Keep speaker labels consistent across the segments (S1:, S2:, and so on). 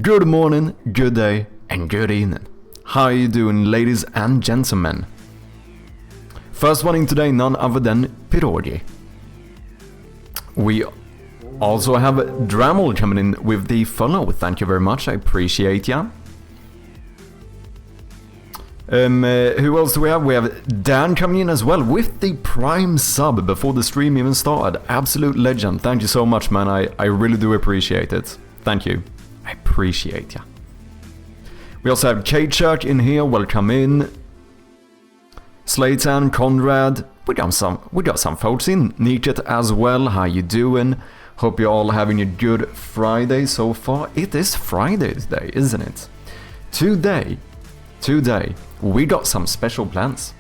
S1: Good morning, good day, and good evening. How are you doing, ladies and gentlemen? First one in today, none other than Pirogi. We also have Dremel coming in with the follow. Thank you very much, I appreciate ya. Who else do we have? We have Dan coming in as well with the Prime sub before the stream even started. Absolute legend. Thank you so much, man. I really do appreciate it. Thank you. I appreciate ya. We also have K-Church in here. Welcome in. Slayton, Conrad. We got some folks in. Nietzsche as well. How you doing? Hope you're all having a good Friday so far. It is Friday today, isn't it? Today, we got some special plans.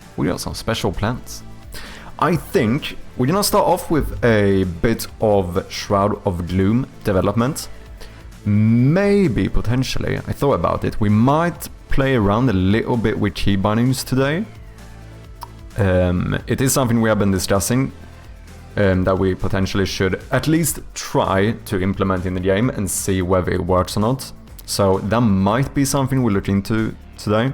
S1: I think we're gonna start off with a bit of Shroud of Gloom development. Maybe, potentially, I thought about it, we might play around a little bit with Keybindings today. It is something we have been discussing, that we potentially should at least try to implement in the game and see whether it works or not. So that might be something we look into today.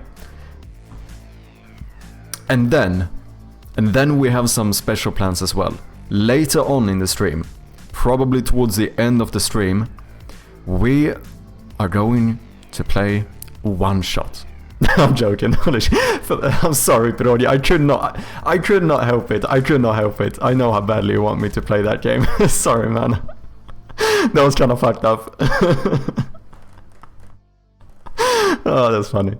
S1: And then we have some special plans as well. Later on in the stream, probably towards the end of the stream, we are going to play one shot. I'm joking. I'm sorry, Pirogi. I could not help it. I know how badly you want me to play that game. Sorry, man. That was kind of fucked up. Oh, that's funny.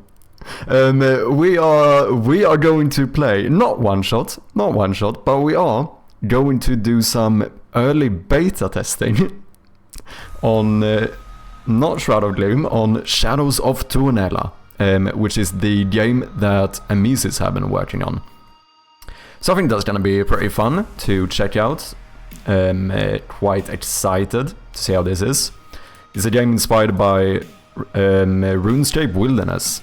S1: We are going to play not one shot, but we are going to do some early beta testing on not Shroud of Gloom, on Shadows of Tuonela, which is the game that Amisis have been working on. So I think that's gonna be pretty fun to check out. Quite excited to see how this is. It's a game inspired by RuneScape Wilderness.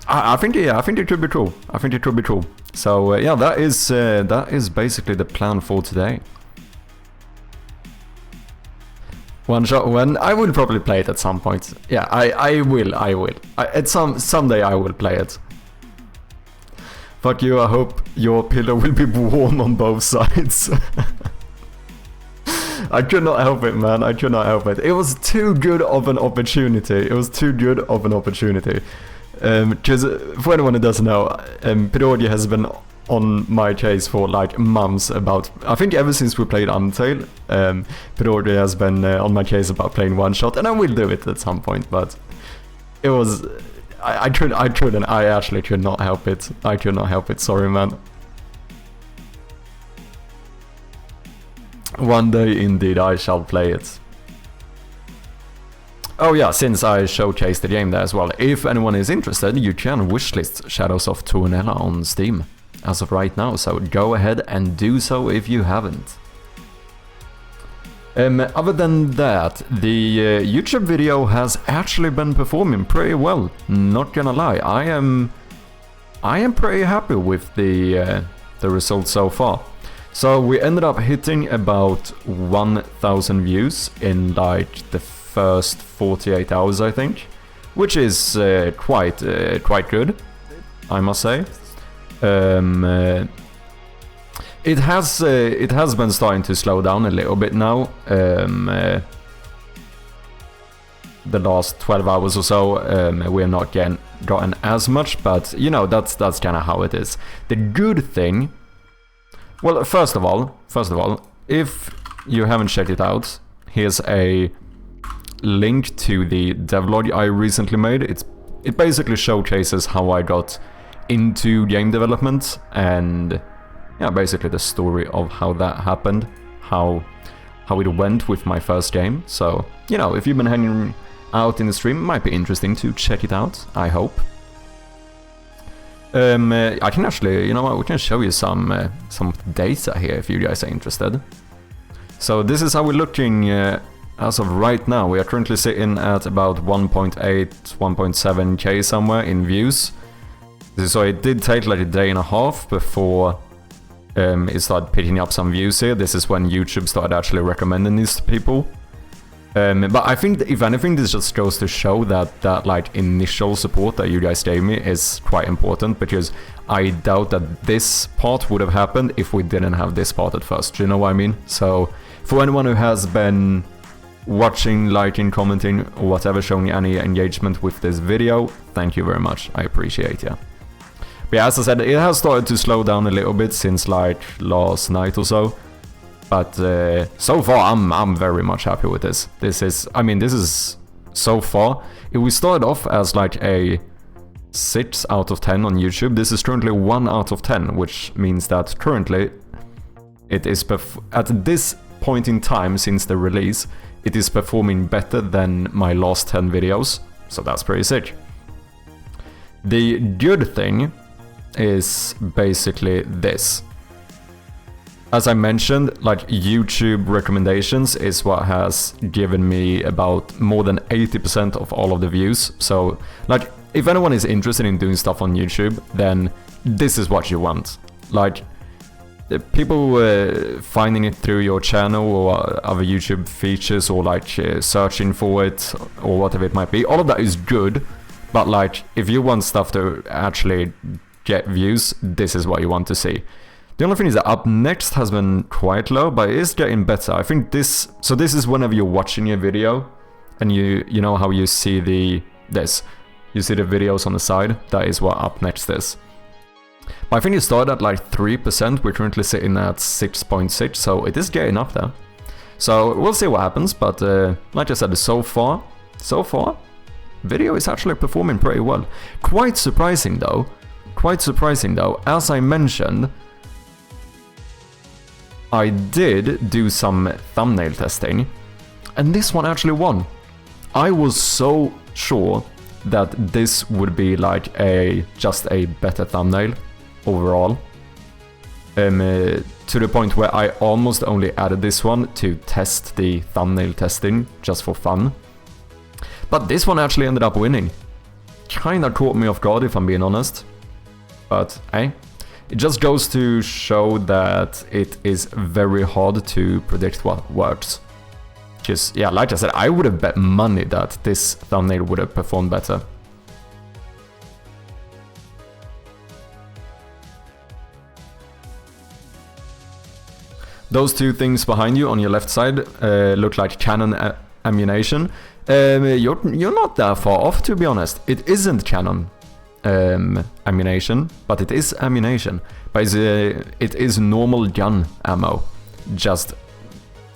S1: I think it could be cool. So yeah, that is basically the plan for today. One shot when I will probably play it at some point. Yeah, I will. Someday I will play it. Fuck you, I hope your pillow will be warm on both sides. I could not help it, man. It was too good of an opportunity. Because for anyone who doesn't know, Pirogi has been on my case for like months about, I think ever since we played Untail, Pirogi has been on my case about playing one shot, and I will do it at some point, but it was, I actually could not help it, sorry, man. One day indeed I shall play it. Oh yeah, since I showcased the game there as well, if anyone is interested, you can wishlist Shadows of Tuonela on Steam as of right now, so go ahead and do so if you haven't. Other than that, the YouTube video has actually been performing pretty well, not gonna lie. I am pretty happy with the results so far. So we ended up hitting about 1,000 views in like the first 48 hours, I think, which is quite good, I must say. It has been starting to slow down a little bit now. The last 12 hours or so, we have not gotten as much, but you know, that's kind of how it is. The good thing, well, first of all, if you haven't checked it out, here's a link to the devlog I recently made. It basically showcases how I got into game development, and yeah, basically the story of how that happened, how it went with my first game. So, you know, if you've been hanging out in the stream, it might be interesting to check it out, I hope. I can actually, you know what, we can show you some data here if you guys are interested. So this is how we're looking as of right now. We are currently sitting at about 1.8, 1.7k somewhere in views. So it did take like a day and a half before it started picking up some views here. This is when YouTube started actually recommending these to people. But I think if anything, this just goes to show that like initial support that you guys gave me is quite important, because I doubt that this part would have happened if we didn't have this part at first. Do you know what I mean? So for anyone who has been watching, liking, commenting, or whatever, showing any engagement with this video, thank you very much. I appreciate it. But yeah, as I said, it has started to slow down a little bit since like last night or so. But so far, I'm very much happy with this. This is so far. If we started off as like a 6 out of 10 on YouTube, this is currently 1 out of 10, which means that currently it is at this point in time since the release, it is performing better than my last 10 videos. So that's pretty sick. The good thing is basically this. As I mentioned, like YouTube recommendations is what has given me about more than 80% of all of the views. So like if anyone is interested in doing stuff on YouTube, then this is what you want. Like people finding it through your channel or other YouTube features, or like searching for it or whatever it might be, all of that is good. But like if you want stuff to actually get views, this is what you want to see. The only thing is that up next has been quite low, but it is getting better. I think this is whenever you're watching a video and you know how you see you see the videos on the side, that is what up next is. But I think it started at like 3%, we're currently sitting at 6.6, so it is getting up there. So we'll see what happens, but like I said, so far, video is actually performing pretty well. Quite surprising though, as I mentioned, I did do some thumbnail testing, and this one actually won. I was so sure that this would be like just a better thumbnail overall. To the point where I almost only added this one to test the thumbnail testing just for fun. But this one actually ended up winning. Kinda caught me off guard if I'm being honest. But hey. It just goes to show that it is very hard to predict what works. Just, yeah, like I said, I would have bet money that this thumbnail would have performed better. Those two things behind you on your left side look like Canon ammunition. You're not that far off, to be honest. It isn't Canon ammunition, but it is ammunition. But it is normal gun ammo, just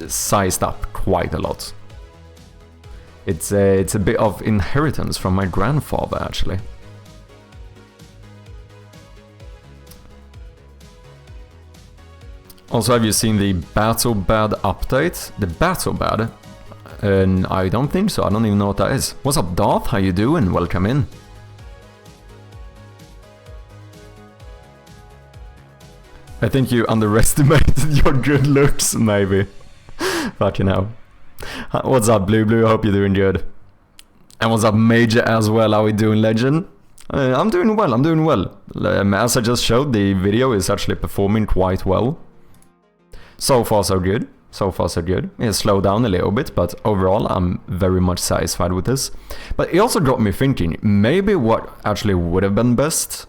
S1: sized up quite a lot. It's a bit of inheritance from my grandfather, actually. Also, have you seen the Battle Bad update? The Battle Bad? I don't think so. I don't even know what that is. What's up, Darth? How you doing? Welcome in. I think you underestimated your good looks, maybe. Fucking hell. What's up, Blue Blue? I hope you're doing good. And what's up, Major as well? How we doing, Legend? I'm doing well, as I just showed, the video is actually performing quite well. So far, so good. It slowed down a little bit, but overall, I'm very much satisfied with this. But it also got me thinking, maybe what actually would have been best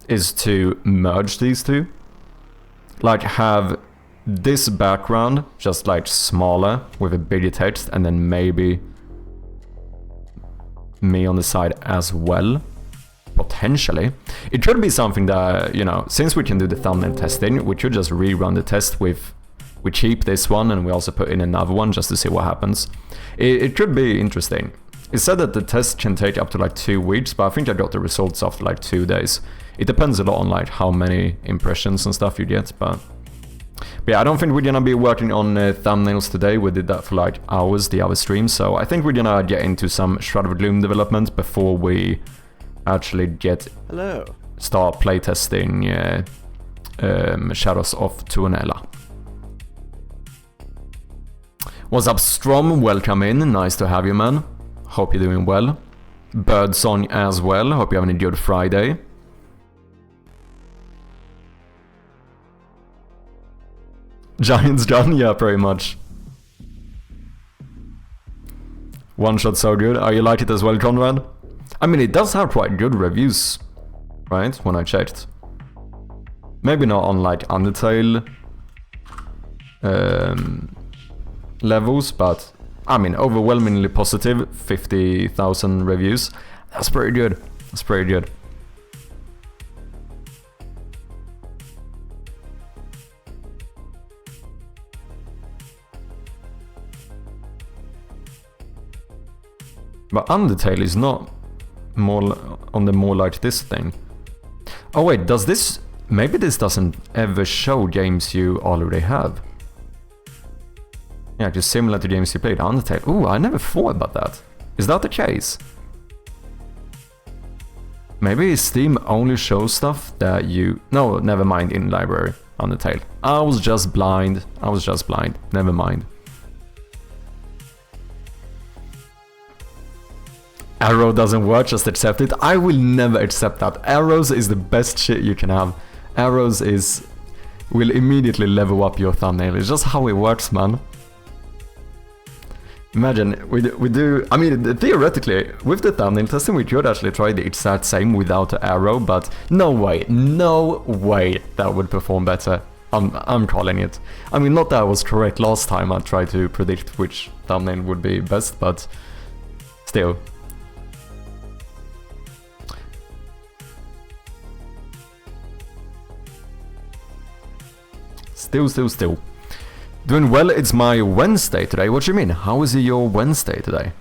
S1: is to merge these two. Like have this background just like smaller with a bigger text, and then maybe me on the side as well. Potentially. It could be something that, you know, since we can do the thumbnail testing, we could just rerun the test with, we keep this one and we also put in another one just to see what happens. It could be interesting. It said that the test can take up to like 2 weeks, but I think I got the results after like 2 days. It depends a lot on like how many impressions and stuff you get, but yeah, I don't think we're gonna be working on thumbnails today. We did that for like hours, the other stream, so I think we're gonna get into some Shroud of Gloom development before we actually start playtesting Shadows of Tuonela. What's up, Strom? Welcome in, nice to have you, man. Hope you're doing well. Birdsong as well, hope you're having a good Friday. Giant's gun, yeah, pretty much. One Shot so good. Oh, you like it as well, Conrad? I mean, it does have quite good reviews, right? When I checked. Maybe not on like Undertale levels, but I mean, overwhelmingly positive. 50,000 reviews. That's pretty good. That's pretty good. But Undertale is not more on the more like this thing. Oh wait, does this... Maybe this doesn't ever show games you already have. Yeah, just similar to games you played. Undertale. Ooh, I never thought about that. Is that the case? Maybe Steam only shows stuff that you... No, never mind, in library. Undertale. I was just blind. I was just blind. Never mind. Arrow doesn't work, just accept it. I will never accept that. Arrows is the best shit you can have. Arrows will immediately level up your thumbnail. It's just how it works, man. Imagine, we do... I mean, theoretically, with the thumbnail testing, we could actually try the exact same without the arrow, but no way that would perform better. I'm calling it. I mean, not that I was correct last time I tried to predict which thumbnail would be best, but still. Still. Doing well, it's my Wednesday today. What do you mean? How is it your Wednesday today?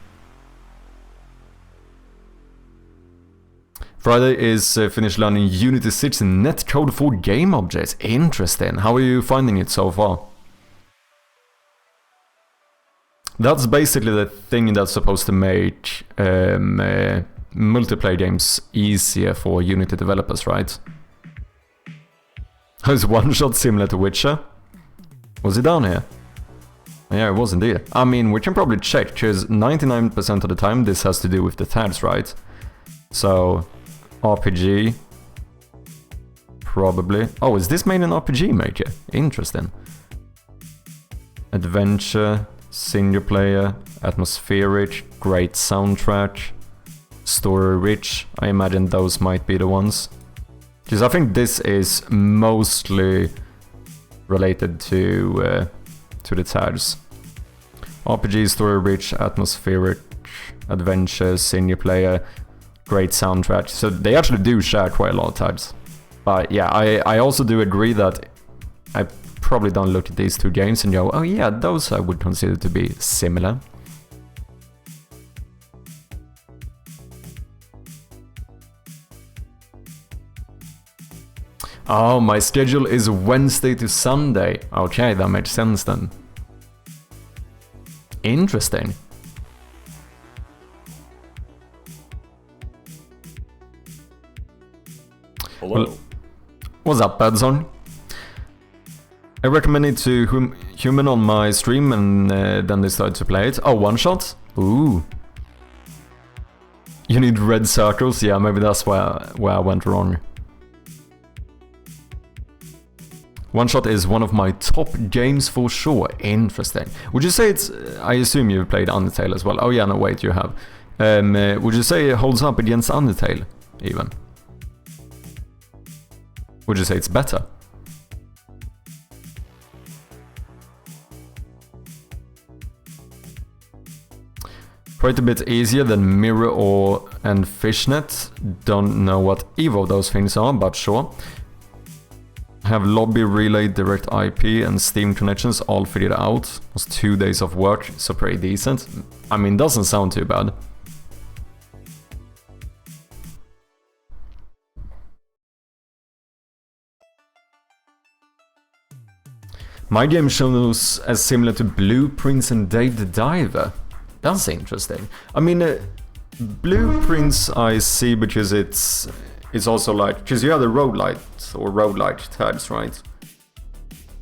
S1: Friday is finished learning Unity 6 netcode for game objects. Interesting. How are you finding it so far? That's basically the thing that's supposed to make multiplayer games easier for Unity developers, right? Is One Shot similar to Witcher? Was it down here? Yeah, it was indeed. I mean, we can probably check, because 99% of the time this has to do with the tags, right? So, RPG... Probably... Oh, is this made in RPG Maker? Interesting. Adventure, single player, atmospheric, great soundtrack, story rich. I imagine those might be the ones. Because I think this is mostly related to the tags. RPG, story rich, atmospheric, adventure, single player, great soundtrack. So they actually do share quite a lot of tags. But yeah, I also do agree that I probably don't look at these two games and go, oh yeah, those I would consider to be similar. Oh, my schedule is Wednesday to Sunday. Okay, that makes sense then. Interesting.
S2: Hello.
S1: Well, what's up, Badson? I recommended to human on my stream and then they started to play it. Oh, One Shot? Ooh. You need red circles? Yeah, maybe that's where I went wrong. One Shot is one of my top games for sure. Interesting. Would you say it's... I assume you've played Undertale as well. Oh yeah, no wait, you have. Would you say it holds up against Undertale, even? Would you say it's better? Quite a bit easier than Mirror or and Fishnet. Don't know what either of those things are, but sure. Have lobby, relay, direct IP and Steam connections all figured out. It was 2 days of work, so pretty decent. I mean, doesn't sound too bad. My game shows as similar to Blueprints and Dave the Diver. That's interesting. I mean, Blueprints I see because it's also like... Because you have the roguelite or roguelite tags, right?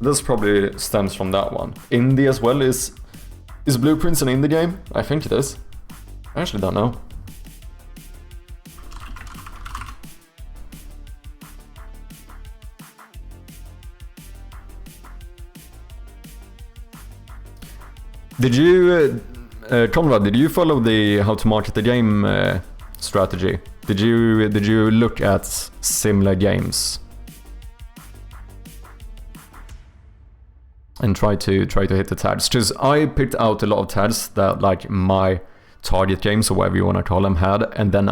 S1: This probably stems from that one. Indie as well is Blueprints an indie game? I think it is. I actually don't know. Did you Conrad, did you follow the how to market the game strategy? Did you look at similar games and try to hit the tags? Because I picked out a lot of tags that like my target games or whatever you want to call them had, and then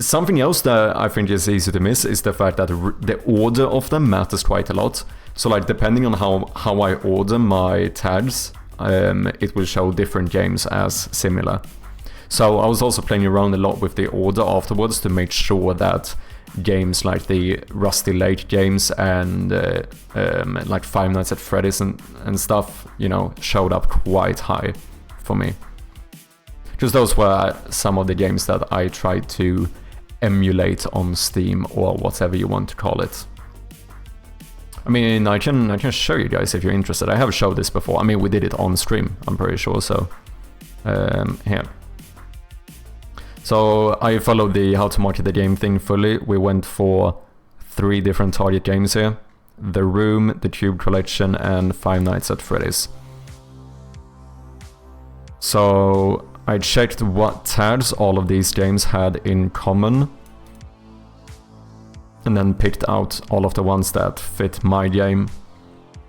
S1: something else that I think is easy to miss is the fact that the order of them matters quite a lot. So like depending on how I order my tags, it will show different games as similar. So I was also playing around a lot with the order afterwards to make sure that games like the Rusty Lake games and like Five Nights at Freddy's and stuff, you know, showed up quite high for me. Because those were some of the games that I tried to emulate on Steam or whatever you want to call it. I mean, I can show you guys if you're interested. I have showed this before. I mean, we did it on stream, I'm pretty sure, so... here. So, I followed the how to market the game thing fully. We went for 3 different target games here. The Room, The Cube Collection, and Five Nights at Freddy's. So, I checked what tags all of these games had in common, and then picked out all of the ones that fit my game.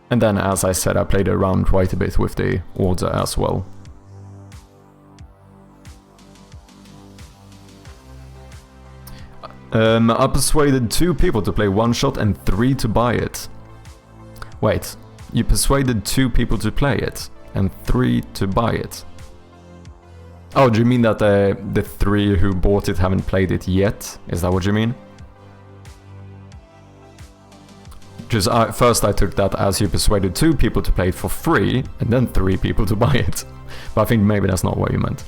S1: And then, as I said, I played around quite a bit with the order as well. I persuaded 2 people to play one shot and 3 to buy it. Wait, you persuaded 2 people to play it and 3 to buy it? Oh, do you mean that the 3 who bought it haven't played it yet? Is that what you mean? Because first I took that as you persuaded 2 people to play it for free, and then 3 people to buy it. But I think maybe that's not what you meant.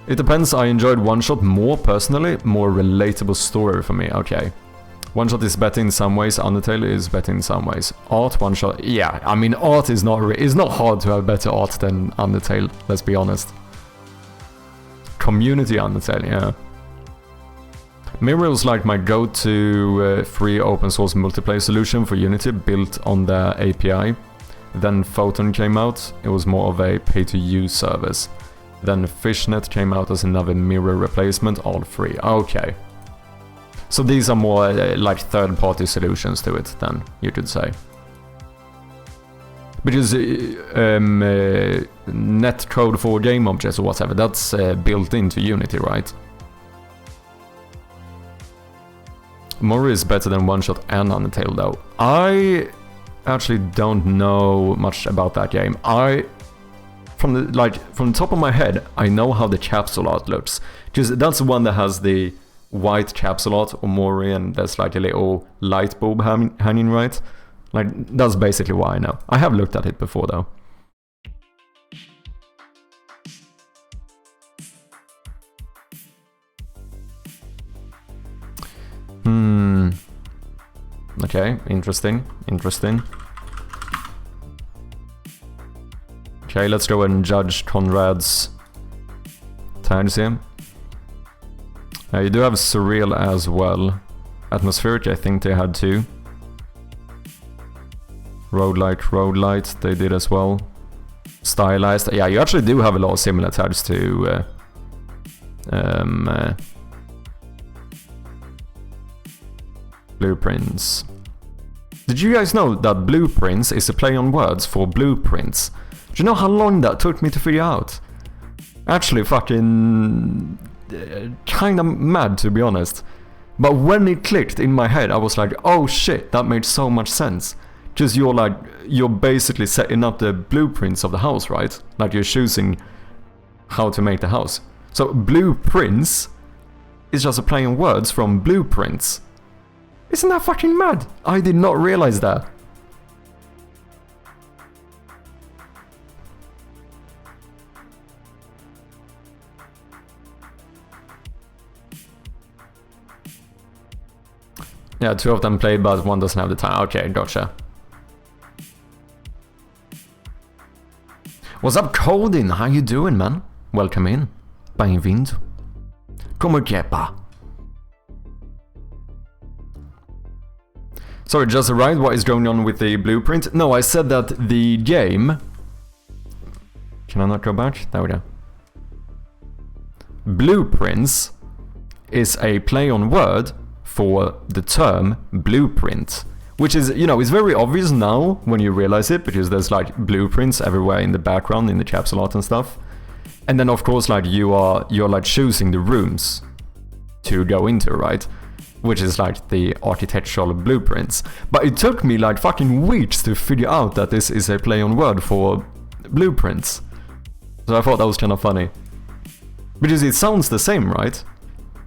S1: It depends, I enjoyed One Shot more personally, more relatable story for me, okay. One Shot is better in some ways, Undertale is better in some ways. Art, One Shot, yeah, I mean art is not hard to have better art than Undertale, let's be honest. Community Undertale, yeah. Mirror was like my go-to free open source multiplayer solution for Unity built on the API. Then Photon came out, it was more of a pay-to-use service. Then Fishnet came out as another Mirror replacement, all free. Okay. So these are more like third-party solutions to it, then, you could say. Because netcode for game objects or whatever, that's built into Unity, right? Mori is better than One Shot and Undertale though. I actually don't know much about that game. From the top of my head, I know how the capsule art looks. Because that's the one that has the white capsule art or Mori, and there's like a little light bulb hanging, right? Like, that's basically what I know. I have looked at it before though. Okay, interesting. Okay, let's go and judge Conrad's tags here. You do have Surreal as well. Atmospheric, I think they had 2. Road light, they did as well. Stylized, yeah, you actually do have a lot of similar tags to Blueprints. Did you guys know that Blueprints is a play on words for blueprints? Do you know how long that took me to figure out? Actually fucking kinda mad, to be honest. But when it clicked in my head, I was like, oh shit, that made so much sense. Because you're basically setting up the blueprints of the house, right? Like you're choosing how to make the house. So blueprints is just a play on words from blueprints. Isn't that fucking mad? I did not realize that. Yeah, 2 of them played, but 1 doesn't have the time. Okay, gotcha. What's up, Codin? How you doing, man? Welcome in. Bem-vindo. Como que é, pá? Sorry, just right, what is going on with the blueprint? No, I said that the game... Can I not go back? There we go. Blueprints is a play on word for the term blueprint, which is, you know, it's very obvious now when you realize it, because there's like blueprints everywhere in the background, in the caps art and stuff. And then of course, like you're like choosing the rooms to go into, right? Which is like the architectural blueprints. But it took me like fucking weeks to figure out that this is a play on word for blueprints. So I thought that was kind of funny. Because it sounds the same, right?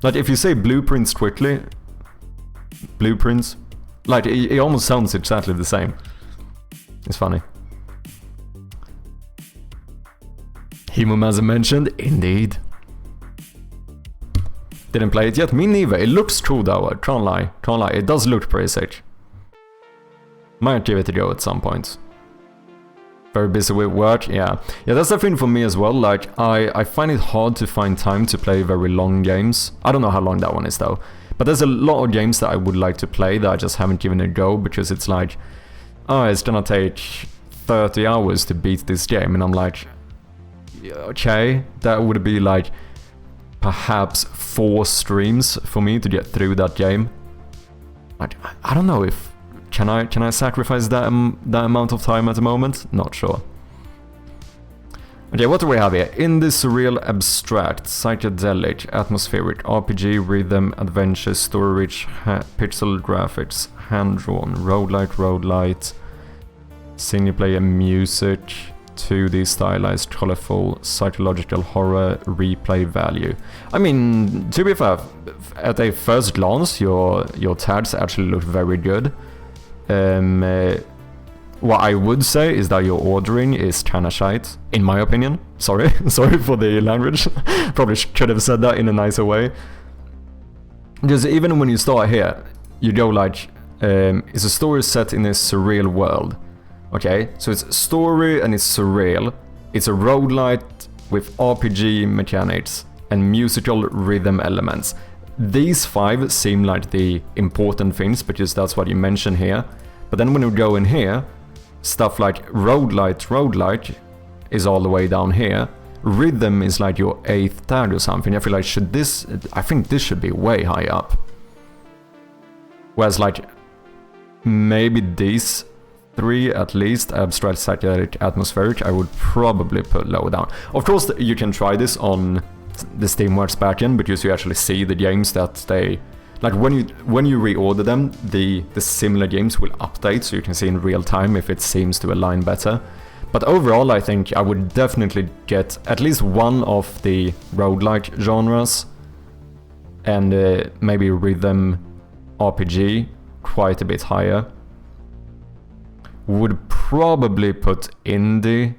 S1: Like if you say blueprints quickly, blueprints, like it almost sounds exactly the same. It's funny. Hemomancer mentioned, indeed. Didn't play it yet, me neither. It looks cool though, I can't lie. It does look pretty sick. Might give it a go at some point. Very busy with work, yeah. Yeah, that's the thing for me as well, like, I find it hard to find time to play very long games. I don't know how long that one is though. But there's a lot of games that I would like to play that I just haven't given a go, because it's like, oh, it's gonna take 30 hours to beat this game, and I'm like, okay, that would be like, perhaps 4 streams for me to get through that game. Like, I don't know if... Can I sacrifice that amount of time at the moment? Not sure. Okay, what do we have here? Indie, surreal, abstract, psychedelic, atmospheric, RPG, rhythm, adventure, story-rich, pixel graphics, hand-drawn, roguelite, single-player music, 2D stylized, colorful, psychological horror, replay value. I mean, to be fair, at a first glance, your tags actually look very good. What I would say is that your ordering is kinda shite, in my opinion. Sorry for the language. Probably could have said that in a nicer way. Because even when you start here, you go like, it's a story set in a surreal world. Okay, so it's story and it's surreal. It's a roguelite with RPG mechanics and musical rhythm elements. These 5 seem like the important things, because that's what you mention here. But then when you go in here, stuff like roguelite is all the way down here. Rhythm is like your 8th tag or something. I feel like I think this should be way high up. Whereas like, maybe these 3 at least, abstract, psychedelic, atmospheric, I would probably put lower down. Of course, you can try this on the Steamworks backend, because you actually see the games that they... Like when you reorder them, the similar games will update, so you can see in real time if it seems to align better. But overall, I think I would definitely get at least one of the roguelike genres, and maybe rhythm RPG quite a bit higher. Would probably put indie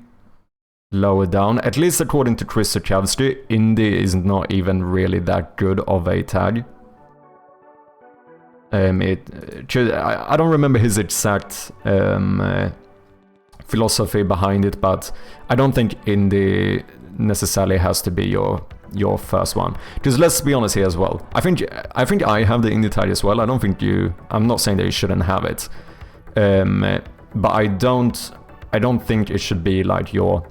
S1: lower down, at least according to Chris Sukavsky. Indie is not even really that good of a tag. I don't remember his exact philosophy behind it, but I don't think indie necessarily has to be your first one. Because let's be honest here as well. I think I have the indie tag as well. I don't think you... I'm not saying that you shouldn't have it. But I don't think it should be like your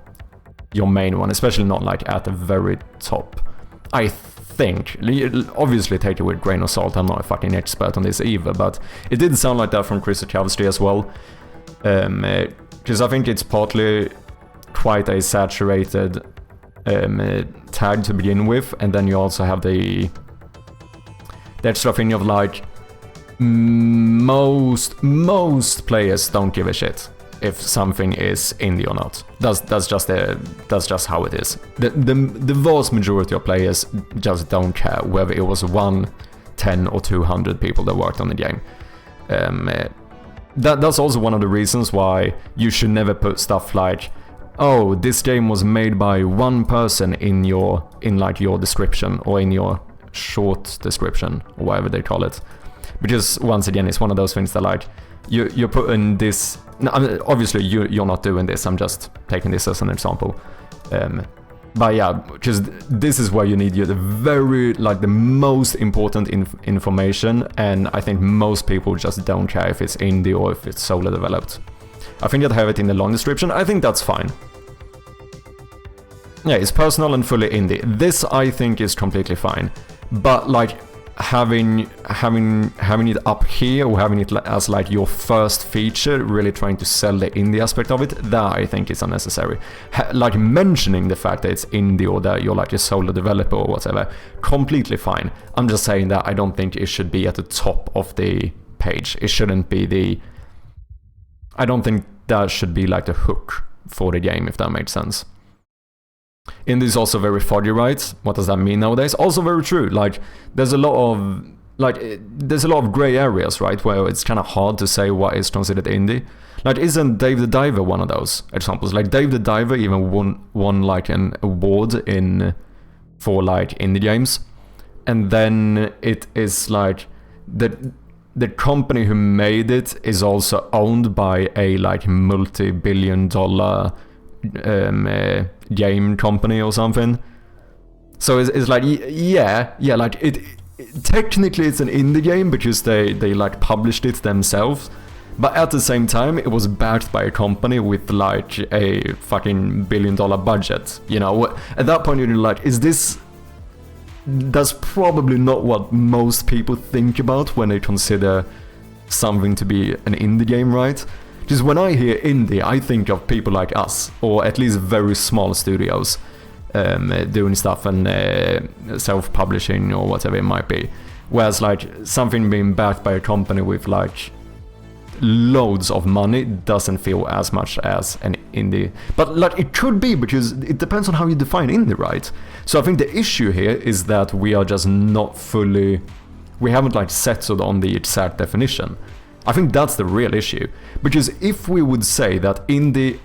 S1: main one, especially not like at the very top. I think, obviously take it with a grain of salt, I'm not a fucking expert on this either, but it did sound like that from Chris Sukavsky as well. Because I think it's partly quite a saturated tag to begin with, and then you also have the extra thing of like, most players don't give a shit if something is indie or not. That's just how it is. The vast majority of players just don't care whether it was 1, 10 or 200 people that worked on the game. That's also one of the reasons why you should never put stuff like, oh, this game was made by 1 person in your description, or in your short description, or whatever they call it. Because once again, it's one of those things that like, you're putting this... No, I mean, obviously you're not doing this, I'm just taking this as an example. But yeah, because this is where you need the most important information, and I think most people just don't care if it's indie or if it's solo developed. I think I'd have it in the long description. I think that's fine. Yeah, it's personal and fully indie. This I think is completely fine, but like having it up here or having it as like your first feature, really trying to sell the indie aspect of it, that I think is unnecessary. Like mentioning the fact that it's indie or that you're like a solo developer or whatever, completely fine. I'm just saying that I don't think it should be at the top of the page. It shouldn't be I don't think that should be like the hook for the game, if that makes sense. Indie is also very fudgy, right? What does that mean nowadays? Also very true. Like there's a lot of gray areas, right, where it's kind of hard to say what is considered indie. Like, isn't Dave the Diver one of those examples? Like Dave the Diver even won like an award for like indie games, and then it is like the company who made it is also owned by a like multi-billion-dollar game company or something. So it's like, yeah, like it technically it's an indie game because they like published it themselves, but at the same time it was backed by a company with like a fucking billion-dollar budget, you know. At that point you're like, that's probably not what most people think about when they consider something to be an indie game, right? Because when I hear indie, I think of people like us, or at least very small studios, doing stuff and self-publishing or whatever it might be. Whereas like something being backed by a company with like loads of money doesn't feel as much as an indie. But like it could be, because it depends on how you define indie, right? So I think the issue here is that we are just not fully, we haven't like settled on the exact definition. I think that's the real issue, because if we would say that indie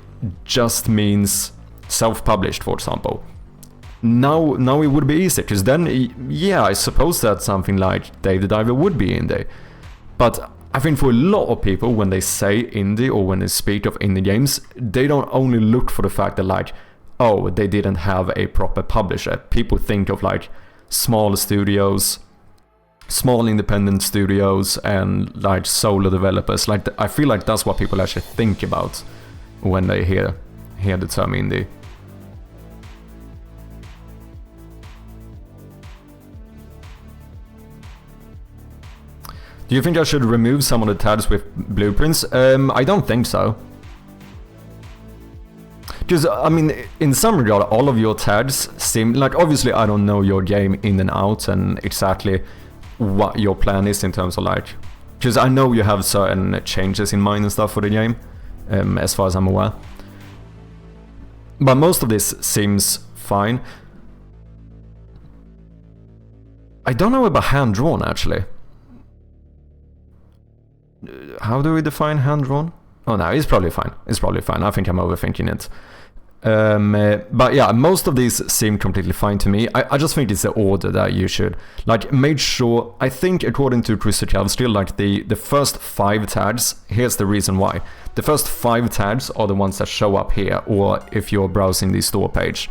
S1: just means self-published, for example, now it would be easy, because then, yeah, I suppose that something like Dave the Diver would be indie. But I think for a lot of people, when they say indie or when they speak of indie games, they don't only look for the fact that like, oh, they didn't have a proper publisher. People think of like small studios, small independent studios, and like solo developers. Like I feel like that's what people actually think about when they hear the term indie. Do you think I should remove some of the tags with blueprints? I don't think so. Because, I mean, in some regard, all of your tags seem like, obviously I don't know your game in and out and exactly what your plan is in terms of like, because I know you have certain changes in mind and stuff for the game, as far as I'm aware. But most of this seems fine. I don't know about hand-drawn, actually. How do we define hand-drawn? Oh no, it's probably fine. It's probably fine. I think I'm overthinking it. But yeah, most of these seem completely fine to me. I just think it's the order that you should like make sure. I think according to Krzyzewski, like the first 5 tags, here's the reason why. The first 5 tags are the ones that show up here, or if you're browsing the store page.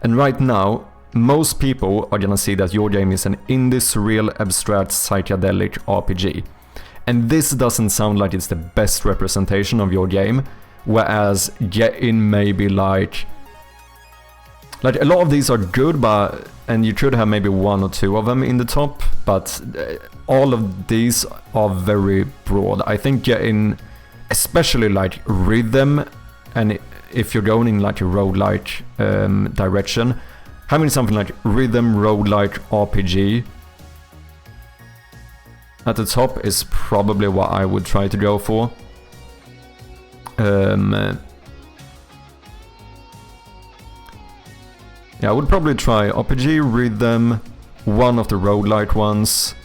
S1: And right now, most people are gonna see that your game is an indie, surreal, abstract, psychedelic RPG. And this doesn't sound like it's the best representation of your game, whereas Get In maybe like a lot of these are good, but and you could have maybe 1 or 2 of them in the top, but all of these are very broad. I think Get In, especially like rhythm, and if you're going in like a roguelike direction, having something like rhythm, roguelike, RPG at the top is probably what I would try to go for. Yeah, I would probably try RPG, rhythm, one of the roguelike ones,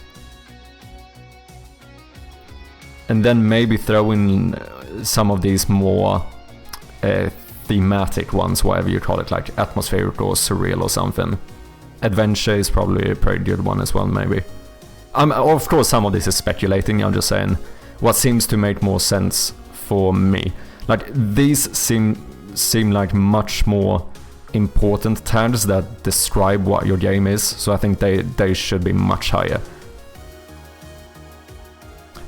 S1: and then maybe throw in some of these more thematic ones, whatever you call it, like atmospheric or surreal or something. Adventure is probably a pretty good one as well, maybe. Of course, some of this is speculating. I'm just saying what seems to make more sense for me. Like these seem like much more important tags that describe what your game is. So I think they should be much higher.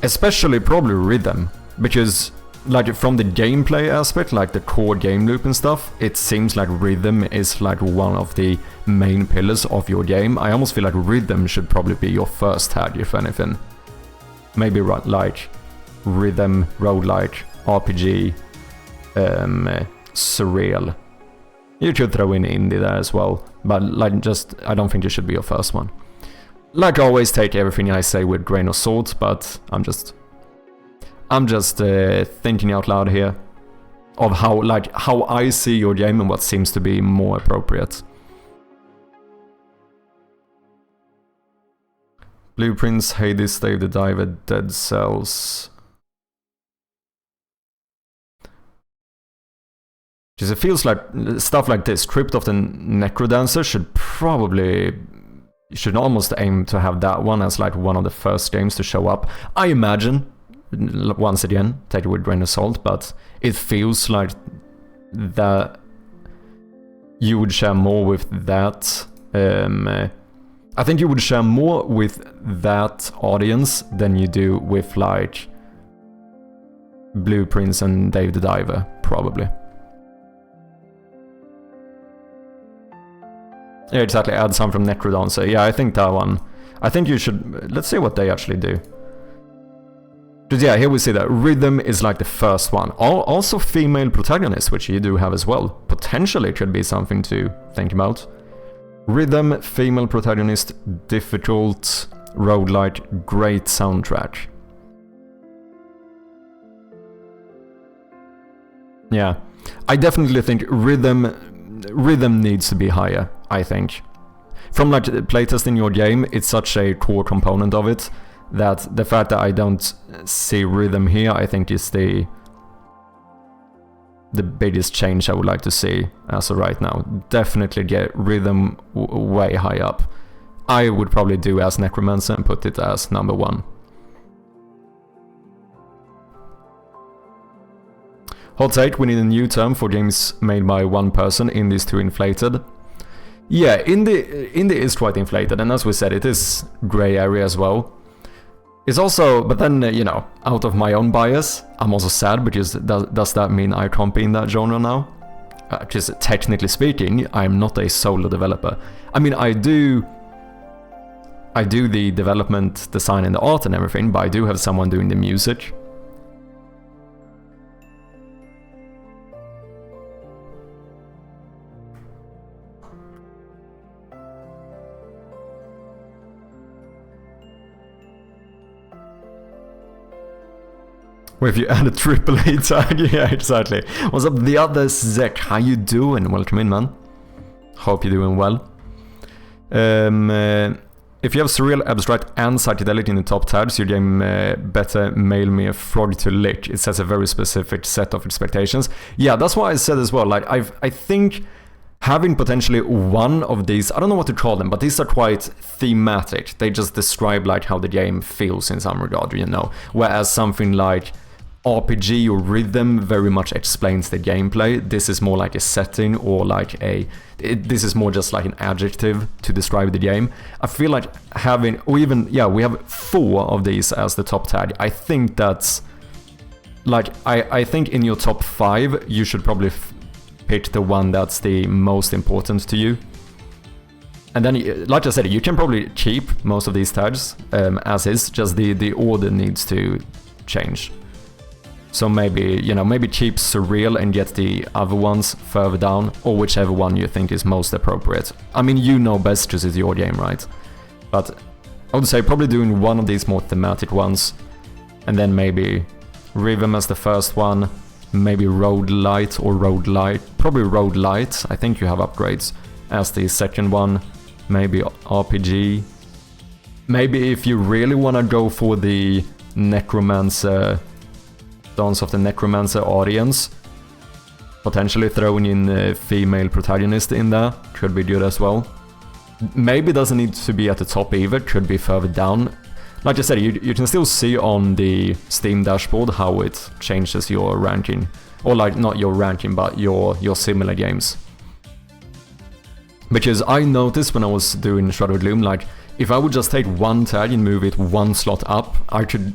S1: Especially probably rhythm, because like from the gameplay aspect, like the core game loop and stuff, it seems like rhythm is like one of the main pillars of your game. I almost feel like rhythm should probably be your first tag, if anything. Maybe like rhythm, roguelike, RPG, surreal. You could throw in indie there as well, but like I don't think it should be your first one. Like always, take everything I say with a grain of salt, but I'm just thinking out loud here of how I see your game and what seems to be more appropriate. Blueprints, Hades, Dave the Diver, Dead Cells. Because it feels like stuff like this, Crypt of the Necrodancer, should almost aim to have that one as like one of the first games to show up. I imagine, once again, take it with a grain of salt, but it feels like that you would share more with that. I think you would share more with that audience than you do with like Blueprints and Dave the Diver, probably. Yeah, exactly, add some from Necrodancer. Yeah, I think that one. I think you should... Let's see what they actually do. Because yeah, here we see that rhythm is like the first one. Also female protagonist, which you do have as well. Potentially could be something to think about. Rhythm, female protagonist, difficult, roguelike, great soundtrack. Yeah, I definitely think rhythm needs to be higher, I think. From like playtesting your game, it's such a core component of it that the fact that I don't see rhythm here, I think is the biggest change I would like to see as of right now. Definitely get rhythm way high up. I would probably do as Necromancer and put it as number 1. Hot take, we need a new term for games made by one person. Indie is too inflated. Yeah, indie is quite inflated, and as we said, it is grey area as well. It's also, but then, you know, out of my own bias, I'm also sad because does that mean I can't be in that genre now? Because technically speaking, I'm not a solo developer. I mean, I do the development, design and the art and everything, but I do have someone doing the music. Or if you add a AAA tag, yeah, exactly. What's up, the other Zek? How you doing? Welcome in, man. Hope you're doing well. If you have surreal, abstract, and psychedelic in the top tags, your game better mail me a frog to lick. It sets a very specific set of expectations. Yeah, that's why I said as well. Like, I think having potentially one of these, I don't know what to call them, but these are quite thematic. They just describe like how the game feels in some regard, you know. Whereas something like RPG or rhythm very much explains the gameplay. This is more like a setting or like this is more just like an adjective to describe the game. I feel like having, or even, yeah, we have 4 of these as the top tag. I think that's like, I think in your top 5 you should probably pick the one that's the most important to you. And then, like I said, you can probably keep most of these tags as is, just the order needs to change. So maybe, you know, maybe keep surreal and get the other ones further down, or whichever one you think is most appropriate. I mean, you know best because it's your game, right? But I would say probably doing one of these more thematic ones, and then maybe rhythm as the first one, maybe Road Light or Road Light, probably Road Light, I think you have upgrades, as the second one, maybe RPG. Maybe if you really want to go for the Necromancer, Dance of the Necromancer audience, potentially throwing in a female protagonist in there could be good as well. Maybe doesn't need to be at the top either, could be further down. Like I said, you can still see on the Steam dashboard how it changes your ranking. Or like, not your ranking, but your similar games. Because I noticed when I was doing Shadow of Gloom, like, if I would just take one tag and move it one slot up, I could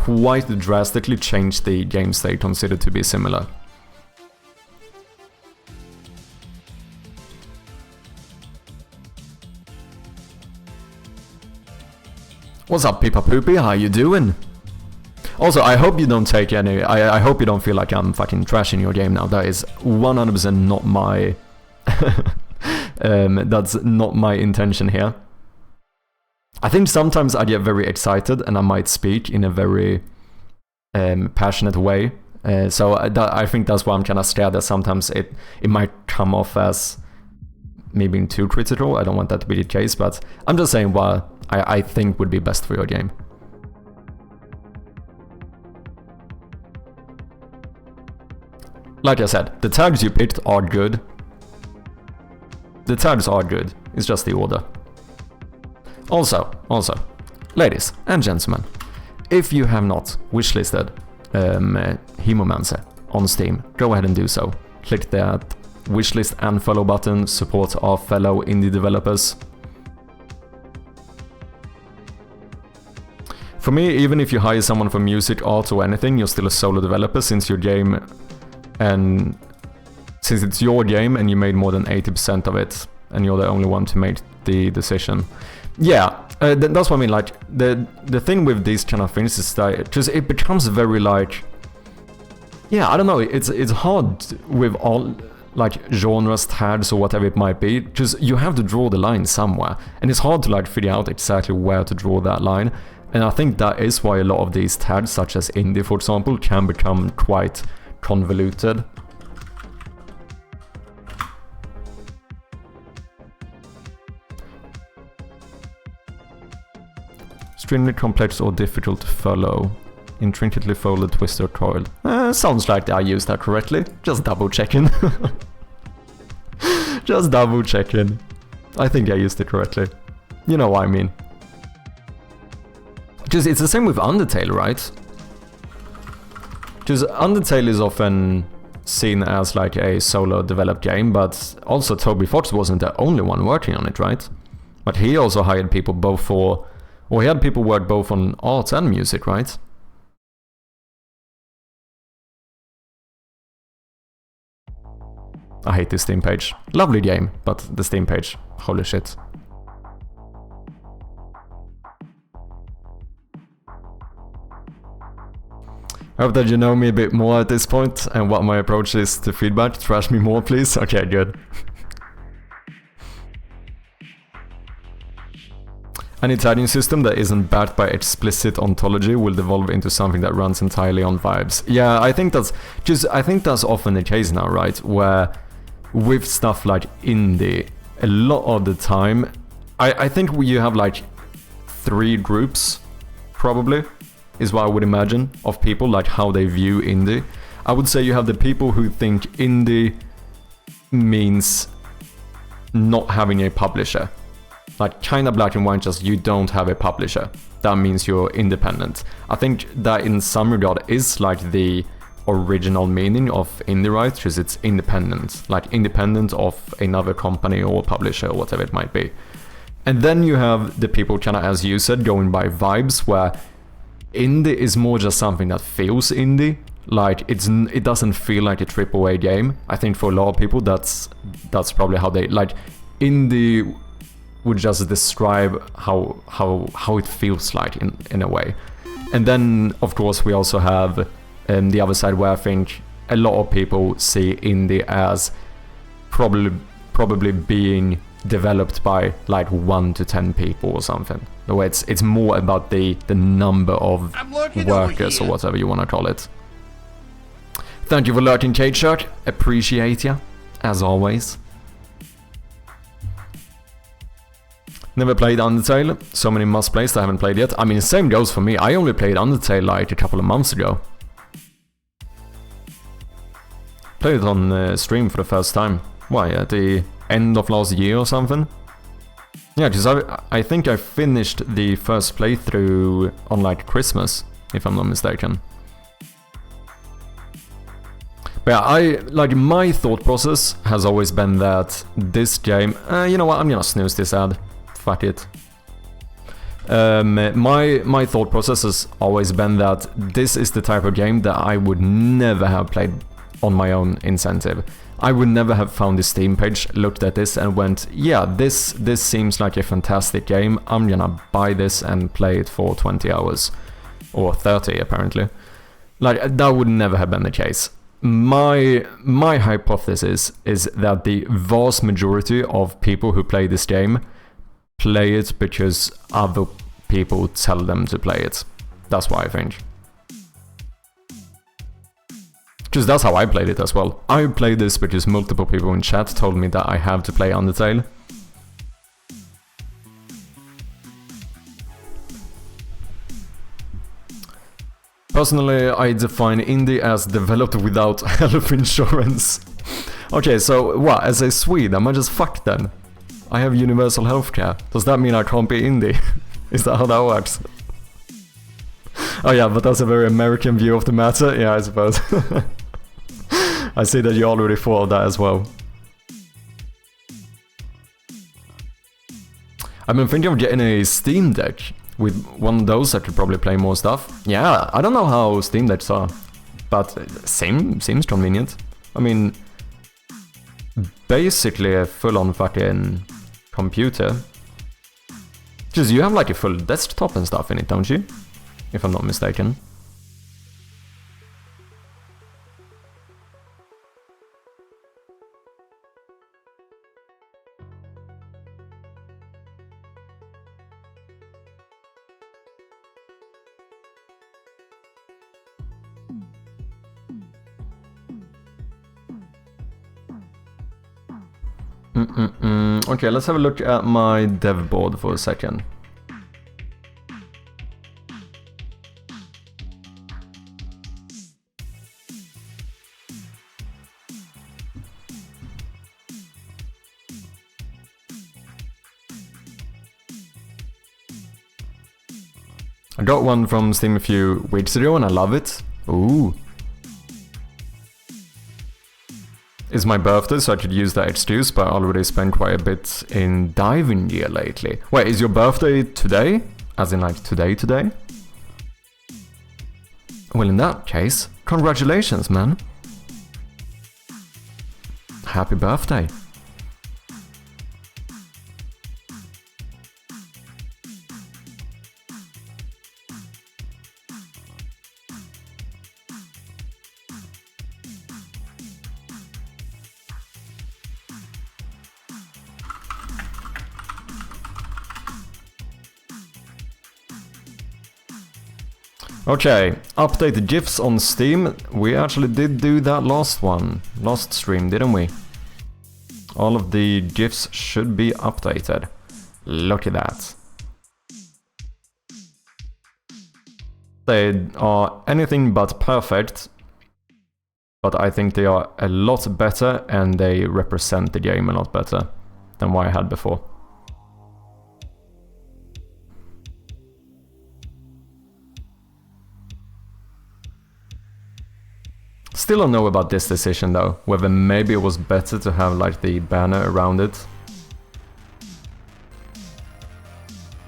S1: quite drastically change the games they consider to be similar. What's up, Pippa Poopy? How you doing? Also, I hope you don't take any... I hope you don't feel like I'm fucking trashing your game now. That is 100% not my... that's not my intention here. I think sometimes I get very excited and I might speak in a very passionate way. So I think that's why I'm kind of scared that sometimes it might come off as me being too critical. I don't want that to be the case, but I'm just saying what I think would be best for your game. Like I said, the tags you picked are good. The tags are good, it's just the order. Also, ladies and gentlemen, if you have not wishlisted Hemomancer on Steam, go ahead and do so. Click that wishlist and follow button, support our fellow indie developers. For me, even if you hire someone for music, art or anything, you're still a solo developer since your game and since it's your game and you made more than 80% of it and you're the only one to make the decision. Yeah, that's what I mean, like, the thing with these kind of things is that just it becomes very like, yeah, I don't know, it's hard with all like genres, tags or whatever it might be, just you have to draw the line somewhere and it's hard to like figure out exactly where to draw that line. And I think that is why a lot of these tags, such as indie for example, can become quite convoluted. Extremely complex or difficult to follow. Intricately folded, twisted, coiled. Sounds like I used that correctly. Just double checking. Just double checking. I think I used it correctly. You know what I mean. Just it's the same with Undertale, right? Just Undertale is often seen as like a solo developed game, but also Toby Fox wasn't the only one working on it, right? But he also hired people both for... Or he had people work both on art and music, right? I hate this Steam page. Lovely game, but the Steam page. Holy shit. I hope that you know me a bit more at this point and what my approach is to feedback. Trash me more, please. Okay, good. Any tagging system that isn't backed by explicit ontology will devolve into something that runs entirely on vibes. Yeah, I think that's often the case now, right? Where with stuff like indie, a lot of the time, I think you have like 3 groups, probably, is what I would imagine, of people, like how they view indie. I would say you have the people who think indie means not having a publisher. Like kind of black and white, just you don't have a publisher. That means you're independent. I think that in some regard is like the original meaning of indie, right? Because it's independent. Like independent of another company or publisher or whatever it might be. And then you have the people kind of, as you said, going by vibes, where indie is more just something that feels indie. Like it doesn't feel like a AAA game. I think for a lot of people that's probably how they like indie would just describe how it feels like in a way. And then of course we also have the other side, where I think a lot of people see indie as probably being developed by like 1 to 10 people or something. The way it's more about the number of workers or whatever you want to call it. Thank you for lurking, Kate Shark. Appreciate ya, as always. Never played Undertale. So many must-plays that I haven't played yet. I mean, the same goes for me. I only played Undertale like a couple of months ago. Played it on stream for the first time. Why, at the end of last year or something? Yeah, because I think I finished the first playthrough on like Christmas, if I'm not mistaken. But yeah, my thought process has always been that this game... you know what, I'm gonna snooze this ad. Fuck it. My thought process has always been that this is the type of game that I would never have played on my own incentive. I would never have found the Steam page, looked at this and went, yeah, this seems like a fantastic game, I'm gonna buy this and play it for 20 hours. Or 30 apparently. Like, that would never have been the case. My hypothesis is that the vast majority of people who play this game play it because other people tell them to play it. That's what I think. Because that's how I played it as well. I played this because multiple people in chat told me that I have to play Undertale. Personally, I define indie as developed without health insurance. Okay, so what, as a Swede, am I just fucked then? I have universal healthcare. Does that mean I can't be indie? Is that how that works? Oh yeah, but that's a very American view of the matter. Yeah, I suppose. I see that you already thought of that as well. I've been thinking of getting a Steam Deck. With one of those I could probably play more stuff. Yeah, I don't know how Steam Decks are, but seems convenient. I mean, basically a full-on fucking computer. Because you have like a full desktop and stuff in it, don't you? If I'm not mistaken. Okay, let's have a look at my dev board for a second. I got one from Steam a few weeks ago and I love it. Ooh. It's my birthday, so I could use that excuse, but I already spent quite a bit in diving gear lately. Wait, is your birthday today? As in like today? Well, in that case, congratulations, man. Happy birthday. Okay, update the GIFs on Steam. We actually did do that last stream, didn't we? All of the GIFs should be updated. Look at that. They are anything but perfect, but I think they are a lot better and they represent the game a lot better than what I had before. Still don't know about this decision though, whether maybe it was better to have like the banner around it.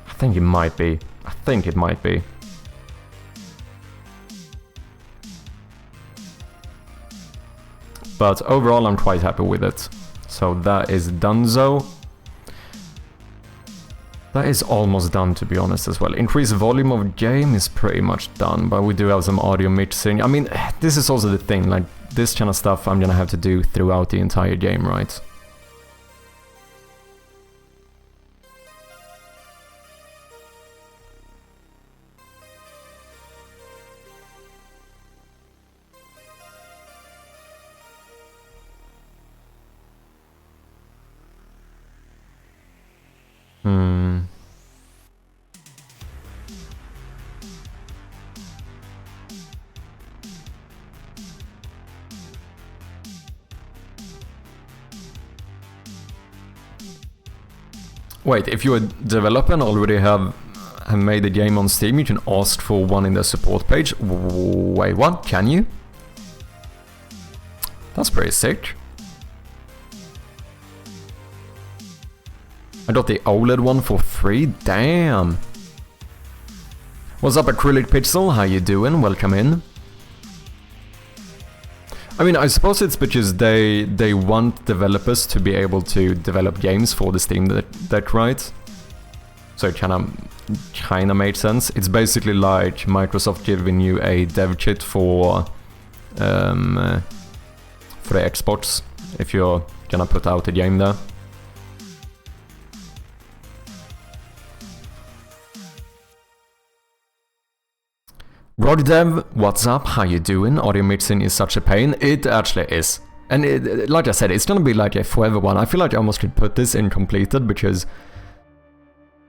S1: I think it might be. But overall I'm quite happy with it. So that is donezo. That is almost done, to be honest, as well. Increase volume of game is pretty much done, but we do have some audio mixing. I mean, this is also the thing, like, this kind of stuff I'm gonna have to do throughout the entire game, right? Wait, if you're a developer and already have made a game on Steam, you can ask for one in the support page. Wait, what? Can you? That's pretty sick. I got the OLED one for free? Damn! What's up, Acrylic Pixel? How you doing? Welcome in. I mean, I suppose it's because they want developers to be able to develop games for the Steam Deck, right? So it kinda made sense. It's basically like Microsoft giving you a dev kit for the Xbox if you're gonna put out a game there. Gamedev, what's up? How you doing? Audio mixing is such a pain. It actually is. And like I said, it's gonna be like a forever one. I feel like I almost could put this in completed because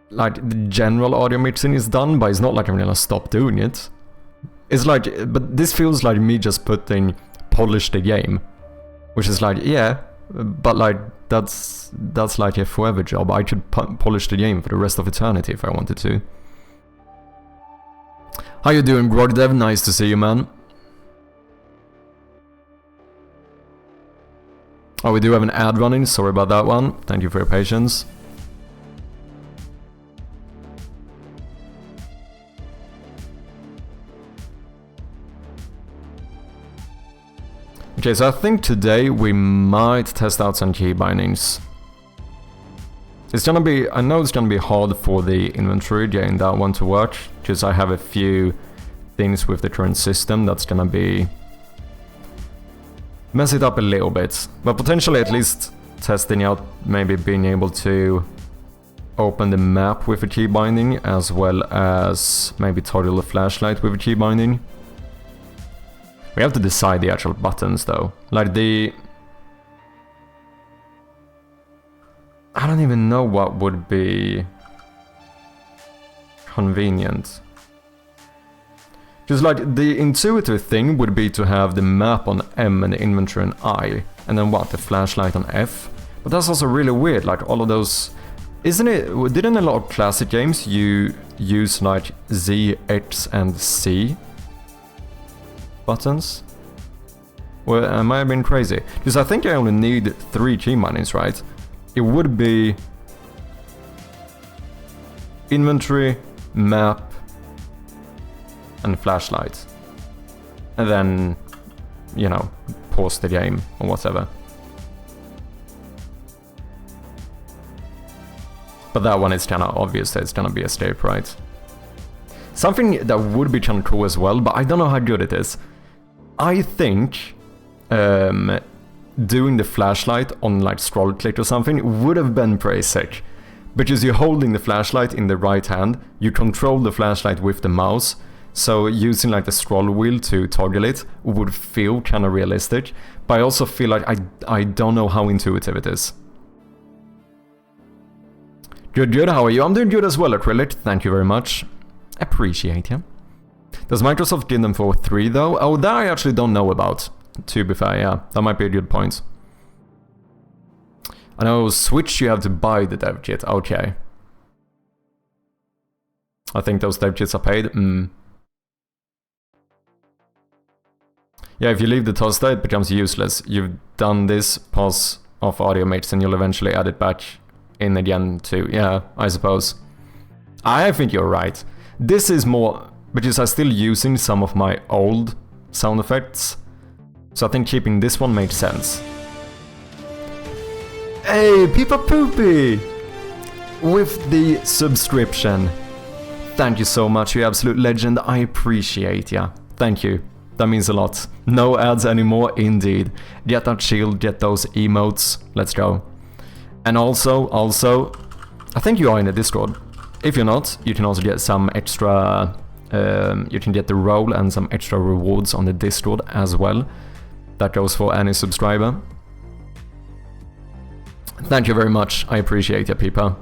S1: like the general audio mixing is done, but it's not like I'm gonna stop doing it. It's like, but this feels like me just putting polish the game, which is like, yeah, but like that's like a forever job. I could polish the game for the rest of eternity if I wanted to. How you doing, Grogdev? Nice to see you, man. Oh, we do have an ad running. Sorry about that one. Thank you for your patience. Okay, so I think today we might test out some keybindings. It's gonna be, I know it's gonna be hard for the inventory getting that one to work, because I have a few things with the current system that's gonna be mess it up a little bit, but potentially at least testing out maybe being able to open the map with a key binding as well as maybe toggle the flashlight with a key binding. We have to decide the actual buttons though, like the... I don't even know what would be convenient. Just like the intuitive thing would be to have the map on M and the inventory on I, and then what, the flashlight on F? But that's also really weird, like all of those... Isn't it, didn't a lot of classic games you use like Z, X and C buttons? Well, I might have been crazy. Because I think I only need 3 key bindings, right? It would be inventory, map, and flashlight. And then, you know, pause the game or whatever. But that one is kind of obvious that it's gonna be escape, right? Something that would be kind of cool as well, but I don't know how good it is. I think doing the flashlight on like scroll click or something would have been pretty sick. Because you're holding the flashlight in the right hand, you control the flashlight with the mouse, so using like the scroll wheel to toggle it would feel kind of realistic, but I also feel like I don't know how intuitive it is. Good, how are you? I'm doing good as well, Acrylic, thank you very much. Appreciate you. Does Microsoft give them for 3 though? Oh, that I actually don't know about. To be fair, yeah, that might be a good point. I know Switch you have to buy the dev kit, okay. I think those dev kits are paid, Yeah, if you leave the toaster it becomes useless. You've done this pause of audio mix and you'll eventually add it back in again too. Yeah, I suppose. I think you're right. This is more, because I'm still using some of my old sound effects. So I think keeping this one makes sense. Hey, Peepa Poopy! With the subscription. Thank you so much, you absolute legend. I appreciate ya. Thank you. That means a lot. No ads anymore, indeed. Get that shield, get those emotes. Let's go. And also, I think you are in the Discord. If you're not, you can also get some extra... you can get the role and some extra rewards on the Discord as well. That goes for any subscriber. Thank you very much, I appreciate you, Peepa.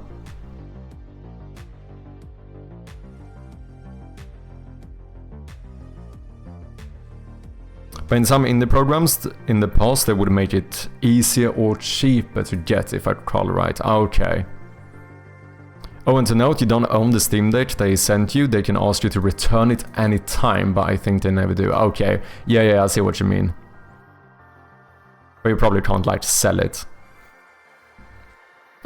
S1: But in some indie programs in the past, they would make it easier or cheaper to get, if I recall right. Okay. Oh, and to note, you don't own the Steam Deck they sent you. They can ask you to return it anytime, but I think they never do. Okay. Yeah, I see what you mean. But you probably can't, like, sell it.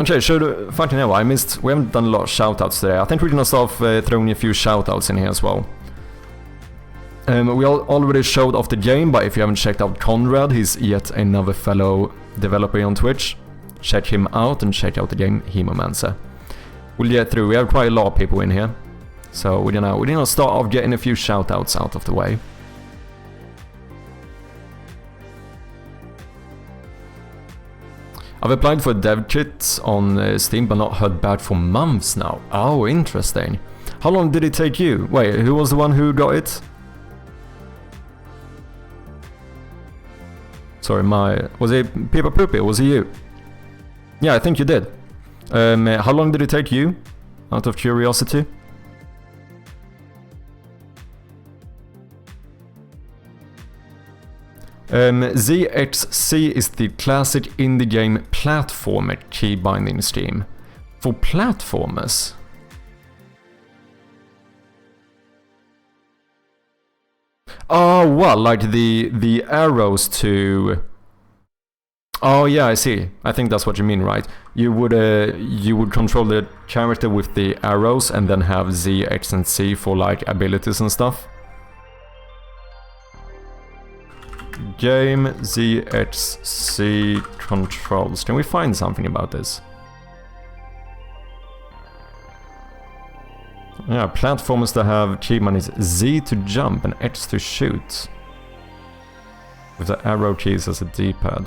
S1: Okay, fucking hell, we haven't done a lot of shoutouts today. I think we're gonna start off throwing a few shoutouts in here as well. We already showed off the game, but if you haven't checked out Conrad, he's yet another fellow developer on Twitch. Check him out and check out the game Hemomancer. We'll get through, we have quite a lot of people in here. So we're gonna start off getting a few shoutouts out of the way. I've applied for dev kits on Steam but not heard back for months now. Oh, interesting. How long did it take you? Wait, who was the one who got it? Sorry, was it Pippa Poopy or was it you? Yeah, I think you did. How long did it take you? Out of curiosity. ZXC is the classic indie game platformer Keybindings team. For platformers? Oh, well, like the arrows to... Oh yeah, I see. I think that's what you mean, right? You would control the character with the arrows and then have Z, X and C for like abilities and stuff. Game ZXC controls. Can we find something about this? Yeah, platformers that have keyman is Z to jump and X to shoot. With the arrow keys as a D-pad.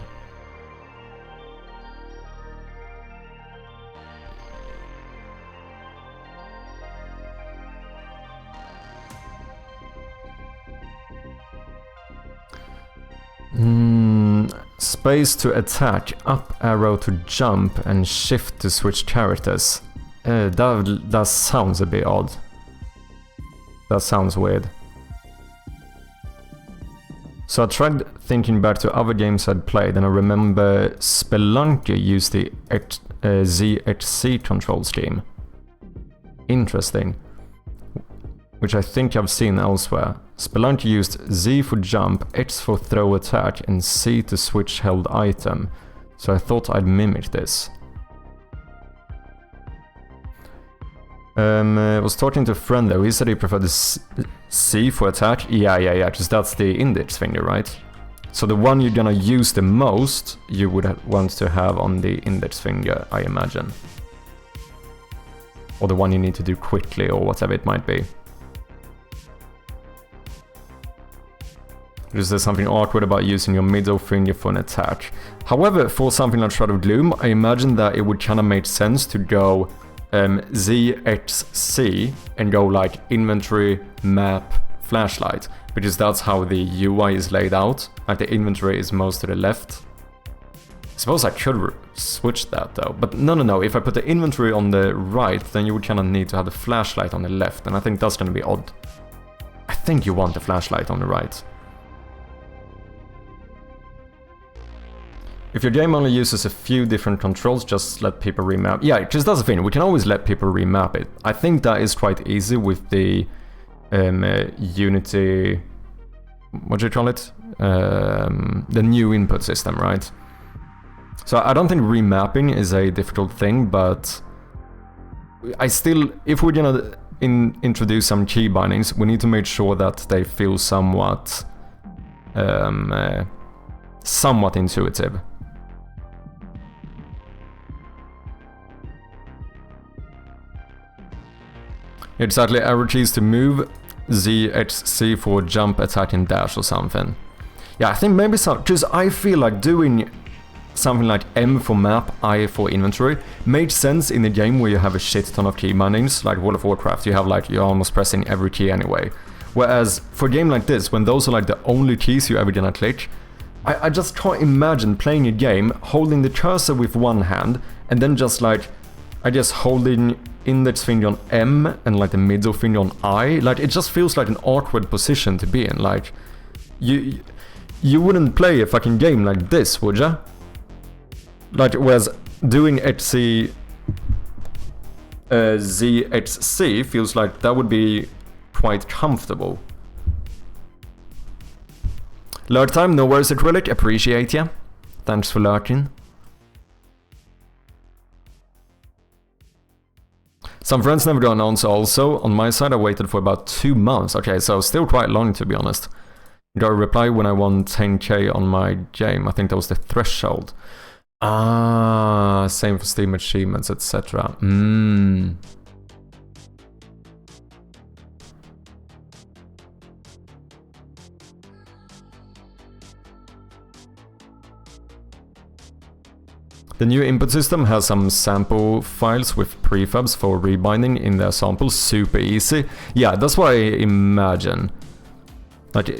S1: Space to attack, up arrow to jump, and shift to switch characters. That sounds a bit odd. That sounds weird. So I tried thinking back to other games I'd played, and I remember Spelunky used the ZXC control scheme. Interesting. Which I think I've seen elsewhere. Spelunky used Z for jump, X for throw attack, and C to switch held item. So I thought I'd mimic this. I was talking to a friend though, he said he preferred the C for attack. Yeah, because that's the index finger, right? So the one you're gonna use the most, you would want to have on the index finger, I imagine. Or the one you need to do quickly, or whatever it might be. Because there's something awkward about using your middle finger for an attack. However, for something like Shadow of Gloom, I imagine that it would kinda make sense to go ZXC and go like inventory, map, flashlight. Because that's how the UI is laid out. Like the inventory is most to the left. I suppose I could switch that though. But no, if I put the inventory on the right, then you would kinda need to have the flashlight on the left. And I think that's gonna be odd. I think you want the flashlight on the right. If your game only uses a few different controls, just let people remap. Yeah, because that's the thing, we can always let people remap it. I think that is quite easy with the Unity... what do you call it? The new input system, right? So I don't think remapping is a difficult thing, but... I still... if we're gonna introduce some key bindings, we need to make sure that they feel somewhat... somewhat intuitive. Exactly, arrow keys to move, Z, X, C for jump, attack and dash or something. Yeah, I think maybe so, because I feel like doing something like M for map, I for inventory makes sense in a game where you have a shit ton of key bindings, like World of Warcraft, you have like, you're almost pressing every key anyway. Whereas, for a game like this, when those are like the only keys you're ever gonna click, I just can't imagine playing a game, holding the cursor with one hand, and then just like, I guess holding index finger on M and like the middle finger on I. Like, it just feels like an awkward position to be in. Like, you wouldn't play a fucking game like this, would ya? Like, whereas doing XC, ZXC feels like that would be quite comfortable. Lurk time, no worries Acrylic, appreciate ya. Thanks for lurking. Some friends never got an answer also. On my side, I waited for about 2 months. Okay, so still quite long, to be honest. Got a reply when I won 10k on my game. I think that was the threshold. Ah, same for Steam achievements, etc. The new input system has some sample files with prefabs for rebinding in their samples. Super easy. Yeah, that's what I imagine. Like,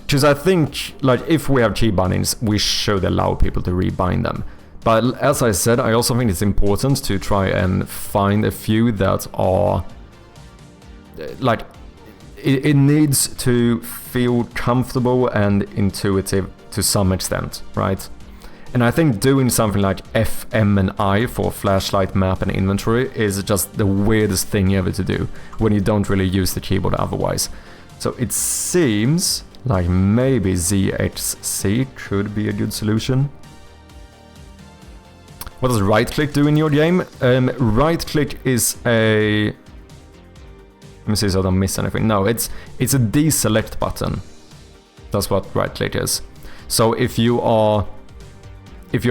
S1: because I think, like, if we have keybindings, we should allow people to rebind them. But as I said, I also think it's important to try and find a few that are, like, it needs to feel comfortable and intuitive to some extent, right? And I think doing something like FM and I for flashlight, map and inventory is just the weirdest thing ever to do when you don't really use the keyboard otherwise. So it seems like maybe ZHC could be a good solution. What does right click do in your game? Right click is a... Let me see so I don't miss anything. No, it's a deselect button. That's what right click is. So if you're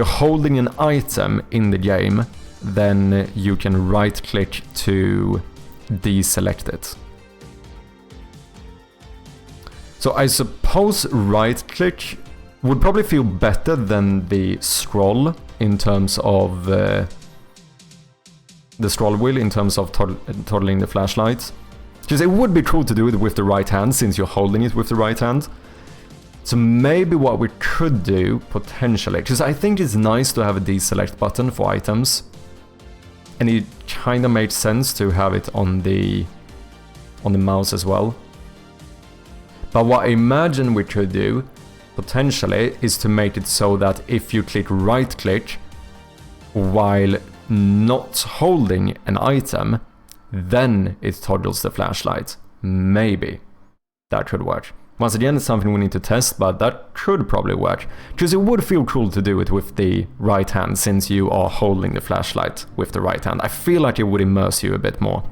S1: holding an item in the game, then you can right click to deselect it. So I suppose right click would probably feel better than the scroll in terms of the scroll wheel, in terms of toggling the flashlight. Because it would be cool to do it with the right hand since you're holding it with the right hand. So maybe what we could do, potentially, because I think it's nice to have a deselect button for items. And it kind of makes sense to have it on the mouse as well. But what I imagine we could do, potentially, is to make it so that if you click right click while not holding an item, then it toggles the flashlight. Maybe that could work. Once again, it's something we need to test, but that could probably work. Because it would feel cool to do it with the right hand, since you are holding the flashlight with the right hand. I feel like it would immerse you a bit more.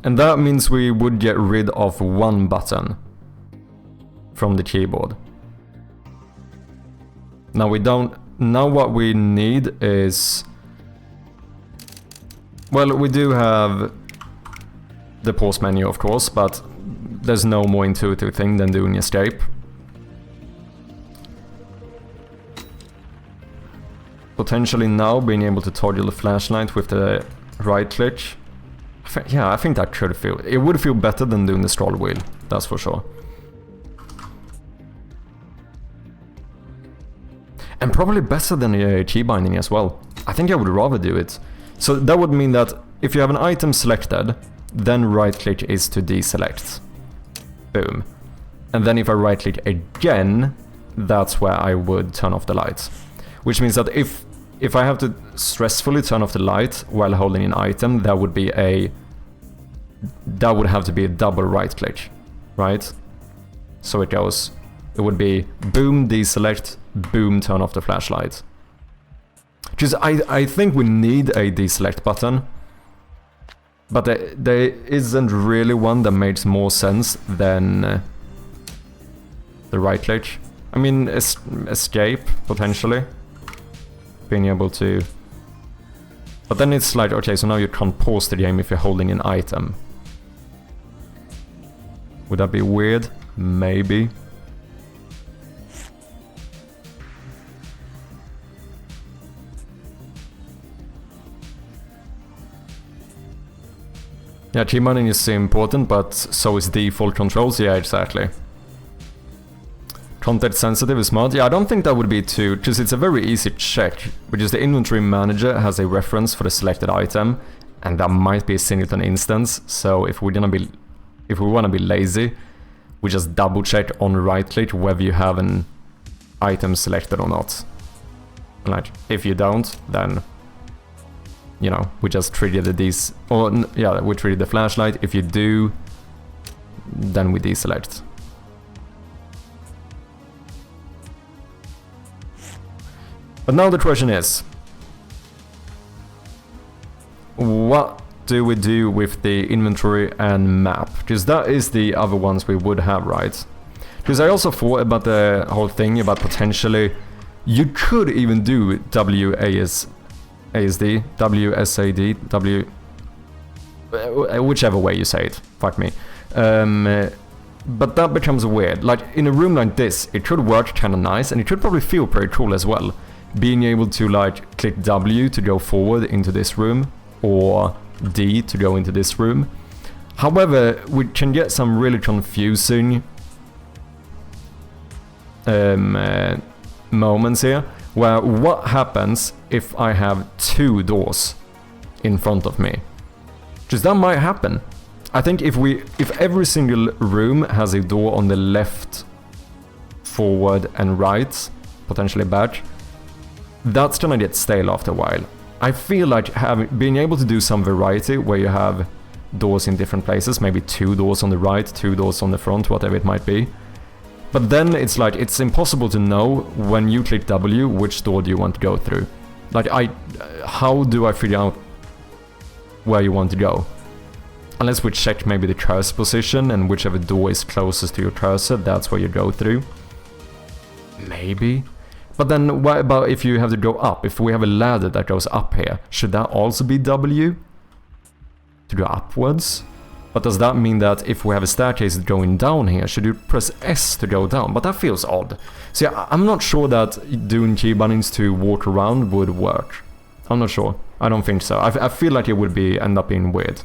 S1: And that means we would get rid of one button from the keyboard. Now we don't... Now what we need is... Well, we do have the pause menu, of course, but there's no more intuitive thing than doing escape. Potentially now being able to toggle the flashlight with the right click. Yeah, I think that could feel... It would feel better than doing the scroll wheel, that's for sure. And probably better than the keybinding as well. I think I would rather do it. So that would mean that if you have an item selected, then right click is to deselect. Boom. And then if I right click again, that's where I would turn off the light. Which means that if I have to stressfully turn off the light while holding an item, that would have to be a double right click, right? So it would be boom, deselect, boom, turn off the flashlight. Because I think we need a deselect button, but there isn't really one that makes more sense than the right click. I mean, escape, potentially. Being able to... But then it's like, okay, so now you can't pause the game if you're holding an item. Would that be weird? Maybe. Yeah, keybinding is important, but so is default controls. Yeah, exactly. Context sensitive is smart. Yeah, I don't think that would be too... Because it's a very easy check, which is the inventory manager has a reference for the selected item, and that might be a singleton instance. So if we want to be lazy, we just double check on right click whether you have an item selected or not. Like, if you don't, then... You know, we just trigger we trigger the flashlight. If you do, then we deselect. But now the question is, what do we do with the inventory and map? Because that is the other ones we would have, right? Because I also thought about the whole thing about potentially you could even do WASD, WSAD, whichever way you say it, fuck me. But that becomes weird. Like, in a room like this, it could work kinda nice, and it could probably feel pretty cool as well. Being able to, like, click W to go forward into this room, or D to go into this room. However, we can get some really confusing moments here, where what happens if I have 2 doors in front of me? Because that might happen. I think if every single room has a door on the left, forward and right, potentially back, that's gonna get stale after a while. I feel like being able to do some variety where you have doors in different places, maybe 2 doors on the right, 2 doors on the front, whatever it might be. But then it's like, it's impossible to know when you click W which door do you want to go through. Like, how do I figure out where you want to go? Unless we check maybe the cursor position, and whichever door is closest to your cursor, that's where you go through. Maybe. But then what about if you have to go up? If we have a ladder that goes up here, should that also be W? To go upwards? But does that mean that if we have a staircase going down here, should you press S to go down? But that feels odd. See, I'm not sure that doing keybindings to walk around would work. I'm not sure. I don't think so. I feel like it would end up being weird.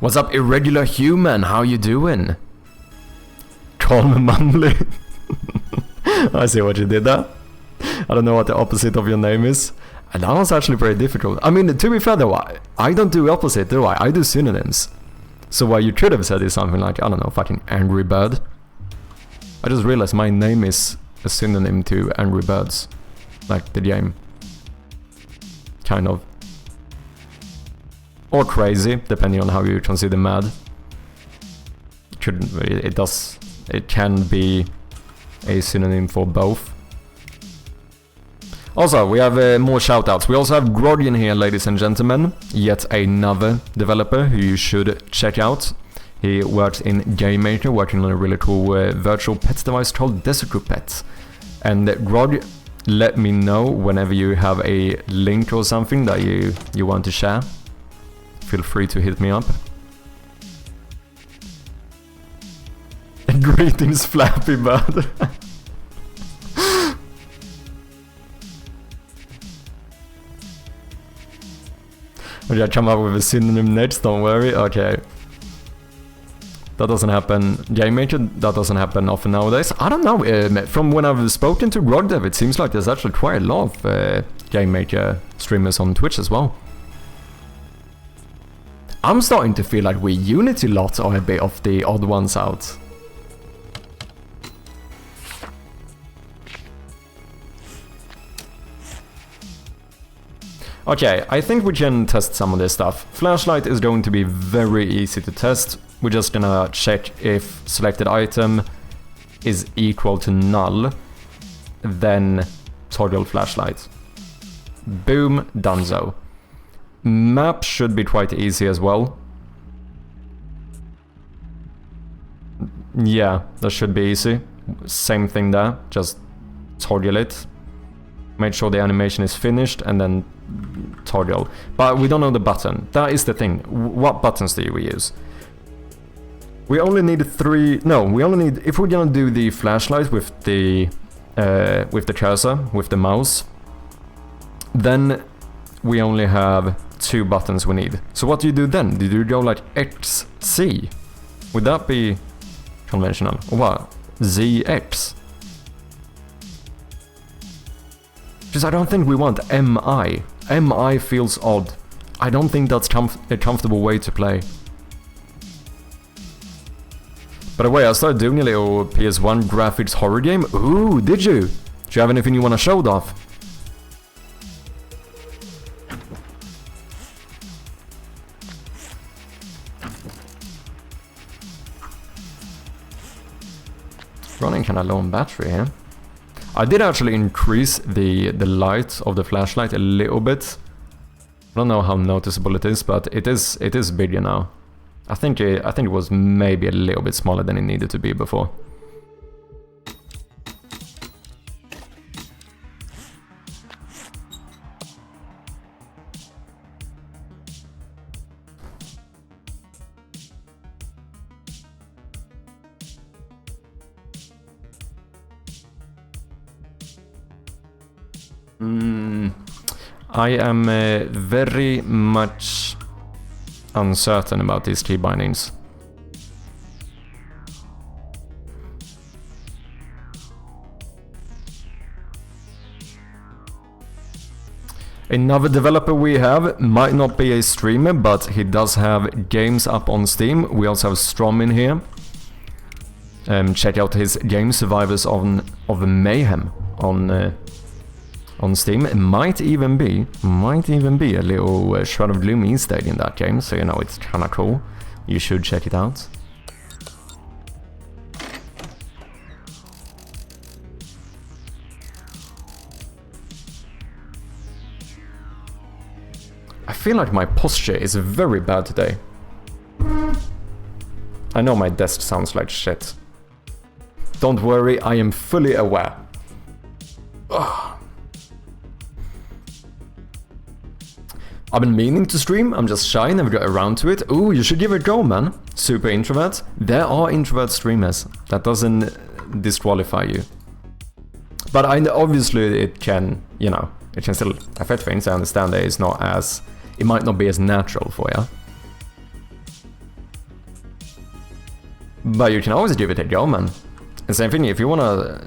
S1: What's up, irregular human? How you doing? Calm Manly. I see what you did there. I don't know what the opposite of your name is. And that was actually very difficult. I mean, to be fair though, I don't do opposite, do I? I do synonyms. So what you could have said is something like, I don't know, fucking Angry Bird. I just realized my name is a synonym to Angry Birds. Like the game. Kind of. Or crazy, depending on how you consider mad. It can be a synonym for both. Also, we have more shoutouts. We also have Grodian here, ladies and gentlemen. Yet another developer who you should check out. He works in GameMaker, working on a really cool virtual pets device called Desert Pet. And Grod, let me know whenever you have a link or something that you want to share. Feel free to hit me up. Greetings, Flappy Bird. Okay, I come up with a synonym next, don't worry. Okay. That doesn't happen. GameMaker, that doesn't happen often nowadays. I don't know, from when I've spoken to gamedev, it seems like there's actually quite a lot of GameMaker streamers on Twitch as well. I'm starting to feel like we Unity lots are a bit of the odd ones out. Okay, I think we can test some of this stuff. Flashlight is going to be very easy to test. We're just gonna check if selected item is equal to null, then toggle flashlight. Boom, donezo. Map should be quite easy as well. Yeah, that should be easy. Same thing there, just toggle it. Make sure the animation is finished and then toggle. But we don't know the button. That is the thing. What buttons do we use? We only need 3... No, we only need... If we're gonna do the flashlight with the cursor, with the mouse, then we only have 2 buttons we need. So what do you do then? Do you go like X, C? Would that be conventional? Or what? Z, X? Because I don't think we want MI. MI feels odd. I don't think that's a comfortable way to play. By the way, I started doing a little PS1 graphics horror game. Ooh, did you? Do you have anything you want to show off? Running kind of low on battery here. I did actually increase the light of the flashlight a little bit. I don't know how noticeable it is, but it is bigger now. I think it was maybe a little bit smaller than it needed to be before. I am very much uncertain about these key bindings. Another developer we have might not be a streamer, but he does have games up on Steam. We also have Strom in here. Check out his game Survivors of Mayhem on Steam. It might even be a little Shroud of Gloom Easter egg in that game, so you know it's kinda cool. You should check it out. I feel like my posture is very bad today. I know my desk sounds like shit. Don't worry, I am fully aware. Ugh. I've been meaning to stream, I'm just shy, never got around to it. Ooh, you should give it a go, man. Super introvert. There are introvert streamers. That doesn't disqualify you. But obviously it can, you know, it can still affect things. I understand that it's not as, it might not be as natural for you. But you can always give it a go, man. And same thing, if you wanna,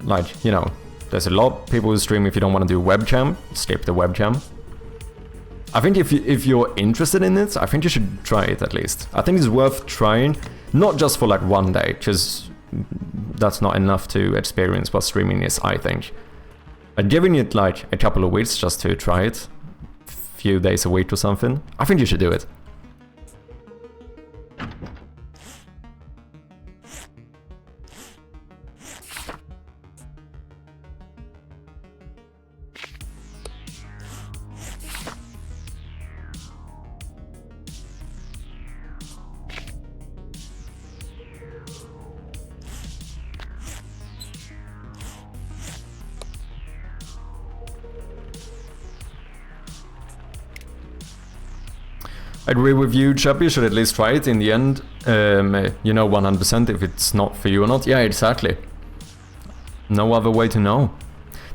S1: like, you know, there's a lot of people who stream if you don't want to do webcam, skip the webcam. I think if you're interested in it, I think you should try it at least. I think it's worth trying, not just for like one day, because that's not enough to experience what streaming is, I think. But giving it like a couple of weeks just to try it, a few days a week or something, I think you should do it. I agree with you, Chubby, you should at least try it in the end. You know 100% if it's not for you or not. Yeah, exactly. No other way to know.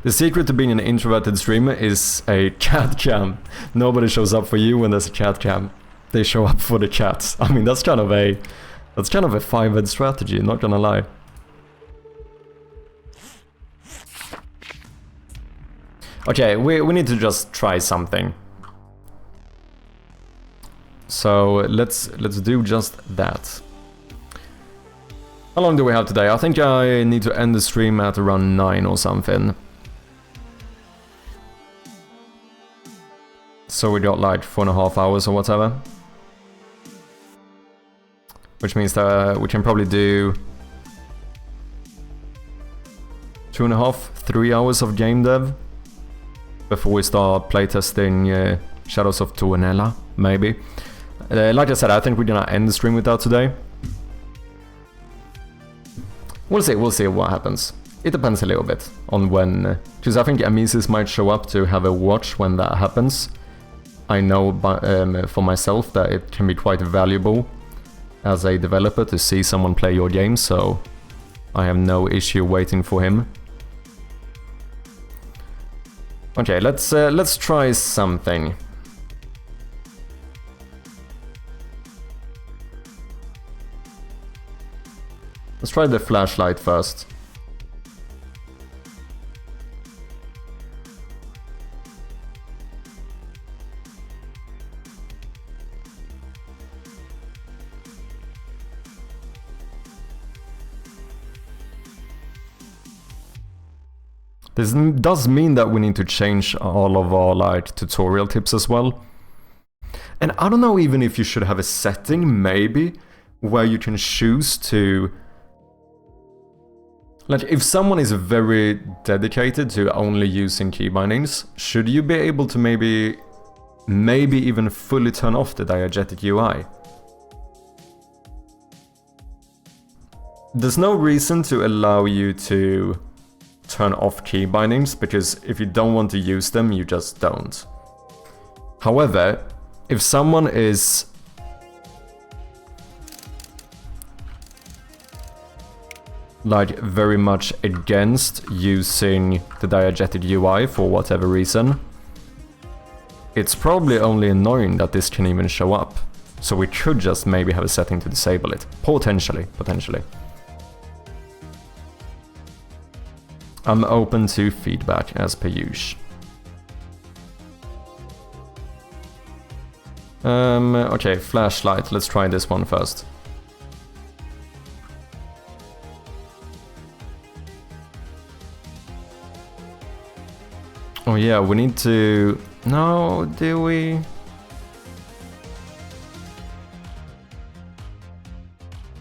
S1: The secret to being an introverted streamer is a chat cam. Nobody shows up for you when there's a chat cam. They show up for the chats. I mean, that's kind of a 5-head strategy, not gonna lie. Okay, we need to just try something. So let's do just that. How long do we have today? I think I need to end the stream at around 9 or something. So we got like 4.5 hours or whatever. Which means that we can probably do 2.5, 3 hours of game dev before we start playtesting Shadows of Tuonela, maybe. Like I said, I think we're gonna end the stream with that today. We'll see what happens. It depends a little bit on when, because I think Amisis might show up to have a watch when that happens. I know for myself that it can be quite valuable as a developer to see someone play your game, so I have no issue waiting for him. Okay, let's try something. Let's try the flashlight first. This does mean that we need to change all of our like tutorial tips as well. And I don't know even if you should have a setting maybe where you can choose to Like, if someone is very dedicated to only using keybindings, should you be able to maybe even fully turn off the diegetic UI? There's no reason to allow you to turn off keybindings, because if you don't want to use them, you just don't. However, if someone is like very much against using the diegetic UI for whatever reason, it's probably only annoying that this can even show up. So we could just maybe have a setting to disable it. Potentially. I'm open to feedback as per usual. Okay, flashlight. Let's try this one first. Oh yeah, we need to... No, do we?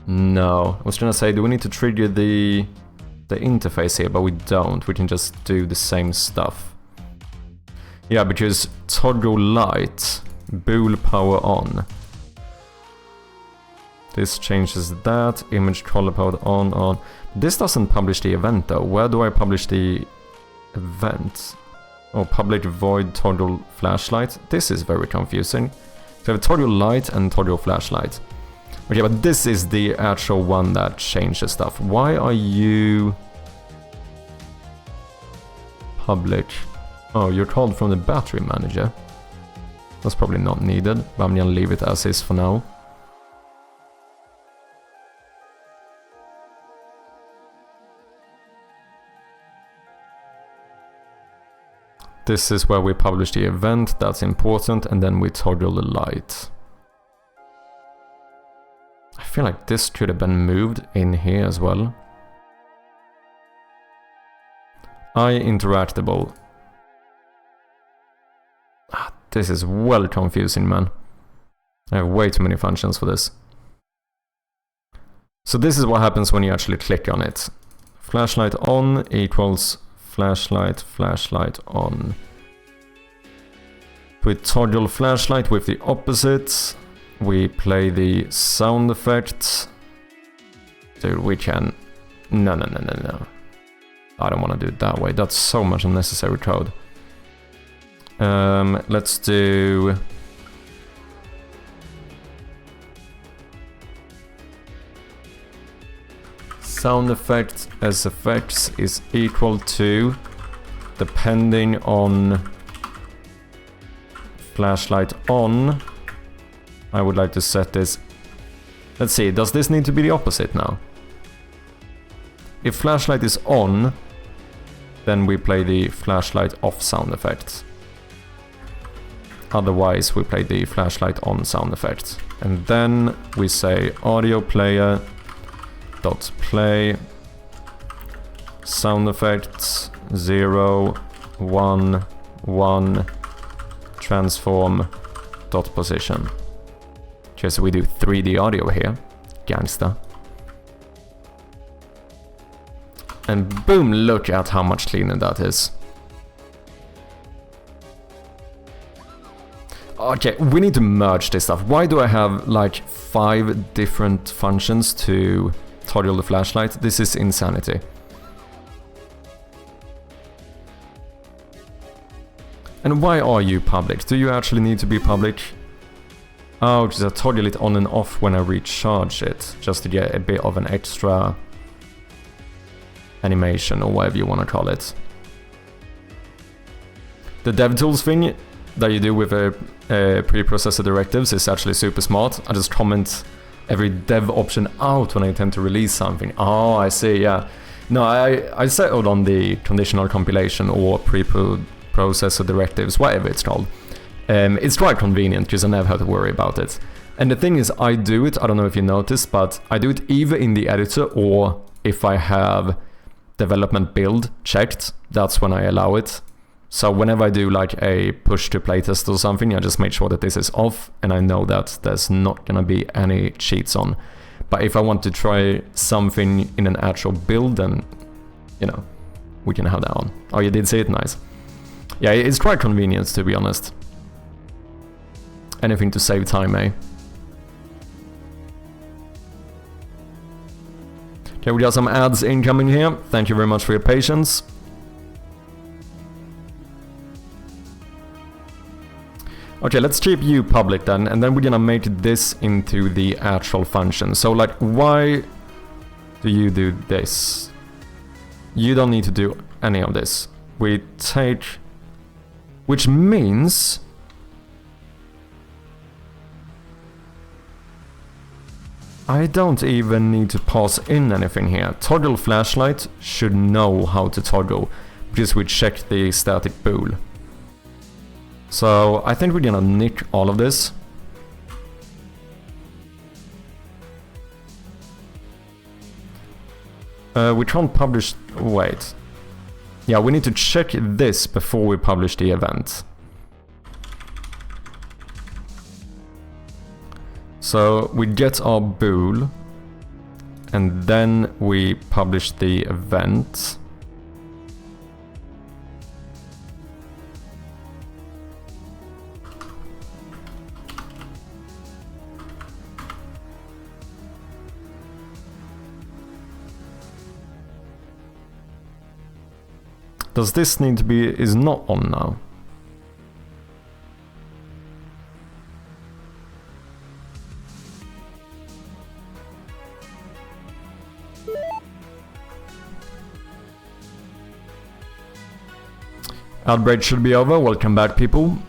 S1: No, I was gonna say, do we need to trigger the interface here? But we don't, we can just do the same stuff. Yeah, because toggle light, bool power on. This changes that, image color power on. This doesn't publish the event though. Where do I publish the event? Oh, public void toggle flashlight. This is very confusing. So I have toggle light and toggle flashlight. Okay, but this is the actual one that changes stuff. Why are you public? Oh, you're called from the battery manager. That's probably not needed, but I'm gonna leave it as is for now. This is where we publish the event, that's important, and then we toggle the light. I feel like this could have been moved in here as well. Interactable. This is well confusing, man. I have way too many functions for this. So this is what happens when you actually click on it. Flashlight on equals flashlight on. We toggle flashlight with the opposite. We play the sound effect. Dude, we can... No. I don't want to do it that way. That's so much unnecessary code. Let's do... Sound effect as effects is equal to, depending on flashlight on, I would like to set this. Let's see, does this need to be the opposite now? If flashlight is on, then we play the flashlight off sound effect. Otherwise, we play the flashlight on sound effect. And then we say audio player dot play sound effects 0 1 1 transform dot position. Okay, so we do 3D audio here, gangsta. And boom, look at how much cleaner that is. Okay, we need to merge this stuff. Why do I have like 5 different functions to toggle the flashlight? This is insanity. And why are you public? Do you actually need to be public? Oh, because I toggle it on and off when I recharge it, just to get a bit of an extra animation or whatever you want to call it. The DevTools thing that you do with preprocessor directives is actually super smart. I just comment every dev option out when I intend to release something. Oh, I see, yeah. No, I settled on the conditional compilation or preprocessor directives, whatever it's called. It's quite convenient because I never have to worry about it. And the thing is, I do it, I don't know if you noticed, but I do it either in the editor or if I have development build checked, that's when I allow it. So whenever I do like a push to playtest or something, I just make sure that this is off and I know that there's not gonna be any cheats on. But if I want to try something in an actual build, then you know, we can have that on. Oh, you did see it? Nice. Yeah, it's quite convenient, to be honest. Anything to save time, eh? Okay, we got some ads incoming here. Thank you very much for your patience. Okay, let's keep you public then, and then we're gonna make this into the actual function. So, like, why do you do this? You don't need to do any of this. We take... Which means... I don't even need to pass in anything here. Toggle flashlight should know how to toggle, because we checked the static bool. So I think we're gonna nick all of this. We can't publish... Wait. Yeah, we need to check this before we publish the event. So we get our bool, and then we publish the event. Does this need to be... is not on now? Outbreak should be over. Welcome back, people.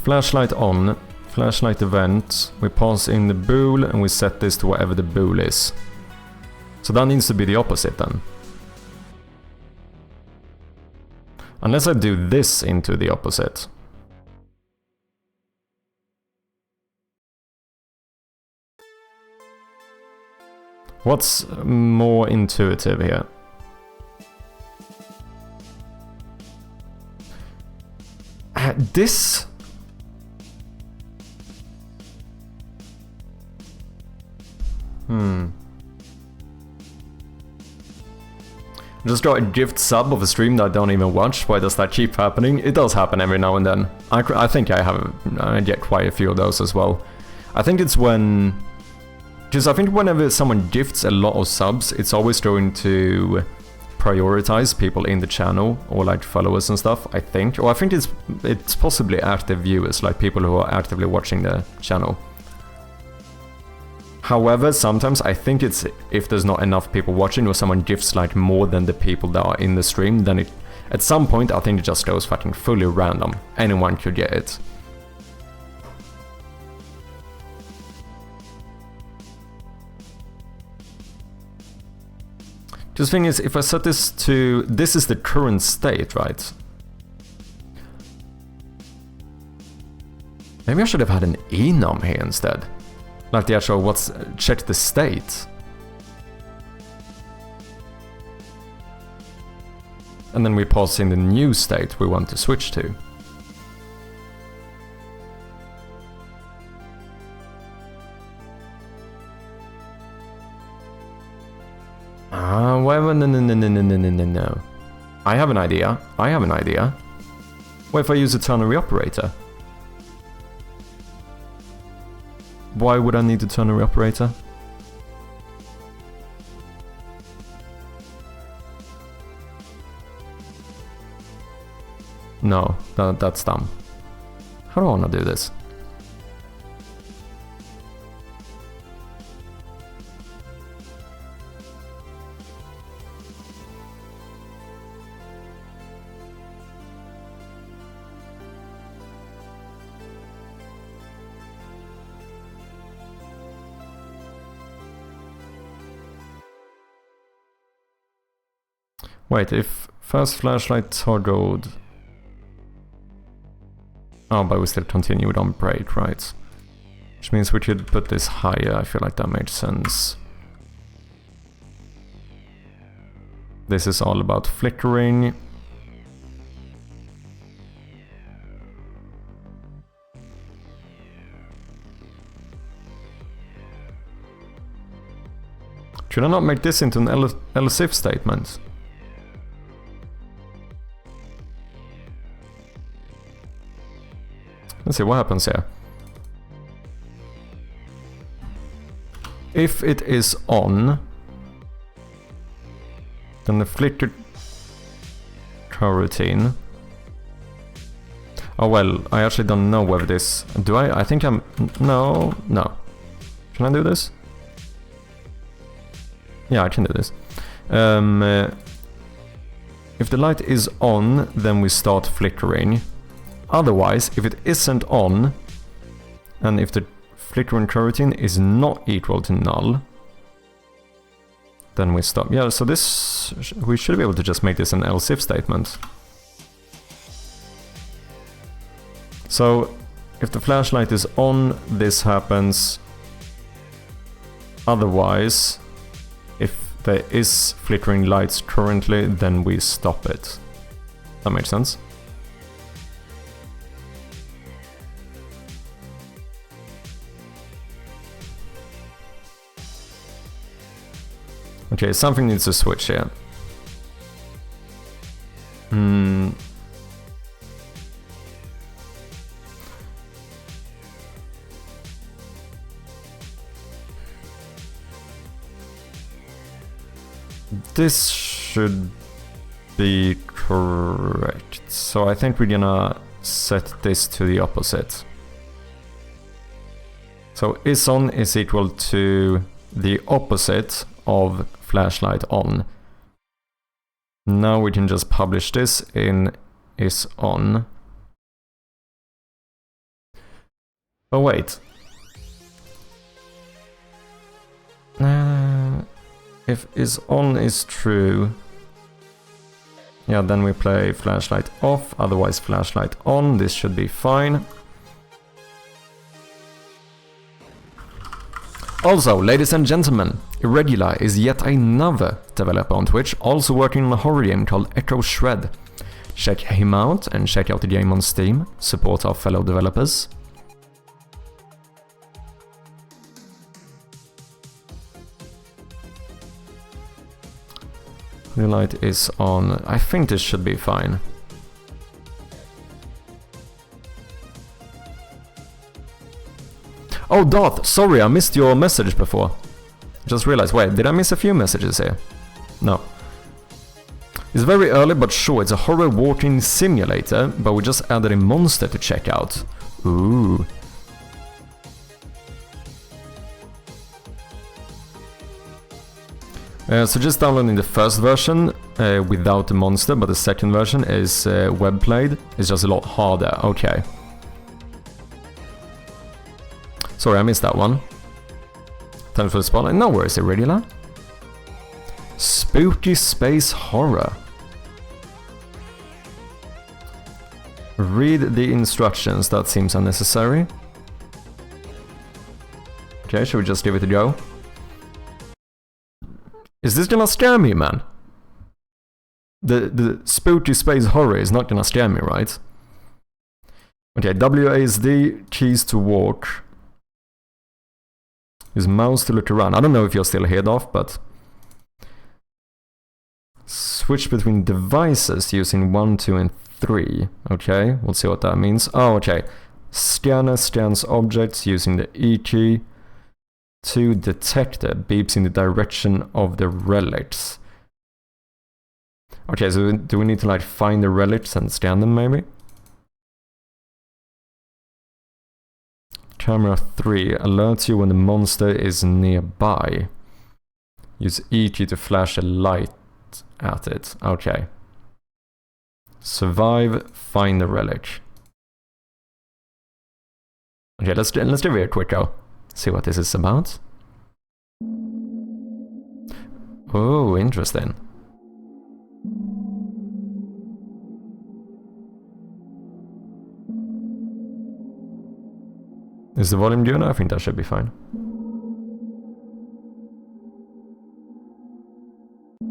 S1: Flashlight on. Flashlight event. We pass in the bool and we set this to whatever the bool is. So that needs to be the opposite then. Unless I do this into the opposite. What's more intuitive here? This... Just got a gift sub of a stream that I don't even watch. Why does that keep happening? It does happen every now and then. I think I get quite a few of those as well. I think it's when... Because I think whenever someone gifts a lot of subs, it's always going to prioritize people in the channel, or like followers and stuff, I think. Or I think it's possibly active viewers, like people who are actively watching the channel. However, sometimes I think it's if there's not enough people watching, or someone gifts like more than the people that are in the stream, then it, at some point I think it just goes fucking fully random. Anyone could get it. The thing is, if I set this to... This is the current state, right? Maybe I should have had an enum here instead. Like the actual what's... Check the state. And then we pass in the new state we want to switch to. No. I have an idea. What if I use a ternary operator? Why would I need a ternary operator? No, that's dumb. How do I want to do this? Wait, if first flashlight toggled... Oh, but we still continued on break, right? Which means we could put this higher, I feel like that makes sense. This is all about flickering. Should I not make this into an else if statement? Let's see what happens here. If it is on, then the flicker coroutine. Oh well, I actually don't know whether this... Do I? I think I'm... No. Can I do this? Yeah, I can do this. If the light is on, then we start flickering. Otherwise, if it isn't on, and if the flickering coroutine is not equal to null, then we stop. Yeah, so this... we should be able to just make this an else if statement. So, if the flashlight is on, this happens. Otherwise, if there is flickering lights currently, then we stop it. That makes sense. Okay, something needs to switch here. This should be correct. So I think we're gonna set this to the opposite. So is on is equal to the opposite of flashlight on. Now we can just publish this in is on. Oh wait. If is on is true, yeah, then we play flashlight off, otherwise flashlight on. This should be fine. Also, ladies and gentlemen, Irregular is yet another developer on Twitch, also working on a horror game called Echo Shred. Check him out and check out the game on Steam. Support our fellow developers. The light is on. I think this should be fine. Oh, Darth, sorry, I missed your message before. Just realized, wait, did I miss a few messages here? No. It's very early, but sure, it's a horror walking simulator, but we just added a monster to check out. Ooh. So just downloading the first version without the monster, but the second version is web played. It's just a lot harder. Okay. Sorry, I missed that one. Time for the spotlight. No worries, Irregular. Spooky space horror. Read the instructions. That seems unnecessary. Okay, should we just give it a go? Is this gonna scare me, man? The spooky space horror is not gonna scare me, right? Okay, WASD, keys to walk. Use mouse to look around. I don't know if you're still here, Darth, but... Switch between devices using 1, 2, and 3. Okay, we'll see what that means. Oh, okay. Scanner scans objects using the E key. 2, detector beeps in the direction of the relics. Okay, so do we need to like find the relics and scan them maybe? Camera 3 alerts you when the monster is nearby. Use E key to flash a light at it. Okay. Survive, find the relic. Okay, let's give it a quick go. See what this is about. Oh, interesting. Is the volume good? I think that should be fine.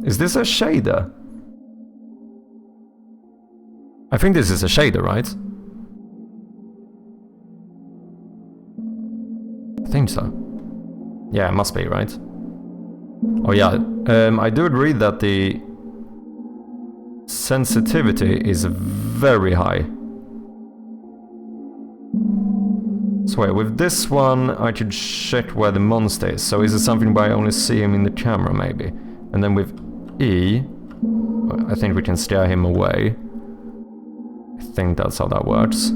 S1: Is this a shader? I think this is a shader, right? I think so. Yeah, it must be, right? Oh yeah, I do agree that the sensitivity is very high. So wait, with this one I should check where the monster is. So is it something where I only see him in the camera maybe? And then with E, I think we can scare him away. I think that's how that works.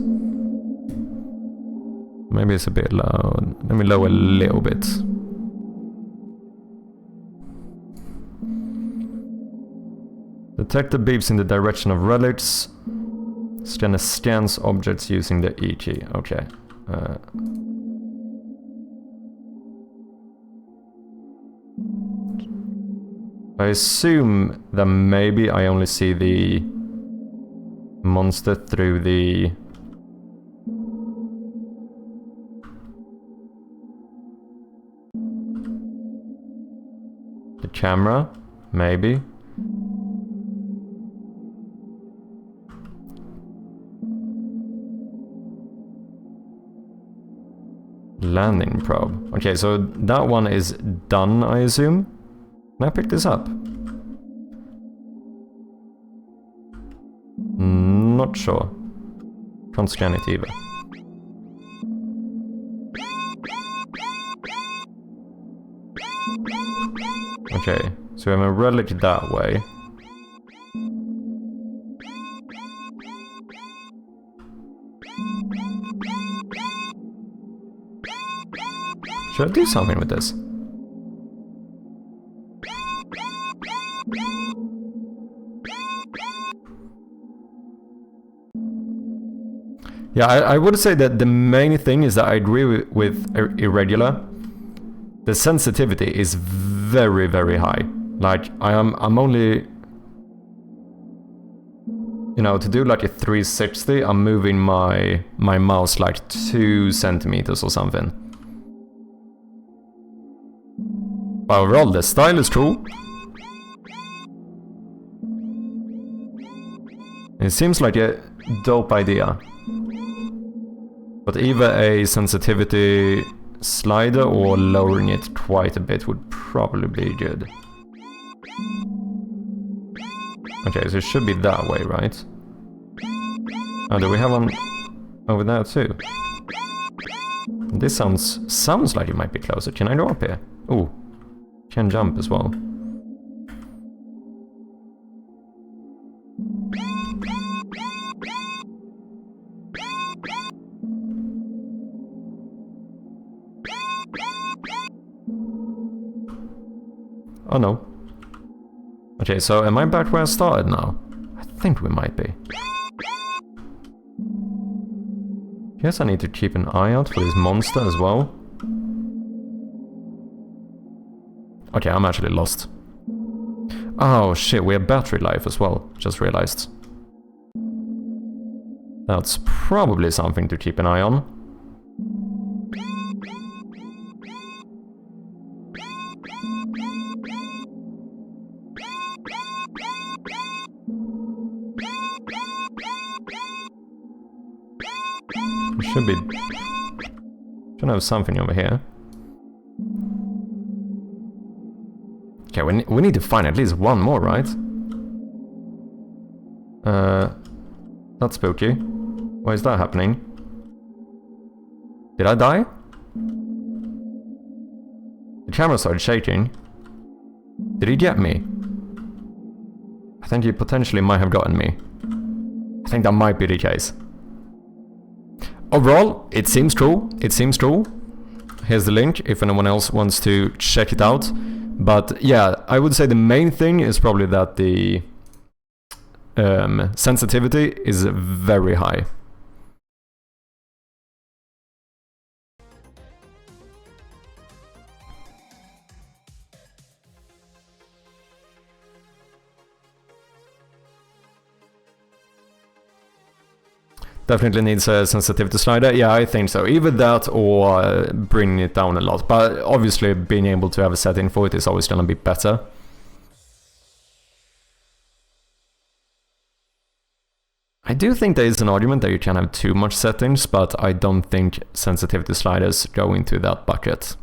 S1: Maybe it's a bit loud. Let me lower a little bit. Detector beeps in the direction of relics. Scanner scans objects using the E key. Okay. I assume that maybe I only see the monster through the camera, maybe. Landing probe. Okay, so that one is done, I assume. Can I pick this up? Not sure. Can't scan it either. Okay, so we have a relic that way. Should I do something with this? Yeah, I would say that the main thing is that I agree with Irregular. The sensitivity is very, very high. Like, I'm only... You know, to do like a 360, I'm moving my mouse like 2 centimeters or something. But overall, the style is cool. It seems like a dope idea. But either a sensitivity slider or lowering it quite a bit would probably be good. Okay, so it should be that way, right? Oh, do we have one over there too? This sounds like it might be closer. Can I go up here? Ooh, can jump as well. Oh no. Okay, so am I back where I started now? I think we might be. Guess I need to keep an eye out for this monster as well. Okay, I'm actually lost. Oh shit, we have battery life as well, just realized. That's probably something to keep an eye on. Should have something over here. Okay, we need to find at least one more, right? That's spooky. Why is that happening? Did I die? The camera started shaking. Did he get me? I think he potentially might have gotten me. I think that might be the case. Overall, it seems cool. It seems cool. Here's the link if anyone else wants to check it out. But yeah, I would say the main thing is probably that the sensitivity is very high. Definitely needs a sensitivity slider. Yeah, I think so. Either that or bringing it down a lot. But obviously being able to have a setting for it is always going to be better. I do think there is an argument that you can have too much settings, but I don't think sensitivity sliders go into that bucket.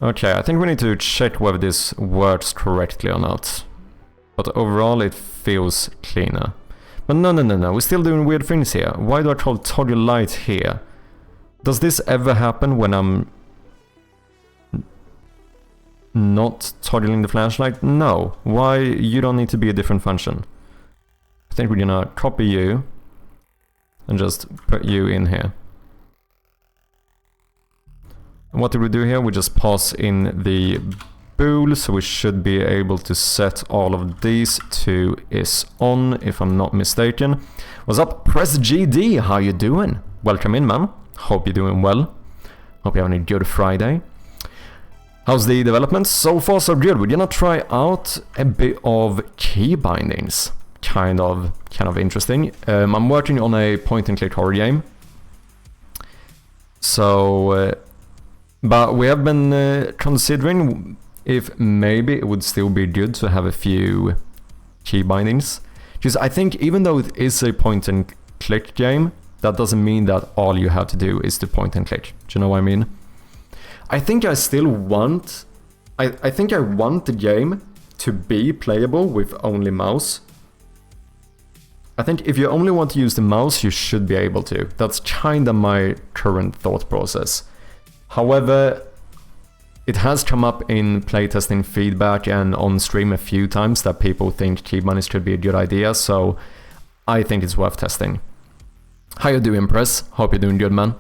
S1: Okay, I think we need to check whether this works correctly or not. But overall it feels cleaner. But no, we're still doing weird things here. Why do I toggle light here? Does this ever happen when I'm not toggling the flashlight? No. Why? You don't need to be a different function. I think we're gonna copy you and just put you in here. And what do we do here? We just pass in the bool, so we should be able to set all of these to is on, if I'm not mistaken. What's up, Press GD? How you doing? Welcome in, man. Hope you're doing well. Hope you're having a good Friday. How's the development? So far so good. We're gonna try out a bit of Keybindings. Kind of interesting. I'm working on a point-and-click horror game. So, but we have been considering if maybe it would still be good to have a few Keybindings. Because I think even though it is a point-and-click game, that doesn't mean that all you have to do is to point-and-click. Do you know what I mean? I think I still want... I think I want the game to be playable with only mouse. I think if you only want to use the mouse, you should be able to. That's kinda my current thought process. However, it has come up in playtesting feedback and on stream a few times that people think Keybindings could be a good idea, so I think it's worth testing. How you doing, Press? Hope you're doing good, man.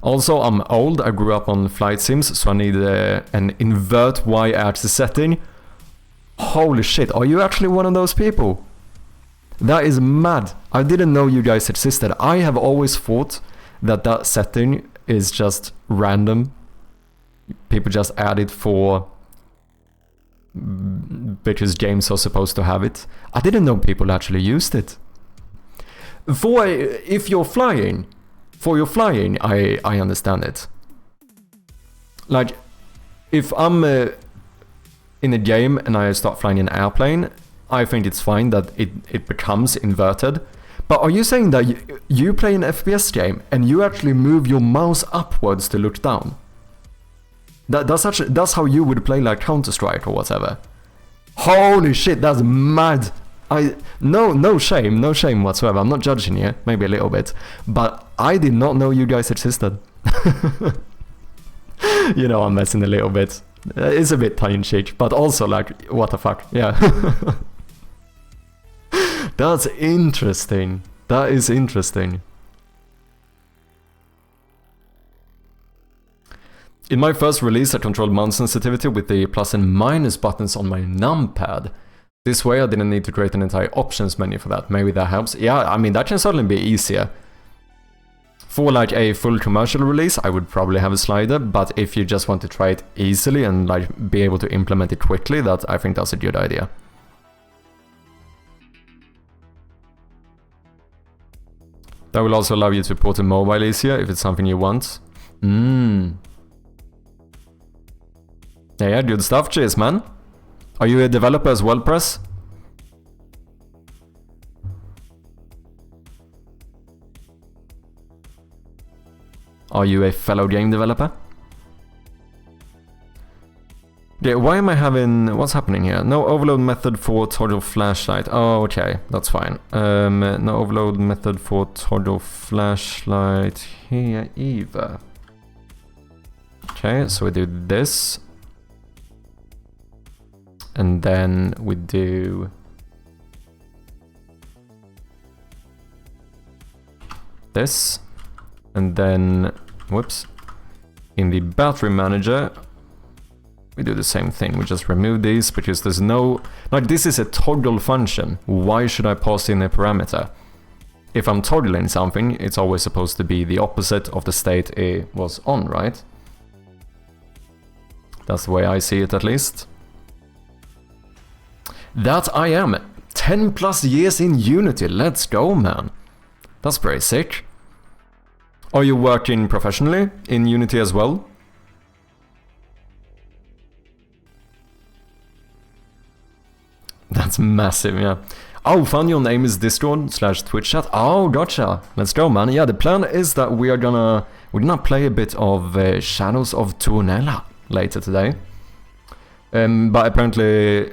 S1: Also, I'm old, I grew up on flight sims, so I need an invert y-axis setting. Holy shit, are you actually one of those people? That is mad. I didn't know you guys existed. I have always thought that that setting is just random. People just add it because games are supposed to have it. I didn't know people actually used it. For your flying, I understand it. Like, if I'm in a game and I start flying an airplane, I think it's fine that it becomes inverted. But are you saying that you play an FPS game and you actually move your mouse upwards to look down? That's how you would play like Counter-Strike or whatever. Holy shit, that's mad. No shame whatsoever. I'm not judging you, maybe a little bit, but I did not know you guys existed. You know, I'm messing a little bit. It's a bit tongue-in-cheek, but also like, what the fuck, yeah. That's interesting. That is interesting. In my first release, I controlled mouse sensitivity with the plus and minus buttons on my numpad. This way I didn't need to create an entire options menu for that. Maybe that helps. Yeah, I mean, that can certainly be easier. For like a full commercial release, I would probably have a slider, but if you just want to try it easily and like be able to implement it quickly, I think that's a good idea. That will also allow you to port to mobile easier if it's something you want. Yeah, good stuff. Cheers, man. Are you a developer as well, Press? Are you a fellow game developer? Okay, why am I having... What's happening here? No overload method for toggle flashlight. Oh, okay, that's fine. No overload method for toggle flashlight here either. Okay, so we do this. And then we do... this. And then... whoops. In the battery manager... we do the same thing, we just remove these because there's no... like, this is a toggle function. Why should I pass in a parameter? If I'm toggling something, it's always supposed to be the opposite of the state it was on, right? That's the way I see it, at least. That I am! 10 plus years in Unity, let's go, man! That's pretty sick. Are you working professionally in Unity as well? That's massive, yeah. Oh, fun, your name is Discord/Twitch chat. Oh, gotcha. Let's go, man. Yeah, the plan is that we're gonna play a bit of Shadows of Tuonela. later today. But apparently,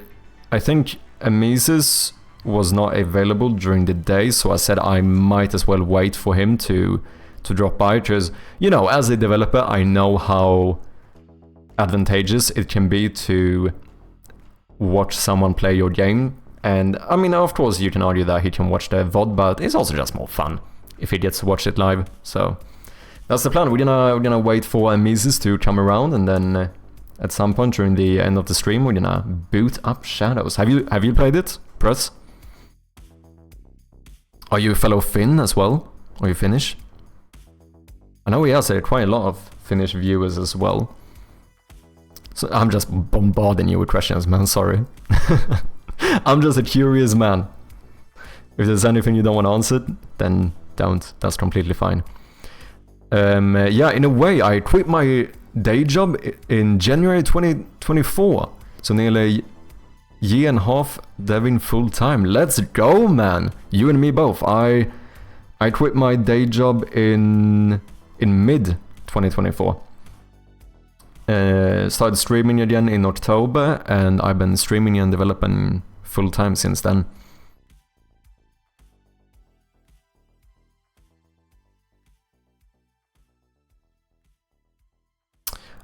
S1: I think Amises was not available during the day, so I said I might as well wait for him to drop by, because, you know, as a developer, I know how advantageous it can be to watch someone play your game. And I mean, of course, you can argue that he can watch the VOD, but it's also just more fun if he gets to watch it live. So that's the plan. We're gonna wait for Amises to come around, and then at some point during the end of the stream, we're gonna boot up Shadows. Have you played it, Press? Are you a fellow Finn as well? Are you Finnish? I know he has quite a lot of Finnish viewers as well. So I'm just bombarding you with questions, man, sorry. I'm just a curious man. If there's anything you don't want answered, then don't. That's completely fine. Yeah, in a way, I quit my day job in January 2024. So nearly a year and a half deving full time. Let's go, man! You and me both. I quit my day job in mid 2024. Started streaming again in October, and I've been streaming and developing full time since then.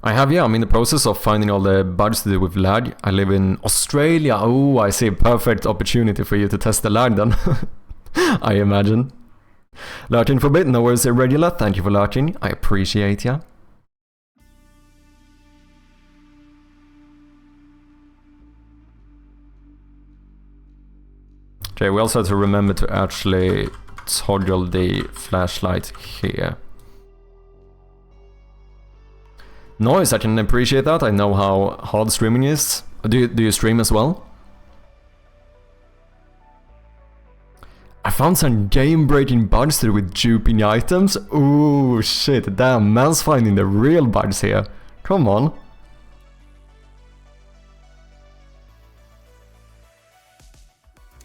S1: I have, yeah, I'm in the process of finding all the bugs to do with lag. I live in Australia. Oh, I see a perfect opportunity for you to test the lag then. I imagine. Lurking for a bit, no worries, irregular. Thank you for lurking. I appreciate ya. Okay, we also have to remember to actually toggle the flashlight here. Nice, I can appreciate that. I know how hard streaming is. Do you stream as well? I found some game-breaking bugs to do with duping items. Ooh, shit, damn, man's finding the real bugs here. Come on.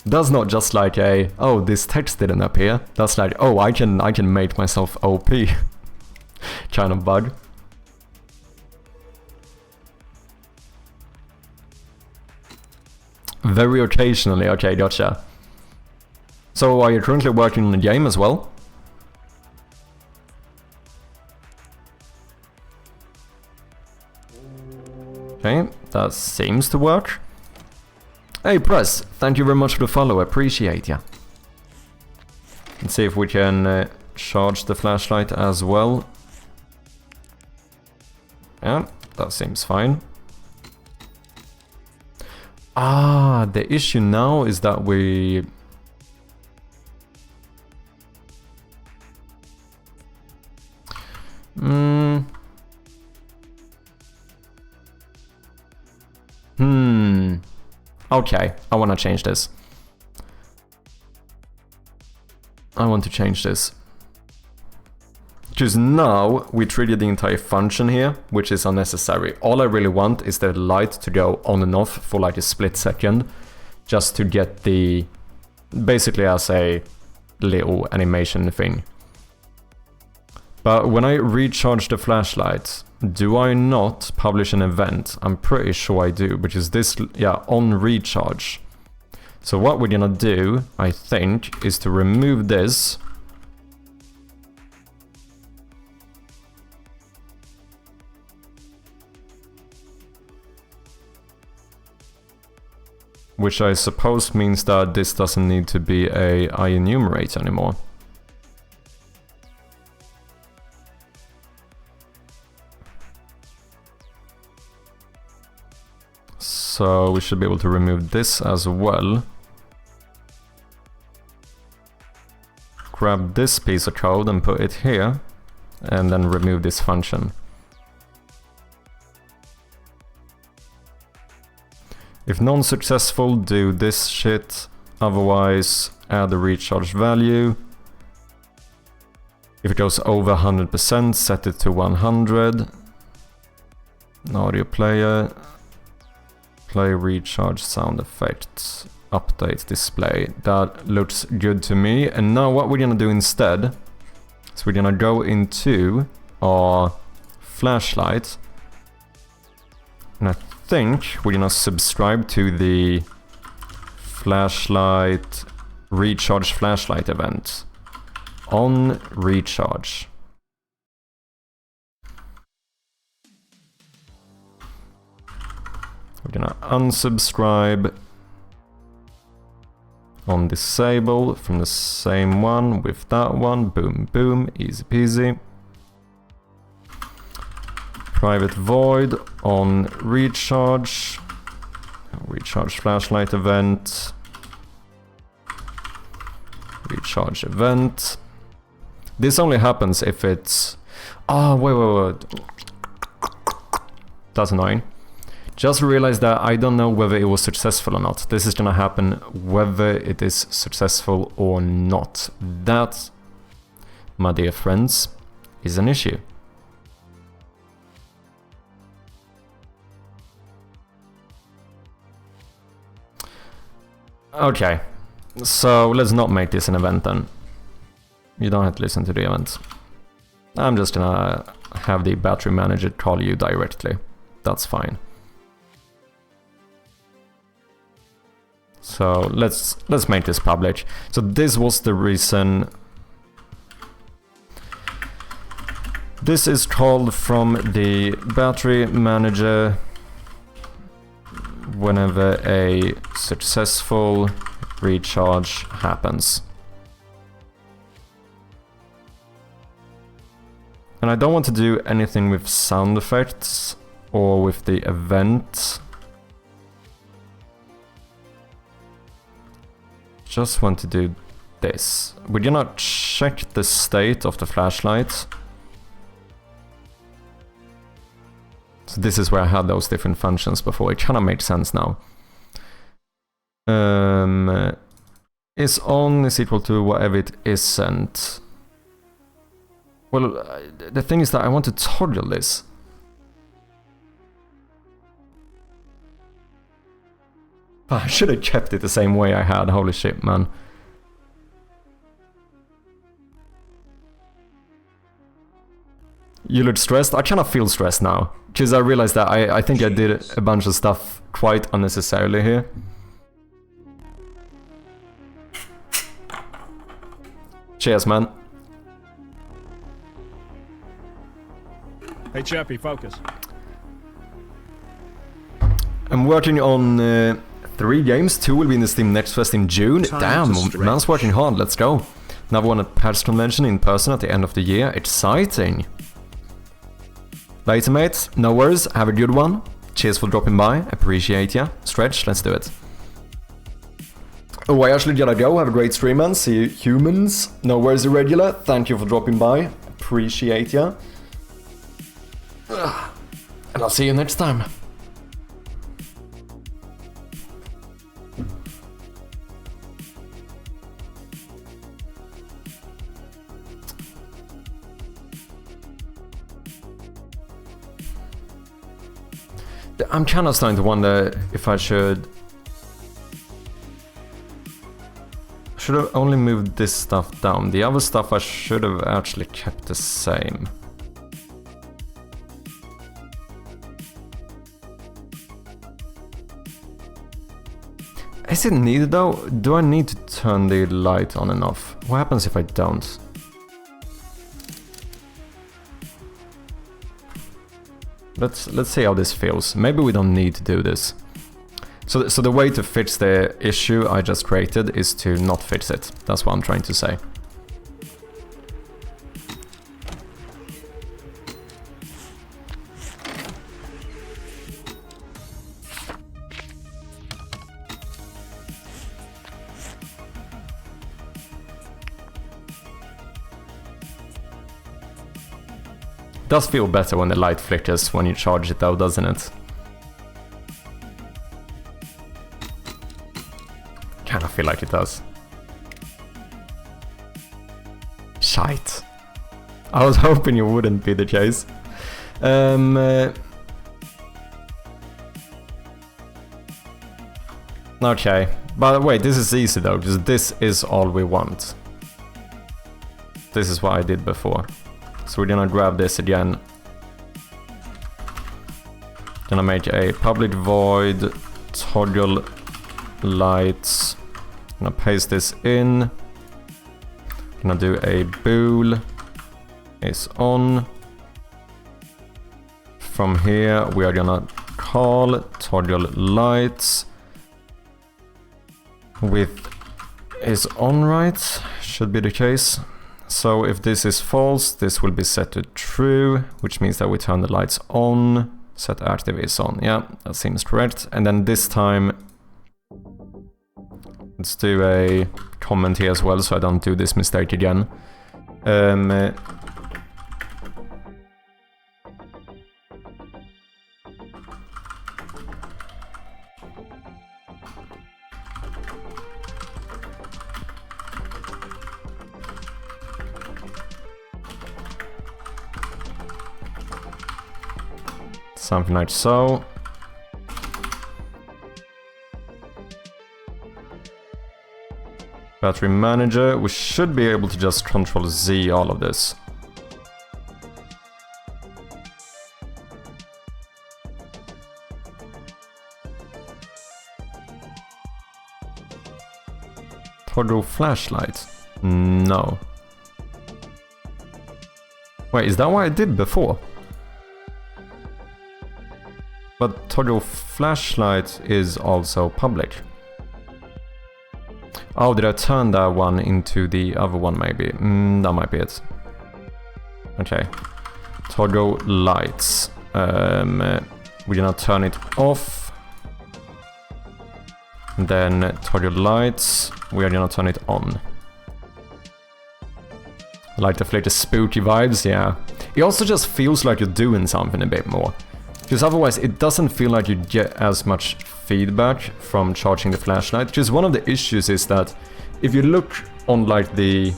S1: That's not just like a, oh, this text didn't appear. That's like, oh, I can make myself OP kind of bug. Very occasionally, okay, gotcha. So are you currently working on a game as well? Okay, that seems to work. Hey Press, thank you very much for the follow, appreciate ya. Let's see if we can charge the flashlight as well. Yeah, that seems fine. Ah, the issue now is that we... Okay, I want to change this. I want to change this. Because now we triggered the entire function here, which is unnecessary. All I really want is the light to go on and off for like a split second, just to get the... basically as a little animation thing. But when I recharge the flashlight, do I not publish an event? I'm pretty sure I do, which is this, yeah, on recharge. So what we're gonna do, I think, is to remove this. Which I suppose means that this doesn't need to be a IEnumerate anymore. So we should be able to remove this as well. Grab this piece of code and put it here, and then remove this function. If non-successful, do this shit. Otherwise, add the recharge value. If it goes over 100%, set it to 100. Audio player. Play recharge sound effects. Update display. That looks good to me. And now what we're gonna do instead is we're gonna go into our flashlight. think we're gonna subscribe to the flashlight, recharge flashlight event. On recharge. We're gonna unsubscribe. On disable from the same one with that one. Boom, boom, easy peasy. Private void on recharge. Recharge flashlight event. Recharge event. This only happens if it's... Oh, wait. That's annoying. Just realized that I don't know whether it was successful or not. This is gonna happen whether it is successful or not. That, my dear friends, is an issue. Okay, so let's not make this an event then. You don't have to listen to the event. I'm just gonna have the battery manager call you directly. That's fine. So let's make this public. So this was the reason. This is called from the battery manager whenever a successful recharge happens. And I don't want to do anything with sound effects or with the event. Just want to do this. We're gonna check the state of the flashlight. So this is where I had those different functions before. It kind of makes sense now. Is on is equal to whatever it isn't. Well, the thing is that I want to toggle this. I should have kept it the same way I had, holy shit, man. You look stressed? I kind of feel stressed now. Because I realized that I think I did a bunch of stuff quite unnecessarily here. Cheers, man.
S2: Hey, Chappie, focus.
S1: I'm working on 3 games. 2 will be in the Steam Next Fest in June. Damn, man's working hard. Let's go. Another one at Patch Convention in person at the end of the year. Exciting. Later, mates. No worries. Have a good one. Cheers for dropping by. Appreciate ya. Stretch, let's do it. Oh, I actually gotta go. Have a great stream, man. See you, humans. No worries, irregular. Thank you for dropping by. Appreciate ya. And I'll see you next time. I'm kind of starting to wonder if I should have only moved this stuff down. The other stuff I should have actually kept the same. Is it needed though? Do I need to turn the light on and off? What happens if I don't? Let's see how this feels. Maybe we don't need to do this. So the way to fix the issue I just created is to not fix it. That's what I'm trying to say. It does feel better when the light flickers when you charge it though, doesn't it? Kind of feel like it does. Shite. I was hoping it wouldn't be the case. Okay, but wait, this is easy though, because this is all we want. This is what I did before. So we're gonna grab this again. Gonna Gonna make a public void toggle lights. Gonna paste this in. Gonna do a bool is on. From here we are gonna call toggle lights with is on, right? Should be the case. So if this is false, this will be set to true, which means that we turn the lights on. Set active is on. Yeah, that seems correct. And then this time, let's do a comment here as well, so I don't do this mistake again. Something like so. Battery manager, we should be able to just Control Z all of this. Toggle flashlight? No. Wait, is that what I did before? But toggle flashlight is also public. Oh, did I turn that one into the other one maybe? That might be it. Okay. Toggle lights. We're gonna turn it off. And then toggle lights. We are gonna turn it on. I like the flavor spooky vibes, yeah. It also just feels like you're doing something a bit more. Because otherwise it doesn't feel like you get as much feedback from charging the flashlight. Because one of the issues is that if you look on like the...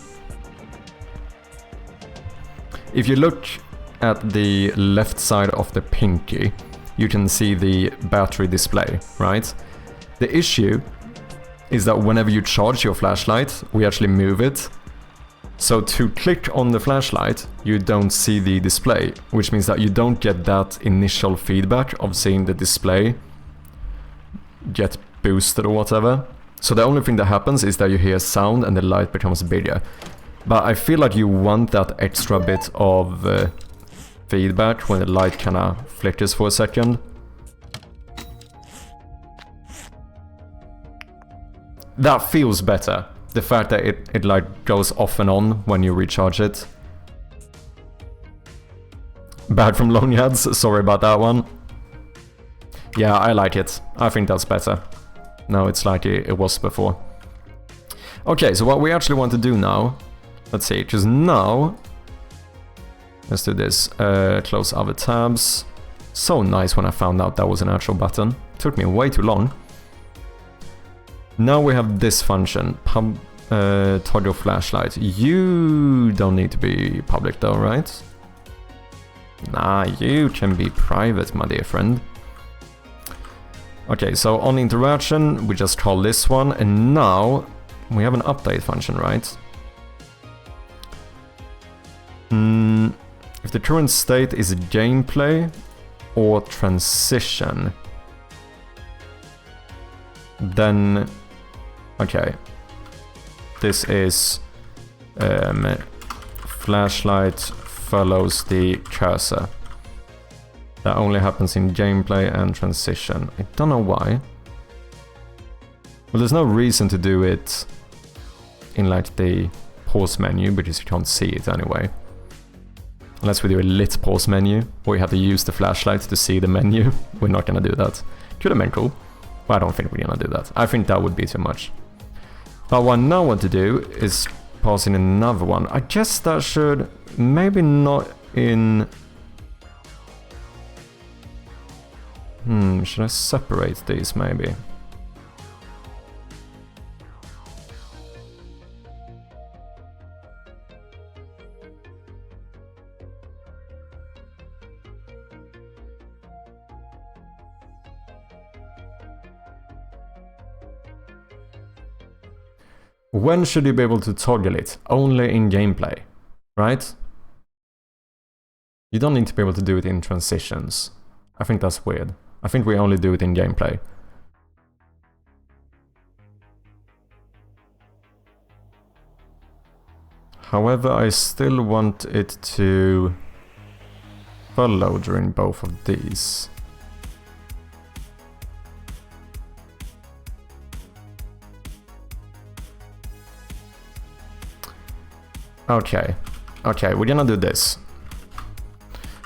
S1: If you look at the left side of the pinky, you can see the battery display, right? The issue is that whenever you charge your flashlight, we actually move it. So to click on the flashlight, you don't see the display, which means that you don't get that initial feedback of seeing the display get boosted or whatever. So the only thing that happens is that you hear sound and the light becomes bigger. But I feel like you want that extra bit of feedback when the light kinda flickers for a second. That feels better. The fact that it like goes off and on when you recharge it. Bad from Lonyards, sorry about that one. Yeah, I like it. I think that's better. No, it's like it was before. Okay, so what we actually want to do now, let's see, because now, let's do this, close other tabs. So nice when I found out that was an actual button. Took me way too long. Now we have this function, toggle flashlight. You don't need to be public though, right? Nah, you can be private, my dear friend. Okay, so on interaction, we just call this one, and now we have an update function, right? If the current state is gameplay or transition, then okay, this is flashlight follows the cursor. That only happens in gameplay and transition. I don't know why. Well, there's no reason to do it in like the pause menu because you can't see it anyway. Unless we do a lit pause menu, where you have to use the flashlight to see the menu. We're not gonna do that. Could have been cool, but I don't think we're gonna do that. I think that would be too much. But what I now want to do is pass in another one. I guess that should maybe not in... should I separate these maybe? When should you be able to toggle it? Only in gameplay, right? You don't need to be able to do it in transitions. I think that's weird. I think we only do it in gameplay. However, I still want it to follow during both of these. Okay, we're gonna do this.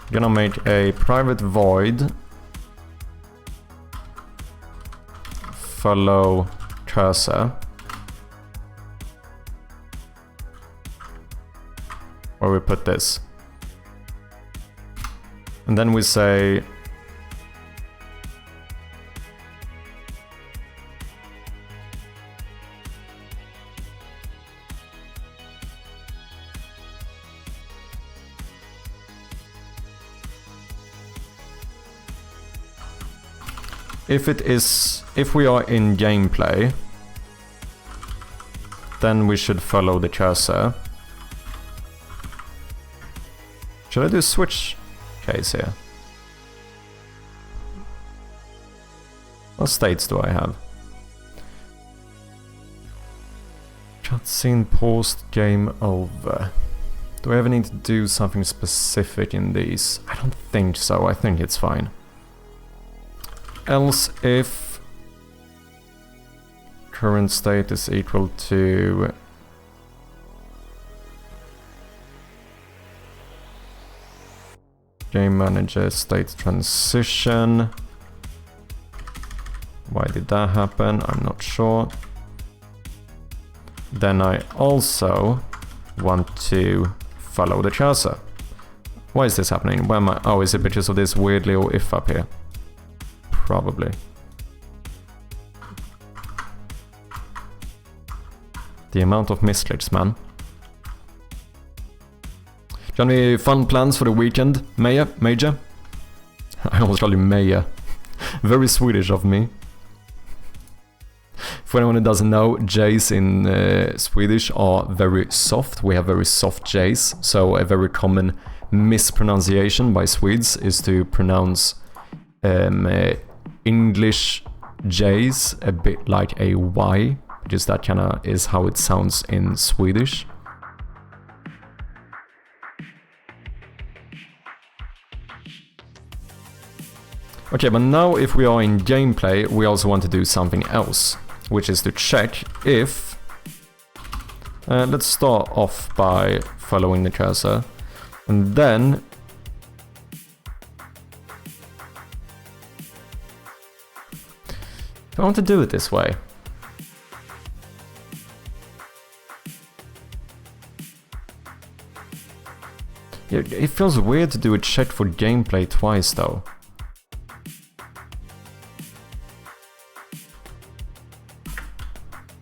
S1: We're gonna make a private void follow cursor. Where we put this. And then we say if we are in gameplay, then we should follow the cursor. Should I do switch case here? What states do I have? Cutscene post game over. Do I ever need to do something specific in these? I don't think so, I think it's fine. Else if current state is equal to game manager state transition. Why did that happen? I'm not sure. Then I also want to follow the cursor. Why is this happening? Where am I? Oh, is it because of this weird little if up here? Probably. The amount of misclicks, man. Got any fun plans for the weekend, Major? I almost called you Maja. Very Swedish of me. For anyone who doesn't know, J's in Swedish are very soft. We have very soft J's, so a very common mispronunciation by Swedes is to pronounce English J's a bit like a Y, because that kinda is how it sounds in Swedish. Okay, but now if we are in gameplay, we also want to do something else, which is to check if... let's start off by following the cursor, and then... I want to do it this way. Yeah, it feels weird to do a check for gameplay twice though.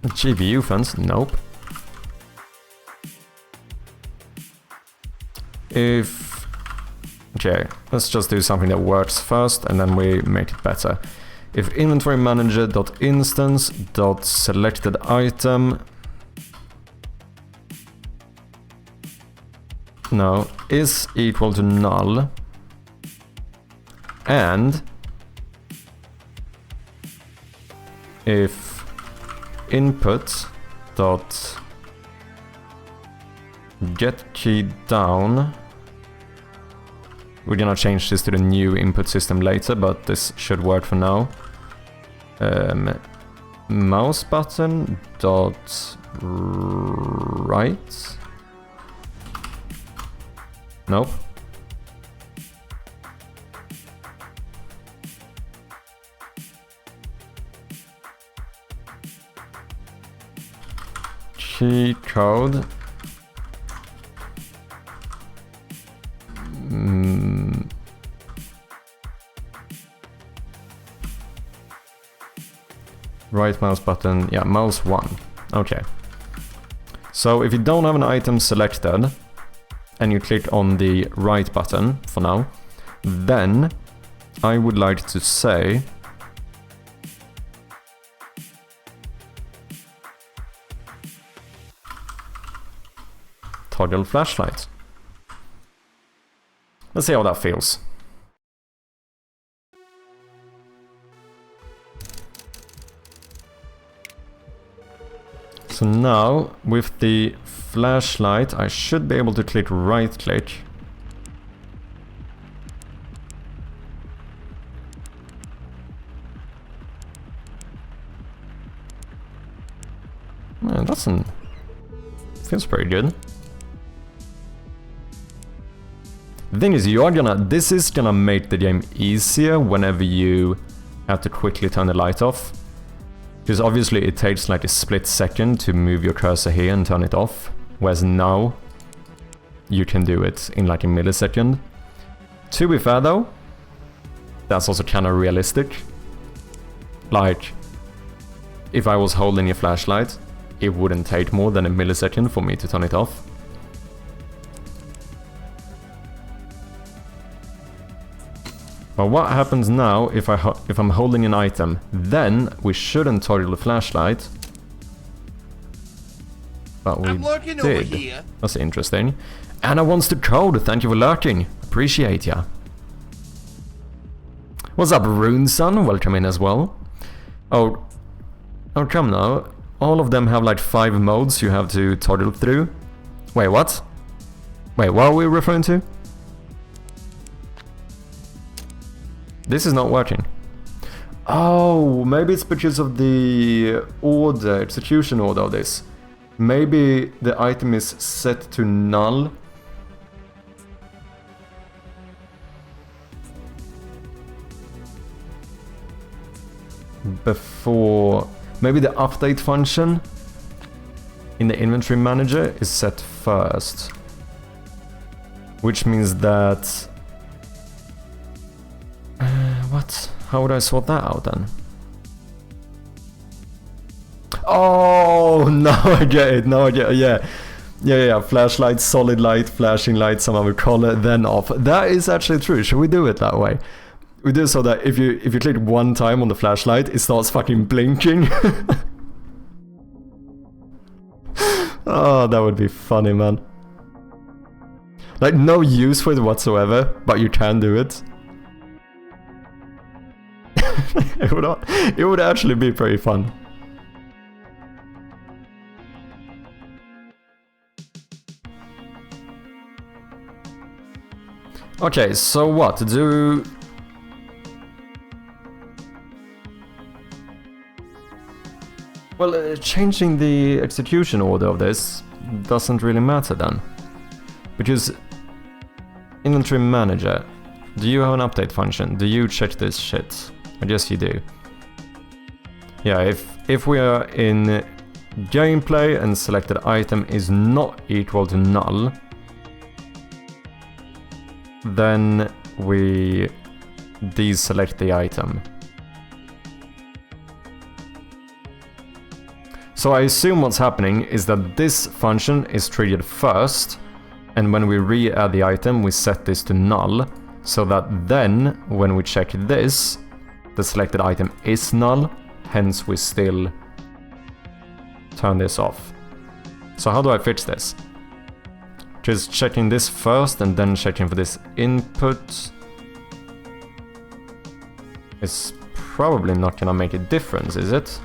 S1: GPU fans? Nope. Okay, let's just do something that works first and then we make it better. If inventory manager.instance.selected item is equal to null, and if input dot get key down, we're gonna change this to the new input system later, but this should work for now. Mouse button dot right. Nope. Key code. Right mouse button, yeah, mouse 1. Okay. So if you don't have an item selected and you click on the right button for now, then I would like to say toggle flashlight. Let's see how that feels. So now, with the flashlight, I should be able to click right-click. Man, doesn't... feels pretty good. The thing is, this is gonna make the game easier whenever you have to quickly turn the light off. Because obviously it takes like a split second to move your cursor here and turn it off. Whereas now, you can do it in like a millisecond. To be fair though, that's also kind of realistic. Like, if I was holding a flashlight, it wouldn't take more than a millisecond for me to turn it off. But what happens now if I'm holding an item? Then we shouldn't toggle the flashlight. But we did. Over here. That's interesting. Anna wants the code. Thank you for lurking. Appreciate ya. What's up, Runeson? Welcome in as well. Oh, come now. All of them have like 5 modes you have to toggle through. Wait, what? Wait, what are we referring to? This is not working. Oh, maybe it's because of the order, execution order of this. Maybe the item is set to null. Before... Maybe the update function in the inventory manager is set first. Which means that... what? How would I sort that out then? Oh, now I get it, now I get it, yeah. Yeah, flashlight, solid light, flashing light, some other color, then off. That is actually true, should we do it that way? We do so that if you click one time on the flashlight, it starts fucking blinking. Oh, that would be funny, man. Like, no use for it whatsoever, but you can do it. It would actually be pretty fun. Okay, so what? Well, changing the execution order of this doesn't really matter then. Because inventory manager, do you have an update function? Do you check this shit? I guess you do. Yeah, if we are in gameplay and selected item is not equal to null, then we deselect the item. So I assume what's happening is that this function is triggered first, and when we re-add the item we set this to null, so that then when we check this, the selected item is null, hence we still turn this off. So how do I fix this? Just checking this first and then checking for this input is probably not gonna make a difference, is it?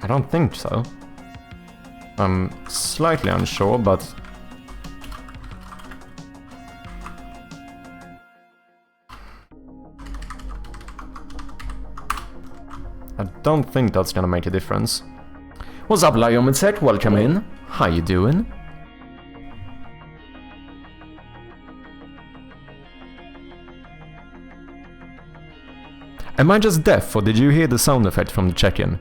S1: I don't think so. I'm slightly unsure, but... I don't think that's gonna make a difference. What's up, Liometech? Welcome in. How you doing? Am I just deaf, or did you hear the sound effect from the check-in?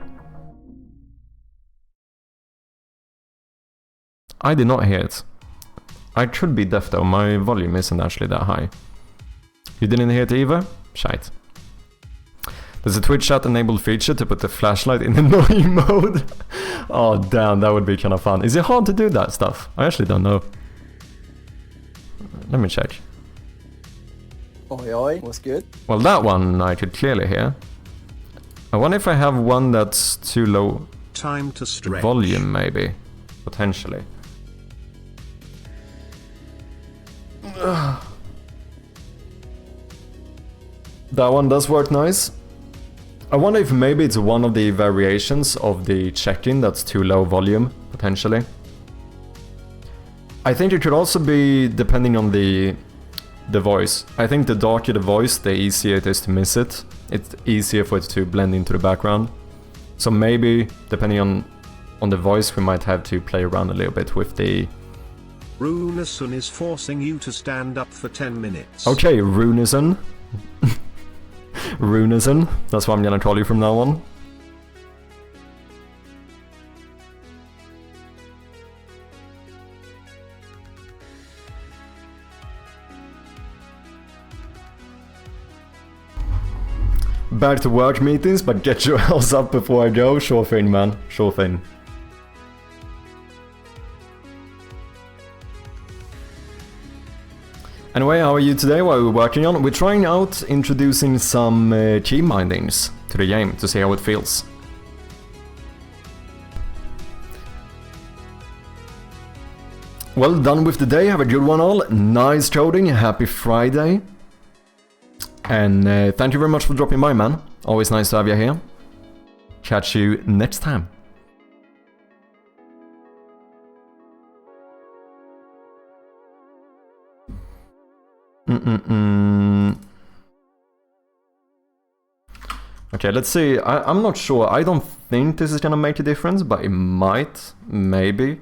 S1: I did not hear it. I could be deaf though, my volume isn't actually that high. You didn't hear it either? Shite. There's a Twitch chat enabled feature to put the flashlight in annoying mode. Oh damn, that would be kind of fun. Is it hard to do that stuff? I actually don't know. Let me check.
S2: Oi oi, what's good?
S1: Well, that one I could clearly hear. I wonder if I have one that's too low.
S3: Time to stretch.
S1: Volume maybe, potentially. That one does work nice. I wonder if maybe it's one of the variations of the check-in that's too low volume, potentially. I think it could also be depending on the voice. I think the darker the voice, the easier it is to miss it. It's easier for it to blend into the background. So maybe, depending on the voice, we might have to play around a little bit with the...
S3: Runeson is forcing you to stand up for 10 minutes.
S1: Okay, Runeson. Runeson, that's what I'm gonna call you from now on. Back to work meetings, but get your ass up before I go. Sure thing, man. Sure thing. Anyway, how are you today? What are we working on? We're trying out introducing some keybindings to the game to see how it feels. Well done with the day. Have a good one all. Nice coding. Happy Friday. And thank you very much for dropping by, man. Always nice to have you here. Catch you next time. Okay, let's see. I'm not sure. I don't think this is gonna make a difference, but it might. Maybe.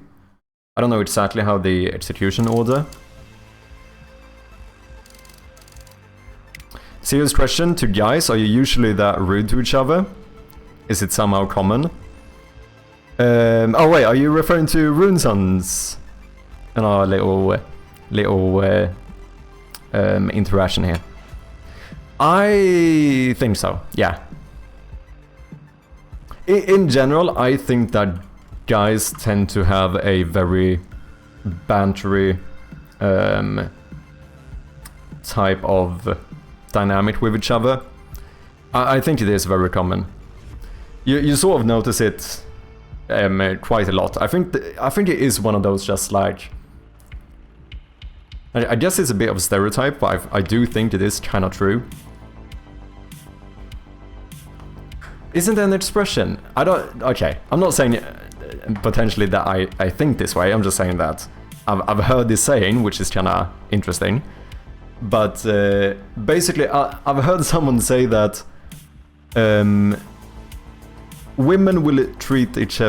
S1: I don't know exactly how the execution order. Serious question to guys, are you usually that rude to each other? Is it somehow common? Oh wait, are you referring to Runeson's and our little interaction here? I think so, yeah. In general, I think that guys tend to have a very bantery type of dynamic with each other. I think it is very common. You sort of notice it quite a lot. I think it is one of those just like... I guess it's a bit of a stereotype, but I do think it is kind of true. Isn't there an expression? Okay, I'm not saying potentially that I think this way, I'm just saying that I've heard this saying, which is kind of interesting. But basically, I've heard someone say that women will treat each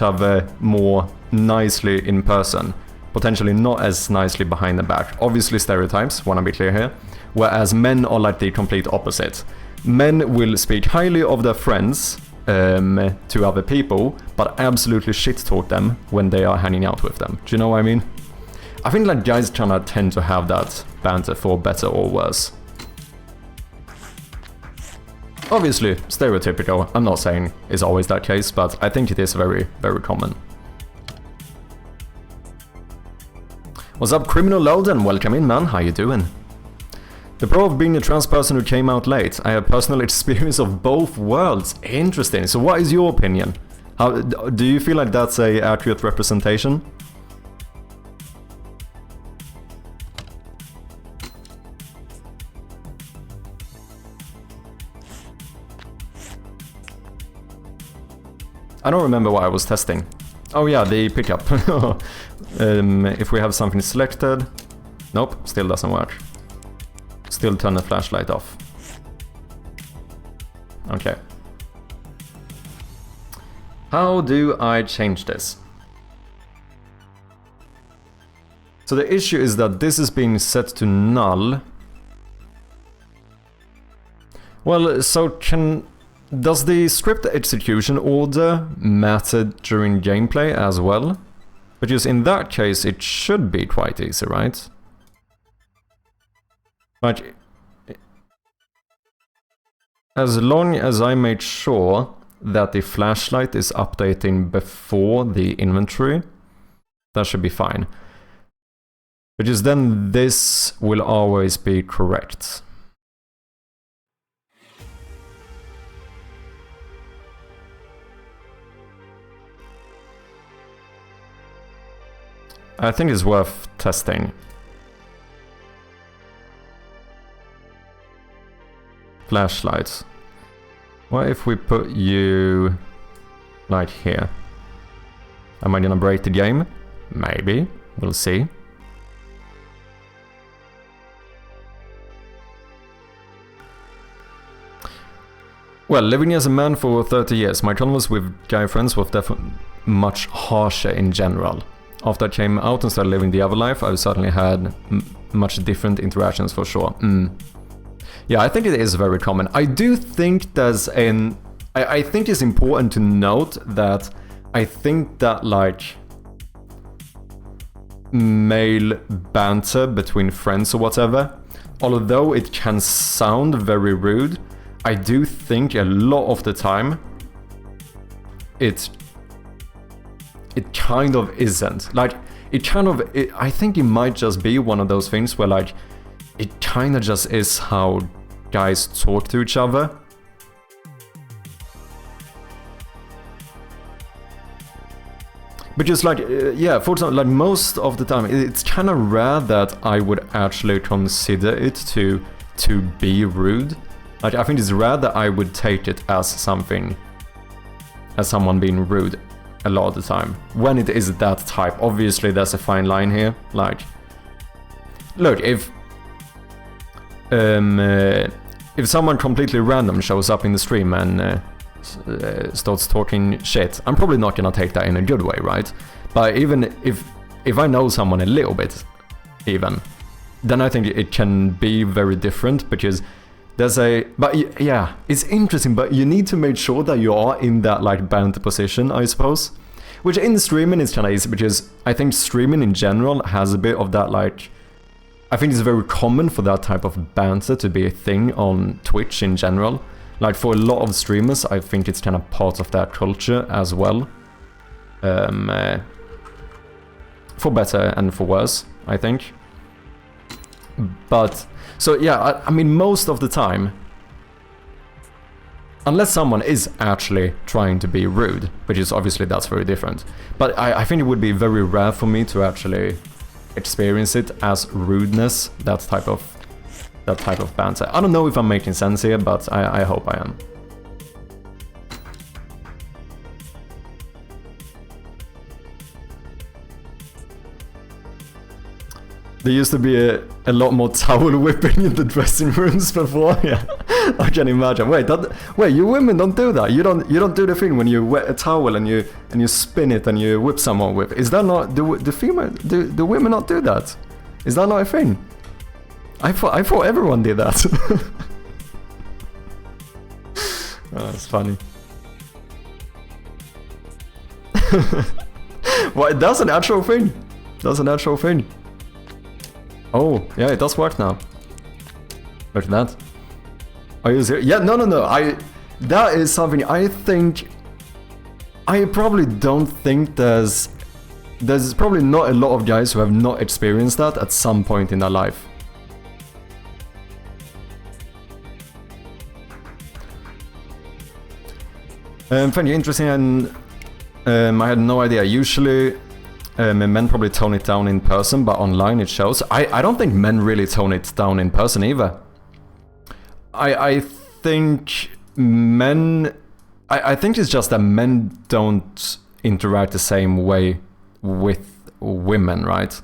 S1: other more nicely in person, potentially not as nicely behind the back. Obviously stereotypes, wanna be clear here. Whereas men are like the complete opposite. Men will speak highly of their friends to other people, but absolutely shit talk them when they are hanging out with them. Do you know what I mean? I think like guys kind of tend to have that banter for better or worse. Obviously, stereotypical. I'm not saying it's always that case, but I think it is very, very common. What's up, Criminal Loden? Welcome in, man. How you doing? The pro of being a trans person who came out late. I have personal experience of both worlds. Interesting. So what is your opinion? How do you feel like that's a accurate representation? I don't remember what I was testing. Oh yeah, the pickup. If we have something selected... Nope, still doesn't work. Still turn the flashlight off. Okay. How do I change this? So the issue is that this is being set to null. Well, so does the script execution order matter during gameplay as well? Because in that case it should be quite easy, right? Like, as long as I made sure that the flashlight is updating before the inventory, that should be fine. Because then this will always be correct. I think it's worth testing. flashlights. What if we put you like here? Am I gonna break the game? Maybe. We'll see. Well, living as a man for 30 years, my convos with guy friends was definitely much harsher in general. After I came out and started living the other life, I've certainly had much different interactions for sure. Yeah, I think it is very common. I do think there's an... I think it's important to note that I think that, like, male banter between friends or whatever, although it can sound very rude, I do think a lot of the time it kind of isn't. Like, I think it might just be one of those things where, like, it kind of just is how guys talk to each other. Because, like, yeah, for example, like, most of the time, it's kind of rare that I would actually consider it to be rude. Like, I think it's rare that I would take it as something, as someone being rude a lot of the time. When it is that type, obviously there's a fine line here. Like, look, if someone completely random shows up in the stream and starts talking shit, I'm probably not gonna take that in a good way, right? But even if I know someone a little bit, even, then I think it can be very different, because there's but yeah, it's interesting, but you need to make sure that you are in that, like, banter position, I suppose. Which in streaming is kind of easy, because I think streaming in general has a bit of that, like, I think it's very common for that type of banter to be a thing on Twitch in general. Like, for a lot of streamers, I think it's kind of part of that culture as well. For better and for worse, I think. But, so yeah, I mean, most of the time, unless someone is actually trying to be rude, which is obviously that's very different. But I think it would be very rare for me to actually experience it as rudeness, that type of banter. I don't know if I'm making sense here, but I hope I am. There used to be a lot more towel whipping in the dressing rooms before. Yeah, I can imagine. Wait, you women don't do that. You don't do the thing when you wet a towel and you spin it and you whip someone with. Is that not do women not do that? Is that not a thing? I thought everyone did that. Oh, that's funny. Well, that's an actual thing. That's an actual thing. Oh, yeah, it does work now. Look at that. Are you serious? Yeah, no. That is something I think... I probably don't think there's probably not a lot of guys who have not experienced that at some point in their life. Found you interesting, and I had no idea. Usually men probably tone it down in person, but online it shows. I don't think men really tone it down in person either. I think men... I think it's just that men don't interact the same way with women, right?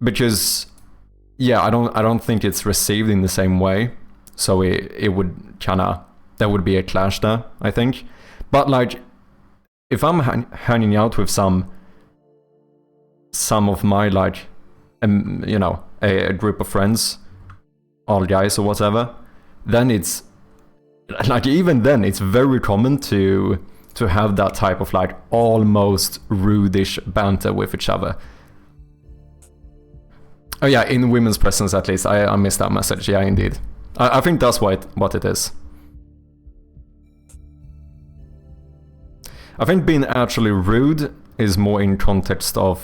S1: Because, yeah, I don't think it's received in the same way. So it would kinda... There would be a clash there, I think. But, like, if I'm hanging out with some of my, like, you know, a group of friends, all guys or whatever, then it's, like, even then, it's very common to have that type of, like, almost rudish banter with each other. Oh yeah, in women's presence at least. I missed that message, yeah, indeed. I think that's what it is. I think being actually rude is more in context of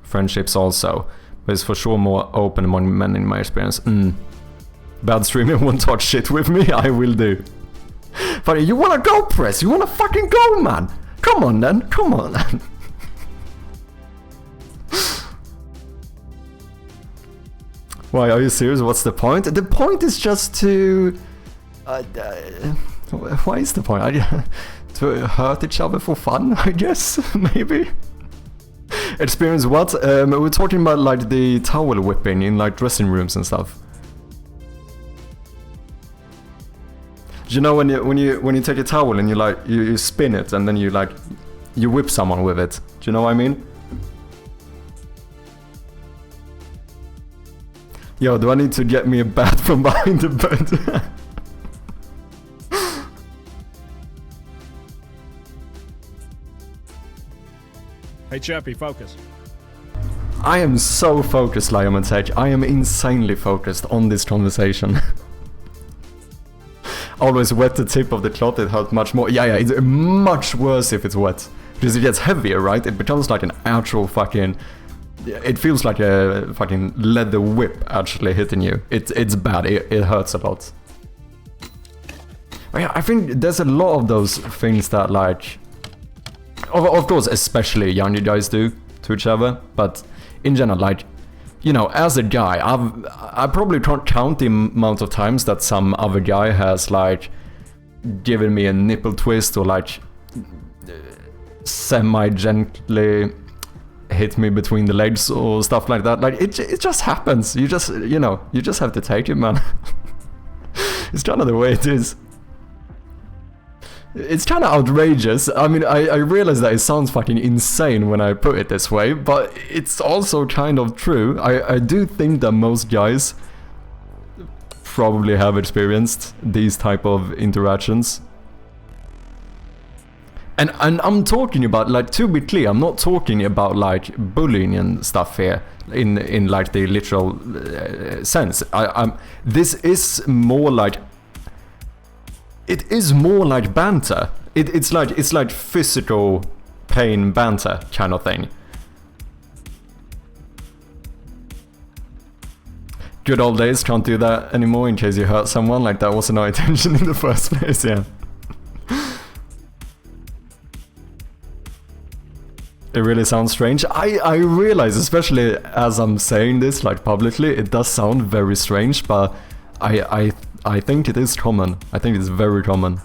S1: friendships also. But it's for sure more open among men in my experience. Bad streaming won't talk shit with me, I will do. Funny, you wanna go, Press? You wanna fucking go, man? Come on then, come on then. Why, are you serious? What's the point? The point is just to... why is the point? To hurt each other for fun, I guess, maybe? Experience what? We're talking about like the towel whipping in like dressing rooms and stuff. You know when you take a towel and you spin it and then you whip someone with it. Do you know what I mean? Yo, do I need to get me a bat from behind the bed?
S4: Hey Chappie, focus.
S1: I am so focused, Liomatech. I am insanely focused on this conversation. Always wet the tip of the cloth, it hurts much more. Yeah, it's much worse if it's wet. Because it gets heavier, right? It becomes like an actual fucking... It feels like a fucking leather whip actually hitting you. It's bad, it hurts a lot. But yeah, I think there's a lot of those things that like... Of course, especially younger guys do to each other, but in general, like, you know, as a guy, I probably can't count the amount of times that some other guy has, like, given me a nipple twist or, like, semi-gently hit me between the legs or stuff like that. Like, it just happens. You just, you know, you just have to take it, man. It's kind of the way it is. It's kind of outrageous. I mean, I realize that it sounds fucking insane when I put it this way, but it's also kind of true. I do think that most guys probably have experienced these type of interactions. And I'm talking about, like, to be clear, I'm not talking about, like, bullying and stuff here in like, the literal sense. This is more like... It is more like banter. It's like physical pain banter kind of thing. Good old days, can't do that anymore in case you hurt someone. Like that wasn't our intention in the first place, yeah. It really sounds strange. I realize, especially as I'm saying this like publicly, it does sound very strange, but I think it is common. I think it's very common.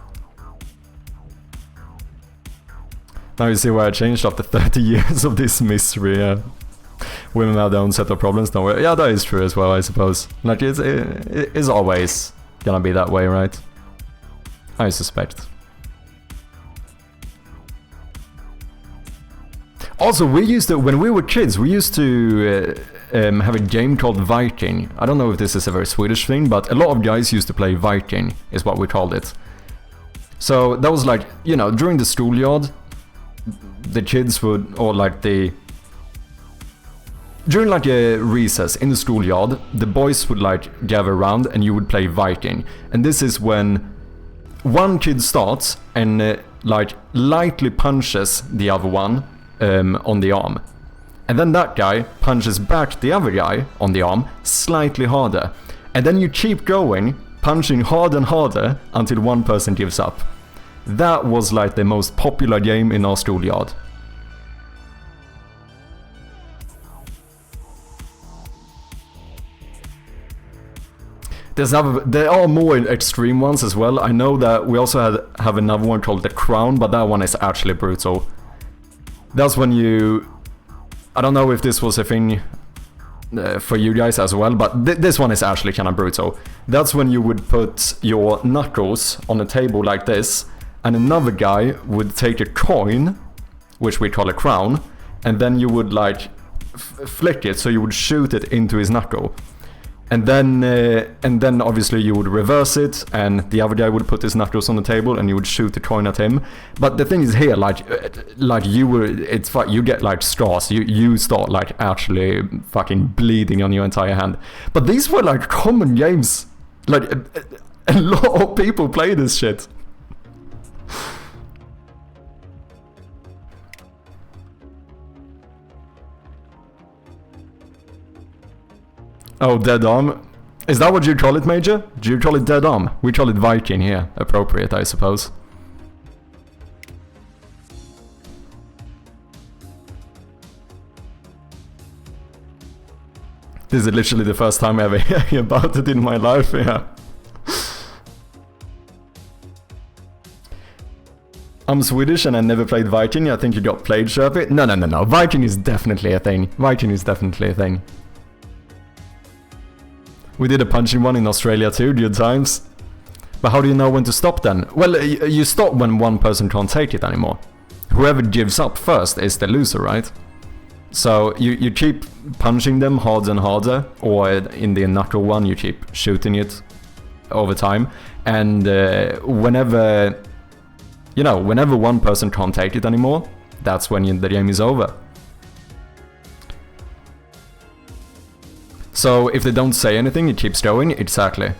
S1: Now you see why I changed after 30 years of this misery, yeah. Women have their own set of problems, don't worry. Yeah, that is true as well, I suppose. Like, it is always gonna be that way, right? I suspect. Also, when we were kids, we used to have a game called Viking. I don't know if this is a very Swedish thing, but a lot of guys used to play Viking, is what we called it. So that was like, you know, during the schoolyard, the kids would, or like during like a recess in the schoolyard, the boys would like gather around and you would play Viking. And this is when one kid starts and like lightly punches the other one on the arm. And then that guy punches back the other guy on the arm slightly harder. And then you keep going, punching harder and harder until one person gives up. That was like the most popular game in our schoolyard. There are more extreme ones as well. I know that we also have another one called The Crown, but that one is actually brutal. That's when you... I don't know if this was a thing for you guys as well, but this one is actually kind of brutal. That's when you would put your knuckles on a table like this, and another guy would take a coin, which we call a crown, and then you would like flick it, so you would shoot it into his knuckle. And then obviously you would reverse it, and the other guy would put his knuckles on the table, and you would shoot the coin at him. But the thing is here, like you get like scars. You start like actually fucking bleeding on your entire hand. But these were like common games. Like a lot of people play this shit. Oh, dead arm. Is that what you call it, Major? Do you call it dead arm? We call it Viking here. Appropriate, I suppose. This is literally the first time I ever hear about it in my life, yeah. I'm Swedish and I never played Viking. I think you got played, Sherpy. No. Viking is definitely a thing. Viking is definitely a thing. We did a punching one in Australia too, good times. But how do you know when to stop then? Well, you stop when one person can't take it anymore. Whoever gives up first is the loser, right? So you keep punching them harder and harder, or in the knuckle one you keep shooting it over time. And whenever one person can't take it anymore, that's when the game is over. So if they don't say anything, it keeps going, exactly.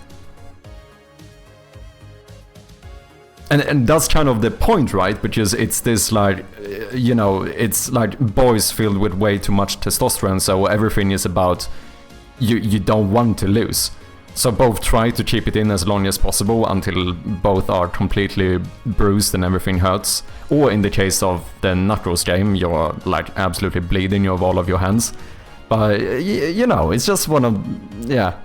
S1: And that's kind of the point, right? Because it's this like, it's like boys filled with way too much testosterone, so everything is about you don't want to lose. So both try to keep it in as long as possible until both are completely bruised and everything hurts. Or in the case of the Knuckles game, you're like absolutely bleeding of all of your hands. But, it's just one of... yeah.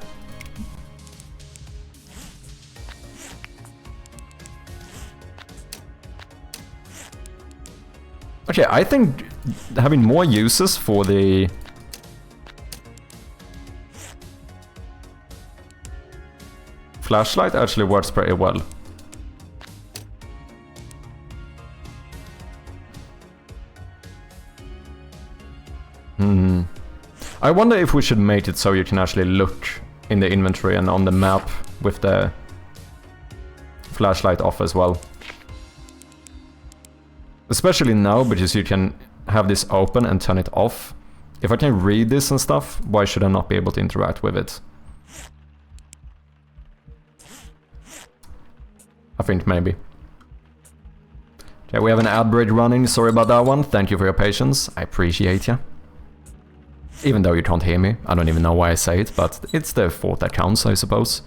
S1: Okay, I think having more uses for the... flashlight actually works pretty well. I wonder if we should make it so you can actually look in the inventory and on the map with the flashlight off as well. Especially now, because you can have this open and turn it off. If I can read this and stuff, why should I not be able to interact with it? I think maybe. Okay, we have an ad break running, sorry about that one. Thank you for your patience, I appreciate you. Even though you can't hear me, I don't even know why I say it, but it's the thought that counts, I suppose.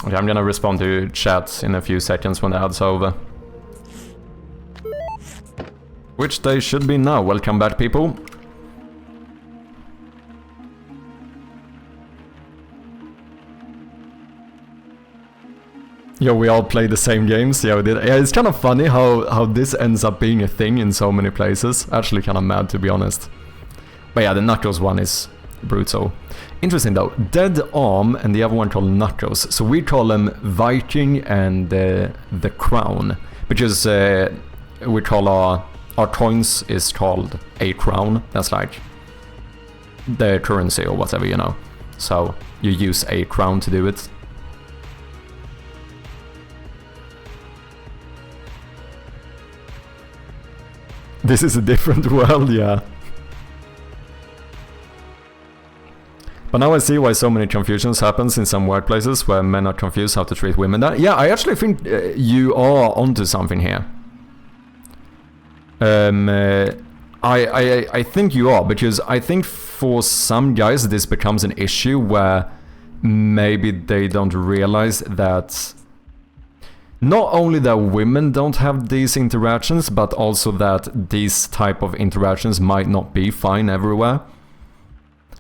S1: Okay, I'm gonna respond to chat in a few seconds when the ad's over. Which they should be now. Welcome back, people. Yo, we all play the same games. Yeah, we did. Yeah, it's kind of funny how this ends up being a thing in so many places. Actually kind of mad, to be honest. But yeah, the Knuckles one is brutal. Interesting though, Dead Arm and the other one called Knuckles. So we call them Viking and the Crown. Because we call our coins is called a crown. That's like the currency or whatever, So you use a crown to do it. This is a different world, yeah. But now I see why so many confusions happens in some workplaces where men are confused how to treat women. Yeah, I actually think you are onto something here. I think you are, because I think for some guys this becomes an issue where maybe they don't realize that not only that women don't have these interactions, but also that these type of interactions might not be fine everywhere.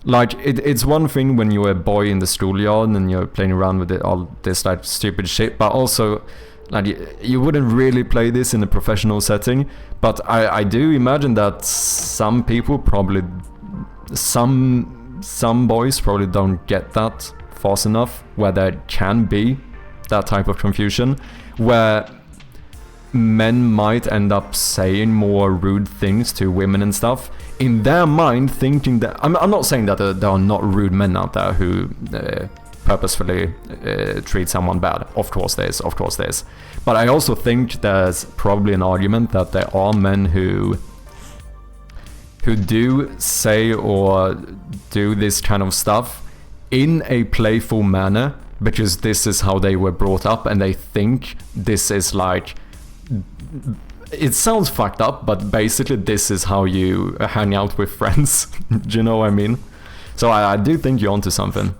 S1: Like, it's one thing when you're a boy in the schoolyard and you're playing around with all this like stupid shit, but also like you wouldn't really play this in a professional setting. But I do imagine that some people probably, some boys probably don't get that fast enough, where there can be that type of confusion, where men might end up saying more rude things to women and stuff, in their mind thinking that... I'm not saying that there are not rude men out there who purposefully treat someone bad. Of course there is, of course there is. But I also think there's probably an argument that there are men who do say or do this kind of stuff in a playful manner, because this is how they were brought up and they think this is like... it sounds fucked up, but basically this is how you hang out with friends. Do you know what I mean? So I do think you're onto something.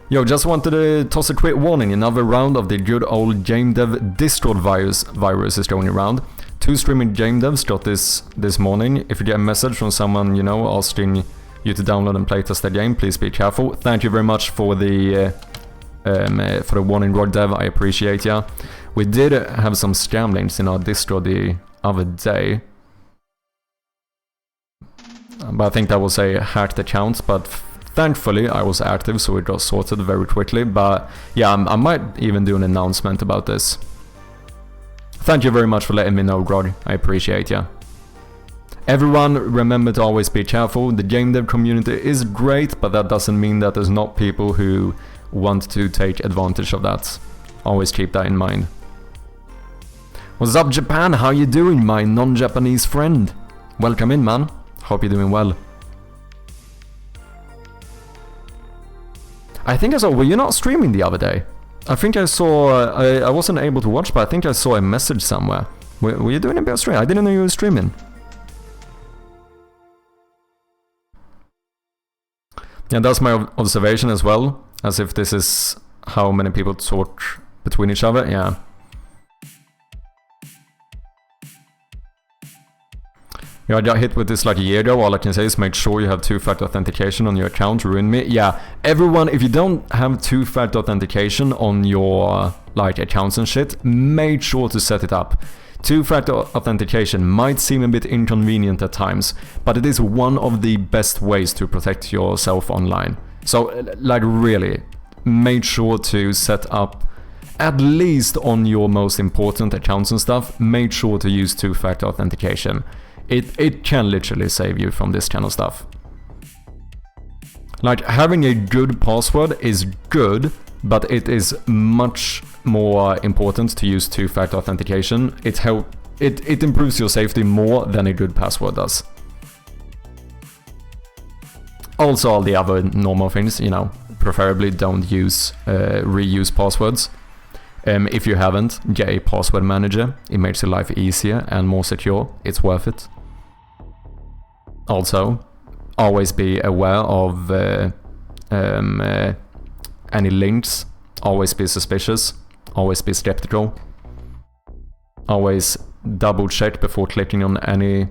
S1: Yo, just wanted to toss a quick warning. Another round of the good old gamedev Discord virus is going around. 2 streaming gamedeves got this morning. If you get a message from someone you know asking you to download and playtest the game, please be careful. Thank you very much for the warning, GogDev. I appreciate ya. We did have some scam links in our Discord the other day, but I think that was a hacked account. But thankfully, I was active, so it got sorted very quickly. But yeah, I might even do an announcement about this. Thank you very much for letting me know, Grog. I appreciate ya. Everyone, remember to always be careful. The game dev community is great, but that doesn't mean that there's not people who want to take advantage of that. Always keep that in mind. What's up, Japan? How you doing, my non-Japanese friend? Welcome in, man. Hope you're doing well. I think I saw... Were you not streaming the other day? I think I saw... I wasn't able to watch, but I think I saw a message somewhere. Were you doing a bit of streaming? I didn't know you were streaming. Yeah, that's my observation as well. As if this is how many people talk between each other. Yeah. Yeah, I got hit with this like a year ago. All I can say is make sure you have 2-factor authentication on your account. Ruin me. Yeah, everyone, if you don't have 2-factor authentication on your like accounts and shit, make sure to set it up. 2-factor authentication might seem a bit inconvenient at times, but it is one of the best ways to protect yourself online. So, like, really, make sure to set up, at least on your most important accounts and stuff, make sure to use 2-factor authentication. It can literally save you from this kind of stuff. Like, having a good password is good, but it is much more important to use 2-factor authentication. It improves your safety more than a good password does. Also, all the other normal things, you know, preferably don't use reuse passwords. If you haven't, get a password manager. It makes your life easier and more secure. It's worth it. Also, always be aware of any links. Always be suspicious. Always be skeptical. Always double check before clicking on any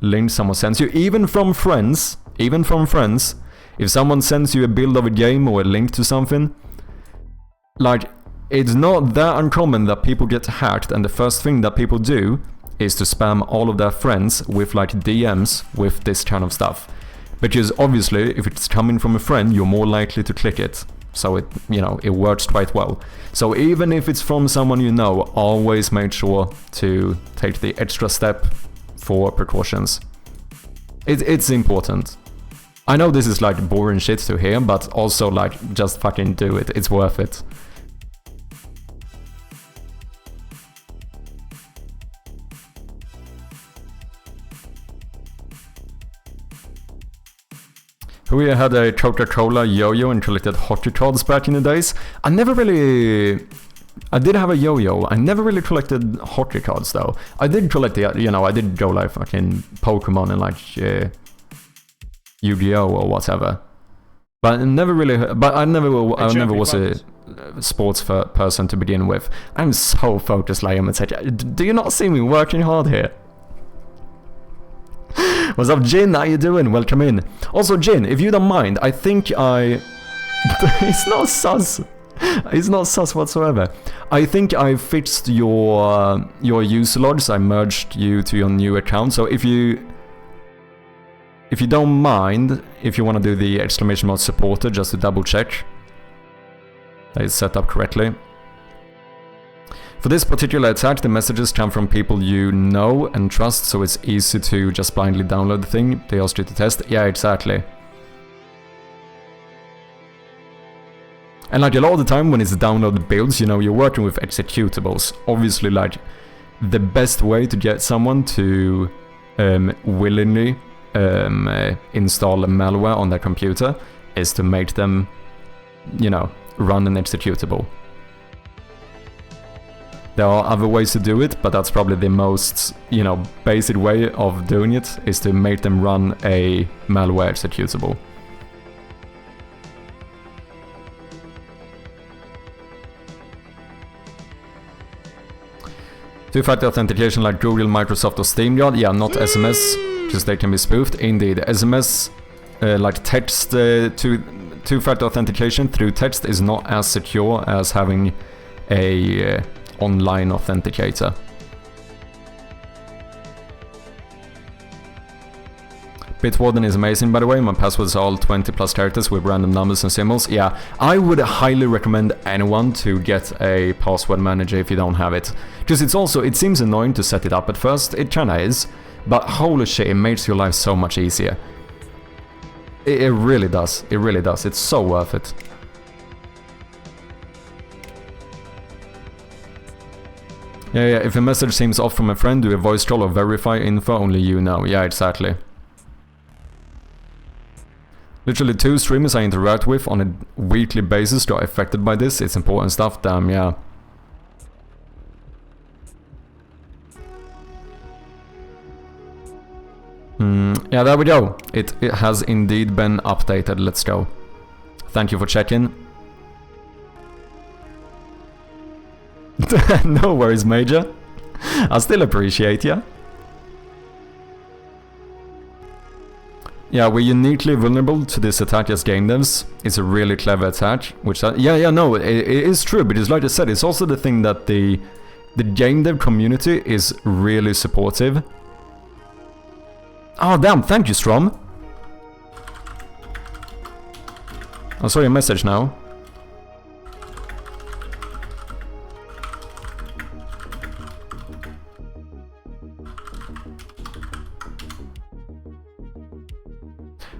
S1: link someone sends you. Even from friends. If someone sends you a build of a game or a link to something, like, it's not that uncommon that people get hacked, and the first thing that people do is to spam all of their friends with like DMs with this kind of stuff. Because obviously, if it's coming from a friend, you're more likely to click it. So it, you know, it works quite well. So even if it's from someone you know, always make sure to take the extra step for precautions. It's important. I know this is like boring shit to hear, but also like just fucking do it. It's worth it. Who had a Coca-Cola yo-yo and collected hockey cards back in the days? I did have a yo-yo. I never really collected hockey cards though. I did collect the, you know, I did go like fucking Pokemon and like Yu-Gi-Oh or whatever. But I never was a sports person to begin with. I'm so focused, like I'm a Do you not see me working hard here? What's up, Jin? How you doing? Welcome in. Also, Jin, if you don't mind, I think I... It's not sus. It's not sus whatsoever. I think I fixed your user logs. I merged you to your new account. So if you don't mind, if you want to do the exclamation mark supporter just to double check that it's set up correctly. For this particular attack, the messages come from people you know and trust, so it's easy to just blindly download the thing they ask you to test. Yeah, exactly. And like a lot of the time when it's downloaded builds, you know, you're working with executables. Obviously, like, the best way to get someone to willingly install a malware on their computer is to make them, you know, run an executable. There are other ways to do it, but that's probably the most, you know, basic way of doing it, is to make them run a malware executable. Two-factor authentication like Google, Microsoft or SteamYard? Yeah, not SMS, because they can be spoofed. Indeed, SMS, like text, two-factor authentication through text is not as secure as having a online authenticator. Bitwarden is amazing, by the way. My passwords are all 20 plus characters with random numbers and symbols. Yeah, I would highly recommend anyone to get a password manager if you don't have it. Because it seems annoying to set it up at first. It kinda is. But holy shit, it makes your life so much easier. It really does. It really does. It's so worth it. Yeah, if a message seems off from a friend, do a voice troll or verify info, only you know. Yeah, exactly. Literally 2 streamers I interact with on a weekly basis got affected by this. It's important stuff, damn, yeah. Yeah, there we go. It has indeed been updated. Let's go. Thank you for checking. No worries, Major. I still appreciate ya. Yeah, we're uniquely vulnerable to this attack as game devs. It's a really clever attack, which it is true, but it's like I said, it's also the thing that the game dev community is really supportive. Oh damn, thank you, Strom. I saw your message now.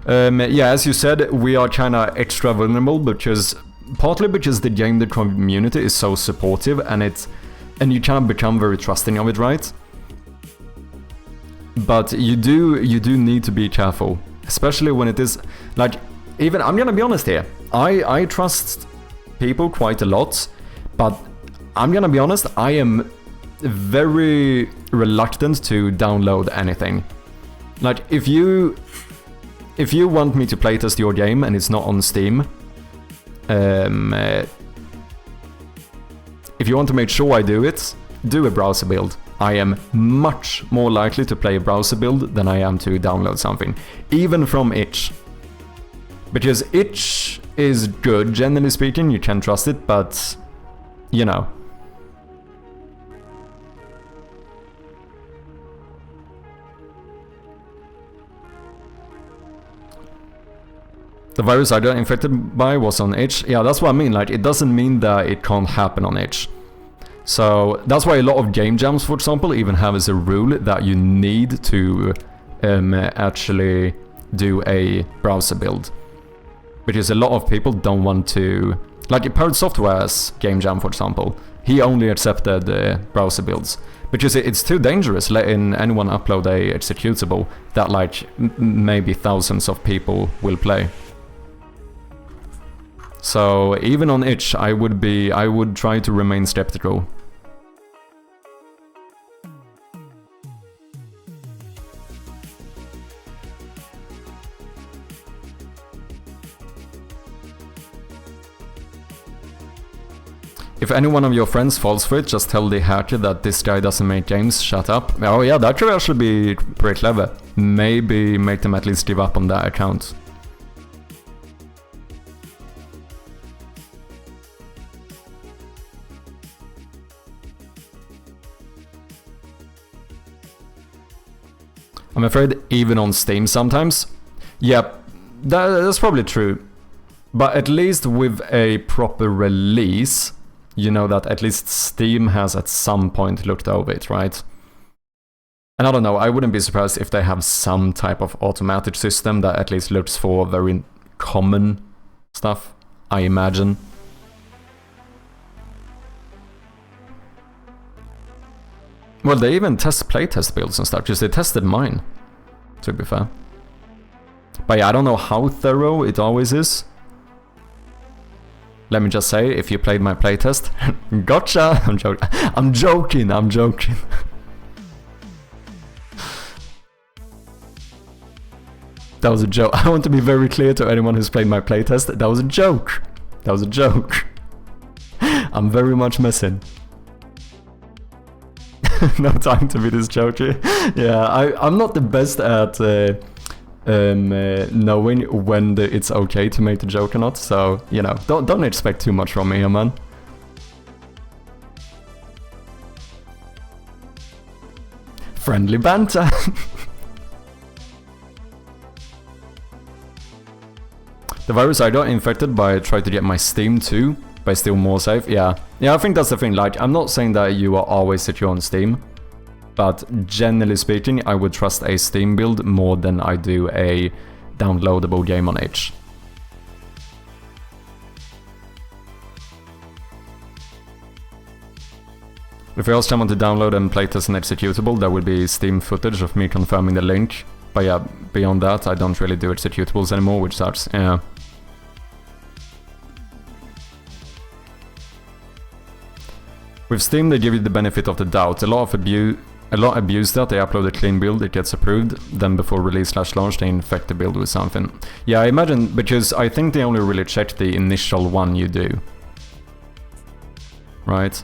S1: Yeah, as you said, we are kinda extra vulnerable partly because the game dev community is so supportive and you can become very trusting of it, right? But you do need to be careful, especially when it is like, even I'm gonna be honest here, I trust people quite a lot, but I'm gonna be honest, I am very reluctant to download anything. Like if you want me to playtest your game and it's not on Steam, if you want to make sure I do it, do a browser build. I am much more likely to play a browser build than I am to download something, even from itch. Because itch is good, generally speaking, you can trust it, but, you know. The virus I got infected by was on itch. Yeah, that's what I mean, like, it doesn't mean that it can't happen on itch. So that's why a lot of game jams, for example, even have as a rule that you need to actually do a browser build. Because a lot of people don't want to... Like Parrot Software's game jam, for example, he only accepted browser builds. Because it's too dangerous letting anyone upload a executable that like maybe thousands of people will play. So even on itch, I would try to remain skeptical. If any one of your friends falls for it, just tell the hacker that this guy doesn't make games, shut up. Oh yeah, that could actually be pretty clever. Maybe make them at least give up on that account. I'm afraid even on Steam sometimes. Yep, that's probably true. But at least with a proper release, you know that at least Steam has at some point looked over it, right? And I don't know, I wouldn't be surprised if they have some type of automatic system that at least looks for very common stuff, I imagine. Well, they even test playtest builds and stuff, because they tested mine, to be fair. But yeah, I don't know how thorough it always is. Let me just say, if you played my playtest, gotcha! I'm joking. I'm joking. I'm joking. That was a joke. I want to be very clear to anyone who's played my playtest. That was a joke. That was a joke. I'm very much missing. No time to be this jokey. Yeah, I'm not the best at knowing when it's okay to make the joke or not. So, you know, don't expect too much from me here, man. Friendly banter. The virus I got infected by trying to get my Steam too, but still more safe. Yeah, I think that's the thing. Like, I'm not saying that you are always secure on Steam, but generally speaking, I would trust a Steam build more than I do a downloadable game on itch. If I ask someone to download and playtest an executable, that would be Steam footage of me confirming the link. But yeah, beyond that, I don't really do executables anymore, which sucks. Yeah. With Steam, they give you the benefit of the doubt. A lot abuse that. They upload a clean build, it gets approved. Then before release/launch, they infect the build with something. Yeah, I imagine, because I think they only really check the initial one you do. Right?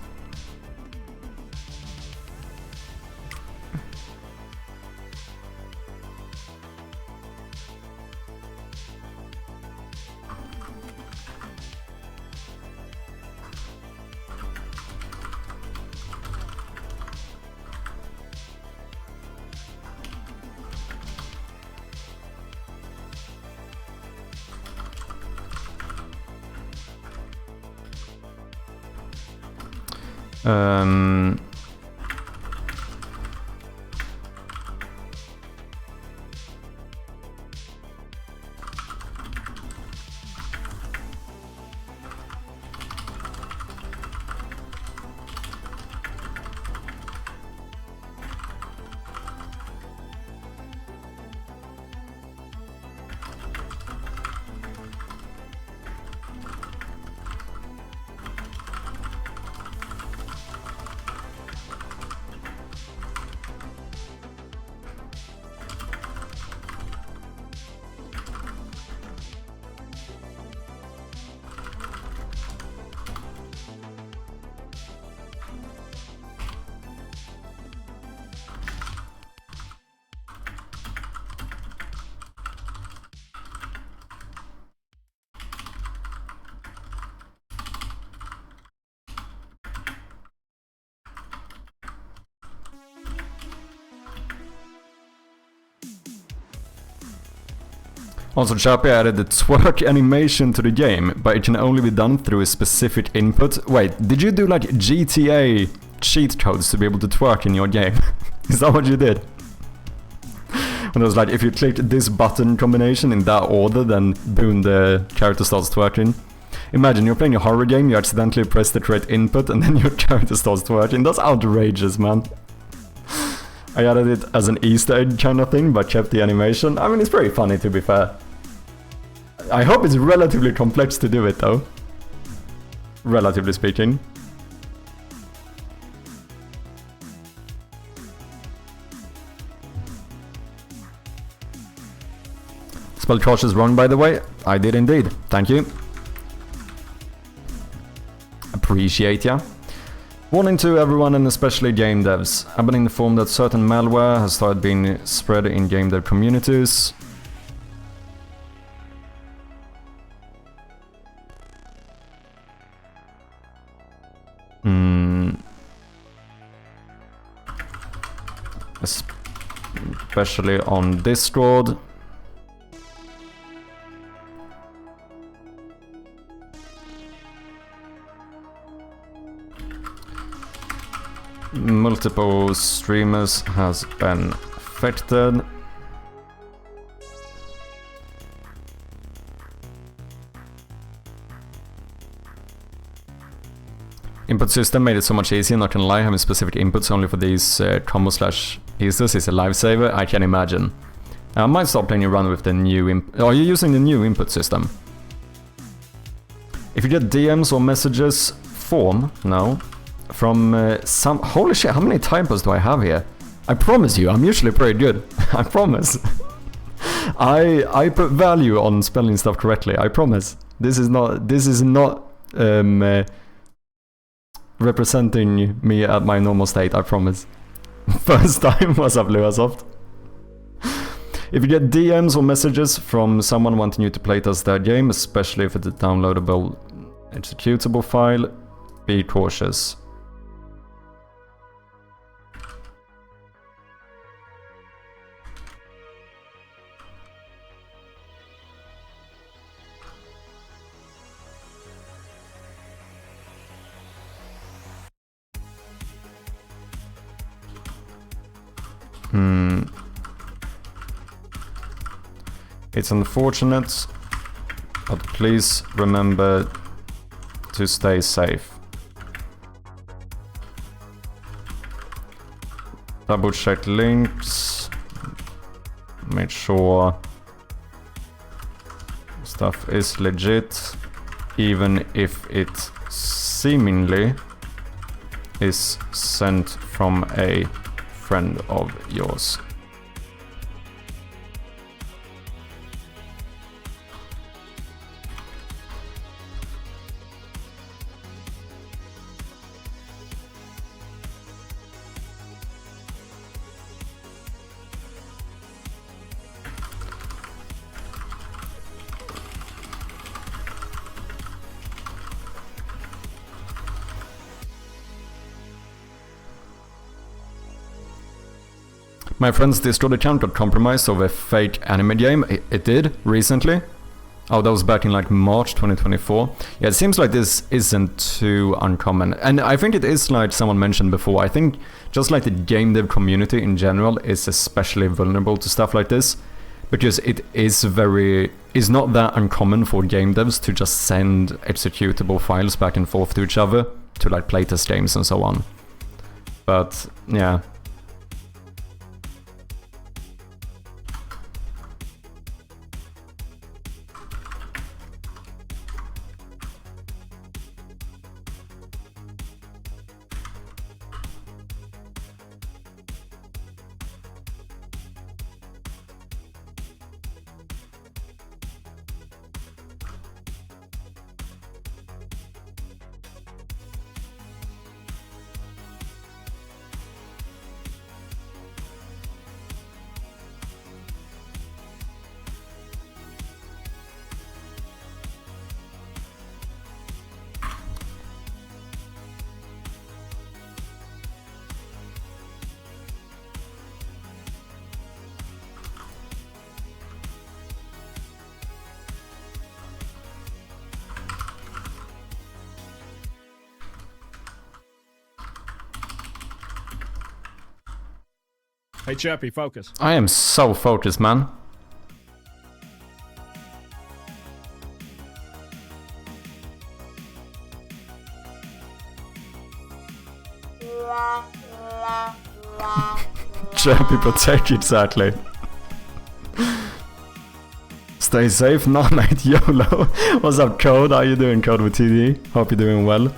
S1: Also, Chappie added the twerk animation to the game, but it can only be done through a specific input. Wait, did you do like GTA cheat codes to be able to twerk in your game? Is that what you did? When it was like, if you clicked this button combination in that order, then boom, the character starts twerking. Imagine you're playing a horror game, you accidentally press the correct input, and then your character starts twerking. That's outrageous, man. I added it as an Easter egg kind of thing, but kept the animation. I mean, it's pretty funny, to be fair. I hope it's relatively complex to do it, though. Relatively speaking. Spelled cautious wrong, by the way. I did indeed. Thank you. Appreciate ya. Warning to everyone and especially game devs. I've been informed that certain malware has started being spread in game dev communities. Especially on Discord. Multiple streamers has been affected. Input system made it so much easier, not gonna lie. Having specific inputs only for these combo/Easters is a lifesaver, I can imagine. I might start playing around with the new Are you using the new input system? If you get DMs or messages from some... Holy shit, how many typos do I have here? I promise you, I'm usually pretty good. I promise. I put value on spelling stuff correctly. I promise. This is not representing me at my normal state. I promise. First time. What's up, Luasoft? If you get DMs or messages from someone wanting you to playtest their game, especially if it's a downloadable executable file, be cautious. It's unfortunate, but please remember to stay safe. Double check links. Make sure stuff is legit, even if it seemingly is sent from a friend of yours. My friend's Discord account got compromised over a fake anime game. It did, recently. Oh, that was back in like March 2024. Yeah, it seems like this isn't too uncommon. And I think it is like someone mentioned before. I think just like the game dev community in general is especially vulnerable to stuff like this. Because it is not that uncommon for game devs to just send executable files back and forth to each other to like playtest games and so on. But yeah.
S4: Hey, Chappie, focus.
S1: I am so focused, man. Chappie, protect exactly. Stay safe, nah mate, YOLO. What's up, Code? How you doing, Code with TD? Hope you're doing well.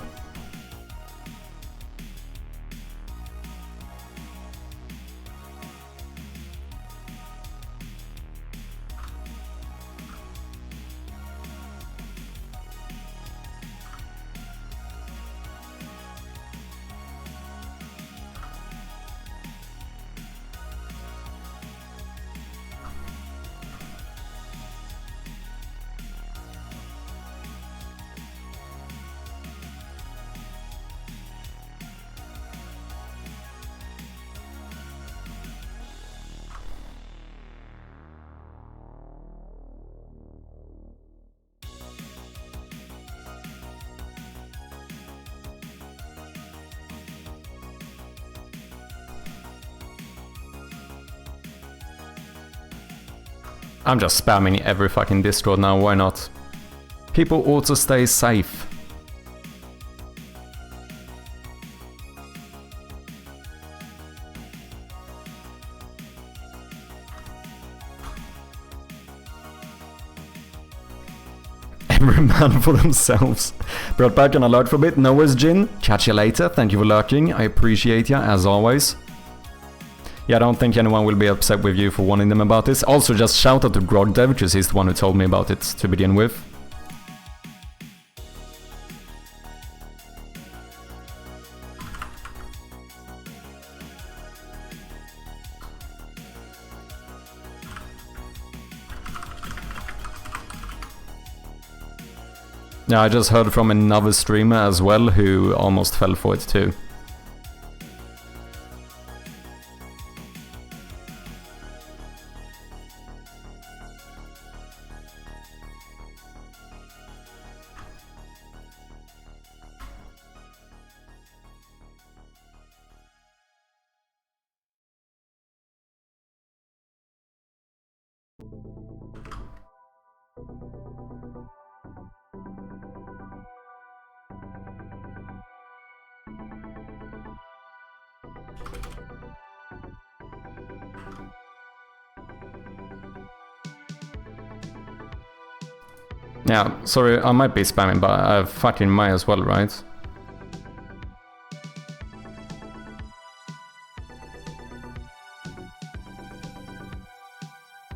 S1: I'm just spamming every fucking Discord now, why not? People also stay safe. Every man for themselves. Brought back an alert for a bit. Noah's Jin. Catch you later. Thank you for lurking. I appreciate you as always. Yeah, I don't think anyone will be upset with you for warning them about this. Also, just shout out to gamedev, because he's the one who told me about it to begin with. Yeah, I just heard from another streamer as well who almost fell for it too. Yeah, sorry, I might be spamming, but I fucking might as well, right?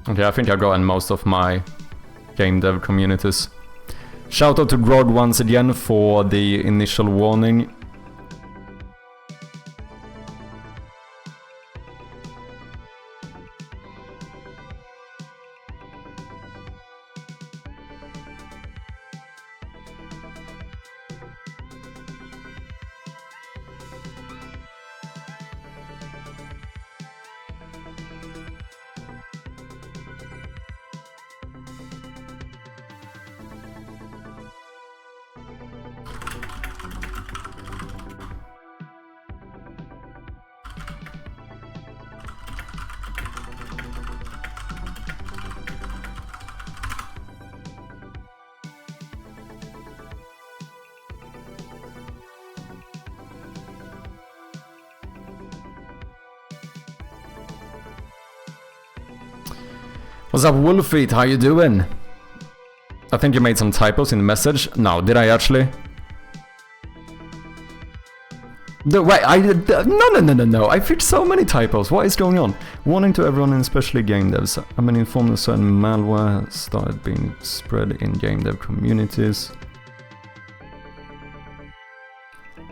S1: Okay, I think I got in most of my game dev communities. Shout out to Grog once again for the initial warning. What's up, Wolfeet? How you doing? I think you made some typos in the message. No, did I actually? Wait, no. I fixed so many typos. What is going on? Warning to everyone, and especially game devs. I've been informed that certain malware has started being spread in game dev communities.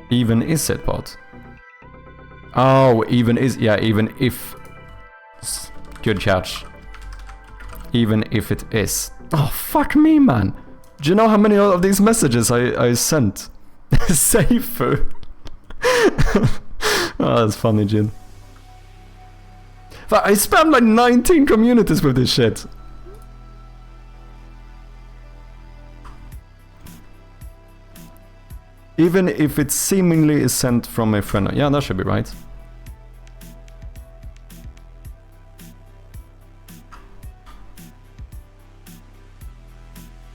S1: Even is it bot? Oh, even is, yeah, even if. Good catch. Even if it is. Oh, fuck me, man. Do you know how many of these messages I sent? Safer. Oh, that's funny, Jin. I spammed like 19 communities with this shit. Even if it seemingly is sent from a friend. Yeah, that should be right.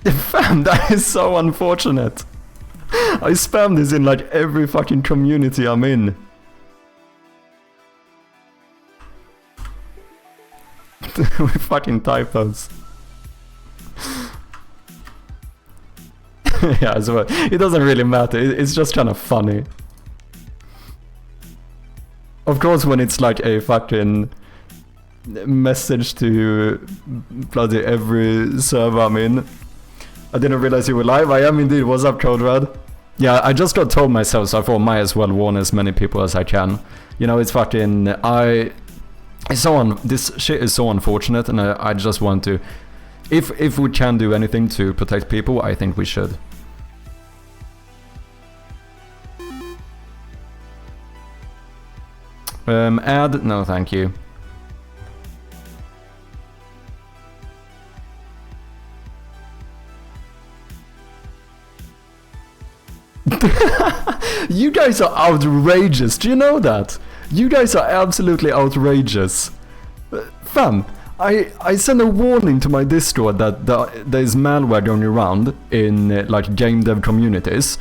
S1: Fam, that is so unfortunate. I spam this in like every fucking community I'm in. With fucking typos. Yeah, as well. It doesn't really matter, it's just kind of funny. Of course, when it's like a fucking message to bloody every server I'm in. I didn't realize you were live. I am indeed. What's up, Code Red? Yeah, I just got told myself, so I thought I might as well warn as many people as I can. You know, it's fucking... This shit is so unfortunate, and I just want to... If we can do anything to protect people, I think we should. Ad? No, thank you. You guys are outrageous, do you know that? You guys are absolutely outrageous. Fam, I sent a warning to my Discord that there's malware going around in like game dev communities,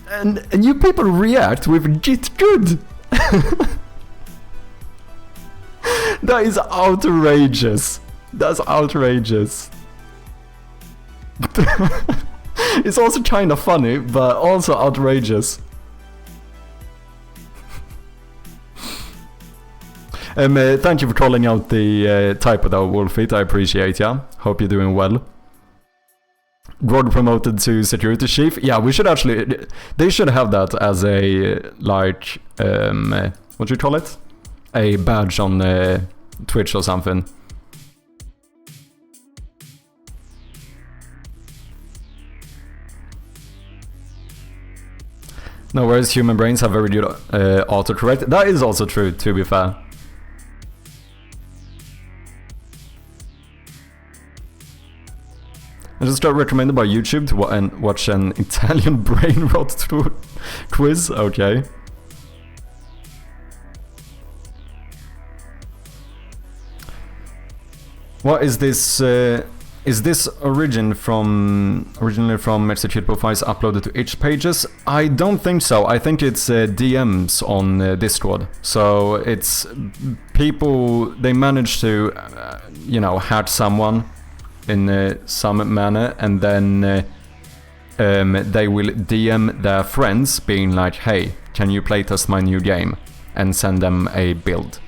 S1: and you people react with git good. That is outrageous. That's outrageous. It's also kind of funny, but also outrageous. Thank you for calling out the typo though, Wolfit. I appreciate ya. Hope you're doing well. Grog promoted to security chief. Yeah, we should actually... They should have that as a, like... what do you call it? A badge on Twitch or something. No, whereas human brains have very good autocorrect. That is also true, to be fair. I just got recommended by YouTube to watch an Italian brain rot quiz. Okay. What is this? Is this originally from Execute profiles uploaded to itch pages? I don't think so. I think it's DMs on Discord. So it's people, they manage to, you know, hack someone in some manner, and then they will DM their friends being like, hey, can you playtest my new game? And send them a build.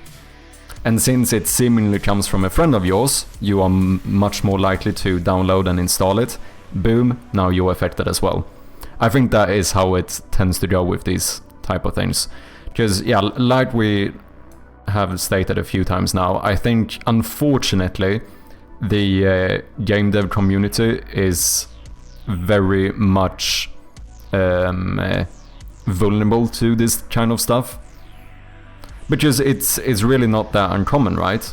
S1: And since it seemingly comes from a friend of yours, you are much more likely to download and install it. Boom, now you're affected as well. I think that is how it tends to go with these type of things. Because, yeah, like we have stated a few times now, I think, unfortunately, the game dev community is very much vulnerable to this kind of stuff. Because it's really not that uncommon, right?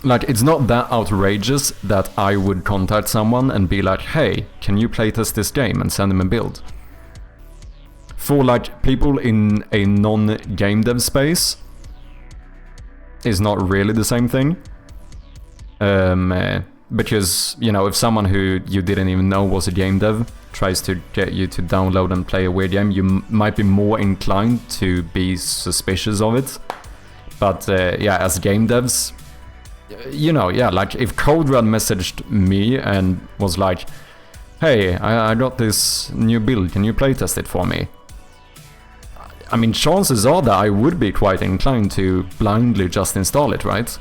S1: Like, it's not that outrageous that I would contact someone and be like, hey, can you playtest this game, and send them a build. For, like, people in a non-game dev space, is not really the same thing. Because, you know, if someone who you didn't even know was a game dev tries to get you to download and play a weird game, you might be more inclined to be suspicious of it. But yeah, as game devs, you know, yeah, like if CodeRad messaged me and was like, hey, I got this new build, can you playtest it for me? I mean, chances are that I would be quite inclined to blindly just install it, right?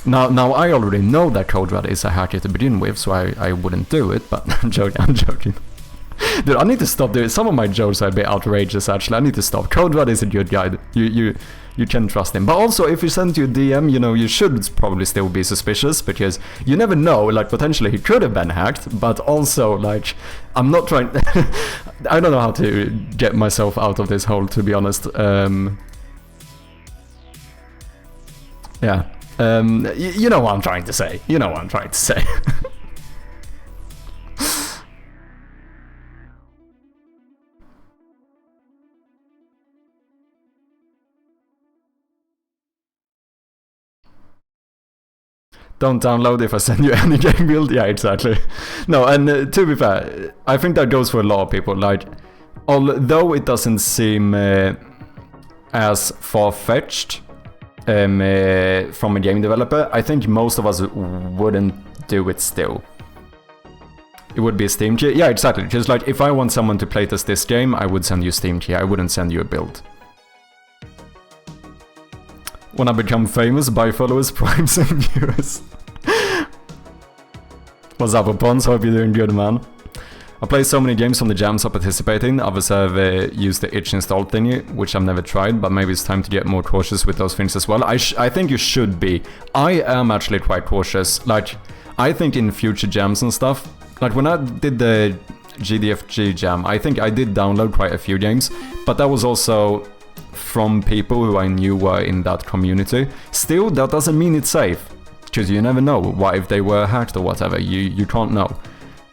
S1: Now I already know that CodeRad is a hacker to begin with, so I wouldn't do it, but I'm joking. Dude, I need to stop doing... Some of my jokes are a bit outrageous, actually. I need to stop. CodeRad is a good guy. You can trust him. But also, if he sends you a DM, you know, you should probably still be suspicious, because you never know, like, potentially he could have been hacked, but also, like, I'm not trying... I don't know how to get myself out of this hole, to be honest. Yeah. You know what I'm trying to say. You know what I'm trying to say. Don't download if I send you any game build. Yeah, exactly. No, and to be fair, I think that goes for a lot of people. Like, although it doesn't seem as far-fetched from a game developer, I think most of us wouldn't do it still. It would be a Steam key. Yeah, exactly. Just like, if I want someone to playtest this game, I would send you a Steam key. I wouldn't send you a build. When I become famous, buy followers, primes, and viewers. What's up, Opons? Hope you're doing good, man. I play so many games from the jams I participate in. Others have used the itch install thingy, which I've never tried, but maybe it's time to get more cautious with those things as well. I think you should be. I am actually quite cautious. Like, I think in future jams and stuff, like when I did the GDFG jam, I think I did download quite a few games, but that was also from people who I knew were in that community. Still, that doesn't mean it's safe, because you never know. What if they were hacked or whatever? You can't know.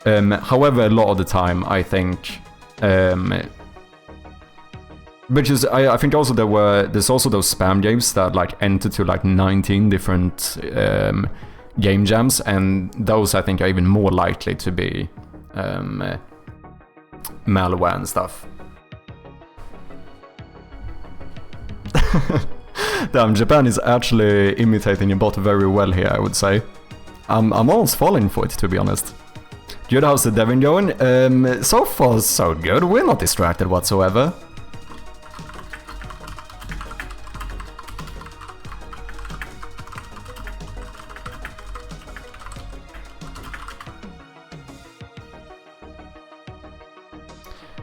S1: However, a lot of the time, I think, which is, I think also there's also those spam games that like enter to like 19 different game jams, and those I think are even more likely to be malware and stuff. Damn, Japan is actually imitating a bot very well here, I would say. I'm almost falling for it, to be honest. Good, how's the deving going? So far so good, we're not distracted whatsoever.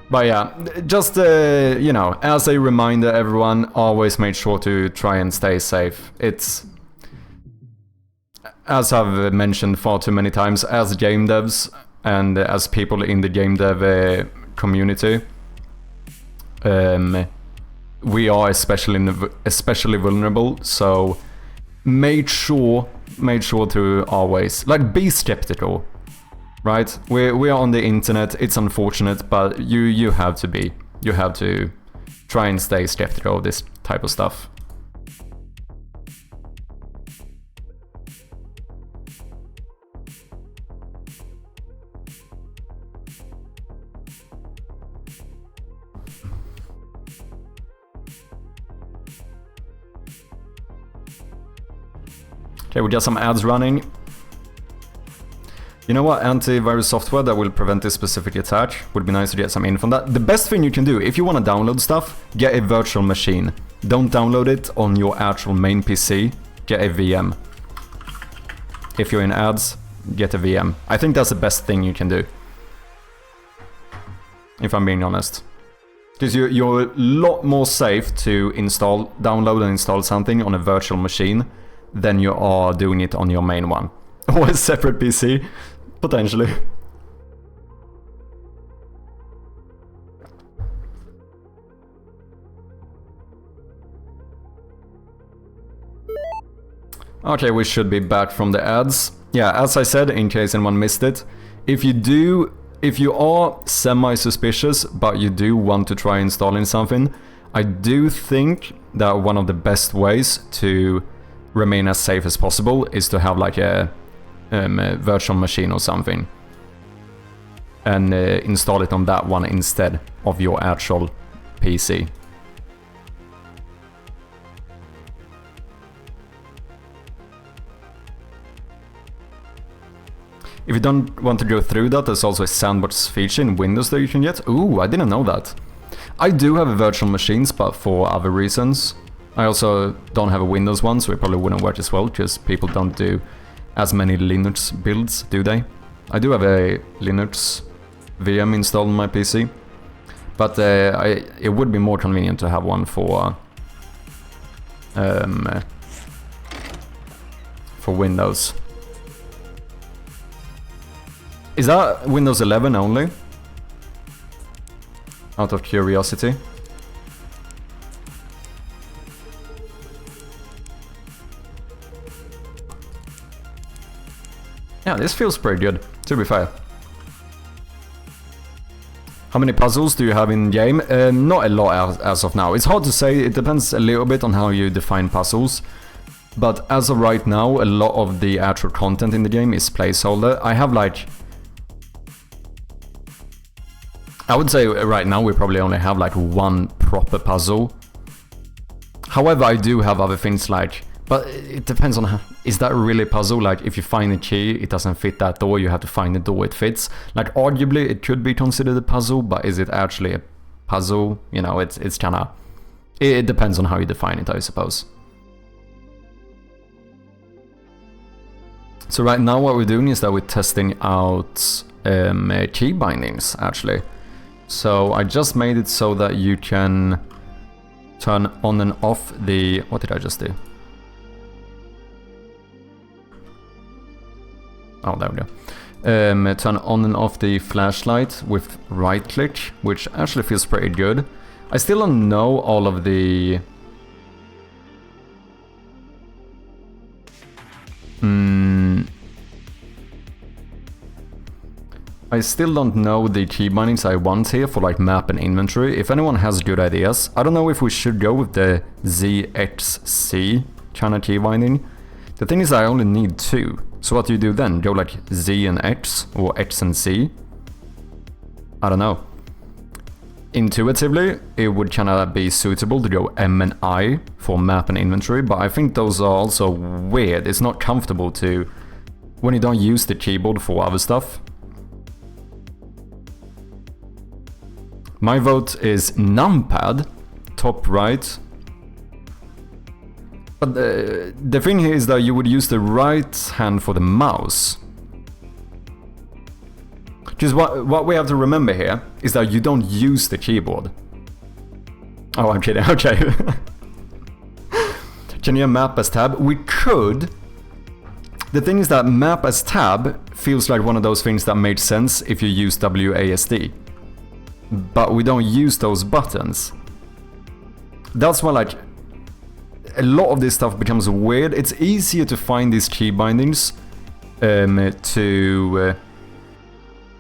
S1: But yeah, just, you know, as a reminder, everyone, always make sure to try and stay safe. It's, as I've mentioned far too many times, as game devs and as people in the game dev community, we are especially vulnerable, so make sure to always, like, be skeptical. Right, we are on the internet. It's unfortunate, but you have to be. You have to try and stay skeptical of this type of stuff. Okay, we got some ads running. You know what, antivirus software that will prevent this specific attack? Would be nice to get some info on that. The best thing you can do, if you want to download stuff, get a virtual machine. Don't download it on your actual main PC, get a VM. If you're in ads, get a VM. I think that's the best thing you can do. If I'm being honest. Because you're a lot more safe to download and install something on a virtual machine than you are doing it on your main one. Or a separate PC, potentially. Okay, we should be back from the ads. Yeah, as I said, in case anyone missed it, if you are semi-suspicious, but you do want to try installing something, I do think that one of the best ways to remain as safe as possible is to have like a virtual machine or something and install it on that one instead of your actual PC. If you don't want to go through that, there's also a sandbox feature in Windows that you can get. Ooh, I didn't know that. I do have virtual machines, but for other reasons. I also don't have a Windows one, so it probably wouldn't work as well, because people don't do as many Linux builds, do they? I do have a Linux VM installed on my PC, but it would be more convenient to have one for Windows. Is that Windows 11 only? Out of curiosity. Yeah, this feels pretty good, to be fair. How many puzzles do you have in game? Not a lot as of now. It's hard to say, it depends a little bit on how you define puzzles. But as of right now, a lot of the actual content in the game is placeholder. I have like... I would say right now we probably only have like one proper puzzle. However, I do have other things like... But it depends on how... Is that really a puzzle? Like, if you find a key, it doesn't fit that door, you have to find the door it fits. Like, arguably, it could be considered a puzzle, but is it actually a puzzle? You know, it's kind of... It depends on how you define it, I suppose. So right now what we're doing is that we're testing out Keybindings, actually. So I just made it so that you can turn on and off the... What did I just do? Oh, there we go. Turn on and off the flashlight with right click, which actually feels pretty good. I still don't know all of the... I still don't know the key bindings I want here for like map and inventory. If anyone has good ideas, I don't know if we should go with the ZXC kind of key binding. The thing is I only need 2. So what do you do then? Go like Z and X or X and C? I don't know. Intuitively, it would kind of be suitable to go M and I for map and inventory, but I think those are also weird. It's not comfortable to... When you don't use the keyboard for other stuff. My vote is numpad, top right. But the thing here is that you would use the right hand for the mouse. Just what we have to remember here is that you don't use the keyboard. Oh, I'm kidding, okay. Can you map as tab? We could. The thing is that map as tab feels like one of those things that made sense if you use WASD. But we don't use those buttons. That's why, like, a lot of this stuff becomes weird. It's easier to find these key bindings for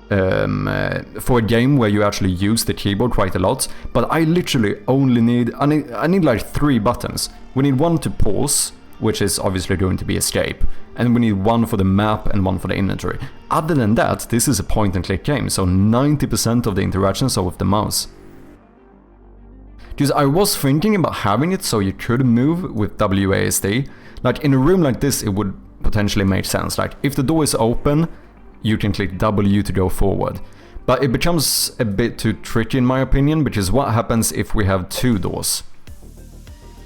S1: a game where you actually use the keyboard quite a lot, but I literally only need I need like 3 buttons. We need one to pause, which is obviously going to be escape, and we need one for the map and one for the inventory. Other than that, this is a point and click game, so 90% of the interactions are with the mouse. Because I was thinking about having it so you could move with WASD. Like in a room like this, it would potentially make sense. Like if the door is open, you can click W to go forward. But it becomes a bit too tricky in my opinion, which is what happens if we have 2 doors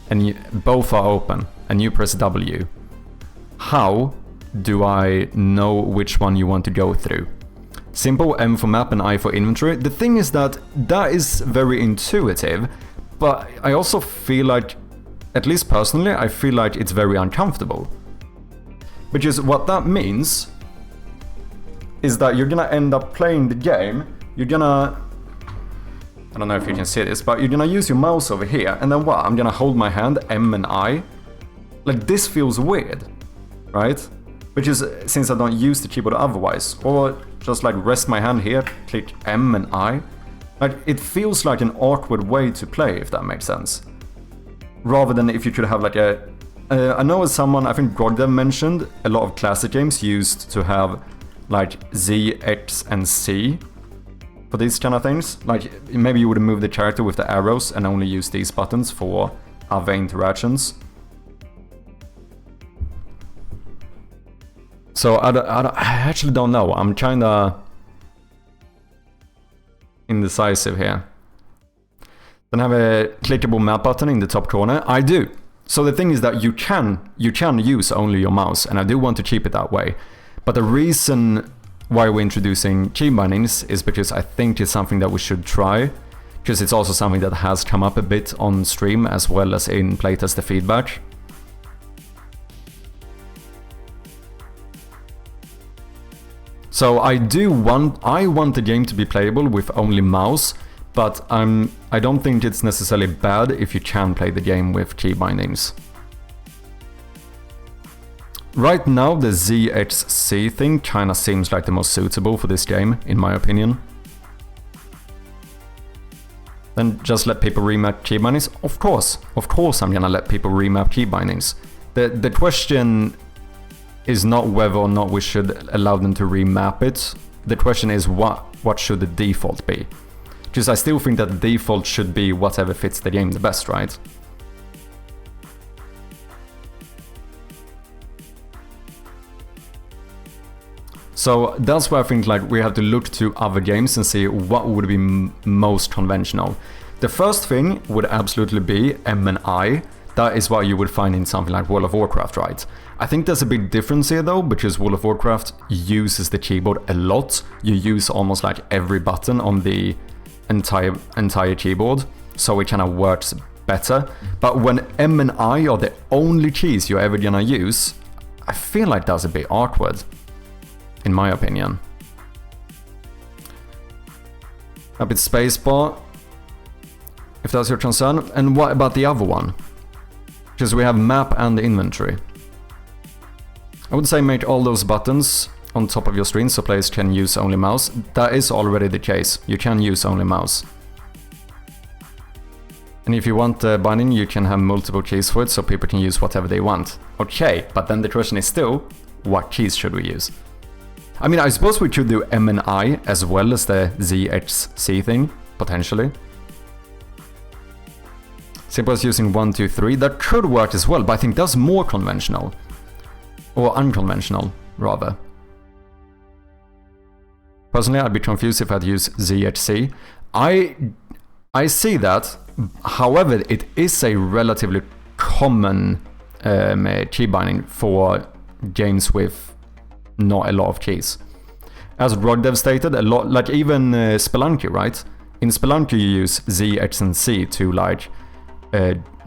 S1: and both are open and you press W. How do I know which one you want to go through? Simple, M for map and I for inventory. The thing is that is very intuitive, but I also feel like, at least personally, I feel like it's very uncomfortable. Which is what that means is that you're gonna end up playing the game, you're gonna, I don't know if you can see this, but you're gonna use your mouse over here, and then what? I'm gonna hold my hand, M and I. Like this feels weird, right? Which is since I don't use the keyboard otherwise. Or just like rest my hand here, click M and I. Like it feels like an awkward way to play, if that makes sense. Rather than if you could have like a... I know as someone, I think gamedev mentioned, a lot of classic games used to have like Z, X and C for these kind of things. Like maybe you would move the character with the arrows and only use these buttons for other interactions. So I actually don't know. I'm kinda indecisive here. Then have a clickable map button in the top corner. I do. So the thing is that you can use only your mouse, and I do want to keep it that way. But the reason why we're introducing keybindings is because I think it's something that we should try, because it's also something that has come up a bit on stream as well as in Playtest the feedback. So I want the game to be playable with only mouse, but I don't think it's necessarily bad if you can play the game with keybindings. Right now, the ZHC thing kinda seems like the most suitable for this game, in my opinion. Then just let people remap keybindings? Of course I'm gonna let people remap keybindings. The question is not whether or not we should allow them to remap it. The question is what should the default be? Because I still think that the default should be whatever fits the game the best, right? So that's where I think like we have to look to other games and see what would be most conventional. The first thing would absolutely be M and I. That is what you would find in something like World of Warcraft, right? I think there's a big difference here though, because World of Warcraft uses the keyboard a lot. You use almost like every button on the entire keyboard, so it kind of works better. But when M and I are the only keys you're ever gonna use, I feel like that's a bit awkward, in my opinion. A bit spacebar, if that's your concern. And what about the other one? Because we have map and inventory. I would say make all those buttons on top of your screen so players can use only mouse. That is already the case. You can use only mouse. And if you want the binding, you can have multiple keys for it so people can use whatever they want. Okay, but then the question is still, what keys should we use? I mean, I suppose we could do M and I as well as the ZHC thing, potentially. Simple as using 1, 2, 3, that could work as well, but I think that's more conventional. Or unconventional, rather. Personally, I'd be confused if I'd use ZHC. I I see that. However, it is a relatively common key binding for games with not a lot of keys. As gamedev stated, a lot, like even Spelunky, right? In Spelunky you use Z, X and C to like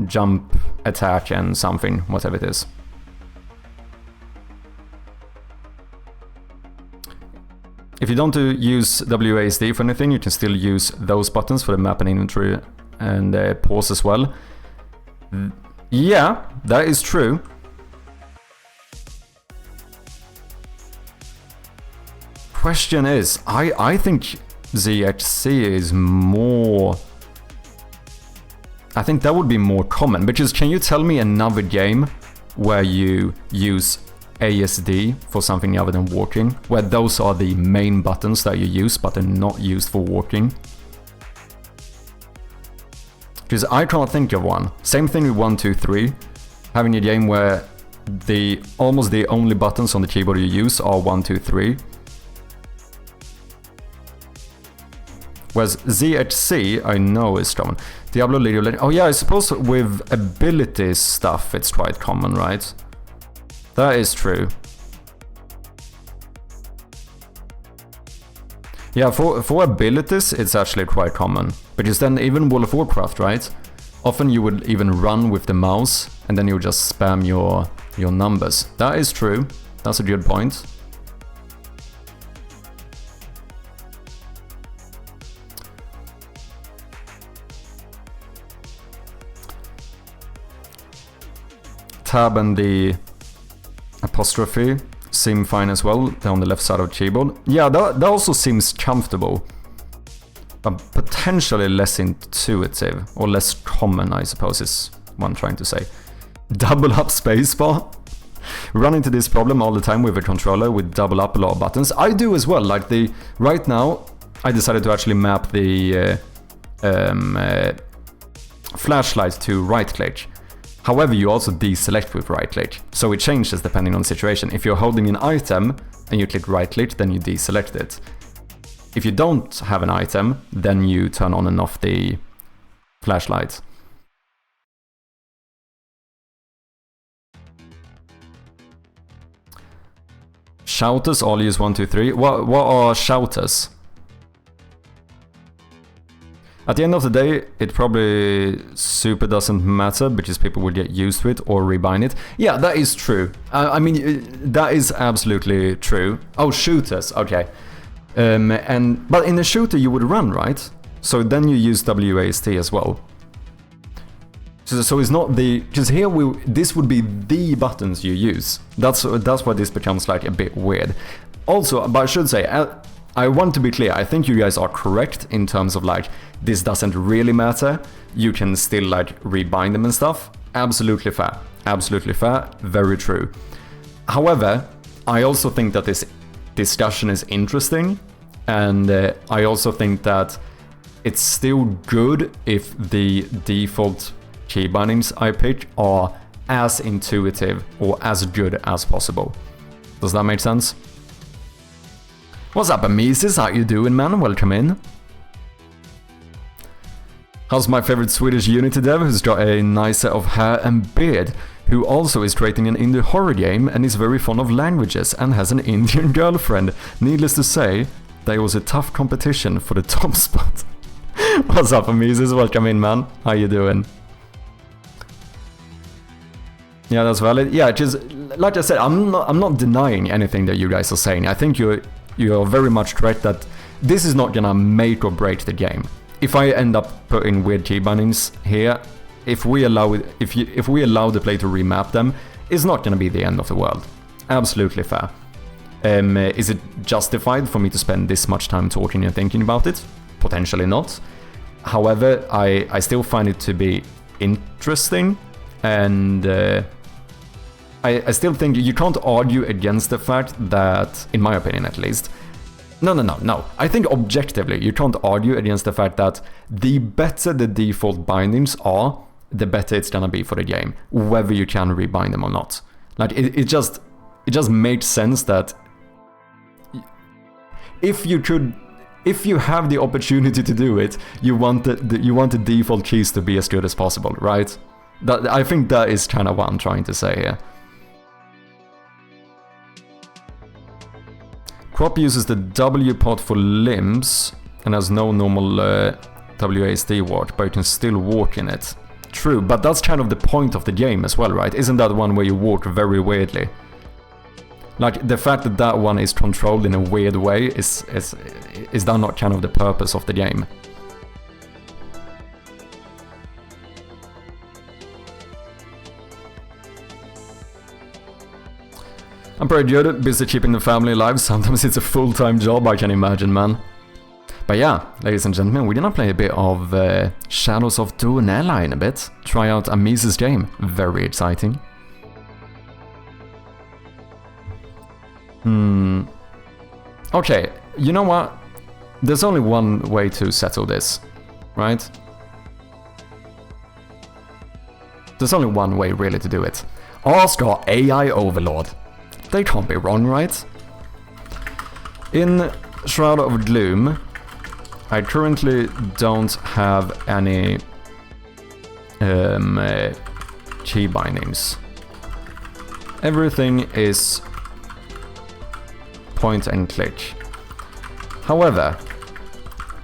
S1: jump, attack and something, whatever it is. If you don't use WASD for anything, you can still use those buttons for the map and inventory and pause as well. Yeah, that is true. Question is, I think ZXC is more... I think that would be more common, because can you tell me another game where you use ASD for something other than walking, where those are the main buttons that you use but they're not used for walking? Because I can't think of one. Same thing with 1, 2, 3. Having a game where almost the only buttons on the keyboard you use are 1, 2, 3. Whereas ZHC, I know is common. Diablo, League of Legends. Oh yeah, I suppose with abilities stuff it's quite common, right? That is true. Yeah, for abilities it's actually quite common. Because then even World of Warcraft, right? Often you would even run with the mouse and then you would just spam your numbers. That is true. That's a good point. Tab and the apostrophe seem fine as well. They're on the left side of the keyboard. Yeah, that also seems comfortable. But potentially less intuitive, or less common, I suppose is what I'm trying to say. Double up spacebar. Run into this problem all the time with a controller with double up a lot of buttons. I do as well. Like right now, I decided to actually map the flashlight to right click. However, you also deselect with right click, so it changes depending on the situation. If you're holding an item and you click right click, then you deselect it. If you don't have an item, then you turn on and off the flashlight. Shouters all use 1, 2, 3. What are shouters? At the end of the day, it probably super doesn't matter because people will get used to it or rebind it. Yeah, that is true. I mean, that is absolutely true. Oh, shooters, okay. But in a shooter you would run, right? So then you use WASD as well. So it's not the... Because here this would be the buttons you use. That's why this becomes like a bit weird. Also, but I should say, I want to be clear, I think you guys are correct in terms of like, this doesn't really matter. You can still like rebind them and stuff. Absolutely fair. Absolutely fair. Very true. However, I also think that this discussion is interesting, and I also think that it's still good if the default key bindings I pick are as intuitive or as good as possible. Does that make sense? What's up, Amisis? How you doing, man? Welcome in. How's my favorite Swedish Unity dev who's got a nice set of hair and beard, who also is creating an indie horror game and is very fond of languages and has an Indian girlfriend. Needless to say, there was a tough competition for the top spot. What's up, Amisis? Welcome in, man. How you doing? Yeah, that's valid. Yeah, just like I said, I'm not denying anything that you guys are saying. I think you're very much correct that this is not gonna make or break the game. If I end up putting weird key bindings here, if we allow the player to remap them, it's not gonna be the end of the world. Absolutely fair. Is it justified for me to spend this much time talking and thinking about it? Potentially not. However, I still find it to be interesting, and I still think you can't argue against the fact that, in my opinion at least, no. I think objectively you can't argue against the fact that the better the default bindings are, the better it's gonna be for the game, whether you can rebind them or not. Like it just makes sense that if you could if you have the opportunity to do it, you want the default keys to be as good as possible, right? I think that is kind of what I'm trying to say here. Crop uses the W part for limbs and has no normal WASD walk, but you can still walk in it. True, but that's kind of the point of the game as well, right? Isn't that one where you walk very weirdly? Like, the fact that that one is controlled in a weird way is that not kind of the purpose of the game? I'm pretty good, busy keeping the family alive. Sometimes it's a full-time job, I can imagine, man. But yeah, ladies and gentlemen, we're gonna play a bit of Shadows of Tuonela in a bit. Try out Amisa's game. Very exciting. Okay, you know what? There's only one way to settle this, right? There's only one way really to do it. Ask our AI overlord. They can't be wrong, right? In Shroud of Gloom, I currently don't have any keybindings. Everything is point and click. However,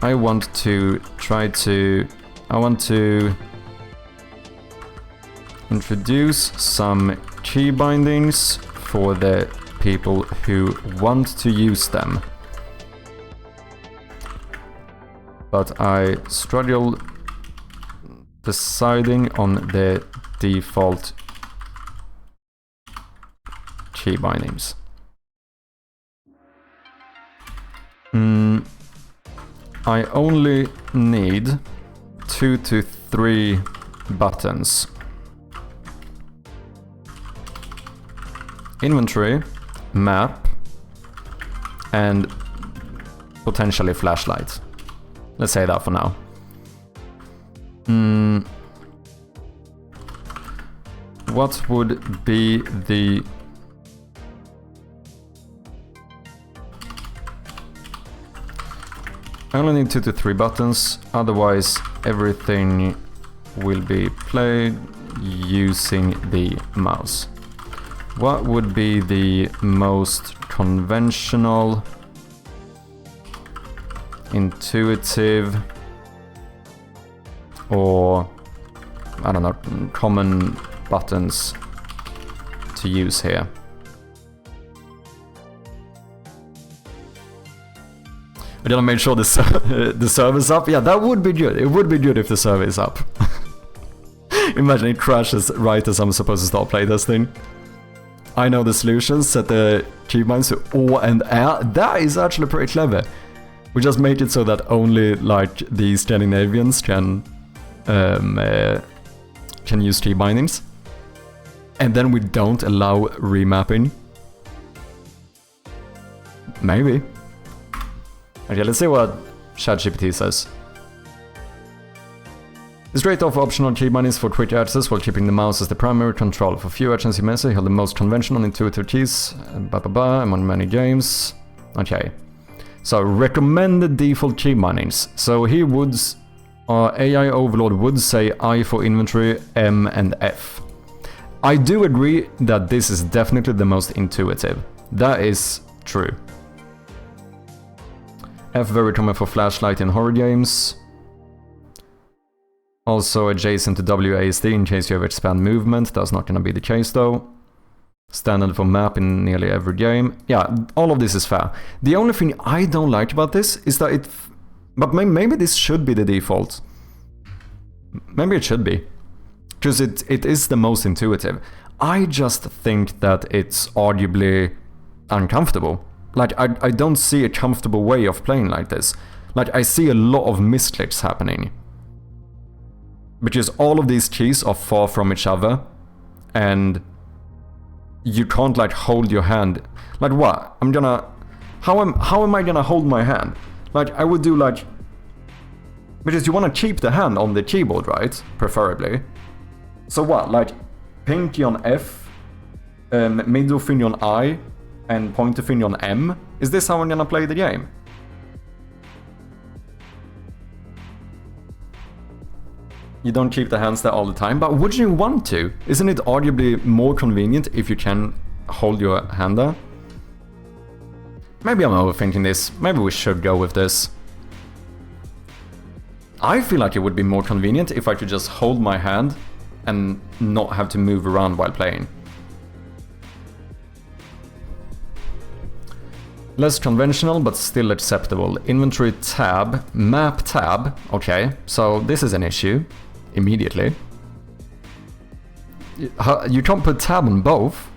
S1: I want to introduce some keybindings for the people who want to use them. But I struggle deciding on the default keybindings. I only need 2 to 3 buttons. Inventory, map, and potentially flashlight. Let's say that for now. What would be the... I only need 2 to 3 buttons, otherwise everything will be played using the mouse. What would be the most conventional, intuitive, or, I don't know, common buttons to use here? I gotta make sure the server's up. Yeah, that would be good. It would be good if the server is up. Imagine it crashes right as I'm supposed to start playtesting. I know the solutions, set the keybinds to O and R. That is actually pretty clever. We just make it so that only like the Scandinavians can use keybindings. And then we don't allow remapping. Maybe. Okay, let's see what ChatGPT says. It's great to offer optional keybindings for quick access while keeping the mouse as the primary control. For few actions you may say, have the most conventional intuitive keys, among many games. Okay. So, recommended default keybindings. So he would, our AI overlord would say I for inventory, M and F. I do agree that this is definitely the most intuitive. That is true. F very common for flashlight in horror games. Also adjacent to WASD in case you have expand movement. That's not gonna be the case though. Standard for map in nearly every game. Yeah, all of this is fair. The only thing I don't like about this is that it... But maybe this should be the default. Maybe it should be. Because it is the most intuitive. I just think that it's arguably uncomfortable. Like, I don't see a comfortable way of playing like this. Like, I see a lot of misclicks happening. Because all of these keys are far from each other. And you can't, like, hold your hand. Like, what? I'm gonna... How am I gonna hold my hand? Like, I would do, like... Because you want to keep the hand on the keyboard, right? Preferably. So what? Like, pinky on F, middle finger on I, and pointer finger on M? Is this how I'm gonna play the game? You don't keep the hands there all the time, but would you want to? Isn't it arguably more convenient if you can hold your hand there? Maybe I'm overthinking this. Maybe we should go with this. I feel like it would be more convenient if I could just hold my hand and not have to move around while playing. Less conventional, but still acceptable. Inventory tab, map tab. Okay, so this is an issue. Immediately. You can't put tab on both.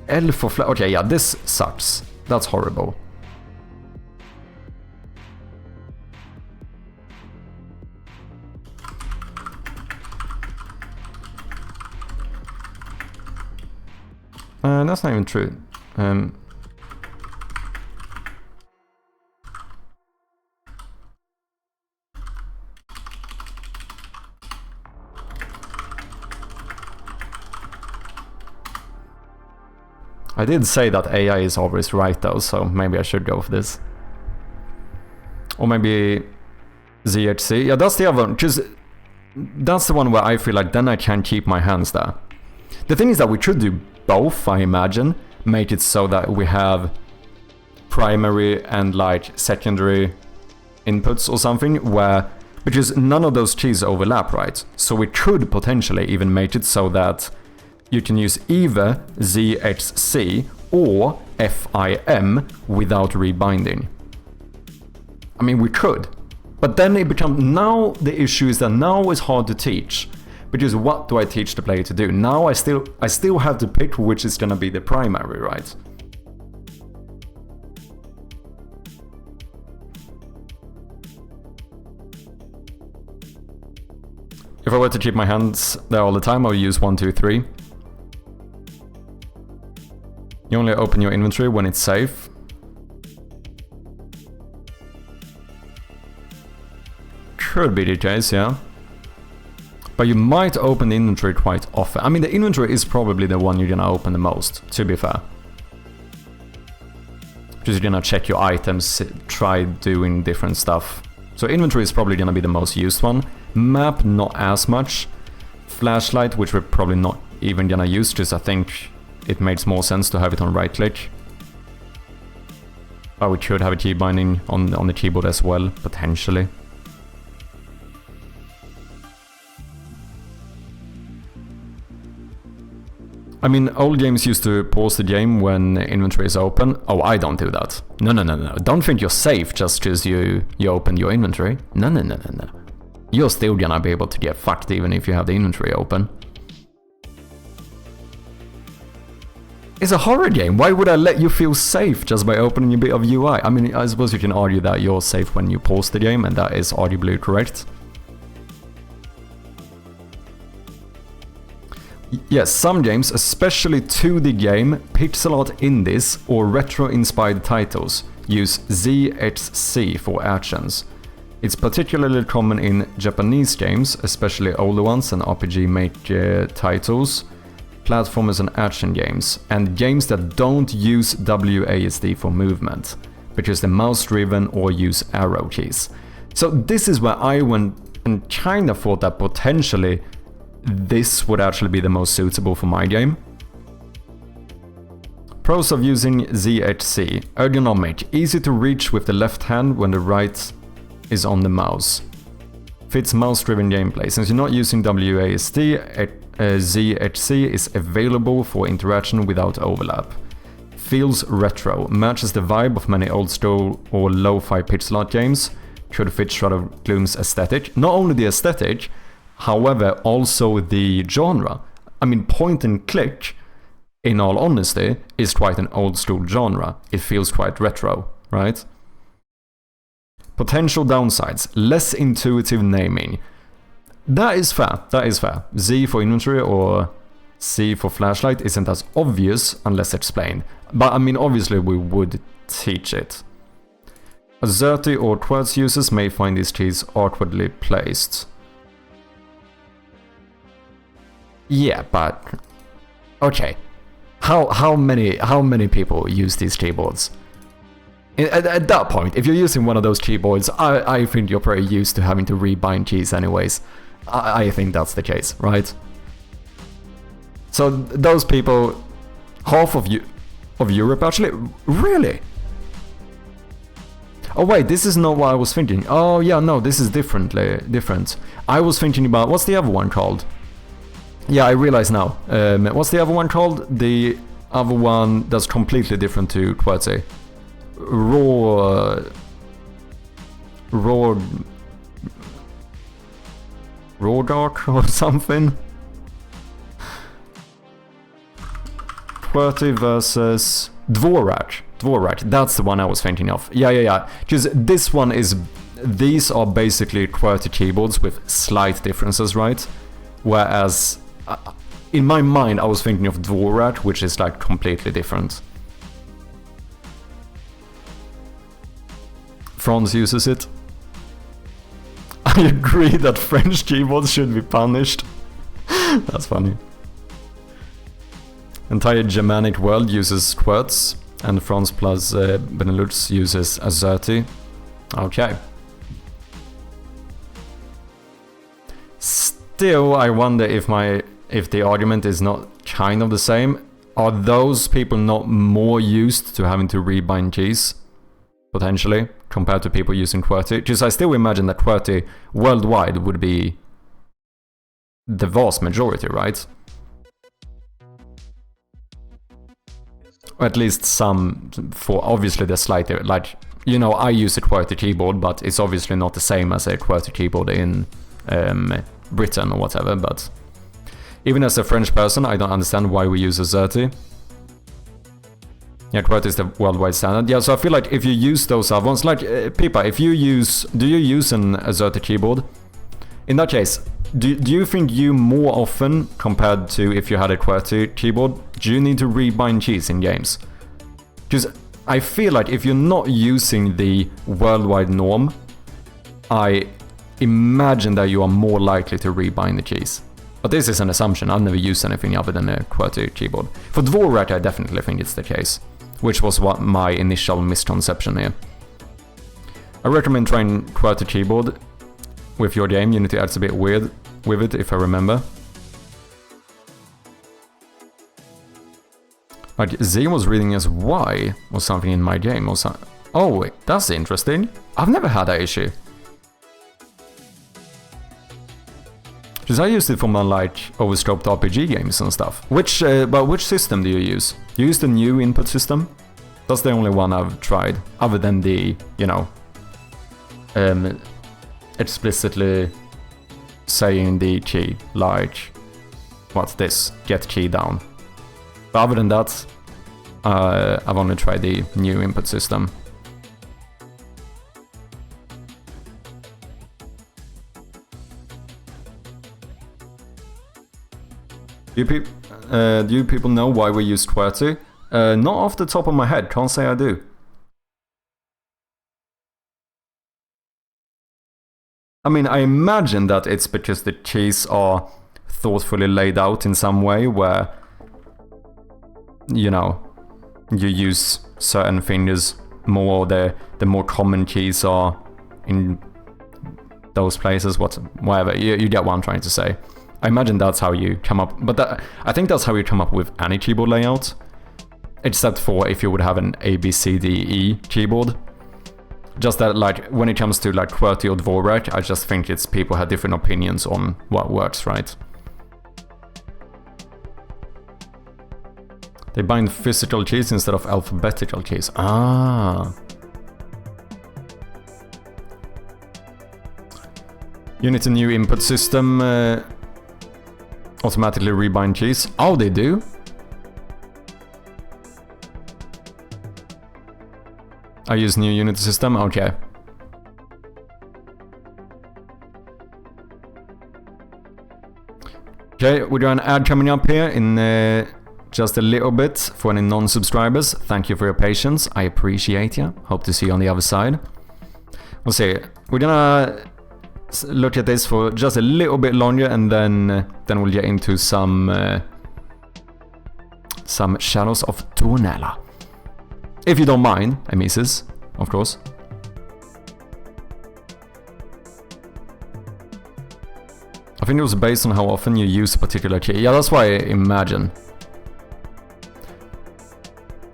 S1: L for flat. Okay, yeah, this sucks. That's horrible. That's not even true. I did say that AI is always right though, so maybe I should go for this. Or maybe ZHC. Yeah, that's the other one, because that's the one where I feel like then I can keep my hands there. The thing is that we could do both, I imagine. Make it so that we have primary and like secondary inputs or something where, because none of those keys overlap, right? So we could potentially even make it so that you can use either ZHC or FIM without rebinding. I mean, we could. But then it becomes, now the issue is that now it's hard to teach. Because what do I teach the player to do? Now I still have to pick which is gonna be the primary, right? If I were to keep my hands there all the time, I would use 1, 2, 3. You only open your inventory when it's safe. Could be the case, yeah. But you might open the inventory quite often. I mean, the inventory is probably the one you're gonna open the most, to be fair. Because you're gonna check your items, try doing different stuff. So inventory is probably gonna be the most used one. Map, not as much. Flashlight, which we're probably not even gonna use, because I think it makes more sense to have it on right click. But we could have a key binding on the keyboard as well, potentially. I mean, old games used to pause the game when inventory is open. Oh, I don't do that. No. Don't think you're safe just because you opened your inventory. No. You're still gonna be able to get fucked even if you have the inventory open. It's a horror game. Why would I let you feel safe just by opening a bit of UI? I mean, I suppose you can argue that you're safe when you pause the game, and that is arguably correct. Yes, some games, especially 2D game, pixel art indies or retro-inspired titles, use ZHC for actions. It's particularly common in Japanese games, especially older ones and RPG Maker titles, platformers and action games, and games that don't use WASD for movement, because they're mouse-driven or use arrow keys. So this is where I went and kind of thought that potentially this would actually be the most suitable for my game. Pros of using ZHC. Ergonomic. Easy to reach with the left hand when the right is on the mouse. Fits mouse-driven gameplay. Since you're not using WASD, ZHC is available for interaction without overlap. Feels retro. Matches the vibe of many old school or lo-fi pixel art games. Could fit Shroud of Gloom's aesthetic. Not only the aesthetic, however, also the genre. I mean, point and click, in all honesty, is quite an old school genre. It feels quite retro, right? Potential downsides. Less intuitive naming. That is fair, that is fair. Z for inventory or C for flashlight isn't as obvious unless explained. But I mean, obviously we would teach it. Azerty or Quartz users may find these keys awkwardly placed. Yeah, but okay. How many people use these keyboards? At that point, if you're using one of those keyboards, I think you're pretty used to having to rebind keys anyways. I think that's the case, right? So those people, half of Europe actually, really? Oh wait, this is not what I was thinking. Oh yeah, no, this is different. I was thinking about, what's the other one called? Yeah, I realize now. What's the other one called? The other one that's completely different to QWERTY. Raw Dark or something? QWERTY versus Dvorak. Dvorak, that's the one I was thinking of. Yeah. Because this one is... These are basically QWERTY keyboards with slight differences, right? Whereas... in my mind, I was thinking of Dvorak, which is like completely different. Franz uses it. I agree that French keyboards should be punished. That's funny. Entire Germanic world uses QWERTs, and France plus Benelux uses AZERTY. Okay. Still, I wonder if the argument is not kind of the same. Are those people not more used to having to rebind keys, potentially, compared to people using QWERTY? Because I still imagine that QWERTY worldwide would be the vast majority, right? Or at least some, for obviously the slightly, like, you know, I use a QWERTY keyboard, but it's obviously not the same as a QWERTY keyboard in Britain or whatever, but even as a French person, I don't understand why we use AZERTY. Yeah, QWERTY is the worldwide standard. Yeah, so I feel like if you use those other ones, like, Pipa, if you use... Do you use an AZERTY keyboard? In that case, do you think you more often, compared to if you had a QWERTY keyboard, do you need to rebind keys in games? Because I feel like if you're not using the worldwide norm, I imagine that you are more likely to rebind the keys. But this is an assumption, I've never used anything other than a QWERTY keyboard. For Dvorak, I definitely think it's the case, which was what my initial misconception here. I recommend trying QWERTY keyboard with your game. Unity adds a bit weird with it, if I remember. Like, Z was reading as Y or something in my game or something. Oh wait, that's interesting. I've never had that issue. Because I used it for my, like, overscoped RPG games and stuff. But which system do you use? Do you use the new input system? That's the only one I've tried, other than the, you know, explicitly saying the key, like, what's this? Get key down. But other than that, I've only tried the new input system. Do you people know why we use QWERTY? Not off the top of my head, can't say I do. I mean, I imagine that it's because the keys are thoughtfully laid out in some way where, you know, you use certain fingers more, the more common keys are in those places, whatever, you get what I'm trying to say. I imagine that's how you come up, but I think that's how you come up with any keyboard layout, except for if you would have an A, B, C, D, E keyboard. Just that, like, when it comes to, like, QWERTY or Dvorak, I just think it's people have different opinions on what works, right? They bind physical keys instead of alphabetical keys. Ah. Unity new input system automatically rebind keys. Oh, they do? I use new Unity system? Okay. Okay, we got an ad coming up here in just a little bit for any non-subscribers. Thank you for your patience. I appreciate you. Hope to see you on the other side. We'll see. We're gonna look at this for just a little bit longer, and then we'll get into some Shadows of Tuonela. If you don't mind, Amises. of course. I think it was based on how often you use a particular key. Yeah, that's why I imagine.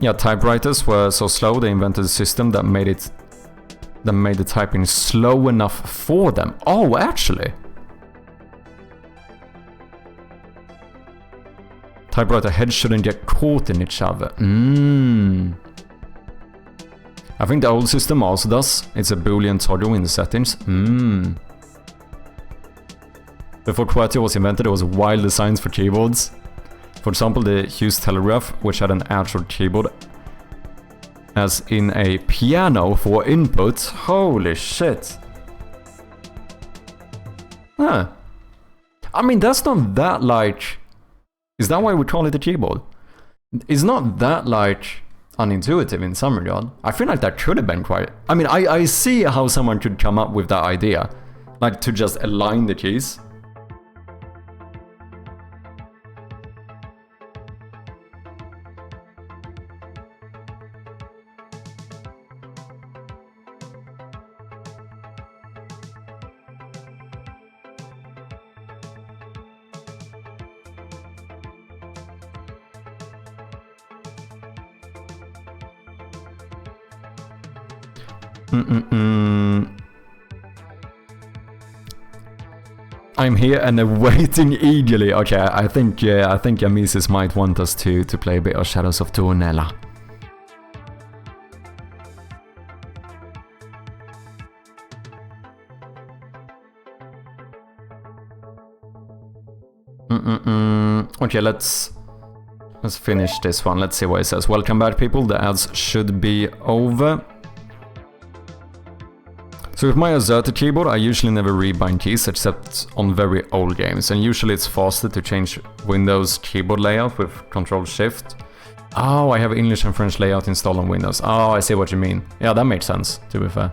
S1: Yeah, typewriters were so slow they invented a system that made the typing slow enough for them. Oh, actually. Typewriter heads shouldn't get caught in each other. I think the old system also does. It's a boolean toggle in the settings. Before QWERTY was invented, there was wild designs for keyboards. For example, the Hughes telegraph, which had an actual keyboard, as in a piano for input. Holy shit. Huh. I mean, that's not that like... Is that why we call it a keyboard? It's not that like unintuitive in some regard. I feel like that could have been quite... I mean, I see how someone could come up with that idea. Like to just align the keys. I'm here and awaiting eagerly. Okay, I think Amisis might want us to play a bit of Shadows of Tuonela. Okay, let's finish this one. Let's see what it says. Welcome back, people. The ads should be over. So with my Azerty keyboard, I usually never rebind keys except on very old games, and usually it's faster to change Windows keyboard layout with Ctrl-Shift. Oh, I have English and French layout installed on Windows. Oh, I see what you mean. Yeah, that makes sense, to be fair.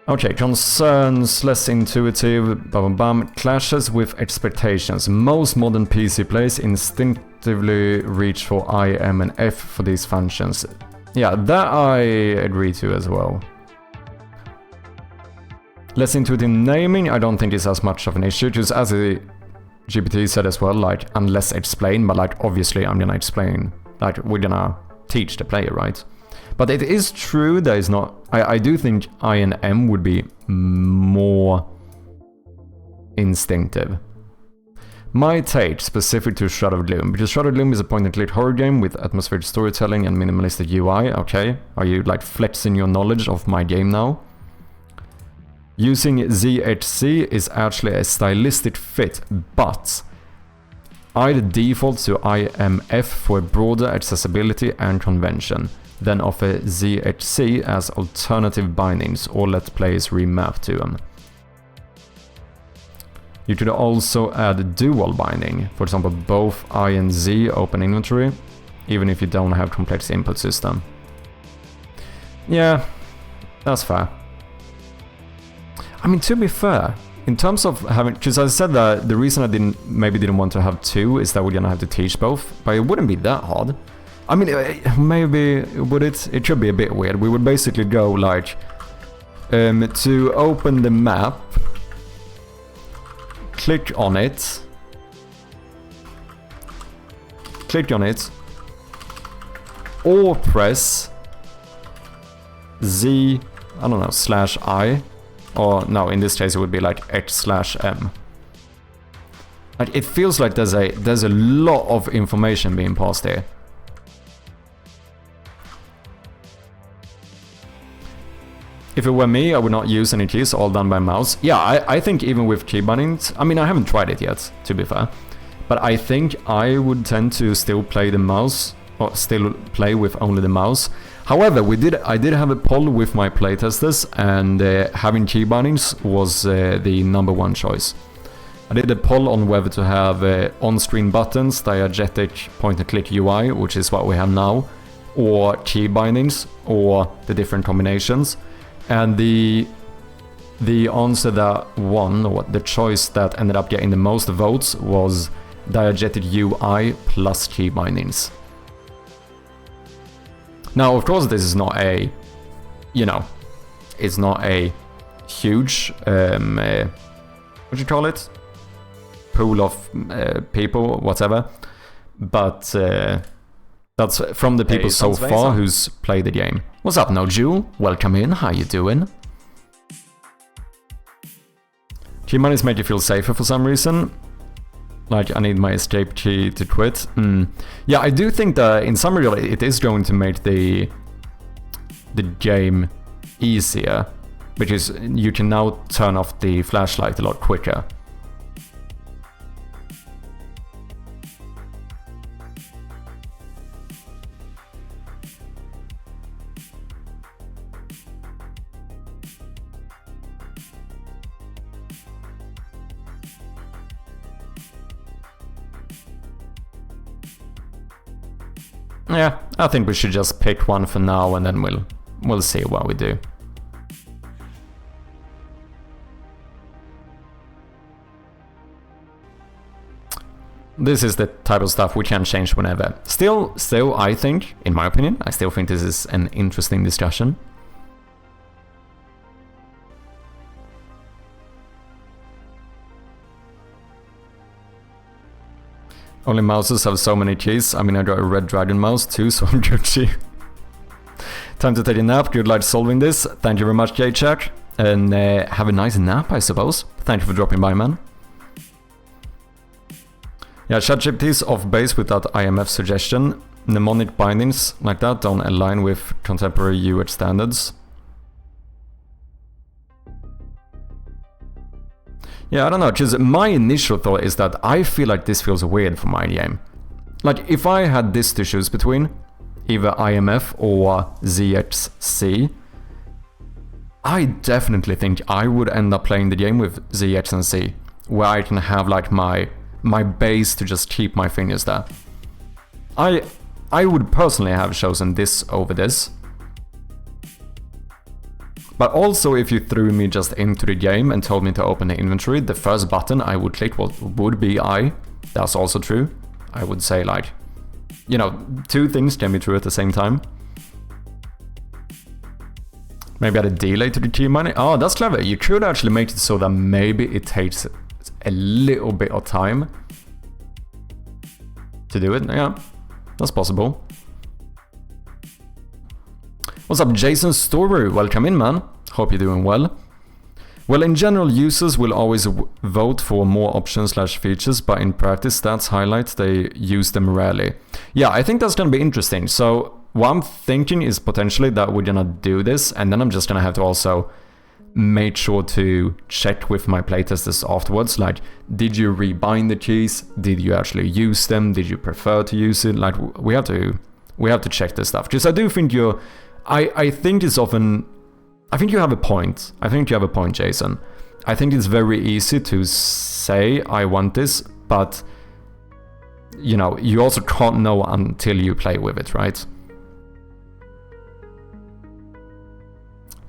S1: Okay, concerns, less intuitive, bam bam, clashes with expectations. Most modern PC players instinctively reach for I, M and F for these functions. Yeah, that I agree to as well. Less intuitive naming, I don't think is as much of an issue, just as the GPT said as well, like, unless explained, but like, obviously I'm gonna explain, like, we're gonna teach the player, right? But it is true that it's not, I do think I and M would be more instinctive. My take, specific to Shroud of Gloom, because Shroud of Gloom is a point-and-click horror game with atmospheric storytelling and minimalistic UI, okay? Are you like flexing your knowledge of my game now? Using ZHC is actually a stylistic fit, but I'd default to IMF for broader accessibility and convention, then offer ZHC as alternative bindings or let players remap to them. You could also add dual binding, for example both I and Z open inventory, even if you don't have complex input system. Yeah, that's fair. I mean, to be fair, in terms of having, because I said that the reason I maybe didn't want to have two is that we're gonna have to teach both, but it wouldn't be that hard. I mean, maybe would it? It should be a bit weird. We would basically go like to open the map. Click on it, or press Z, I don't know, /I, or no, in this case it would be like X/M. Like, it feels like there's a lot of information being passed here. If it were me, I would not use any keys, all done by mouse. Yeah, I think even with keybindings, I mean, I haven't tried it yet, to be fair, but I think I would tend to still play the mouse, or still play with only the mouse. However, I did have a poll with my playtesters, and having keybindings was the #1 choice. I did a poll on whether to have on-screen buttons, diegetic point-and-click UI, which is what we have now, or keybindings, or the different combinations. And the answer that won, or the choice that ended up getting the most votes, was diegetic UI plus keybindings. Now, of course, this is not a, you know, it's not a huge, what do you call it? Pool of people, whatever. But that's from the people so far who's played the game. What's up, No Jewel? Welcome in. How you doing? Keybindings make you feel safer for some reason. Like, I need my escape key to quit. Yeah, I do think that in some regard it is going to make the game easier, because you can now turn off the flashlight a lot quicker. Yeah, I think we should just pick one for now, and then we'll see what we do. This is the type of stuff we can change whenever. Still, I think, in my opinion, I still think this is an interesting discussion. Only mouses have so many keys. I mean, I got a red dragon mouse too, so I'm Gucci. Time to take a nap. Good luck solving this. Thank you very much, J-Check. And have a nice nap, I suppose. Thank you for dropping by, man. Yeah, ChatGPT's off base with that IMF suggestion. Mnemonic bindings like that don't align with contemporary UX standards. Yeah, I don't know, because my initial thought is that I feel like this feels weird for my game. Like, if I had this to choose between, either IMF or ZXC, I definitely think I would end up playing the game with ZX and C, where I can have like my base to just keep my fingers there. I would personally have chosen this over this. But also, if you threw me just into the game and told me to open the inventory, the first button I would click would be I. That's also true. I would say, like, you know, two things can be true at the same time. Maybe add a delay to the key mining. Oh, that's clever. You could actually make it so that maybe it takes a little bit of time to do it. Yeah, that's possible. What's up, Jason Storer? Welcome in, man. Hope you're doing well. Well, in general, users will always vote for more options/features, but in practice, stats highlight they use them rarely. Yeah, I think that's gonna be interesting. So what I'm thinking is potentially that we're gonna do this, and then I'm just gonna have to also make sure to check with my playtesters afterwards. Like, did you rebind the keys? Did you actually use them? Did you prefer to use it? Like, we have to check this stuff, because I do think I think it's often... I think you have a point. I think you have a point, Jason. I think it's very easy to say, I want this, but, you know, you also can't know until you play with it, right?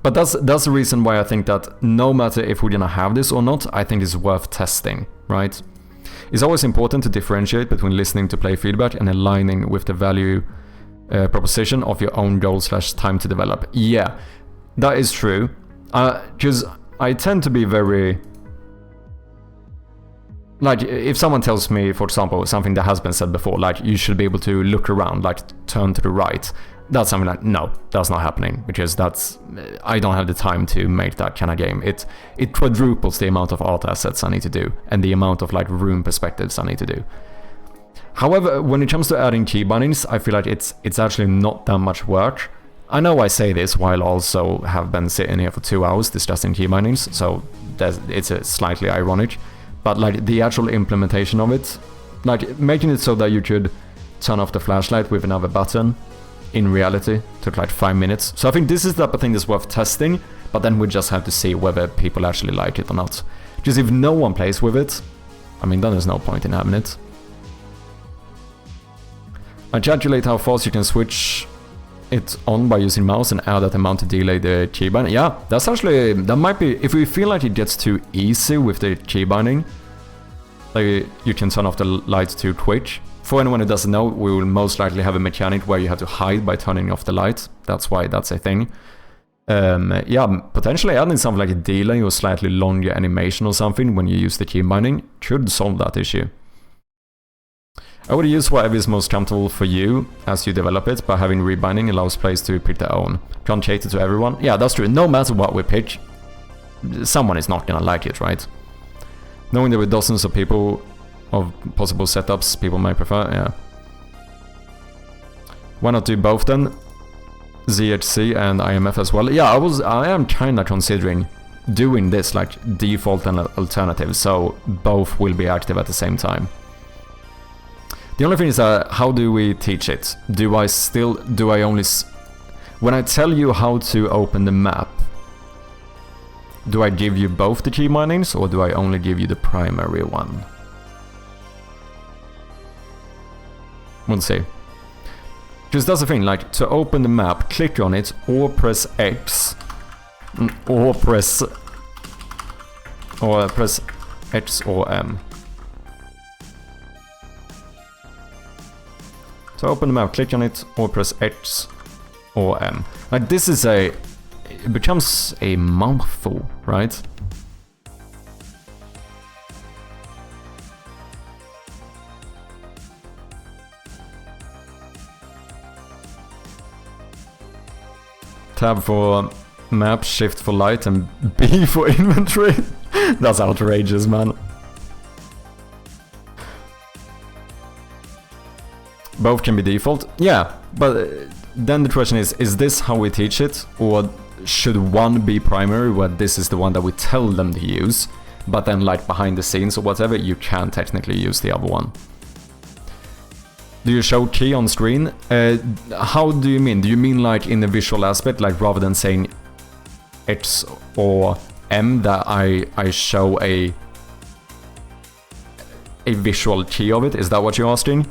S1: But that's the reason why I think that no matter if we're gonna have this or not, I think it's worth testing, right? It's always important to differentiate between listening to play feedback and aligning with the value proposition of your own goal/time to develop. Yeah, that is true. Because I tend to be very... Like, if someone tells me, for example, something that has been said before, like, you should be able to look around, like, turn to the right. That's something like, no, that's not happening, because that's... I don't have the time to make that kind of game. It quadruples the amount of art assets I need to do, and the amount of, like, room perspectives I need to do. However, when it comes to adding key bindings, I feel like it's actually not that much work. I know I say this while also have been sitting here for 2 hours discussing key bindings, so it's slightly ironic. But like the actual implementation of it, like making it so that you could turn off the flashlight with another button, in reality took like 5 minutes. So I think this is the type of thing that's worth testing, but then we just have to see whether people actually like it or not. Because if no one plays with it, I mean, then there's no point in having it. I calculate how fast you can switch it on by using mouse and add that amount to delay the keybind. Yeah, that's actually, that might be, if we feel like it gets too easy with the keybinding, like you can turn off the lights too quick. For anyone who doesn't know, we will most likely have a mechanic where you have to hide by turning off the light. That's why that's a thing. Yeah, potentially adding something like a delay or slightly longer animation or something when you use the key binding could solve that issue. I would use whatever is most comfortable for you as you develop it, but having rebinding allows players to pick their own. Can't cater to everyone. Yeah, that's true. No matter what we pick, someone is not gonna like it, right? Knowing there were dozens of people, of possible setups people may prefer, yeah. Why not do both then? ZHC and IMF as well. Yeah, I am kinda considering doing this like default and alternative, so both will be active at the same time. The only thing is how do we teach it? Do I only... When I tell you how to open the map, do I give you both the key bindings or do I only give you the primary one? We'll see. Because that's the thing, like, to open the map, click on it or press X or press X or M. To open the map, click on it or press X or M. Like, this is it becomes a mouthful, right? Tab for map, shift for light, and B for inventory. That's outrageous, man. Both can be default. Yeah, but then the question is this how we teach it? Or should one be primary, where this is the one that we tell them to use, but then like behind the scenes or whatever, you can technically use the other one? Do you show key on screen? How do you mean? Do you mean like in the visual aspect, like rather than saying X or M, that I show a visual key of it? Is that what you're asking?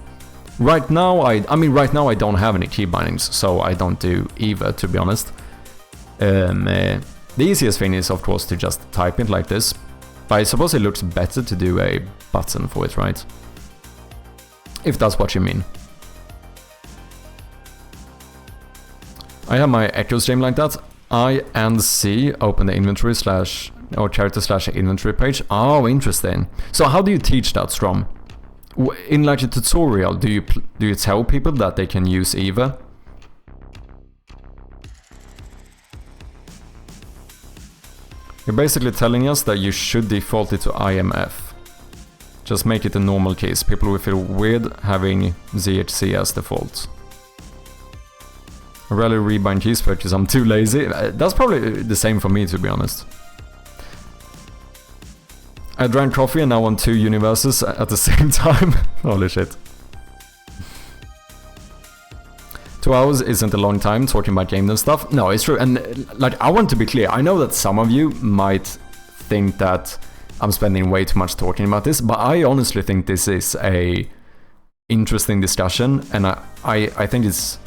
S1: Right now, I mean right now I don't have any key bindings, so I don't do either, to be honest. The easiest thing is of course to just type it like this, but I suppose it looks better to do a button for it, right? If that's what you mean. I have my echo stream like that. I and C open the inventory slash or character slash inventory page. Oh, interesting. So how do you teach that, Strom? In like a tutorial, do you tell people that they can use either? You're basically telling us that you should default it to IMF. Just make it a normal case. People will feel weird having ZHC as default. I rarely rebind keys because I'm too lazy. That's probably the same for me, to be honest. I drank coffee and now on 2 universes at the same time. Holy shit. 2 hours isn't a long time talking about gamedev stuff. No, it's true. And like, I want to be clear. I know that some of you might think that I'm spending way too much talking about this, but I honestly think this is a interesting discussion, and I think it's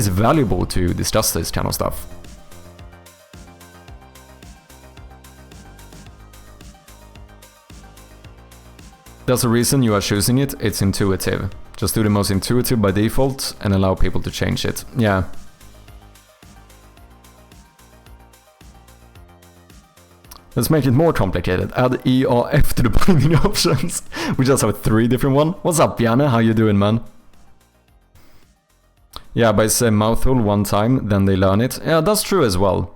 S1: valuable to discuss this kind of stuff. There's a reason you are choosing it. It's intuitive. Just do the most intuitive by default and allow people to change it. Yeah. Let's make it more complicated. Add E or F to the binding options. We just have 3 different ones. What's up, Bjarne? How you doing, man? Yeah, by say mouthful one time, then they learn it. Yeah, that's true as well.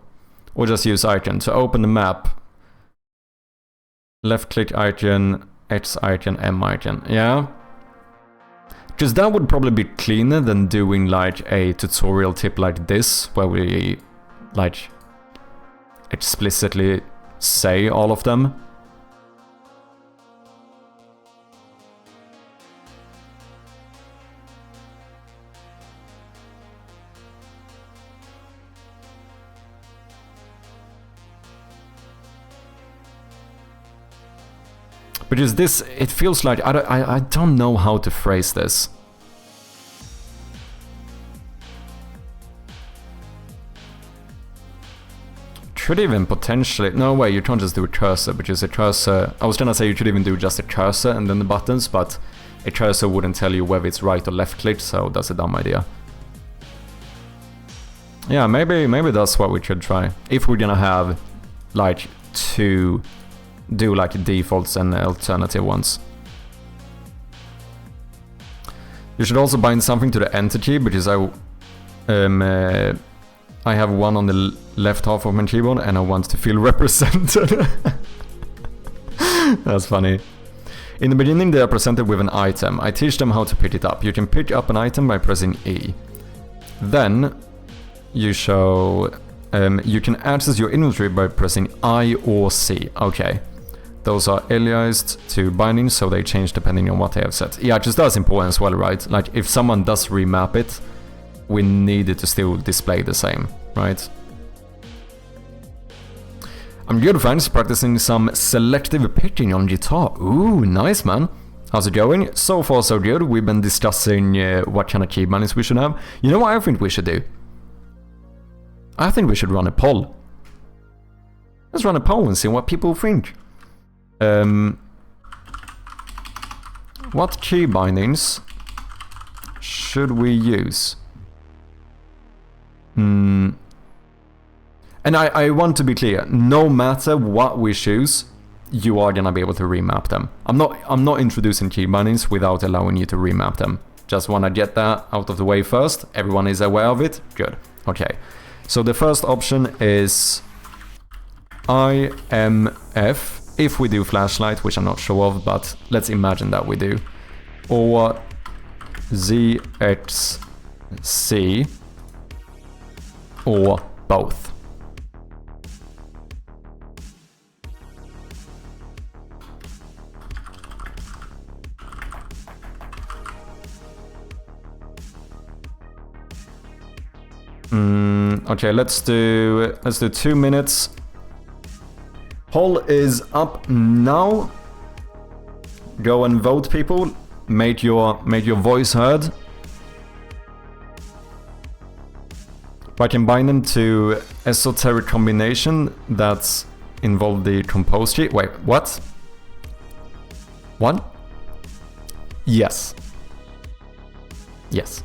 S1: Or just use icon. To open the map, left click icon, X icon, M icon. Yeah. Because that would probably be cleaner than doing like a tutorial tip like this, where we like explicitly say all of them. Because this, it feels like, I don't know how to phrase this. Could even potentially, no way, you can't just do a cursor, because a cursor, I was gonna say you could even do just a cursor and then the buttons, but a cursor wouldn't tell you whether it's right or left click, so that's a dumb idea. Yeah, maybe that's what we should try. If we're gonna have like to do like defaults and alternative ones. You should also bind something to the enter key, because I have one on the left half of my keyboard and I want to feel represented. That's funny. In the beginning they are presented with an item. I teach them how to pick it up. You can pick up an item by pressing E. Then you show you can access your inventory by pressing I or C. Okay. Those are aliased to bindings, so they change depending on what they have set. Yeah, just that's important as well, right? Like if someone does remap it, we need it to still display the same, right? I'm good, friends, practicing some selective picking on guitar. Ooh, nice, man. How's it going? So far so good. We've been discussing what kind of key bindings we should have. You know what I think we should do? I think we should run a poll. Let's run a poll and see what people think. What key bindings should we use? And I want to be clear, no matter what we choose, you are gonna be able to remap them. I'm not introducing key bindings without allowing you to remap them. Just wanna get that out of the way first. Everyone is aware of it? Good. Okay. So the first option is IMF, if we do flashlight, which I'm not sure of, but let's imagine that we do. Or ZXC, or both. Okay, let's do 2 minutes. Poll is up now. Go and vote, people. Make your voice heard. I can bind them to esoteric combination that's involved the compose key. Wait, what? What? Yes. Yes.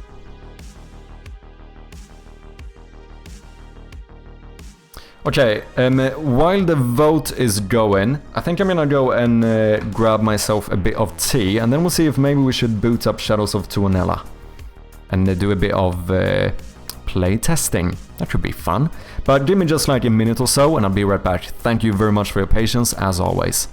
S1: Okay, while the vote is going, I think I'm gonna go and grab myself a bit of tea, and then we'll see if maybe we should boot up Shadows of Tuonela and do a bit of playtesting. That should be fun. But give me just like a minute or so and I'll be right back. Thank you very much for your patience, as always.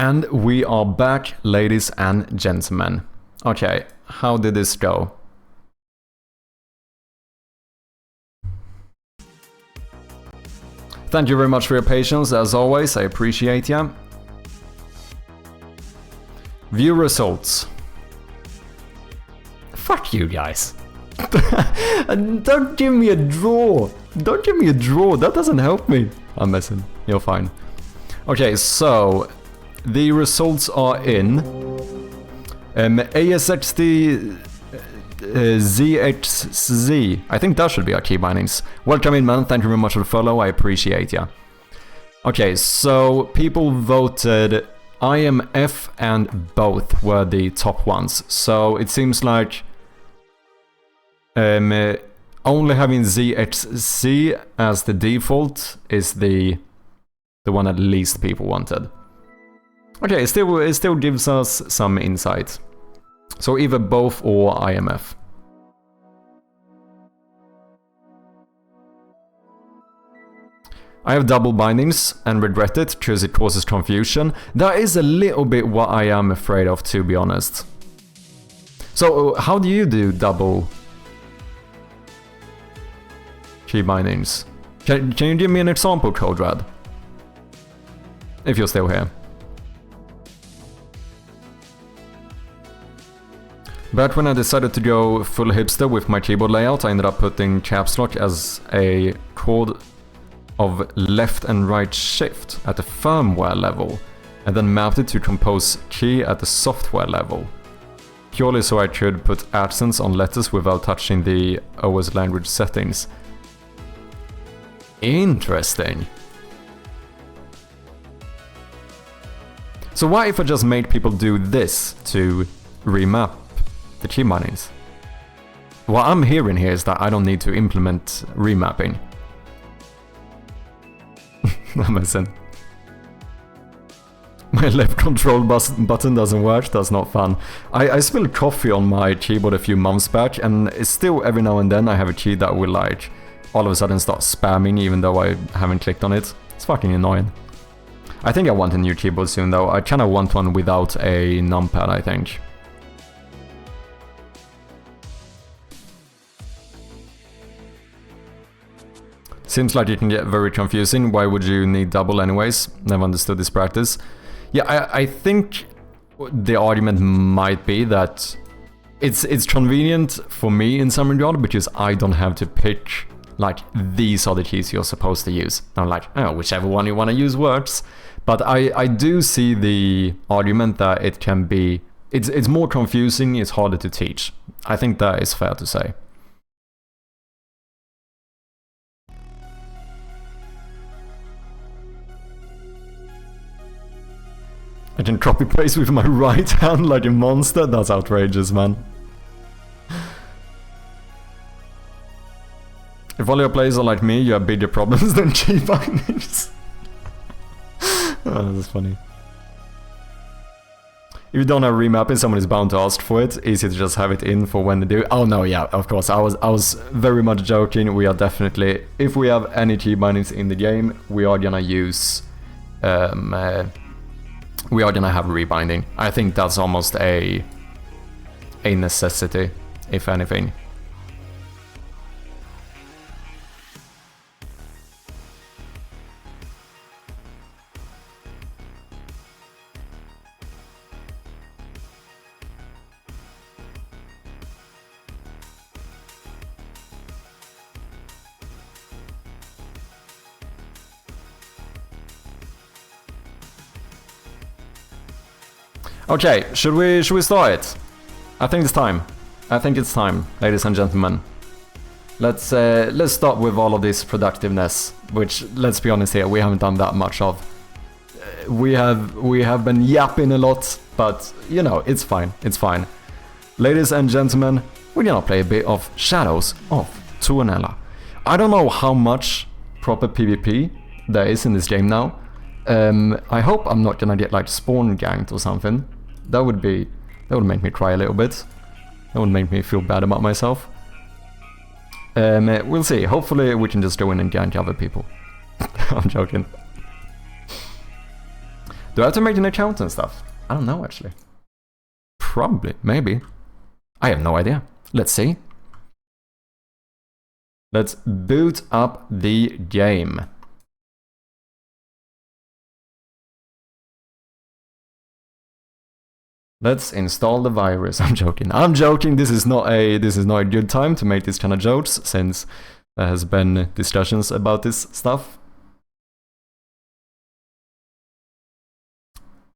S1: And we are back, ladies and gentlemen. Okay, how did this go? Thank you very much for your patience, as always, I appreciate ya. View results. Fuck you guys. Don't give me a draw. Don't give me a draw, that doesn't help me. I'm messing, you're fine. Okay, so the results are in. ASXD ZXZ. I think that should be our key bindings. Welcome in, man. Thank you very much for the follow. I appreciate ya. Okay, so people voted IMF and both were the top ones. So it seems like only having ZXZ as the default is the one that least people wanted. Okay, it still gives us some insight. So either both or IMF. I have double bindings and regret it because it causes confusion. That is a little bit what I am afraid of, to be honest. So how do you do double key bindings? Can you give me an example, Code Red? If you're still here. But when I decided to go full hipster with my keyboard layout, I ended up putting caps lock as a chord of left and right shift at the firmware level, and then mapped it to compose key at the software level, purely so I could put accents on letters without touching the OS language settings. Interesting. So what if I just made people do this to remap the keybindings? What I'm hearing here is that I don't need to implement remapping. I'm messing. My left control button doesn't work, that's not fun. I spilled coffee on my keyboard a few months back, and it's still every now and then I have a key that will like all of a sudden start spamming even though I haven't clicked on it. It's fucking annoying. I think I want a new keyboard soon though. I kinda want one without a numpad, I think. Seems like it can get very confusing. Why would you need double anyways? Never understood this practice. Yeah, I think the argument might be that it's convenient for me in some regard because I don't have to pick like these are the keys you're supposed to use. I'm like, oh, whichever one you want to use works. But I do see the argument that it can be, it's more confusing, it's harder to teach. I think that is fair to say. I can copy paste with my right hand like a monster? That's outrageous, man. If all your players are like me, you have bigger problems than Keybindings. Oh, that's funny. If you don't have remapping, someone is bound to ask for it. Easy to just have it in for when they do. Oh no, yeah, of course. I was very much joking. We are definitely, if we have any keybindings in the game, we are gonna use we are gonna have rebinding. I think that's almost a necessity, if anything. Okay, should we start it? I think it's time. I think it's time, ladies and gentlemen. Let's start with all of this productiveness, which, let's be honest here, we haven't done that much of. We have been yapping a lot, but you know, it's fine. It's fine. Ladies and gentlemen, we're gonna play a bit of Shadows of Tuonela. I don't know how much proper PvP there is in this game now. I hope I'm not gonna get like spawn ganked or something. That would make me cry a little bit. That would make me feel bad about myself. We'll see. Hopefully we can just go in and gank other people. I'm joking. Do I have to make an account and stuff? I don't know actually. Probably, maybe. I have no idea. Let's see. Let's boot up the game. Let's install the virus. I'm joking. I'm joking. This is not a good time to make these kind of jokes since there has been discussions about this stuff.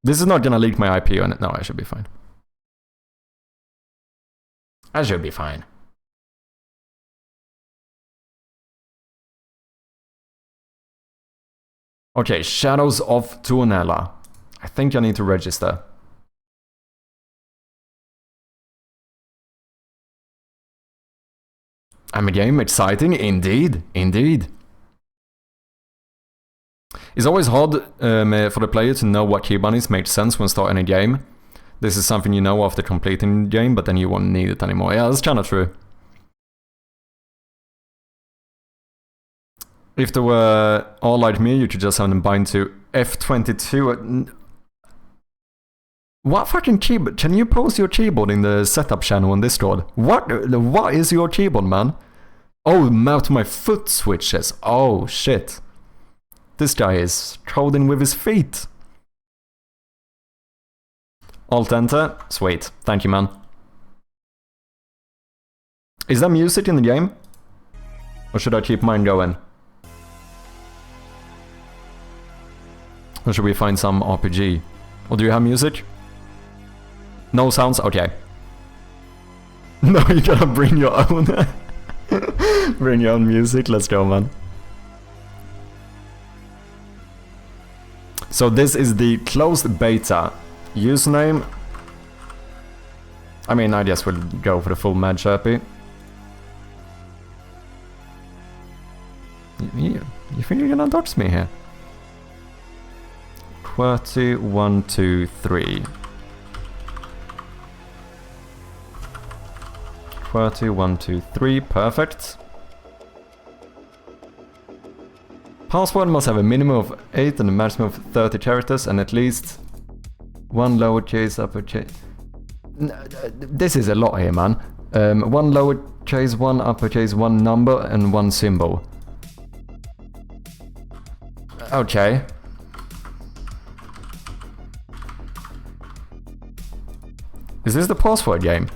S1: This is not gonna leak my IP on it. No, I should be fine. I should be fine. Okay, Shadows of Tuonela. I think I need to register. I'm a game, exciting, indeed, indeed. It's always hard for the player to know what keybindings make sense when starting a game. This is something you know after completing the game, but then you won't need it anymore. Yeah, that's kind of true. If they were all like me, you could just have them bind to F22. What fucking keyboard? Can you post your keyboard in the setup channel on Discord? What is your keyboard, man? Oh, mount my foot switches. Oh, shit. This guy is coding with his feet. Alt-enter. Sweet. Thank you, man. Is there music in the game? Or should I keep mine going? Or should we find some RPG? Or do you have music? No sounds? Okay. No, you gotta bring your own. Bring your own music. Let's go, man. So this is the closed beta. Username. I mean, I guess we'll go for the full Mad Chirpy. You think you're gonna dox me here? QWERTY 123. QWERTY 123, perfect. Password must have a minimum of 8 and a maximum of 30 characters and at least one lowercase, uppercase. This is a lot here, man. One lowercase, one uppercase, one number, and one symbol. Okay. Is this the password game?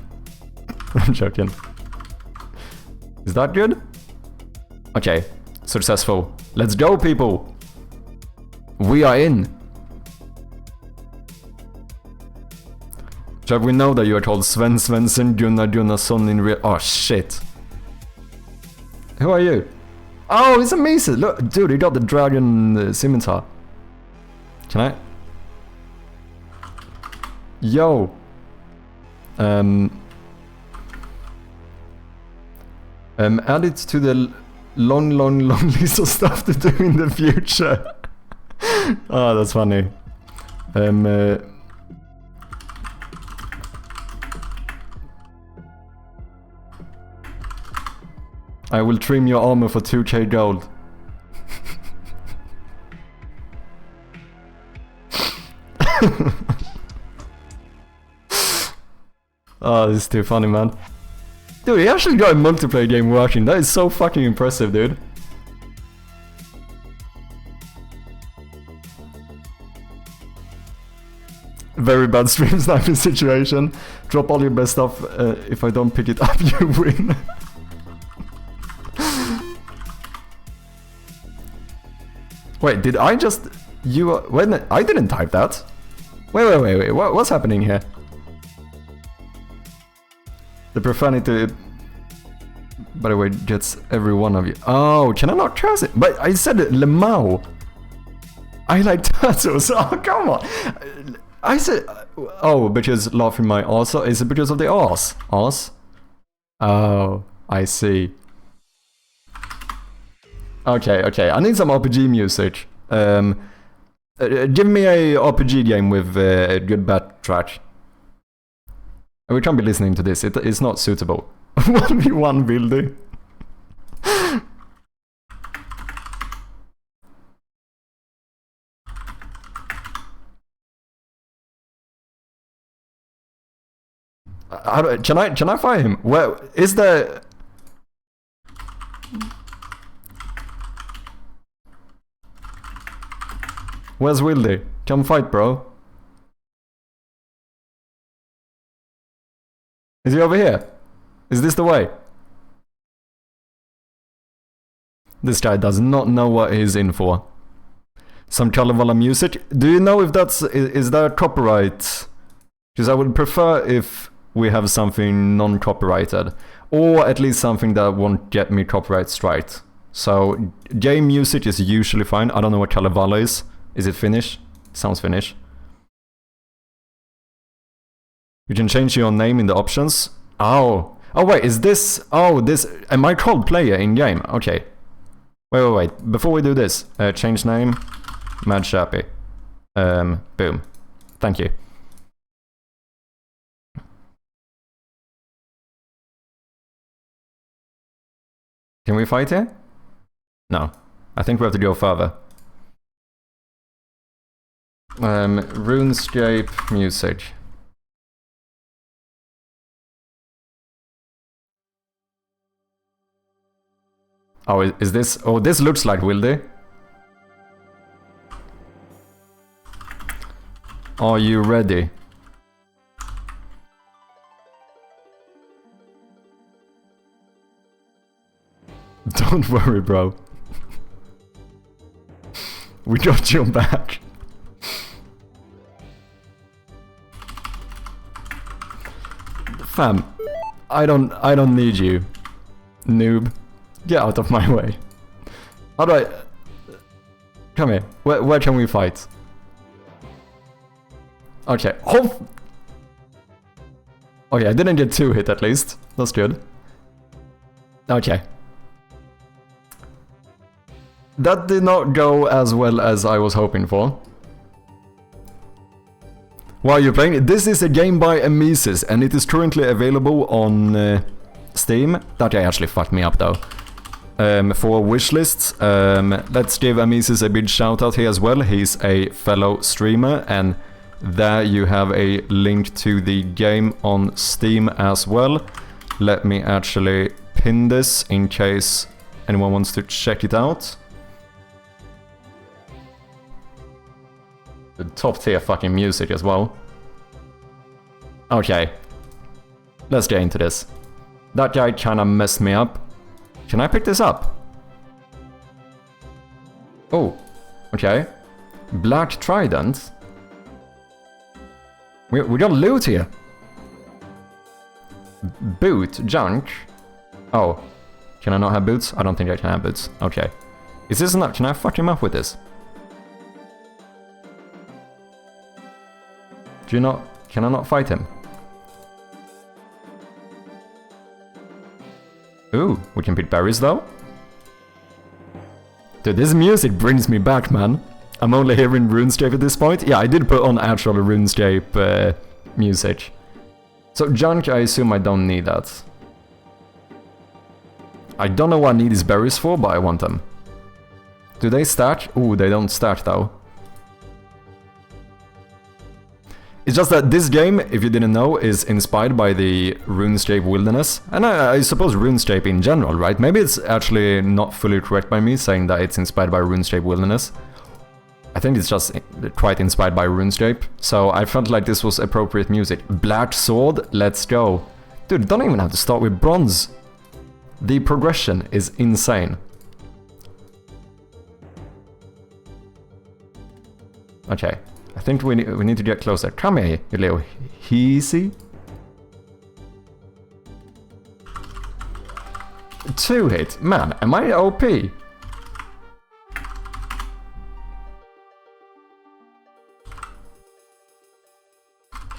S1: I'm joking. Is that good? Okay. Successful. Let's go, people! We are in! So we know that you are called Sven Svensson Gunnarsson in real— Oh shit! Who are you? Oh, it's amazing! Look, dude, you got the dragon scimitar. Can I? Yo! Add it to the long list of stuff to do in the future. Oh, that's funny. I will trim your armor for 2k gold. Oh, this is too funny, man. Dude, he actually got a multiplayer game working. That is so fucking impressive, dude. Very bad stream sniping situation. Drop all your best stuff. If I don't pick it up, you win. Wait, did I just... Wait, I didn't type that. Wait. What's happening here? The profanity, by the way, gets every one of you. Oh, can I not trust it? But I said it, Lemao. I like turtles. Oh, come on. I said, oh, because laughing my arse. Is it because of the arse? Arse? Oh, I see. Okay. I need some RPG music. Give me a RPG game with a good backtrack. We can't be listening to this, it's not suitable. 1v1 builder. Can I fight him? Where is the... Where's Wildy? Come fight, bro. Is he over here? Is this the way? This guy does not know what he's in for. Some Kalevala music. Do you know if that's... Is that copyright? Because I would prefer if we have something non-copyrighted. Or at least something that won't get me copyright striked. So, game music is usually fine. I don't know what Kalevala is. Is it Finnish? Sounds Finnish. You can change your name in the options. Oh. Oh wait, is this... Oh, this... Am I called player in game? Okay. Wait. Before we do this, change name. Mad Chirpy. Boom. Thank you. Can we fight here? No. I think we have to go further. RuneScape music. Oh, is this... Oh, this looks like Wildy. Are you ready? Don't worry, bro. We got your back. Fam, I don't need you. Noob. Get out of my way. How do I... Come here. Where can we fight? Okay. Oh! Okay, I didn't get 2 hit at least. That's good. Okay. That did not go as well as I was hoping for. Why are you playing? This is a game by Amisis, and it is currently available on Steam. That guy actually fucked me up though. For wishlists, let's give Amisis a big shout out here as well. He's a fellow streamer, and there you have a link to the game on Steam as well. Let me actually pin this in case anyone wants to check it out. The top tier fucking music as well. Okay. Let's get into this. That guy kinda messed me up. Can I pick this up? Oh, okay. Black Trident. We got loot here. Boot, junk. Oh, can I not have boots? I don't think I can have boots. Okay. Is this enough? Can I fuck him up with this? Do you not... Can I not fight him? Ooh, we can pick berries though. Dude, this music brings me back, man. I'm only hearing RuneScape at this point. Yeah, I did put on actual RuneScape music. So junk, I assume I don't need that. I don't know what I need these berries for, but I want them. Do they stack? Ooh, they don't stack though. It's just that this game, if you didn't know, is inspired by the RuneScape Wilderness. And I suppose RuneScape in general, right? Maybe it's actually not fully correct by me saying that it's inspired by RuneScape Wilderness. I think it's just quite inspired by RuneScape. So I felt like this was appropriate music. Black Sword, let's go. Dude, don't even have to start with bronze. The progression is insane. Okay. I think we need to get closer. Come here, you little heezy. 2 hit. Man, am I OP?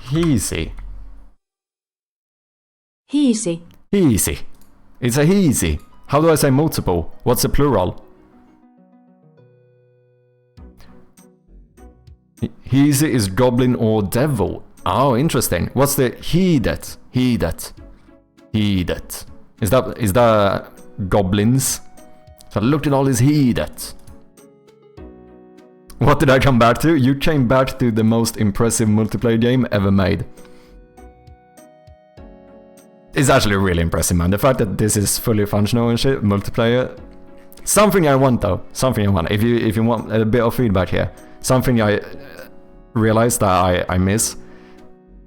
S1: Heezy.
S5: Hiisi.
S1: Heezy. It's a heezy. How do I say multiple? What's the plural? Heezy is goblin or devil. Oh, interesting. What's the heedet? Heedet. Heedet. Is that goblins? So look at all this heedet. What did I come back to? You came back to the most impressive multiplayer game ever made. It's actually really impressive, man. The fact that this is fully functional and shit, multiplayer. Something I want though. Something I want. If you want a bit of feedback here. Something I realized that I miss.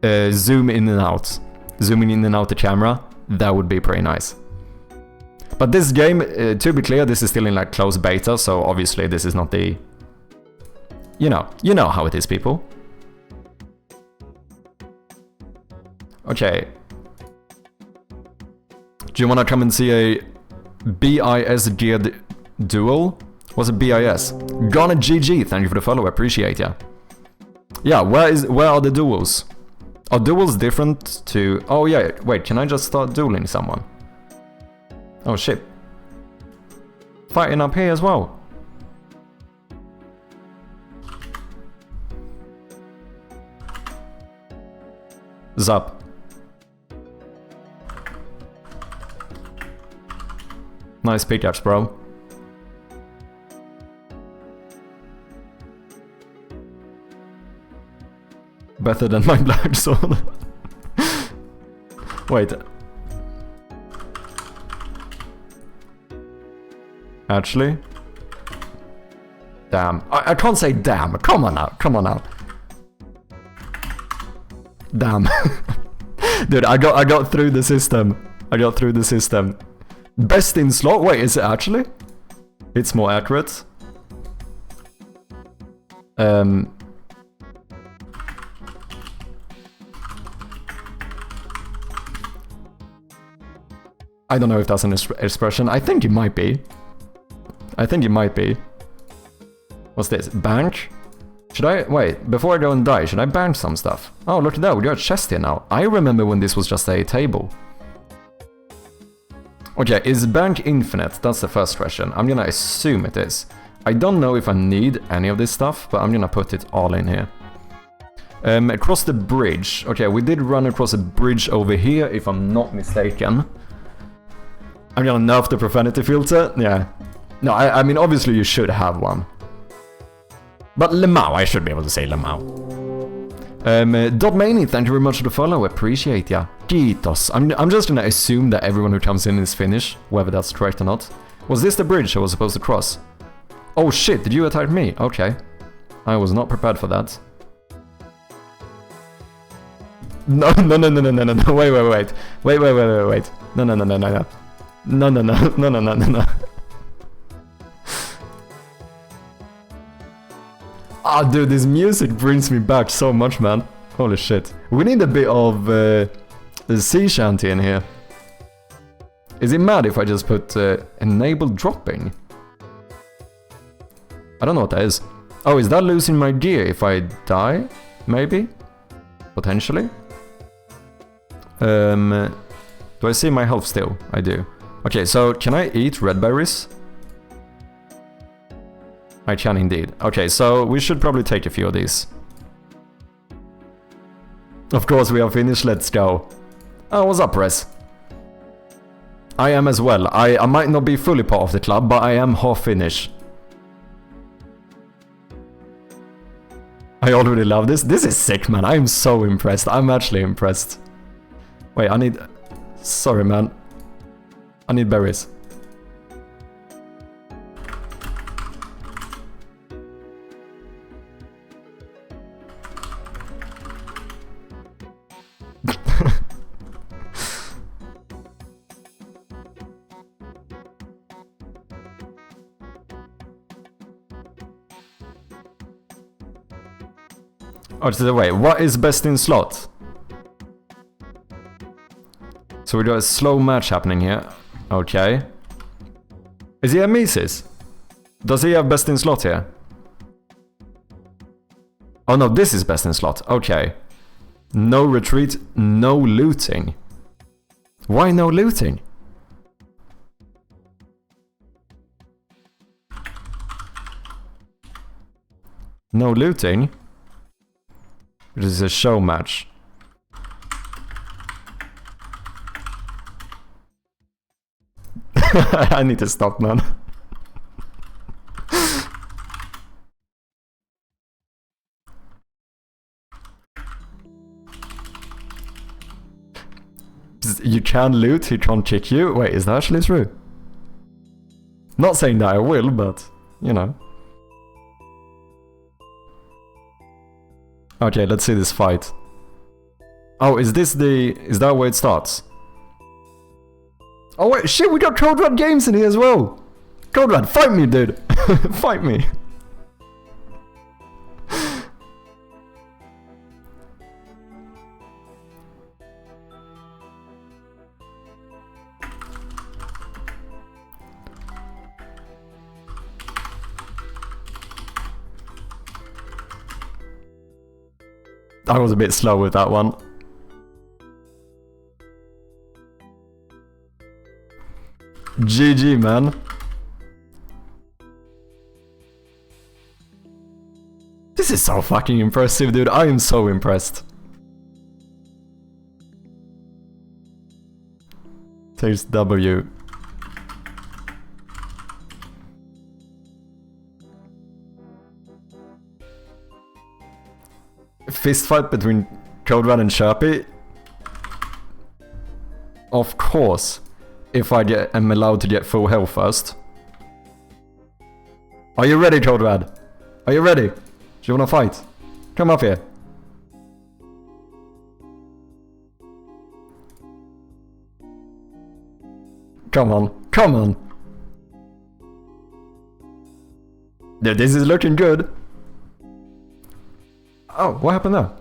S1: Zoom in and out. Zooming in and out the camera. That would be pretty nice. But this game, to be clear, this is still in like closed beta, so obviously this is not the... You know how it is, people. Okay. Do you wanna come and see a BIS geared duel? What's a BIS? Gonna GG, thank you for the follow, appreciate ya. Yeah, where are the duels? Are duels different to... Oh yeah, wait, can I just start dueling someone? Oh shit. Fighting up here as well. Zap. Nice pickups, bro. Better than my black sword. Wait. Actually? Damn. I can't say damn. Come on now. Come on now. Damn. Dude, I got through the system. I got through the system. Best in slot? Wait, is it actually? It's more accurate. I don't know if that's an expression. I think it might be. I think it might be. What's this? Bank? Should I... Wait, before I go and die, should I bank some stuff? Oh, look at that, we got a chest here now. I remember when this was just a table. Okay, is bank infinite? That's the first question. I'm gonna assume it is. I don't know if I need any of this stuff, but I'm gonna put it all in here. Across the bridge. Okay, we did run across a bridge over here, if I'm not mistaken. I'm gonna nerf the profanity filter. Yeah. No, I mean, obviously you should have one. But Lemao, I should be able to say Lemao. Dotmani, thank you very much for the follow, appreciate ya. Kiitos. I'm just gonna assume that everyone who comes in is Finnish, whether that's correct or not. Was this the bridge I was supposed to cross? Oh shit, did you attack me? Okay. I was not prepared for that. No, wait. No. Ah, dude, this music brings me back so much, man. Holy shit. We need a bit of sea shanty in here. Is it mad if I just put enable dropping? I don't know what that is. Oh, is that losing my gear if I die? Maybe? Potentially? Do I see my health still? I do. Okay, so can I eat red berries? I can indeed. Okay, so we should probably take a few of these. Of course we are finished, let's go. Oh, what's up, Rez? I am as well. I might not be fully part of the club, but I am half Finnish. I already love this. This is sick, man. I am so impressed. I'm actually impressed. Wait, I need... Sorry, man. I need berries. Oh, so wait, what is best in slot? So we got a slow match happening here. Okay. Is he a Mises? Does he have best in slot here? Oh no, this is best in slot. Okay. No retreat, no looting. Why no looting? No looting? This is a show match. I need to stop, man. You can loot, he can't kick you. Wait, is that actually true? Not saying that I will, but, you know. Okay, let's see this fight. Oh, is that where it starts? Oh wait, shit, we got Code Red Games in here as well! Code Red, fight me, dude! Fight me! I was a bit slow with that one. GG, man. This is so fucking impressive, dude. I am so impressed. Takes W. Fist fight between Code Red and Sharpie? Of course. If I am allowed to get full health first. Are you ready, Code Red? Are you ready? Do you wanna fight? Come up here. Come on, come on. Dude, this is looking good. Oh, what happened there?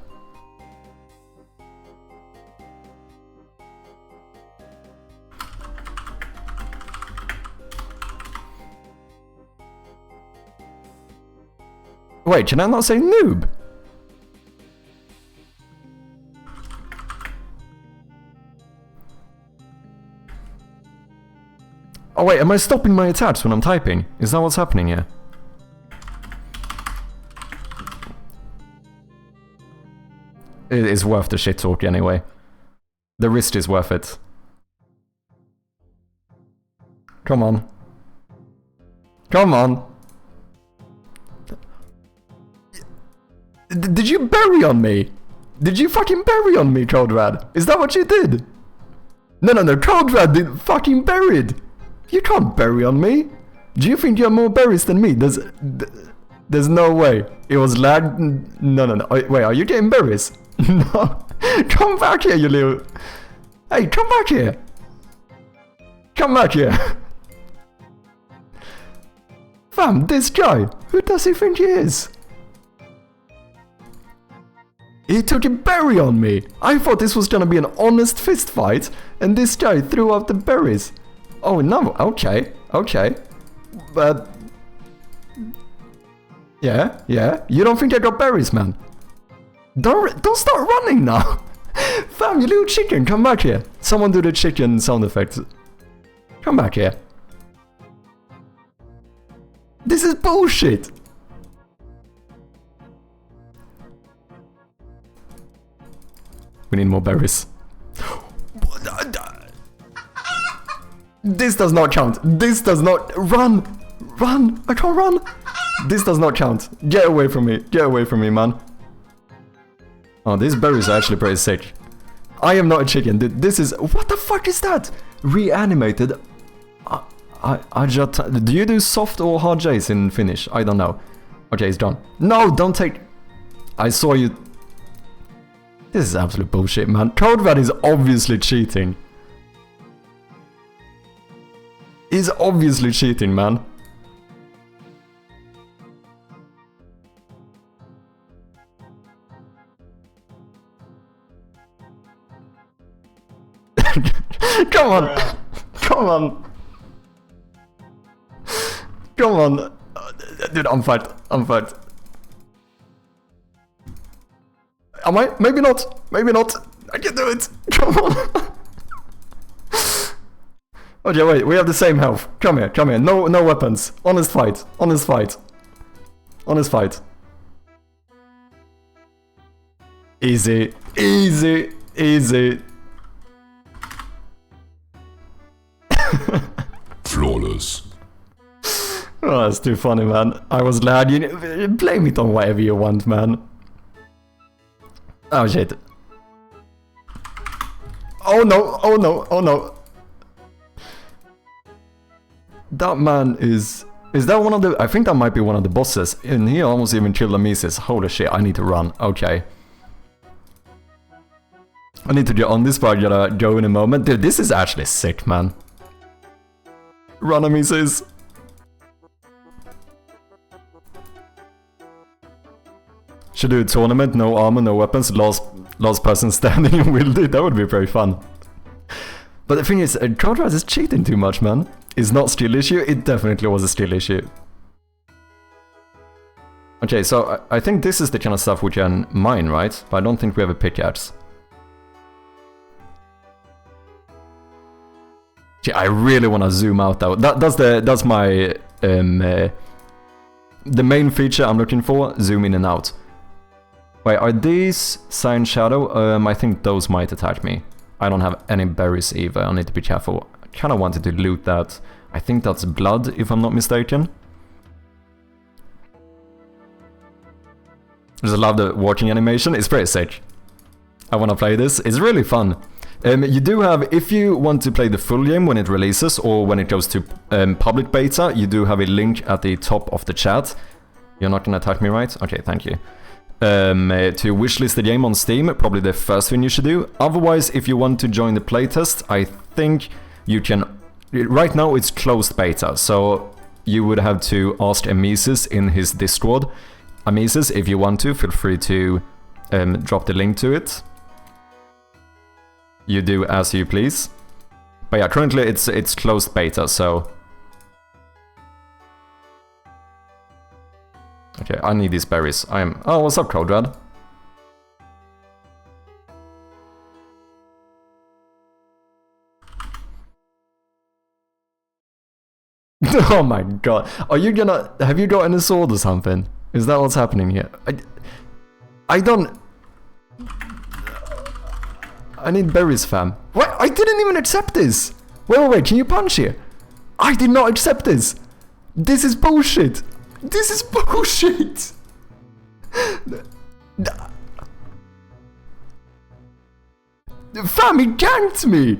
S1: Wait, can I not say noob? Oh wait, am I stopping my attacks when I'm typing? Is that what's happening here? It is worth the shit talk anyway. The risk is worth it. Come on. Come on. Did you bury on me? Did you fucking bury on me, Codrad? Is that what you did? No, Codrad did fucking buried. You can't bury on me. Do you think you have more berries than me? There's no way. It was lag. No. Wait, are you getting berries? No. Come back here, you little. Hey, come back here. Come back here. Fam, this guy. Who does he think he is? He took a berry on me. I thought this was gonna be an honest fist fight, and this guy threw out the berries. Oh no, okay. But... Yeah. You don't think I got berries, man? Don't start running now! Fam, you little chicken, come back here. Someone do the chicken sound effects. Come back here. This is bullshit! We need more berries. This does not count. This does not... Run! I can't run! This does not count. Get away from me, man. Oh, these berries are actually pretty sick. I am not a chicken. This is... What the fuck is that? Reanimated. I just... Do you do soft or hard J's in Finnish? I don't know. Okay, it's done. No, don't take... I saw you... This is absolute bullshit, man. Codrad is obviously cheating. He's obviously cheating, man. Come on! Come on! Come on! Dude, I'm fucked. Am I? Maybe not. I can do it. Come on. Okay, wait. We have the same health. Come here. No weapons. Honest fight. Easy.
S5: Flawless.
S1: Oh, that's too funny, man. I was lagging. Blame it on whatever you want, man. Oh shit. Oh no. That man is that one of the... I think that might be one of the bosses. And he almost even killed Amisis. Holy shit, I need to run. Okay. I need to get on this, but I gotta go in a moment. Dude, this is actually sick, man. Run, Amisis. Should do a tournament, no armor, no weapons, last person standing and wield it. That would be very fun. But the thing is, Codrad is cheating too much, man. It's not skill issue, it definitely was a skill issue. Okay, so I think this is the kind of stuff we can mine, right? But I don't think we have a pickaxe. Yeah, I really want to zoom out though. That's my the main feature I'm looking for. Zoom in and out. Wait, are these Cyan Shadow? I think those might attack me. I don't have any berries either. I need to be careful. I kind of wanted to loot that. I think that's blood, if I'm not mistaken. I just love the walking animation. It's pretty sick. I want to play this. It's really fun. You do have, if you want to play the full game when it releases or when it goes to public beta, you do have a link at the top of the chat. You're not gonna attack me, right? Okay, thank you. To wishlist the game on Steam, probably the first thing you should do. Otherwise, if you want to join the playtest, I think you can... Right now it's closed beta, so you would have to ask Amisis in his Discord. Amisis, if you want to, feel free to drop the link to it. You do as you please. But yeah, currently it's closed beta, so... Okay, I need these berries. Oh, what's up, Codrad? Oh my god. Are you gonna... Have you got any sword or something? Is that what's happening here? I don't... I need berries, fam. What? I didn't even accept this! Wait, can you punch here? I did not accept this! This is bullshit! This is bullshit! Fam, he ganked me!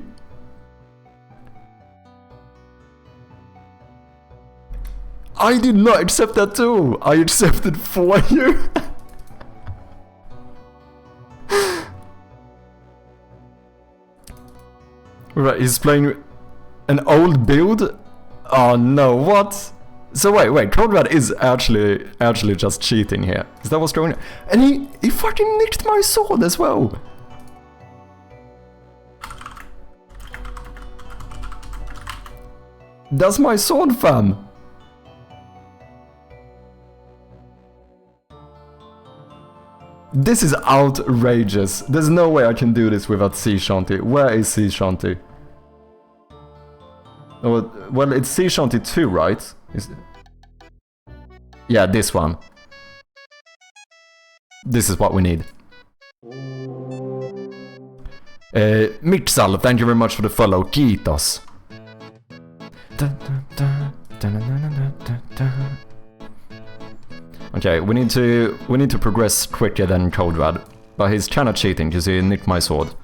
S1: I did not accept that too! I accepted for you! Right, he's playing an old build? Oh no, what? So wait, Conrad is actually just cheating here. Is that what's going on? And he fucking nicked my sword as well! That's my sword, fam! This is outrageous. There's no way I can do this without sea shanty. Where is sea shanty? Oh, well, it's sea shanty 2, right? Yeah, this one. This is what we need. Mixal, thank you very much for the follow. Kiitos. Okay, we need to progress quicker than Codrad, but he's kind of cheating because he nicked my sword.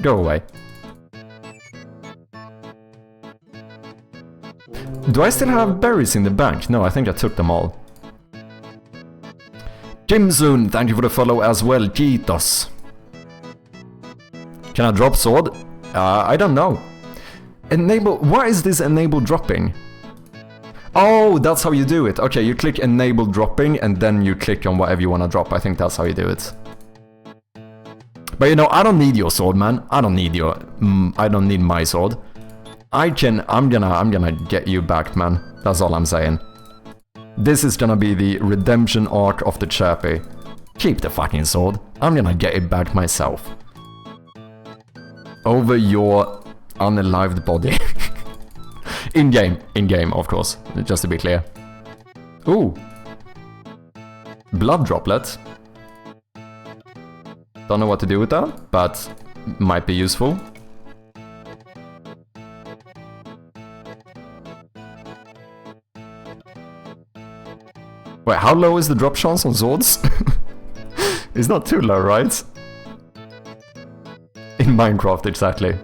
S1: Go away. Do I still have berries in the bank? No, I think I took them all. Jimzoon, thank you for the follow as well. Kiitos. Can I drop sword? I don't know. Enable. Why is this enable dropping? Oh, that's how you do it. Okay, you click enable dropping and then you click on whatever you want to drop. I think that's how you do it. But you know, I don't need your sword, man. I don't need your... I don't need my sword. I'm gonna get you back, man. That's all I'm saying. This is gonna be the redemption arc of the Chirpy. Keep the fucking sword. I'm gonna get it back myself. Over your unalived body. In-game, of course, just to be clear. Ooh. Blood droplet. Don't know what to do with that, but might be useful. Wait, how low is the drop chance on swords? It's not too low, right? In Minecraft, exactly.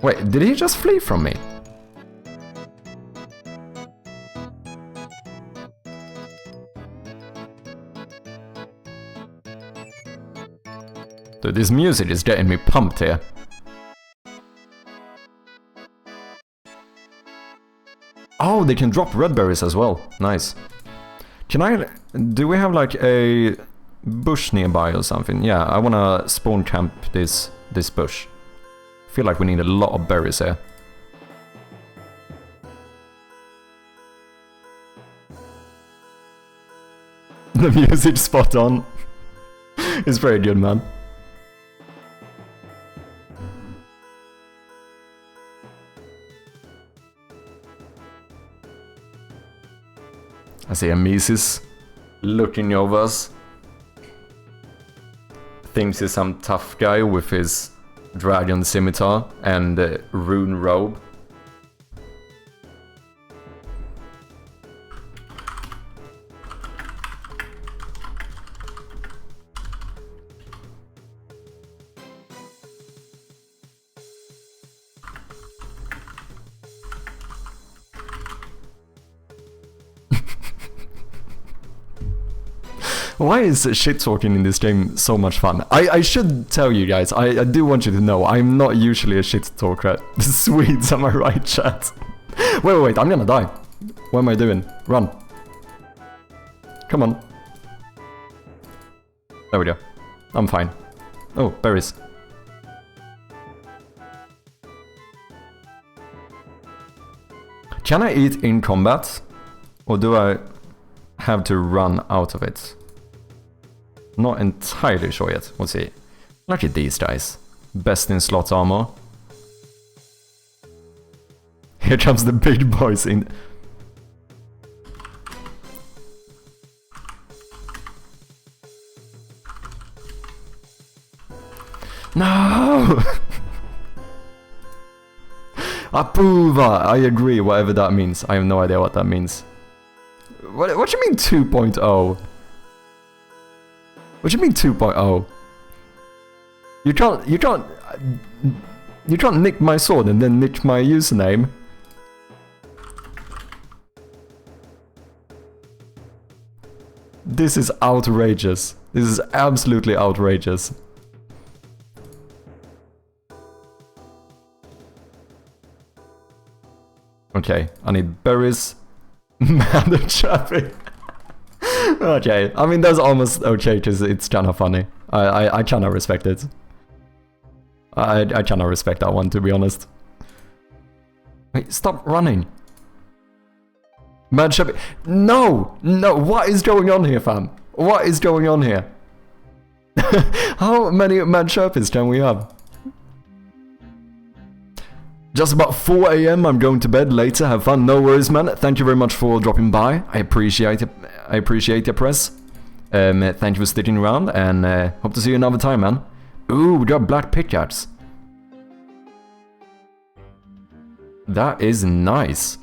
S1: Wait, did he just flee from me? Dude, this music is getting me pumped here. Oh, they can drop red berries as well. Nice. Can I... Do we have like a bush nearby or something? Yeah, I wanna spawn camp this bush. I feel like we need a lot of berries here. The music spot on. It's very good, man. I see a Mises looking over us. Thinks he's some tough guy with his dragon scimitar and rune robe. Why is shit talking in this game so much fun? I should tell you guys, I do want you to know, I'm not usually a shit talker. Swedes, am I right, chat? Wait, I'm gonna die. What am I doing? Run. Come on. There we go. I'm fine. Oh, berries. Can I eat in combat? Or do I have to run out of it? Not entirely sure yet. We'll see. Look at these guys. Best in slot armor. Here comes the big boys in. No! Apuva! I agree, whatever that means. I have no idea what that means. What do you mean 2.0? What do you mean 2.0? You can't nick my sword and then nick my username. This is outrageous. This is absolutely outrageous. Okay, I need berries. Man, Chappy. Okay, I mean that's almost okay because it's kinda funny. I kinda respect it. I kinda respect that one, to be honest. Wait, stop running. Mad Chappy. No! No, what is going on here, fam? What is going on here? How many Mad Chirpies can we have? Just about 4 AM, I'm going to bed later, have fun, no worries man. Thank you very much for dropping by, I appreciate it, I appreciate your press. Thank you for sticking around, and hope to see you another time, man. Ooh, we got black pickaxe. That is nice.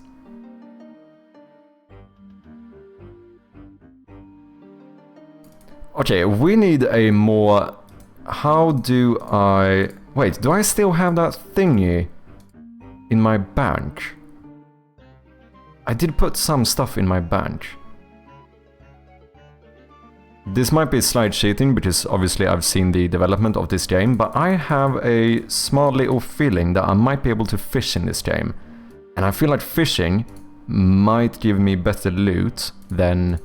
S1: Okay, we need a more... How do I... Wait, do I still have that thingy in my bank? I did put some stuff in my bank. This might be slight cheating because obviously I've seen the development of this game, but I have a small little feeling that I might be able to fish in this game. And I feel like fishing might give me better loot than...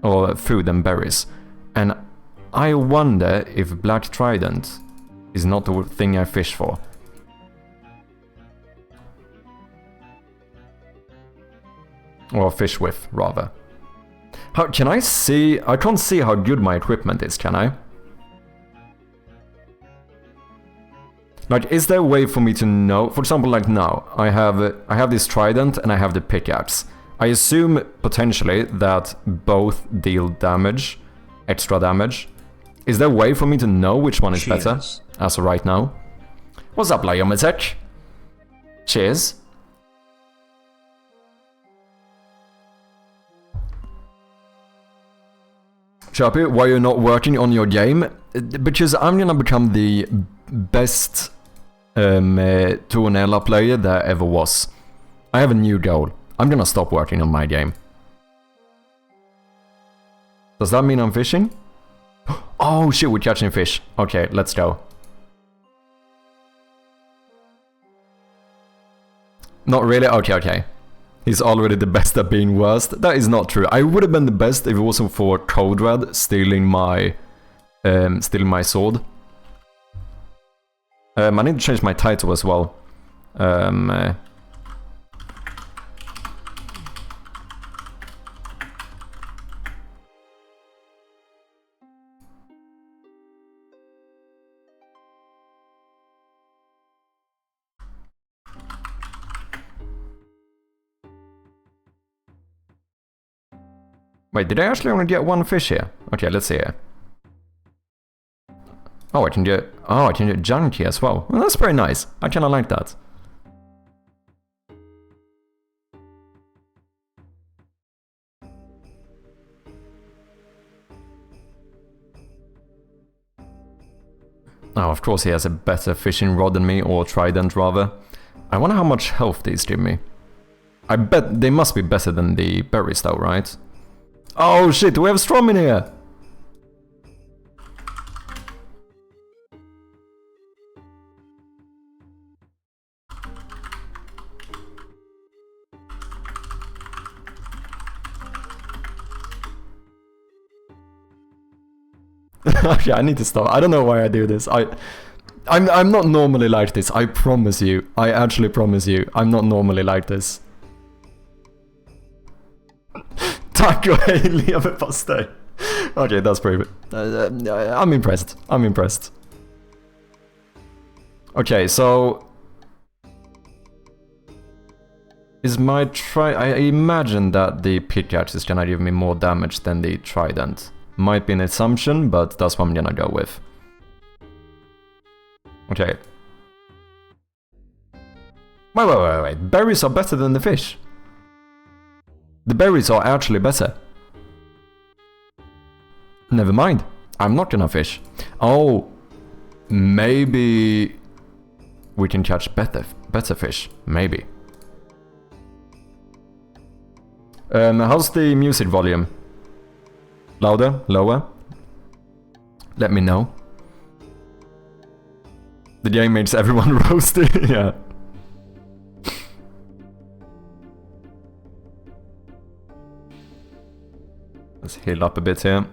S1: or food than berries. And I wonder if Black Trident is not the thing I fish for. Or fish with, rather. How can I see? I can't see how good my equipment is, can I? Like, is there a way for me to know? For example, like now, I have this trident and I have the pickaxe. I assume potentially that both deal damage, extra damage. Is there a way for me to know which one is better as of right now? What's up, Liomitek? Cheers. Chirpy, why are you not working on your game? Because I'm gonna become the best Tuonela player there ever was. I have a new goal. I'm gonna stop working on my game. Does that mean I'm fishing? Oh shit, we're catching fish. Okay, let's go. Not really? Okay, okay. He's already the best at being worst. That is not true. I would have been the best if it wasn't for Code Red stealing my sword. I need to change my title as well. Wait, did I actually only get one fish here? Okay, let's see here. Oh, I can get junky as well. Well, that's very nice. I kinda like that. Oh, of course he has a better fishing rod than me, or trident rather. I wonder how much health these give me. I bet they must be better than the berries though, right? Oh shit, we have Strom in here! Okay, I need to stop. I don't know why I do this. I'm not normally like this. I promise you. I actually promise you. I'm not normally like this. Taco leverpastej. Okay, that's pretty I'm impressed. I'm impressed. Okay, so is my I imagine that the pickaxe is gonna give me more damage than the trident. Might be an assumption, but that's what I'm gonna go with. Okay. Wait. Berries are better than the fish. The berries are actually better. Never mind. I'm not gonna fish. Oh, maybe we can catch better fish. Maybe. How's the music volume? Louder? Lower? Let me know. The game makes everyone roasty. Yeah. Let's heal up a bit here.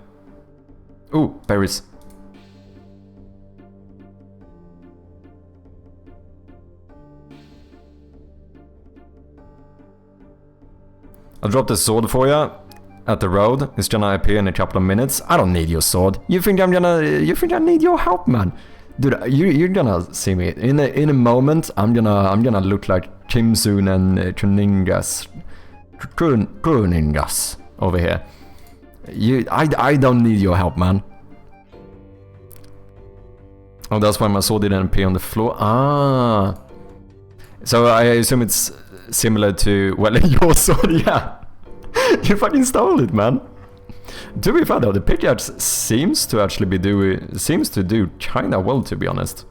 S1: Ooh, berries. I'll drop the sword for you at the road. It's gonna appear in a couple of minutes. I don't need your sword. You think I need your help, man? Dude, you're gonna see me in a moment. I'm gonna look like Kim Soon and Kuningas over here. I don't need your help, man. Oh, that's why my sword didn't appear on the floor. Ah. So I assume it's similar to, well, your sword, yeah. You fucking stole it, man. To be fair though, the pickaxe seems to actually do kinda well, to be honest.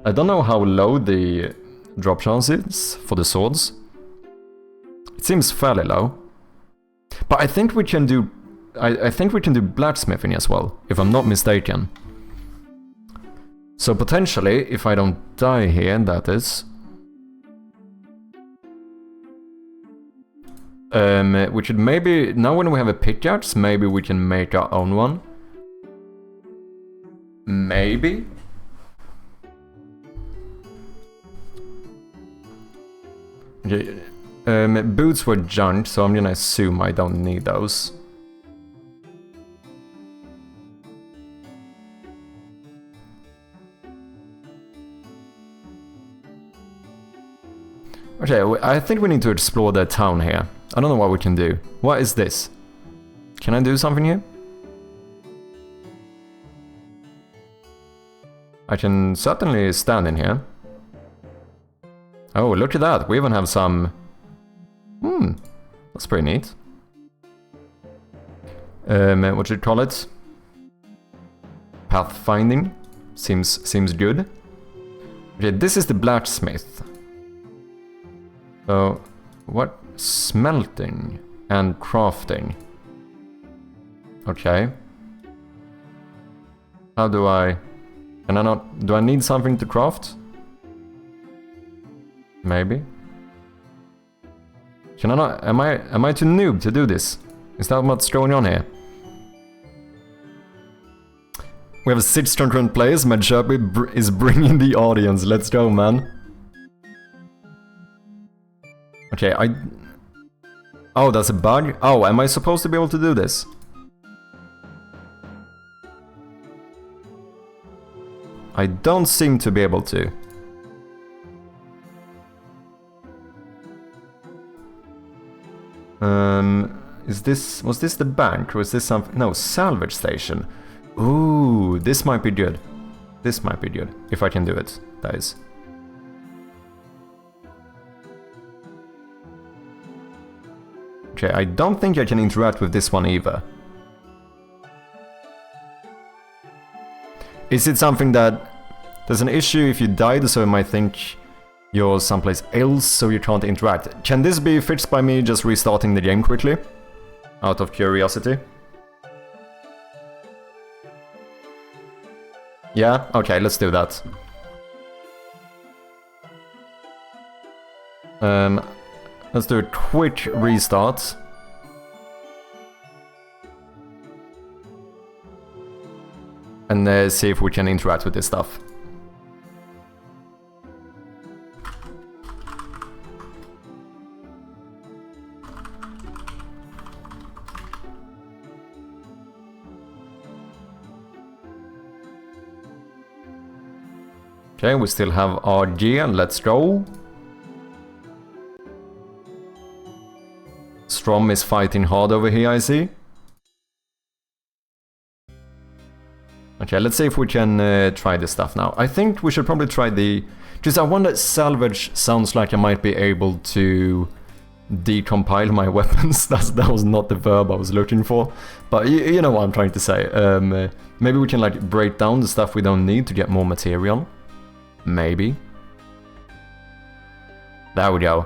S1: I don't know how low the drop chance is for the swords. It seems fairly low. But I think we can do I think we can do blacksmithing as well, if I'm not mistaken. So potentially, if I don't die here, that is. We should maybe, now when we have a pickaxe, maybe we can make our own one. Maybe. Okay. Boots were junk, so I'm gonna assume I don't need those. Okay, I think we need to explore the town here. I don't know what we can do. What is this? Can I do something here? I can certainly stand in here. Oh, look at that. We even have some... that's pretty neat. What should you call it? Pathfinding. Seems good. Okay, this is the blacksmith. So, what? Smelting and crafting. Okay. How do I... Can I not... Do I need something to craft? Maybe. Can I not... Am I too noob to do this? Is that what's going on here? We have 6 concurrent players. Majabi is bringing the audience. Let's go, man. Okay, Oh, that's a bug? Oh, am I supposed to be able to do this? I don't seem to be able to. Was this the bank, or is this something? No, salvage station. Ooh, this might be good. This might be good, if I can do it, that is. Okay, I don't think I can interact with this one either. Is it something that... There's an issue if you died, so it might think you're someplace else, so you can't interact. Can this be fixed by me just restarting the game quickly? Out of curiosity. Yeah? Okay, let's do that. Let's do a quick restart. And see if we can interact with this stuff. Okay, we still have our gear, let's go. Strom is fighting hard over here, I see. Okay, let's see if we can try this stuff now. I think we should probably try the... Just I wonder, salvage sounds like I might be able to decompile my weapons. That was not the verb I was looking for. But you know what I'm trying to say. Maybe we can like break down the stuff we don't need to get more material. Maybe. There we go.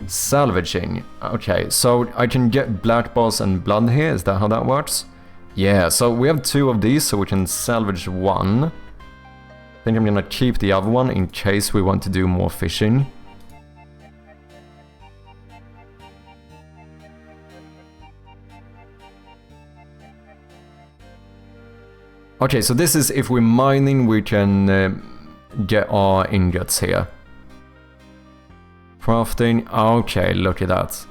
S1: Salvaging. Okay, so I can get black bars and blood here. Is that how that works? Yeah, so we have 2 of these, so we can salvage 1. I think I'm gonna keep the other one in case we want to do more fishing. Okay, so this is if we're mining, we can get our ingots here. Crafting, okay, look at that.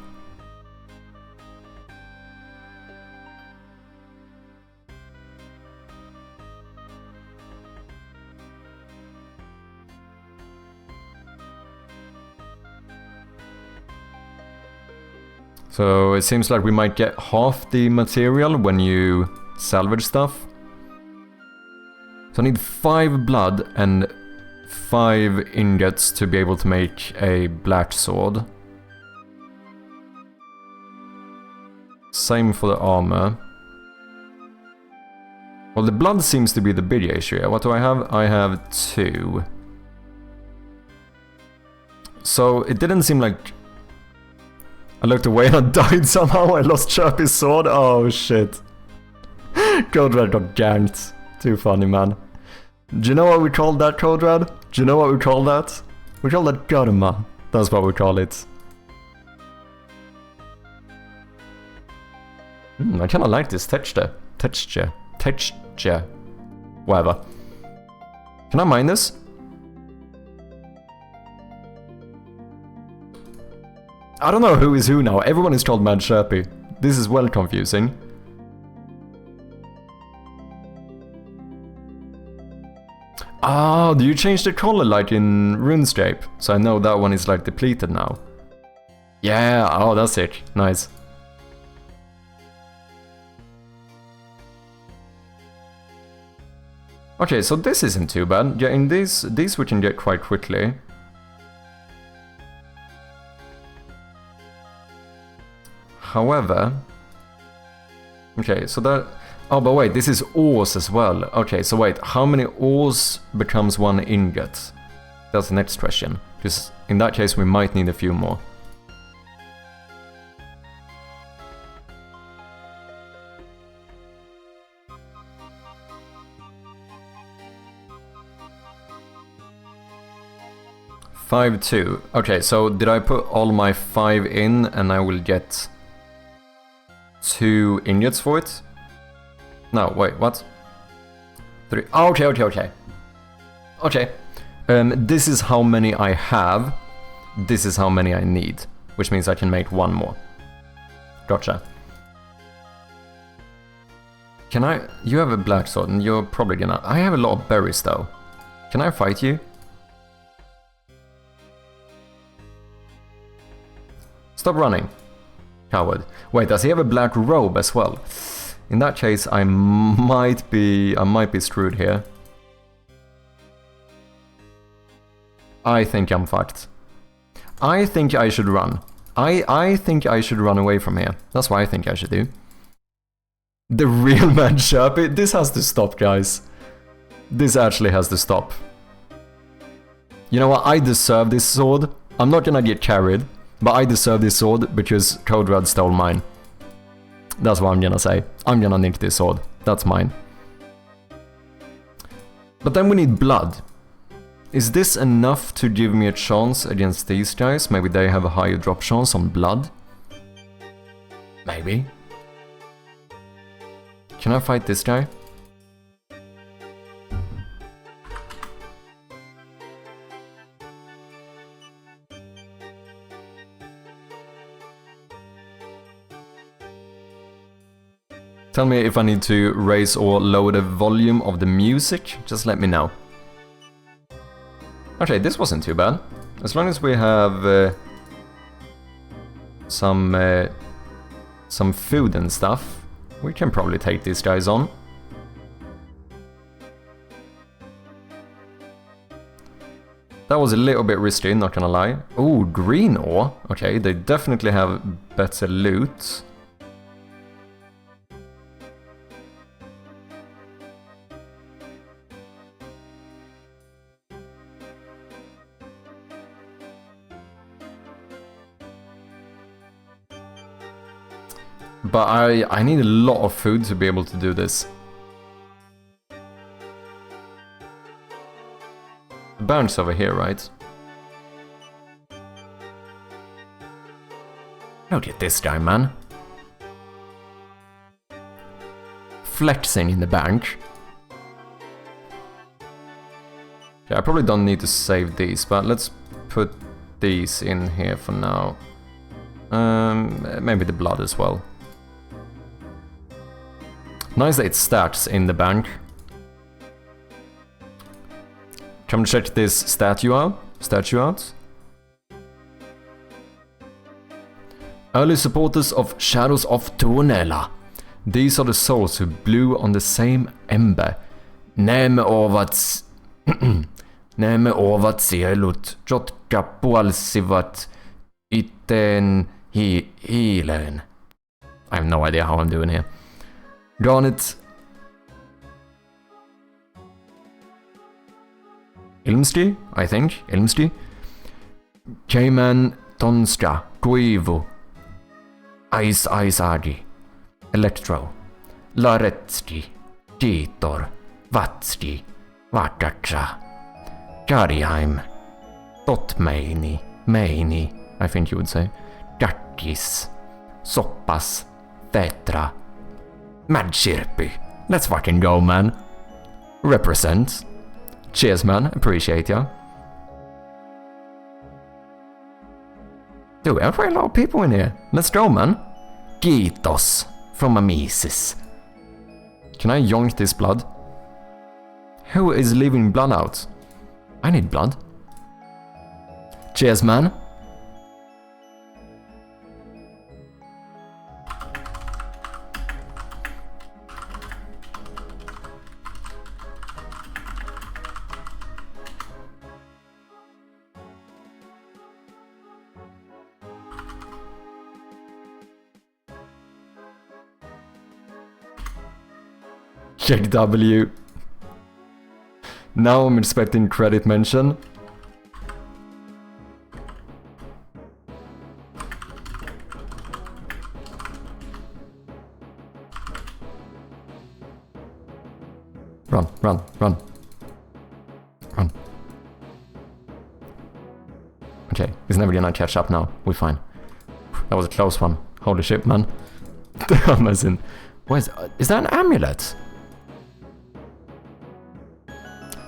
S1: So it seems like we might get half the material when you salvage stuff. So I need 5 blood and 5 ingots to be able to make a black sword. Same for the armor. Well, the blood seems to be the big issue here. What do I have? I have 2. So it didn't seem like... I looked away and I died somehow. I lost Chirpy's sword. Oh shit. Code Red got ganked. Too funny, man. Do you know what we called that, Code Red? Do you know what we call that? We call that karma. That's what we call it. I kinda like this texture. Texture. Whatever. Can I mine this? I don't know who is who now. Everyone is called Mad Chirpy. This is well confusing. Oh, do you change the color like in RuneScape? So I know that one is like depleted now. Yeah, oh that's sick. Nice. Okay, so this isn't too bad. Yeah, in these we can get quite quickly. However... Okay, so that... Oh, but wait, this is ores as well. Okay, so wait, how many ores becomes 1 ingot? That's the next question. Because in that case we might need a few more. Five, 2. Okay, so did I put all my 5 in and I will get 2 ingots for it? No, wait, what? 3. Oh, okay. Okay. This is how many I have. This is how many I need. Which means I can make 1 more. Gotcha. Can I... You have a black sword and you're probably gonna... I have a lot of berries though. Can I fight you? Stop running. Coward. Wait, does he have a black robe as well? In that case, I might be screwed here. I think I'm fucked. I think I should run. I think I should run away from here. That's what I think I should do. The real man Chirpy. This has to stop, guys. This actually has to stop. You know what? I deserve this sword. I'm not gonna get carried, but I deserve this sword because Code Red stole mine. That's what I'm gonna say. I'm gonna nick this sword. That's mine. But then we need blood. Is this enough to give me a chance against these guys? Maybe they have a higher drop chance on blood? Maybe. Can I fight this guy? Tell me if I need to raise or lower the volume of the music, just let me know. Okay, this wasn't too bad. As long as we have some food and stuff, we can probably take these guys on. That was a little bit risky, not gonna lie. Oh, green ore. Okay, they definitely have better loot. But I need a lot of food to be able to do this. The bank's over here, right? Look at this guy, man. Flexing in the bank. Okay, I probably don't need to save these, but let's put these in here for now. Maybe the blood as well. Nice that it stacks in the bank. Come check this statue out. Early supporters of Shadows of Tuonela. These are the souls who blew on the same ember. Näme ovat sielut, jotka puolsivat iten hiileen. I have no idea how I'm doing here. Garnet. Ilmski, I think. Ilmski. Cayman Tonska, Kuivu. Aisagi. Electro. Laretski. Titor. Vatski. Vatatsa. Kariheim. Totmeini. Meini, I think you would say. Gakkis. Soppas. Tetra. Madshirpi. Let's fucking go, man. Represent. Cheers, man. Appreciate ya. Dude, we have quite a lot of people in here. Let's go, man. Kiitos. From Amisis. Can I yoink this blood? Who is leaving blood out? I need blood. Cheers, man. Check W. Now I'm expecting credit mention. Run, run, run. Run. Okay, he's never gonna catch up now. We're fine. That was a close one. Holy shit, man. Amazing. What is that an amulet?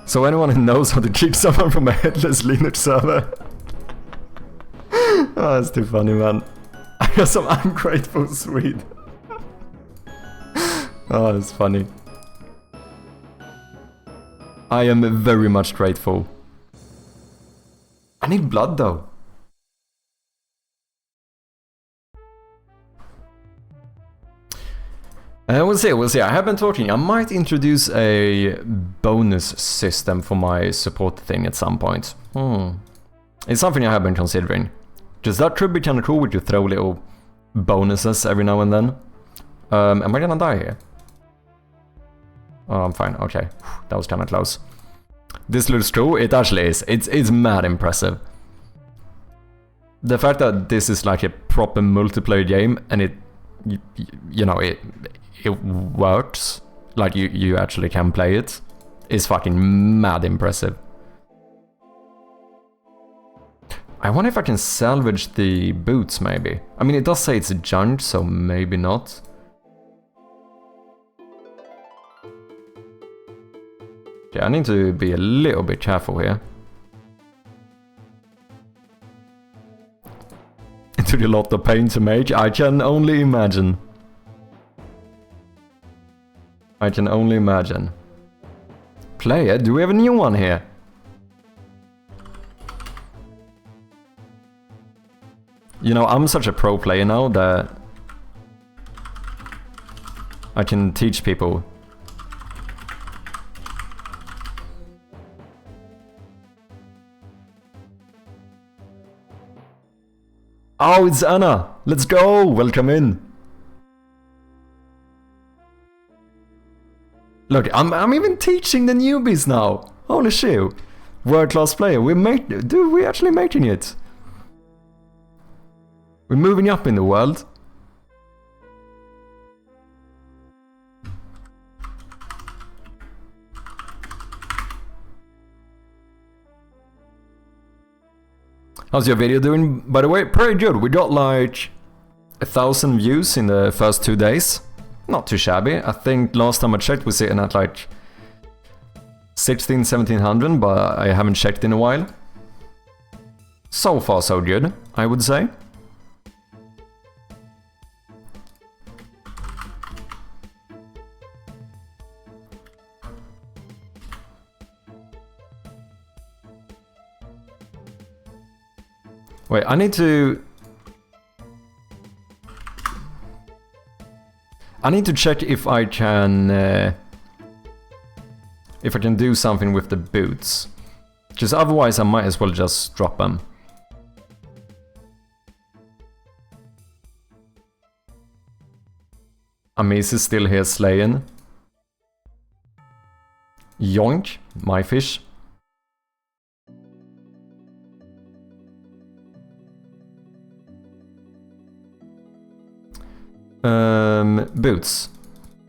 S1: So anyone who knows how to kick someone from a headless Linux server? Oh, that's too funny, man. I got some ungrateful Swede. Oh, that's funny. I am very much grateful. I need blood though. We'll see. I have been talking. I might introduce a bonus system for my support thing at some point. It's something I have been considering. Just that could be kind of cool. We could throw little bonuses every now and then. Am I gonna die here? Oh, I'm fine. Okay, that was kind of close. This looks cool. It actually is. It's mad impressive. The fact that this is like a proper multiplayer game and it, you know, it works, like you actually can play it, is fucking mad impressive. I wonder if I can salvage the boots, maybe. I mean, it does say it's junk, so maybe not. Okay, I need to be a little bit careful here. It took a lot of pain to make, I can only imagine. I can only imagine. Player, do we have a new one here? You know, I'm such a pro player now that I can teach people. Oh, it's Anna! Let's go! Welcome in! Look, I'm even teaching the newbies now! Holy shit! World-class player, dude, we're actually making it! We're moving up in the world. How's your video doing, by the way? Pretty good. We got like 1,000 views in the first 2 days. Not too shabby. I think last time I checked we're sitting at like 1700, but I haven't checked in a while. So far so good, I would say. Wait, I need to check if I can do something with the boots. Because otherwise I might as well just drop them. Amis is still here slaying. Yoink, my fish. Boots.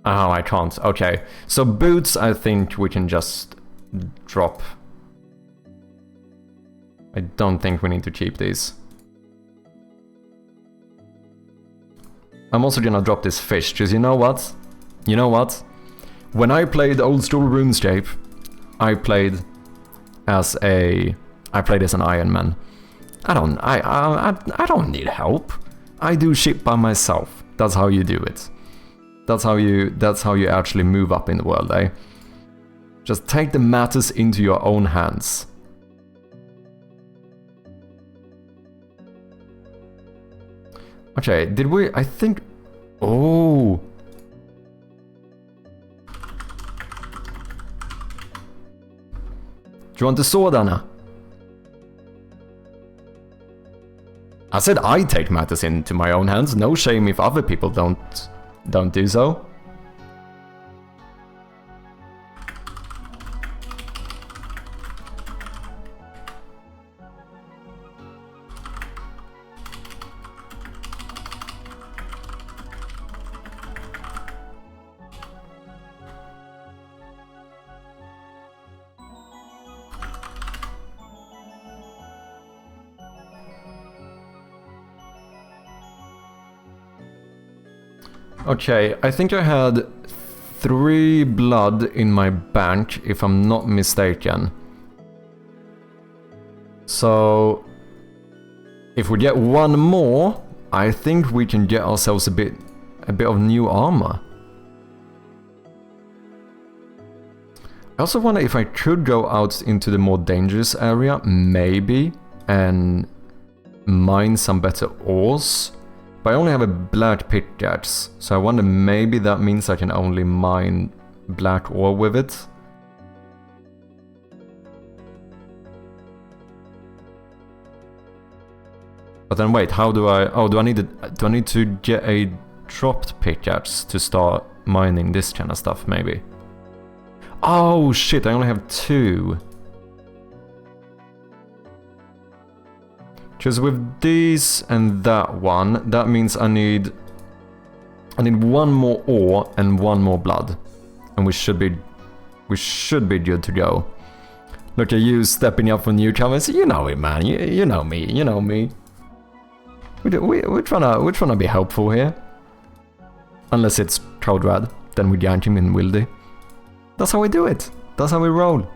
S1: Oh, I can't. Okay. So boots, I think we can just drop. I don't think we need to keep these. I'm also gonna drop this fish, because you know what? You know what? When I played old school RuneScape, I played as an Iron Man. I don't need help. I do shit by myself. That's how you do it. That's how you actually move up in the world, eh? Just take the matters into your own hands. Okay, did we... I think... Oh! Do you want the sword, Anna? I said I take matters into my own hands. No shame if other people don't do so. Okay, I think I had 3 blood in my bank, if I'm not mistaken. So, if we get 1 more, I think we can get ourselves a bit of new armor. I also wonder if I could go out into the more dangerous area, maybe, and mine some better ores. But I only have a black pickaxe, so I wonder maybe that means I can only mine black ore with it. But then wait, how do I... Oh, do I need to get a dropped pickaxe to start mining this kind of stuff, maybe? Oh shit, I only have 2. Because with these and that one, that means I need 1 more ore and 1 more blood. And we should be good to go. Look at you stepping up for newcomers. You know it, man. You know me. You know me. We're trying to be helpful here. Unless it's Codrad, then we gank him in Wildy. That's how we do it. That's how we roll.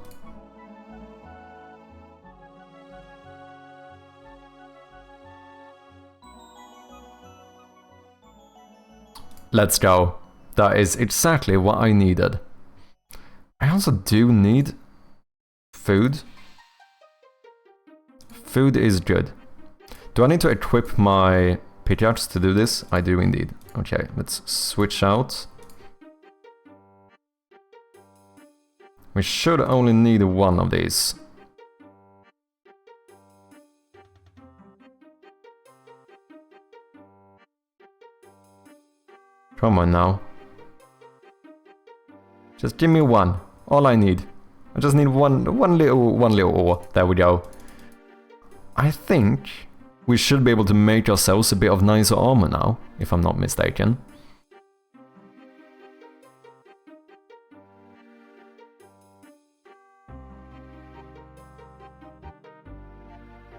S1: Let's go. That is exactly what I needed. I also do need food. Food is good. Do I need to equip my pickaxe to do this? I do indeed. Okay, let's switch out. We should only need one of these. Come on now. Just give me one. All I need. I just need one little ore. There we go. I think we should be able to make ourselves a bit of nicer armor now, if I'm not mistaken.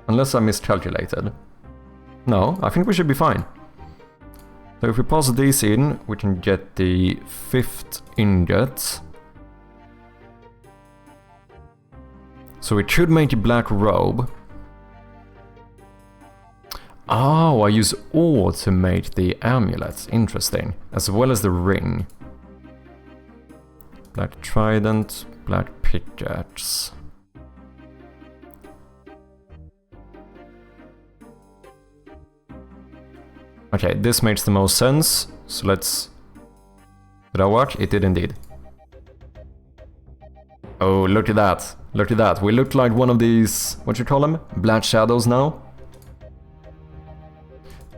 S1: Unless I miscalculated. No, I think we should be fine. So if we pass these in, we can get the 5th ingot. So we could make a black robe. Oh, I use ore to make the amulet. Interesting. As well as the ring. Black trident, black pickaxe. Okay, this makes the most sense. So let's... Did that work? It did indeed. Oh, look at that. Look at that. We look like one of these... What you call them? Black shadows now.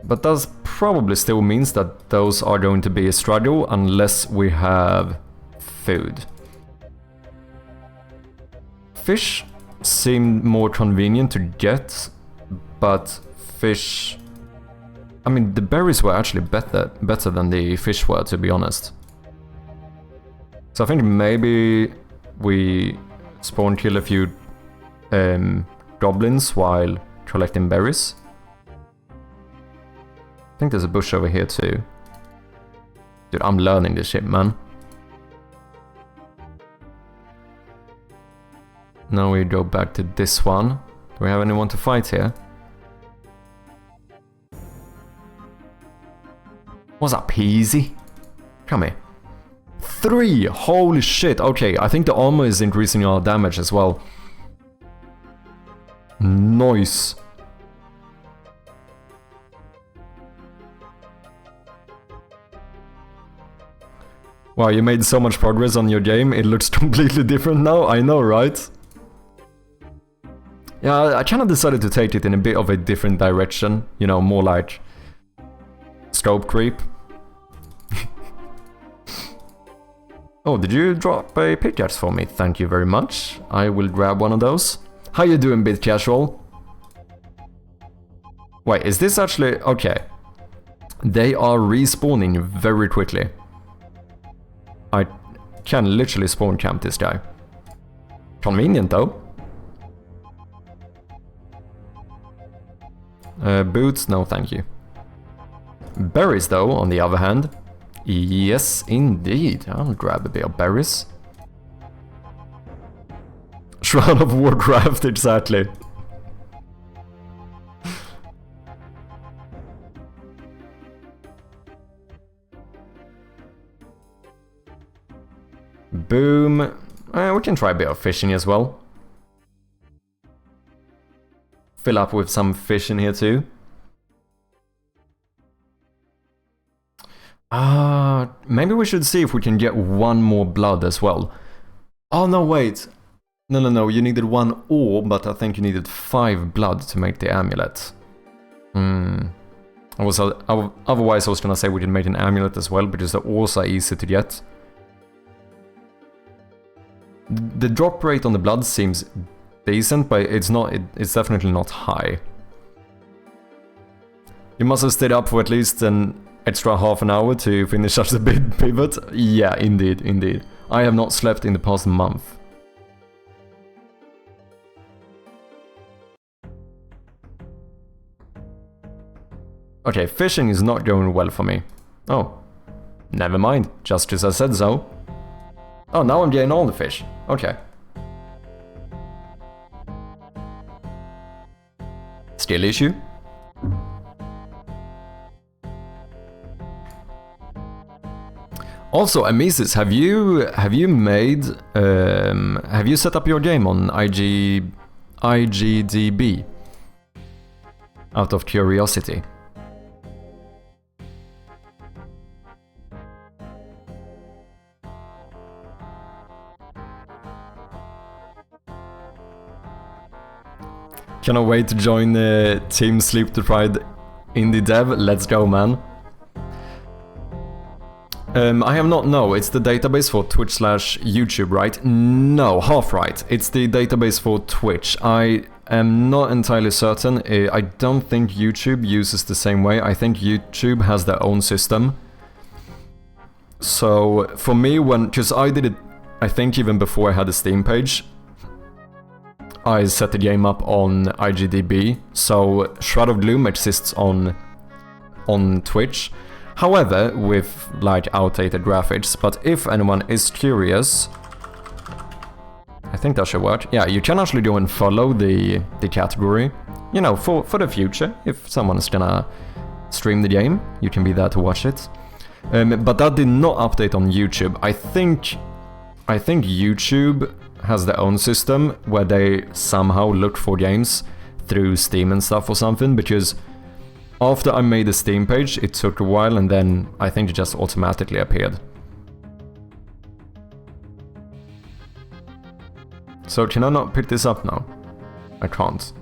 S1: But that probably still means that those are going to be a struggle unless we have food. Fish seemed more convenient to get, but fish... I mean, the berries were actually better than the fish were, to be honest. So I think maybe we spawn kill a few goblins while collecting berries. I think there's a bush over here too. Dude, I'm learning this shit, man. Now we go back to this one. Do we have anyone to fight here? What's up, Peasy? Come here. 3! Holy shit, okay, I think the armor is increasing our damage as well. Nice. Wow, you made so much progress on your game, it looks completely different now, I know, right? Yeah, I kind of decided to take it in a bit of a different direction, you know, more like scope creep. Oh, did you drop a pickaxe for me? Thank you very much. I will grab one of those. How you doing, Bit Casual? Wait, is this actually... Okay. They are respawning very quickly. I can literally spawn camp this guy. Convenient though. Boots? No, thank you. Berries though, on the other hand. Yes, indeed. I'll grab a bit of berries. Shroud of Warcraft, exactly. Boom. We can try a bit of fishing as well. Fill up with some fish in here too. Maybe we should see if we can get one more blood as well. Oh no, wait. No, you needed 1 ore, but I think you needed 5 blood to make the amulet. Otherwise I was gonna say we can make an amulet as well, because the ores are easy to get. The drop rate on the blood seems decent, but it's definitely not high. You must have stayed up for at least an extra half an hour to finish up the big pivot. Yeah, indeed. I have not slept in the past month. Okay, fishing is not going well for me. Oh, never mind, just as I said so. Oh, now I'm getting all the fish. Okay. Skill issue? Also, Amesis, have you set up your game on IGDB? out of curiosity. Cannot wait to join the Team Sleep Deprived Indie Dev. Let's go, man. I have not, no, it's the database for Twitch/YouTube, right? No, half right. It's the database for Twitch. I am not entirely certain. I don't think YouTube uses the same way. I think YouTube has their own system. So for me, because I did it, I think even before I had a Steam page, I set the game up on IGDB, so Shroud of Gloom exists on Twitch. However, with like outdated graphics, but if anyone is curious, I think that should work. Yeah, you can actually go and follow the category, you know, for the future. If someone is gonna stream the game, you can be there to watch it. But that did not update on YouTube. I think YouTube has their own system where they somehow look for games through Steam and stuff or something, because after I made the Steam page, it took a while and then I think it just automatically appeared. So can I not pick this up now? I can't.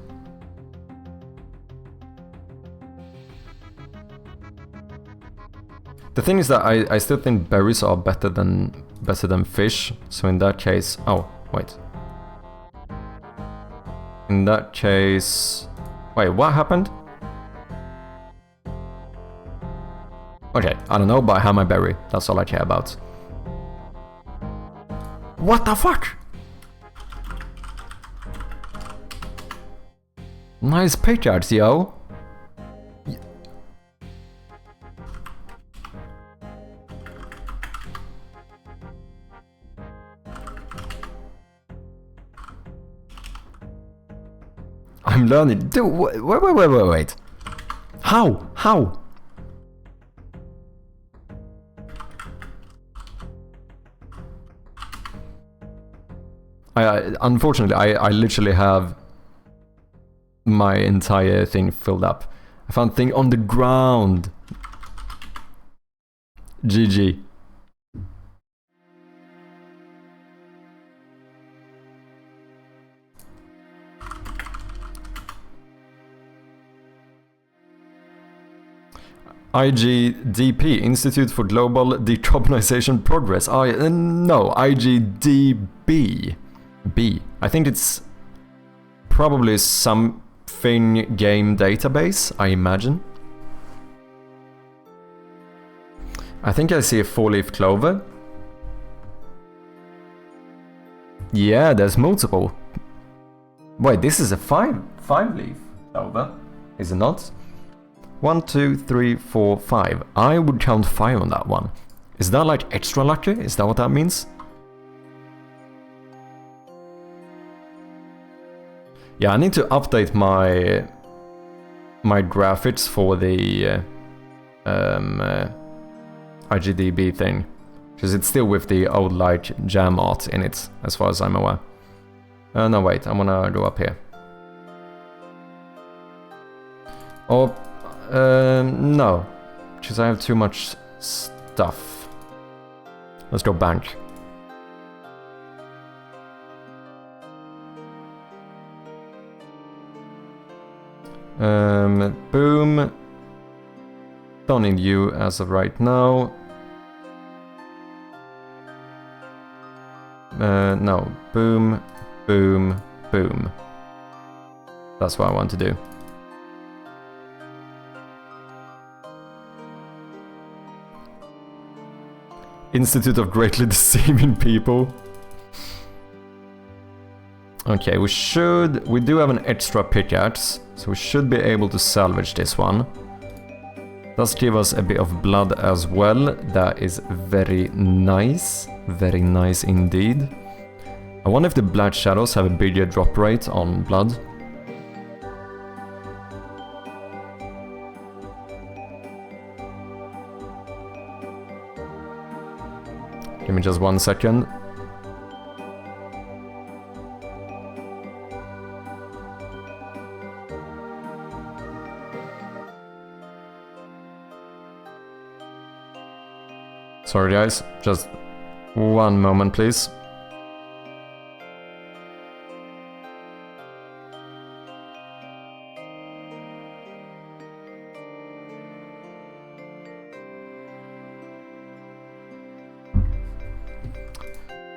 S1: The thing is that I still think berries are better than fish, so in that case... Oh, wait. In that case... Wait, what happened? Okay, I don't know, but I have my berry. That's all I care about. What the fuck? Nice pickaxe, yo. I'm learning. Dude, wait. How? Unfortunately, I literally have my entire thing filled up. I found thing on the ground. GG. IGDP, Institute for Global Decarbonization Progress. No, IGDB. I think it's probably something game database, I imagine. I think I see a 4-leaf clover. Yeah, there's multiple. Wait, this is a 5-leaf clover, is it not? 1, 2, 3, 4, 5. I would count 5 on that one. Is that like extra lucky? Is that what that means? Yeah, I need to update my graphics for the IGDB thing, because it's still with the old like jam art in it, as far as I'm aware. No, wait, I'm gonna go up here. Oh, no, because I have too much stuff. Let's go bank. Boom. Don't need you as of right now. No. Boom, boom, boom. That's what I want to do. Institute of Greatly Deceiving People. Okay, we do have an extra pickaxe, so we should be able to salvage this one. Does give us a bit of blood as well. That is very nice indeed. I wonder if the Black Shadows have a bigger drop rate on blood. Give me just 1 second. Sorry guys, just one moment please.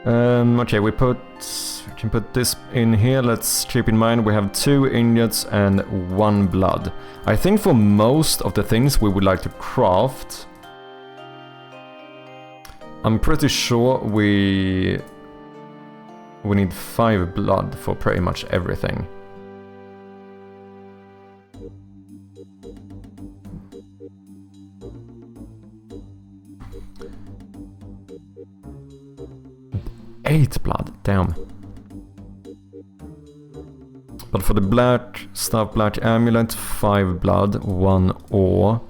S1: Okay, we can put this in here. Let's keep in mind we have 2 ingots and 1 blood. I think for most of the things we would like to craft, I'm pretty sure we need 5 blood for pretty much everything. Eight blood, damn. But for the black stuff, black amulet, 5 blood, 1 ore.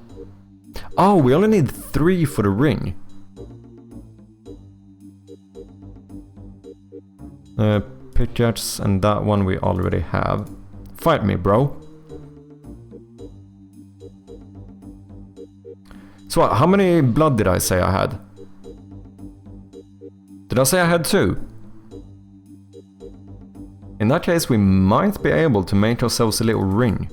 S1: Oh, we only need 3 for the ring. Pickaxe and that one we already have. Fight me, bro. So how many blood did I say I had? Did I say I had 2? In that case, we might be able to make ourselves a little ring.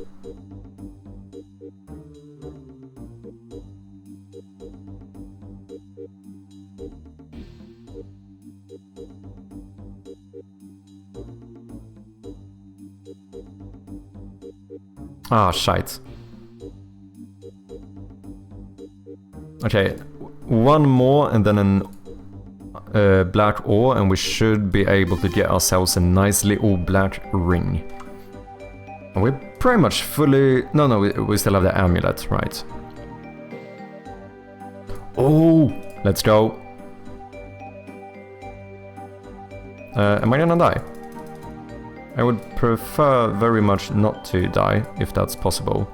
S1: Ah, shite. Okay, 1 more and then an black ore, and we should be able to get ourselves a nice little black ring. And we're pretty much fully... No, we still have the amulet, right. Oh, let's go. Am I gonna die? I would prefer very much not to die, if that's possible.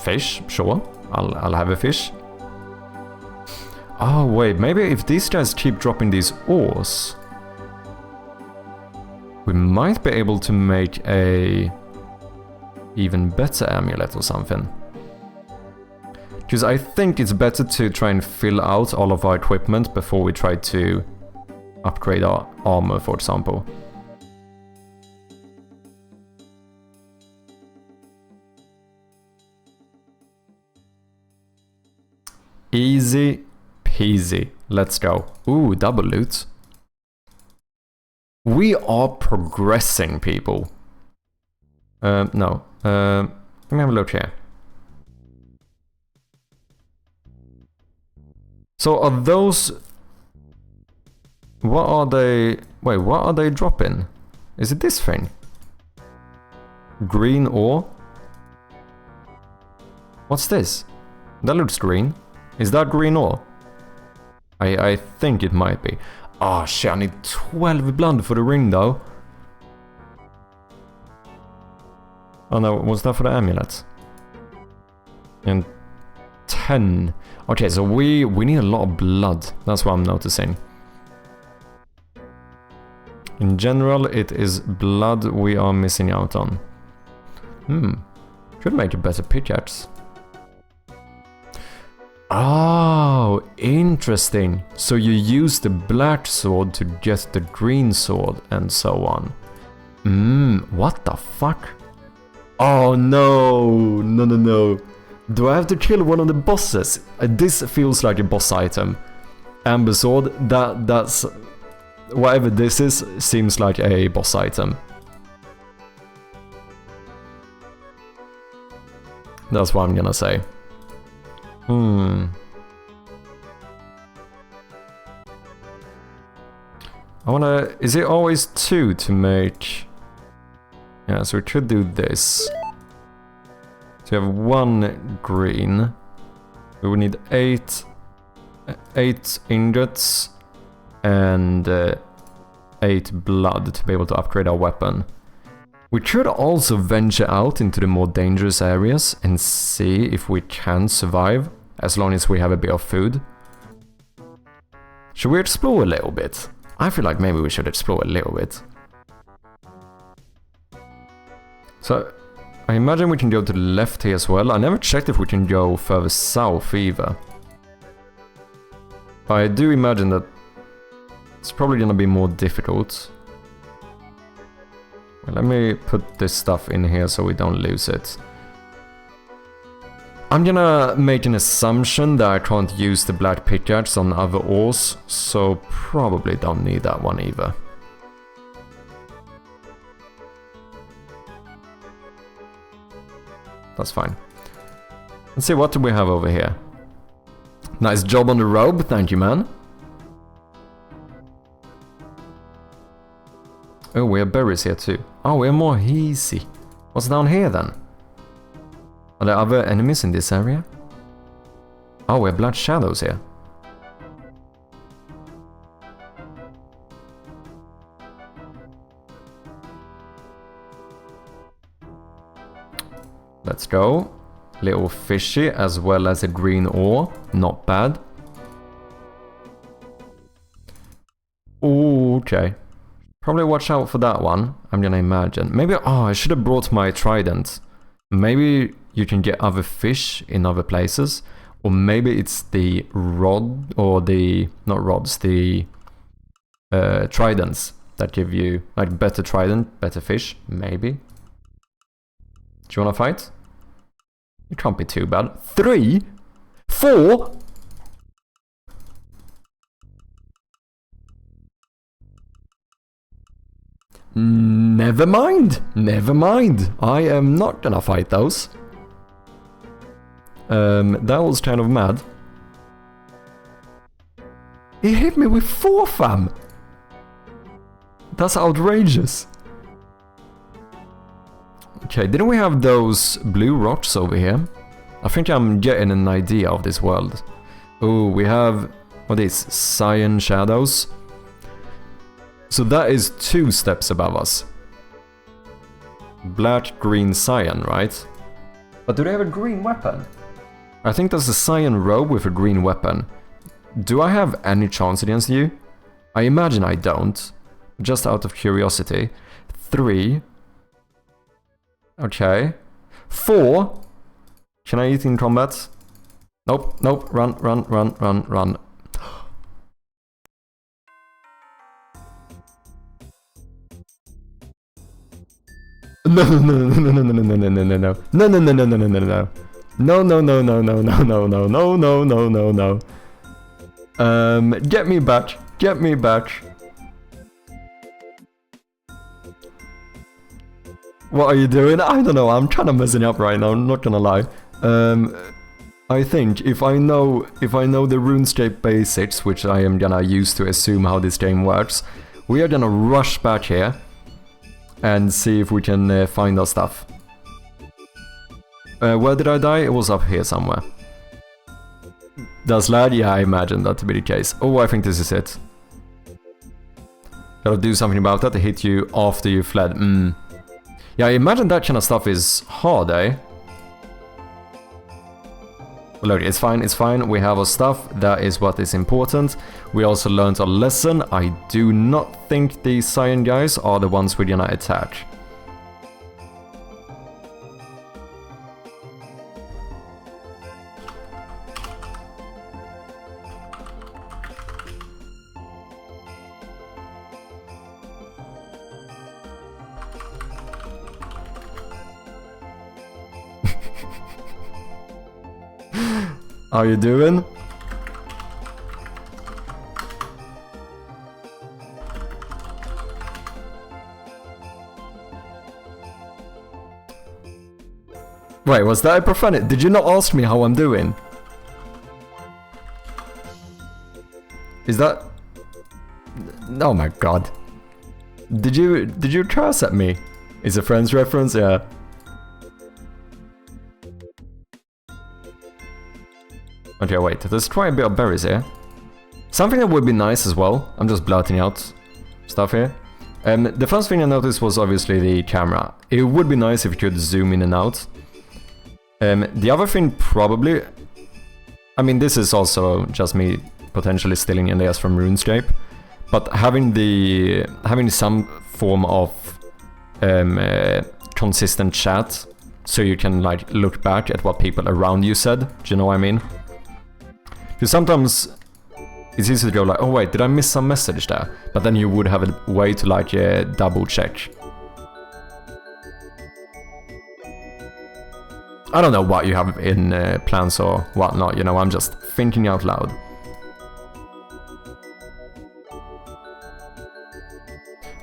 S1: Fish, sure. I'll have a fish. Oh wait, maybe if these guys keep dropping these ores, we might be able to make a even better amulet or something. Because I think it's better to try and fill out all of our equipment before we try to upgrade our armor, for example. Easy peasy. Let's go. Ooh, double loot. We are progressing, people. No. Let me have a look here. So are those... What are they... Wait, what are they dropping? Is it this thing? Green ore? What's this? That looks green. Is that green ore? I think it might be. Oh shit, I need 12 blood for the ring though. Oh no, was that for the amulet? And 10. Okay, so we need a lot of blood. That's what I'm noticing. In general, it is blood we are missing out on. Should make a better pickaxe. Oh, interesting. So you use the black sword to get the green sword and so on. What the fuck? Oh no, no. Do I have to kill one of the bosses? This feels like a boss item. Amber sword, that's... Whatever this is, seems like a boss item. That's what I'm gonna say. I wanna... Is it always 2 to make... Yeah, so we could do this. So you have 1 green. We would need 8 ingots and 8 blood to be able to upgrade our weapon. We could also venture out into the more dangerous areas and see if we can survive, as long as we have a bit of food. Should we explore a little bit? I feel like maybe we should explore a little bit. So, I imagine we can go to the left here as well. I never checked if we can go further south either. But I do imagine that it's probably gonna be more difficult. Well, let me put this stuff in here so we don't lose it. I'm gonna make an assumption that I can't use the black pickaxe on other ores, so probably don't need that one either. That's fine. Let's see, what do we have over here? Nice job on the robe, thank you, man. Oh, we have berries here too. Oh, we have more easy. What's down here then? Are there other enemies in this area? Oh, we have black shadows here. Let's go. Little fishy as well as a green ore. Not bad. Okay. Probably watch out for that one, I'm gonna imagine. Maybe, oh, I should have brought my trident. Maybe you can get other fish in other places. Or maybe it's the rod, or the, not rods, the tridents that give you, like, better trident, better fish, maybe. Do you wanna fight? It can't be too bad. 3? 4? Never mind. Never mind. I am not gonna fight those. That was kind of mad. He hit me with 4, fam. That's outrageous. Okay, didn't we have those blue rocks over here? I think I'm getting an idea of this world. Oh, we have, what is, cyan shadows. So that is 2 steps above us. Black, green, cyan, right? But do they have a green weapon? I think that's a cyan robe with a green weapon. Do I have any chance against you? I imagine I don't. Just out of curiosity. 3. Okay. 4. Can I eat in combat? Nope, nope. Run, run, run, run, run. No, no, no, no, no, no, no, no, no, no, no, no, no, no, no, no, no, no, no. No, no, no, no, no, no, no, no, no, no, no, no, no. Get me back. Get me back. What are you doing? I don't know. I'm kind of messing up right now. I'm not gonna lie. I think if I know the RuneScape basics, which I am gonna use to assume how this game works, we are gonna rush back here and see if we can find our stuff. Where did I die? It was up here somewhere. That's lad? Yeah, I imagine that to be the case. Oh, I think this is it. Gotta do something about that. They hit you after you fled. Yeah, I imagine that kind of stuff is hard, eh? Well, look, it's fine, it's fine. We have our stuff. That is what is important. We also learned a lesson. I do not think the cyan guys are the ones we're gonna attack. How you doing? Wait, was that a profanity? Did you not ask me how I'm doing? Is that... Oh my god. Did you curse at me? Is a Friends reference? Yeah. Okay, wait, let's try a bit of berries here. Something that would be nice as well, I'm just blurting out stuff here. The first thing I noticed was obviously the camera. It would be nice if you could zoom in and out. The other thing probably... I mean, this is also just me potentially stealing ideas from RuneScape. But having some form of consistent chat so you can like look back at what people around you said. Do you know what I mean? Because sometimes it's easy to go like, oh wait, did I miss some message there? But then you would have a way to like double check. I don't know what you have in plans or whatnot, you know, I'm just thinking out loud.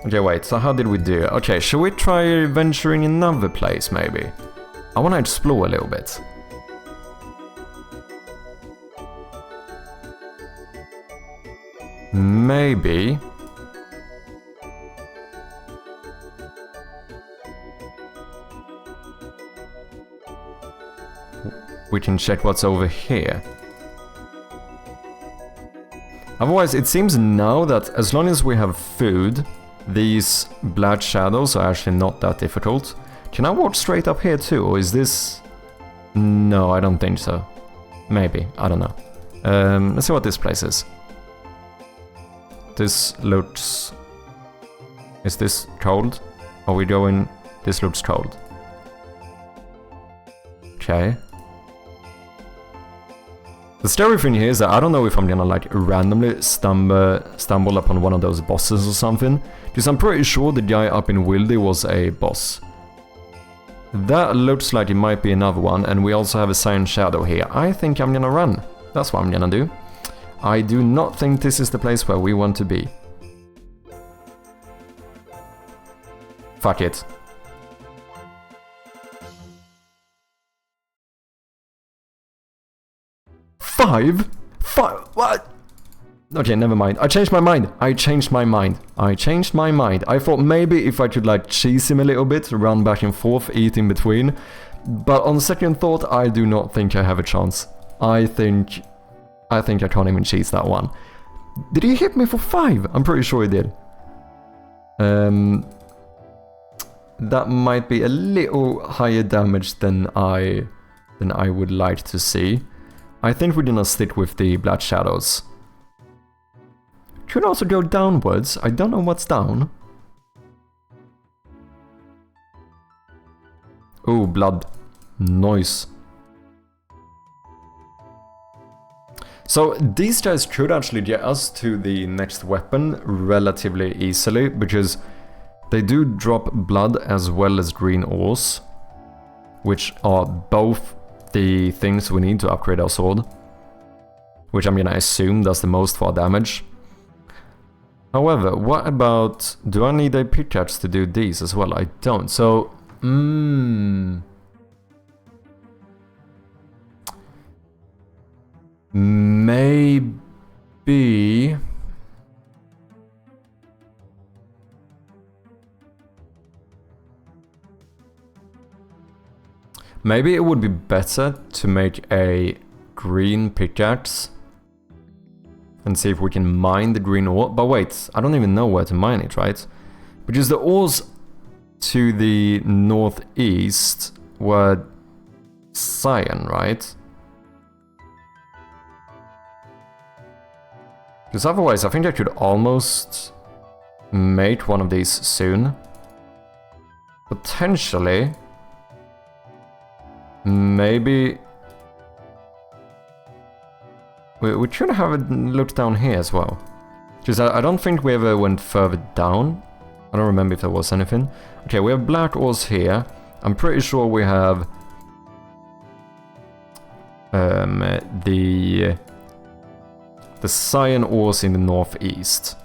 S1: Okay, wait, so how did we do? Okay, should we try venturing another place, maybe? I want to explore a little bit. Maybe. We can check what's over here. Otherwise, it seems now that as long as we have food, these black shadows are actually not that difficult. Can I walk straight up here too, or is this... No, I don't think so. Maybe, I don't know. Let's see what this place is. This looks... Is this cold? Are we going... This looks cold. Okay. The scary thing here is that I don't know if I'm gonna like randomly stumble upon one of those bosses or something, because I'm pretty sure the guy up in Wildy was a boss. That looks like it might be another one, and we also have a Cyan Shadow here. I think I'm gonna run. That's what I'm gonna do. I do not think this is the place where we want to be. Fuck it. Five? What? Okay, never mind. I changed my mind. I changed my mind. I thought maybe if I could like cheese him a little bit, run back and forth, eat in between. But on second thought, I do not think I have a chance. I think I can't even cheese that one. Did he hit me for 5? I'm pretty sure he did. That might be a little higher damage than I would like to see. I think we're gonna stick with the Black Shadows. Could also go downwards. I don't know what's down. Oh, blood. Noise. So these guys could actually get us to the next weapon relatively easily, because they do drop blood as well as green ores, which are both the things we need to upgrade our sword, which I'm gonna assume does the most for our damage. However, what about... do I need a pickaxe to do these as well? I don't, so... Maybe... Maybe it would be better to make a green pickaxe and see if we can mine the green ore. But wait, I don't even know where to mine it, right? Because the ores to the northeast were cyan, right? Because otherwise I think I could almost make one of these soon. Potentially. Maybe... We should have a look down here as well. Because I don't think we ever went further down. I don't remember if there was anything. Okay, we have black ores here. I'm pretty sure we have... the cyan ores in the northeast.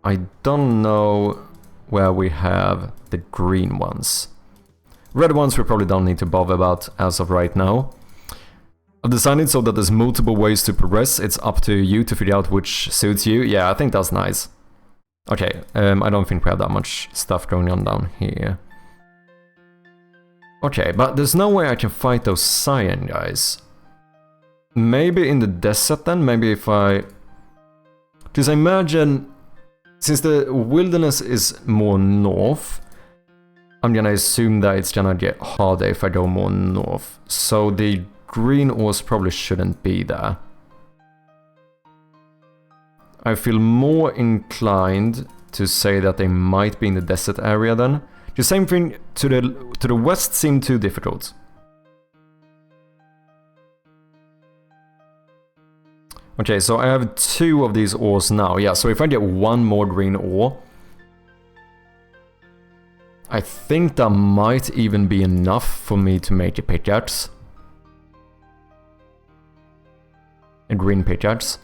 S1: I don't know where we have the green ones. Red ones we probably don't need to bother about as of right now. I've decided so that there's multiple ways to progress. It's up to you to figure out which suits you. Yeah, I think that's nice. Okay, I don't think we have that much stuff going on down here. Okay, but there's no way I can fight those cyan guys. Maybe in the desert then, maybe if I... Because I imagine, since the wilderness is more north, I'm gonna assume that it's gonna get harder if I go more north. So the green ores probably shouldn't be there. I feel more inclined to say that they might be in the desert area then. The same thing to the west seemed too difficult. Okay, so I have 2 of these ores now. Yeah, so if I get 1 more green ore, I think that might even be enough for me to make a pickaxe. A green pickaxe.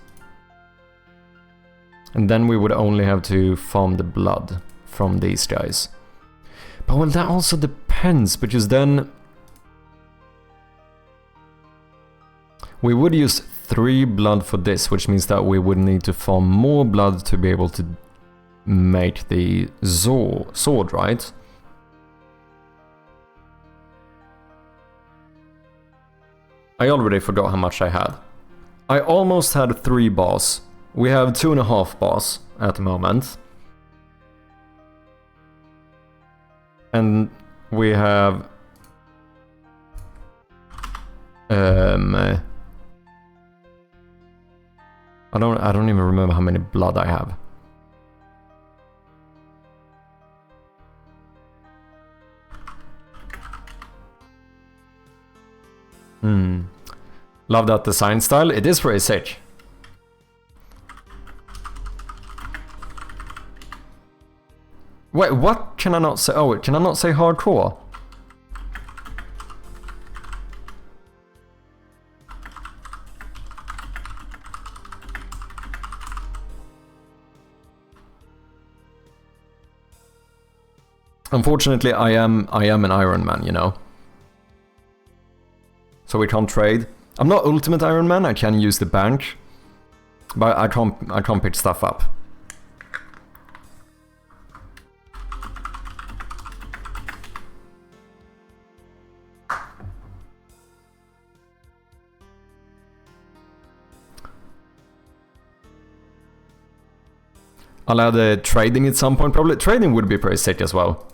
S1: And then we would only have to farm the blood from these guys. But well, that also depends, because then we would use 3 blood for this, which means that we would need to farm more blood to be able to make the sword, right? I already forgot how much I had. I almost had 3 bars. We have 2.5 bars at the moment. And we have... I don't even remember how many blood I have. Love that design style. It is pretty sick. Wait, what can I not say? Oh, can I not say hardcore? Unfortunately, I am an Iron Man, you know. So we can't trade. I'm not Ultimate Iron Man. I can use the bank, but I can't pick stuff up. I'll add trading at some point, probably. Trading would be pretty sick as well.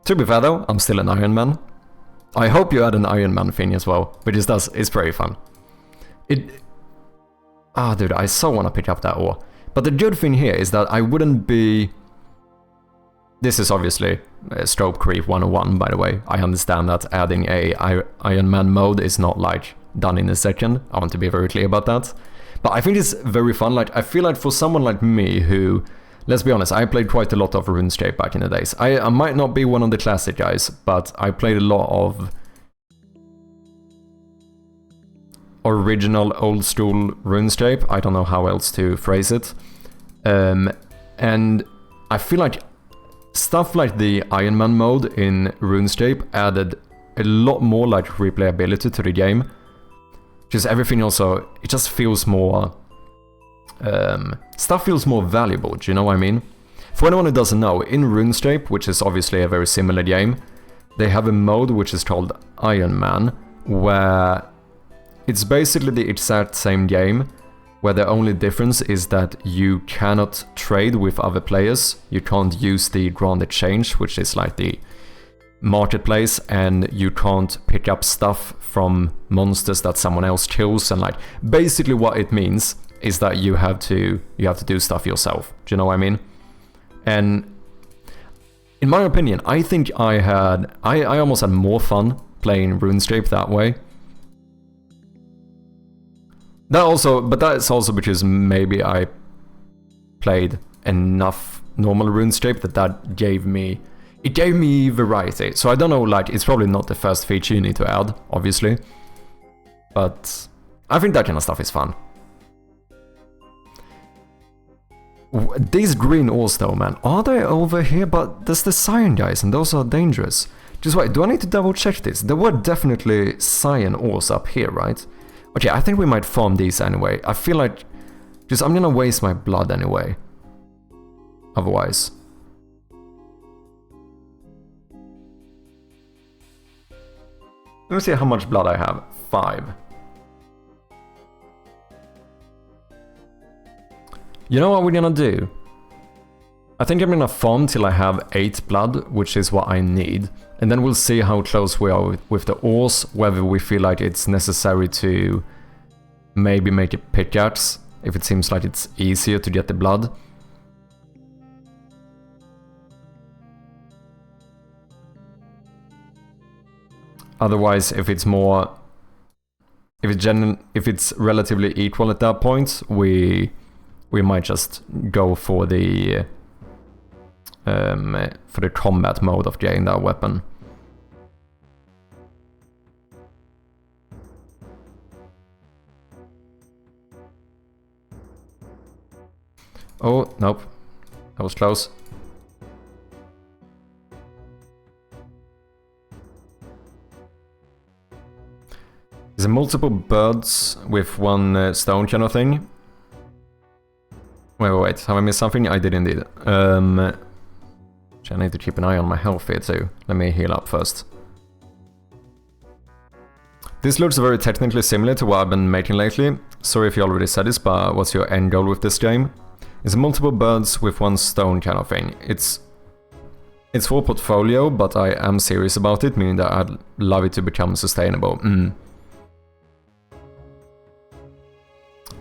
S1: To be fair though, I'm still an Iron Man. I hope you add an Iron Man thing as well, because it's pretty fun. Dude, I so want to pick up that ore. But the good thing here is that I wouldn't be... This is obviously scope creep 101, by the way. I understand that adding a Iron Man mode is not like done in a second. I want to be very clear about that. But I think it's very fun. Like, I feel like for someone like me who, let's be honest, I played quite a lot of RuneScape back in the days. I might not be one of the classic guys, but I played a lot of original old school RuneScape. I don't know how else to phrase it. And I feel like stuff like the Iron Man mode in RuneScape added a lot more like replayability to the game. Just everything also, it just feels more... stuff feels more valuable, do you know what I mean? For anyone who doesn't know, in RuneScape, which is obviously a very similar game, they have a mode which is called Iron Man, where it's basically the exact same game, where the only difference is that you cannot trade with other players. You can't use the Grand Exchange, which is like the marketplace, and you can't pick up stuff from monsters that someone else kills, and like basically what it means is that you have to do stuff yourself. Do you know what I mean? And in my opinion, I think I almost had more fun playing RuneScape that way. But that's also because maybe I played enough normal RuneScape that gave me variety. So I don't know, like, it's probably not the first feature you need to add, obviously. But I think that kind of stuff is fun. These green ores though, man, are they over here? But there's the cyan guys, and those are dangerous. Just wait, do I need to double check this? There were definitely cyan ores up here, right? Okay, I think we might farm these anyway. I feel like just I'm gonna waste my blood anyway. Otherwise. Let me see how much blood I have. 5. You know what we're gonna do? I think I'm gonna farm till I have 8 blood, which is what I need. And then we'll see how close we are with the ores, whether we feel like it's necessary to maybe make a pickaxe, if it seems like it's easier to get the blood. Otherwise, if it's more, if it's relatively equal at that point, we might just go for the combat mode of getting that weapon. Oh, nope. That was close. Is it multiple birds with one stone kind of thing? Wait, have I missed something? I did indeed. I need to keep an eye on my health here too. Let me heal up first. This looks very technically similar to what I've been making lately. Sorry if you already said this, but what's your end goal with this game? It's multiple birds with one stone kind of thing. It's for portfolio, but I am serious about it, meaning that I'd love it to become sustainable.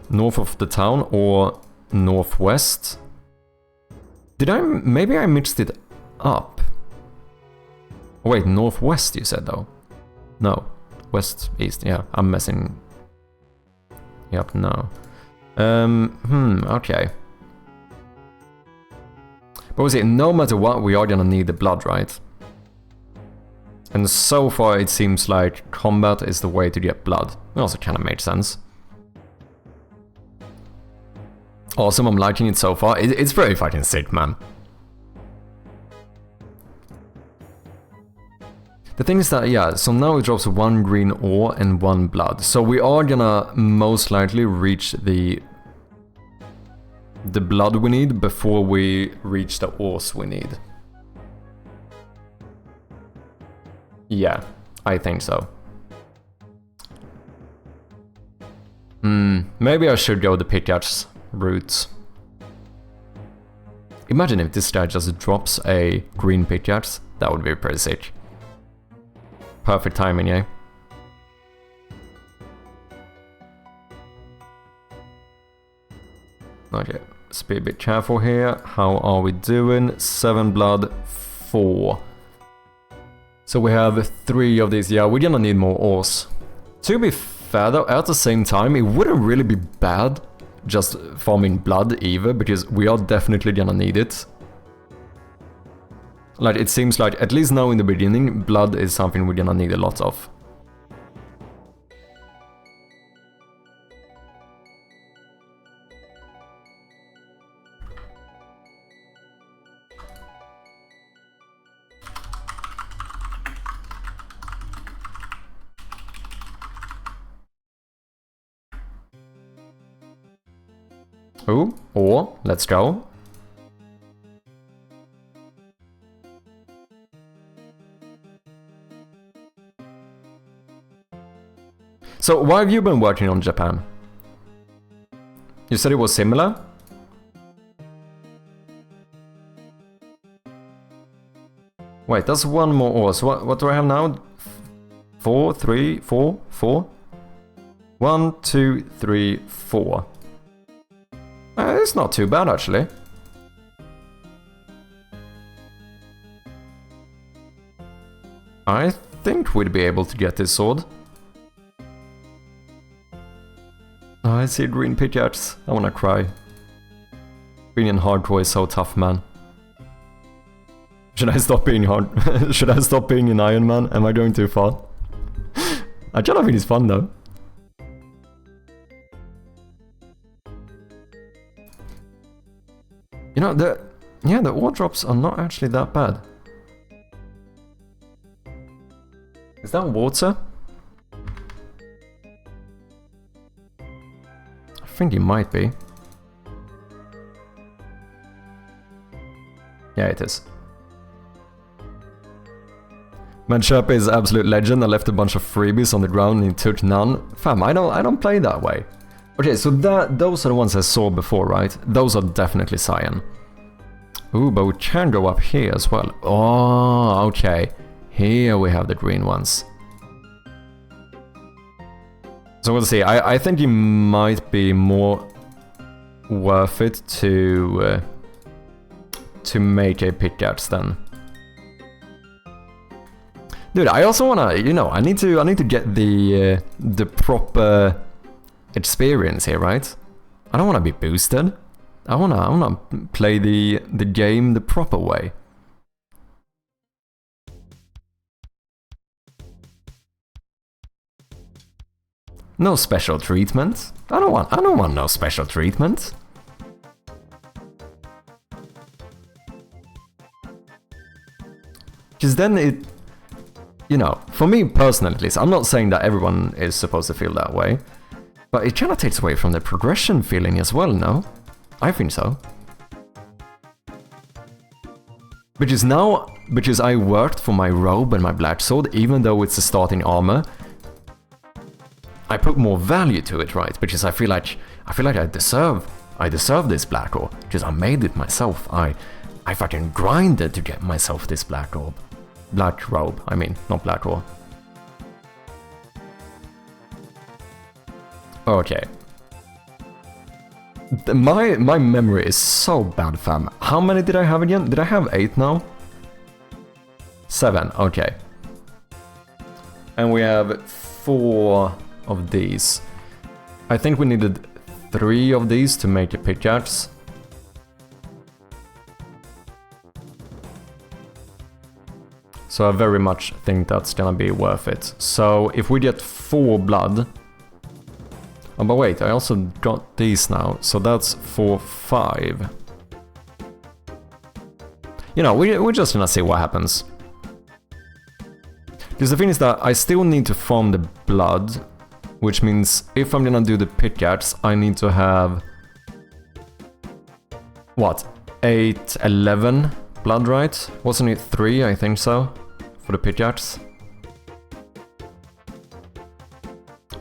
S1: North of the town or northwest? Maybe I mixed it up. Oh, wait, northwest you said though? No, west, east, yeah, I'm messing. Yep, no. Okay. But we'll see, no matter what, we are gonna need the blood, right? And so far it seems like combat is the way to get blood. It also kinda makes sense. Awesome, I'm liking it so far. It's very fucking sick, man. The thing is that, yeah, so now it drops 1 green ore and 1 blood. So we are gonna most likely reach the blood we need before we reach the ores we need. Yeah, I think so. Maybe I should go the pickaxe route. Imagine if this guy just drops a green pickaxe. That would be pretty sick. Perfect timing, yeah? Okay, let's be a bit careful here. How are we doing? 7 blood, 4. So we have 3 of these. Yeah, we're gonna need more ores. To be fair though, at the same time, it wouldn't really be bad just farming blood either, because we are definitely gonna need it. Like, it seems like, at least now in the beginning, blood is something we're gonna need a lot of. Ooh, ore, let's go. So, why have you been working on Japan? You said it was similar? Wait, that's 1 more ore. So what do I have now? 4, 3, 4, 4? 1, 2, 3, 4. It's not too bad, actually. I think we'd be able to get this sword. Oh, I see a green pickaxe. I wanna cry. Being in hardcore is so tough, man. Should I stop being hard? Should I stop being in Iron Man? Am I going too far? I kind of think it's fun, though. You know, the ore drops are not actually that bad. Is that water? I think it might be. Yeah, it is. Man, Sherpa is absolute legend. I left a bunch of freebies on the ground and he took none. Fam, I don't play that way. Okay, so those are the ones I saw before, right? Those are definitely cyan. Ooh, but we can go up here as well. Oh, okay. Here we have the green ones. So we'll see. I think it might be more worth it to make a pickaxe then. Dude, I also wanna, you know, I need to get the proper experience here, right? I don't wanna be boosted. I wanna play the game the proper way. No special treatment. I don't want no special treatment. Because then it, you know, for me personally at least, I'm not saying that everyone is supposed to feel that way, but it kind of takes away from the progression feeling as well, no? I think so. Because I worked for my robe and my black sword, even though it's a starting armor, I put more value to it, right? Because I feel like I deserve this black orb, because I made it myself. I fucking grinded to get myself this black orb. Black robe, I mean, not black orb. Okay. My memory is so bad, fam. How many did I have again? Did I have 8 now? 7, okay. And we have 4 of these. I think we needed 3 of these to make a pickaxe. So I very much think that's gonna be worth it. So if we get 4 blood... Oh, but wait, I also got these now, so that's 4, 5. You know, we're just gonna see what happens. Because the thing is that I still need to farm the blood, which means if I'm gonna do the pickaxe, I need to have... What? 8, 11 blood, right? Wasn't it 3, I think so, for the pickaxe?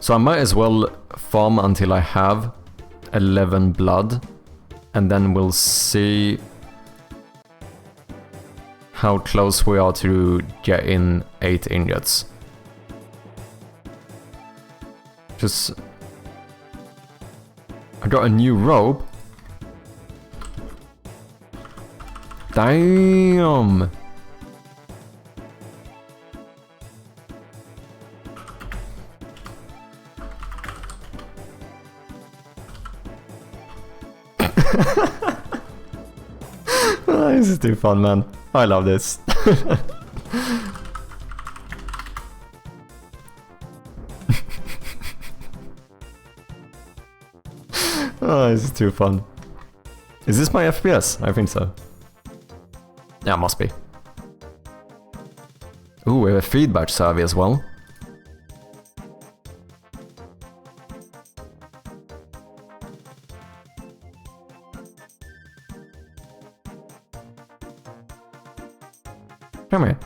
S1: So I might as well farm until I have 11 blood, and then we'll see how close we are to get in 8 ingots. Just... I got a new robe. Damn! This is too fun, man. I love this. Oh, this is too fun. Is this my FPS? I think so. Yeah, must be. Ooh, we have a feedback survey as well. Come here.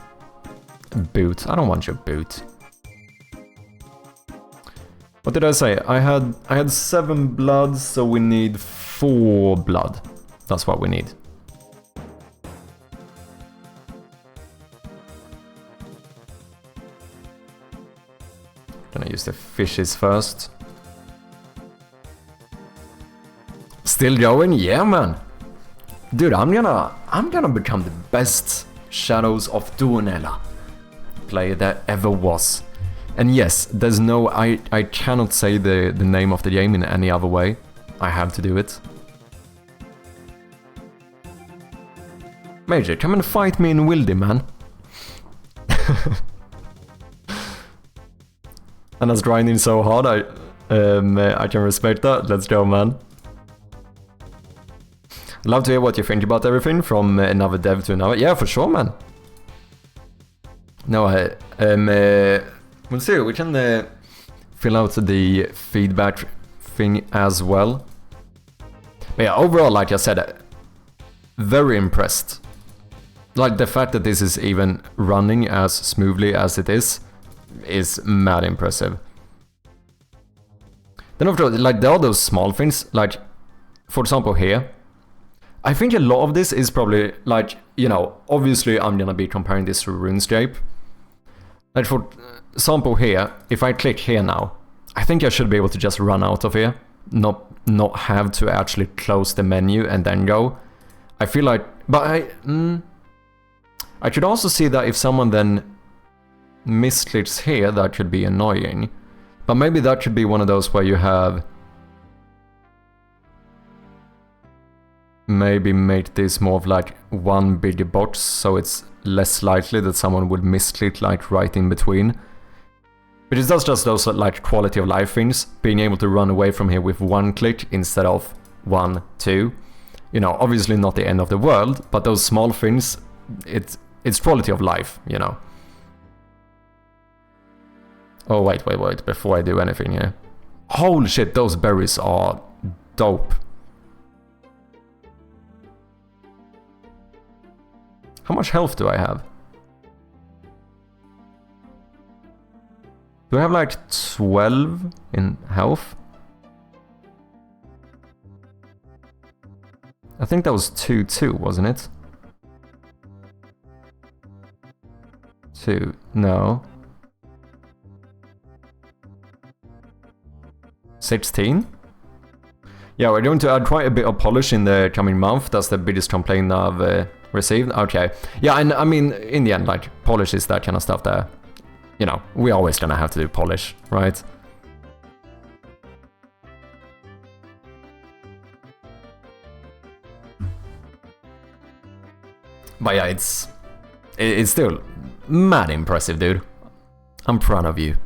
S1: Boot. I don't want your boot. What did I say? I had 7 blood, so we need 4 blood. That's what we need. Gonna use the fishes first. Still going? Yeah, man. Dude, I'm gonna become the best Shadows of Tuonela player that ever was. And yes, there's no... I cannot say the name of the game in any other way. I have to do it. Major, come and fight me in Wildy, man. And us grinding so hard, I can respect that. Let's go, man. Love to hear what you think about everything, from another dev to another. Yeah, for sure, man. No, we'll see. We can fill out the feedback thing as well. But yeah, overall, like I said, very impressed. Like, the fact that this is even running as smoothly as it is mad impressive. Then of course, like, there are those small things, like, for example here, I think a lot of this is probably, like, you know, obviously I'm gonna be comparing this to RuneScape. Like, for example here, if I click here now, I think I should be able to just run out of here, not have to actually close the menu and then go. I feel like, but I could also see that if someone then misclicks here, that could be annoying. But maybe that should be one of those where you have... Maybe make this more of like one bigger box, so it's less likely that someone would misclick like right in between. But it's just those like quality of life things, being able to run away from here with one click instead of 1, 2. You know, obviously not the end of the world, but those small things, it's quality of life, you know. Oh wait, before I do anything here. Holy shit, those berries are dope. How much health do I have? Do I have like 12 in health? I think that was 2, wasn't it? 2, no. 16? Yeah, we're going to add quite a bit of polish in the coming month. That's the biggest complaint I've received. Okay. Yeah, and I mean, in the end, like, polish is that kind of stuff there. You know, we're always gonna have to do polish, right? But yeah, it's still mad impressive, dude. I'm proud of you.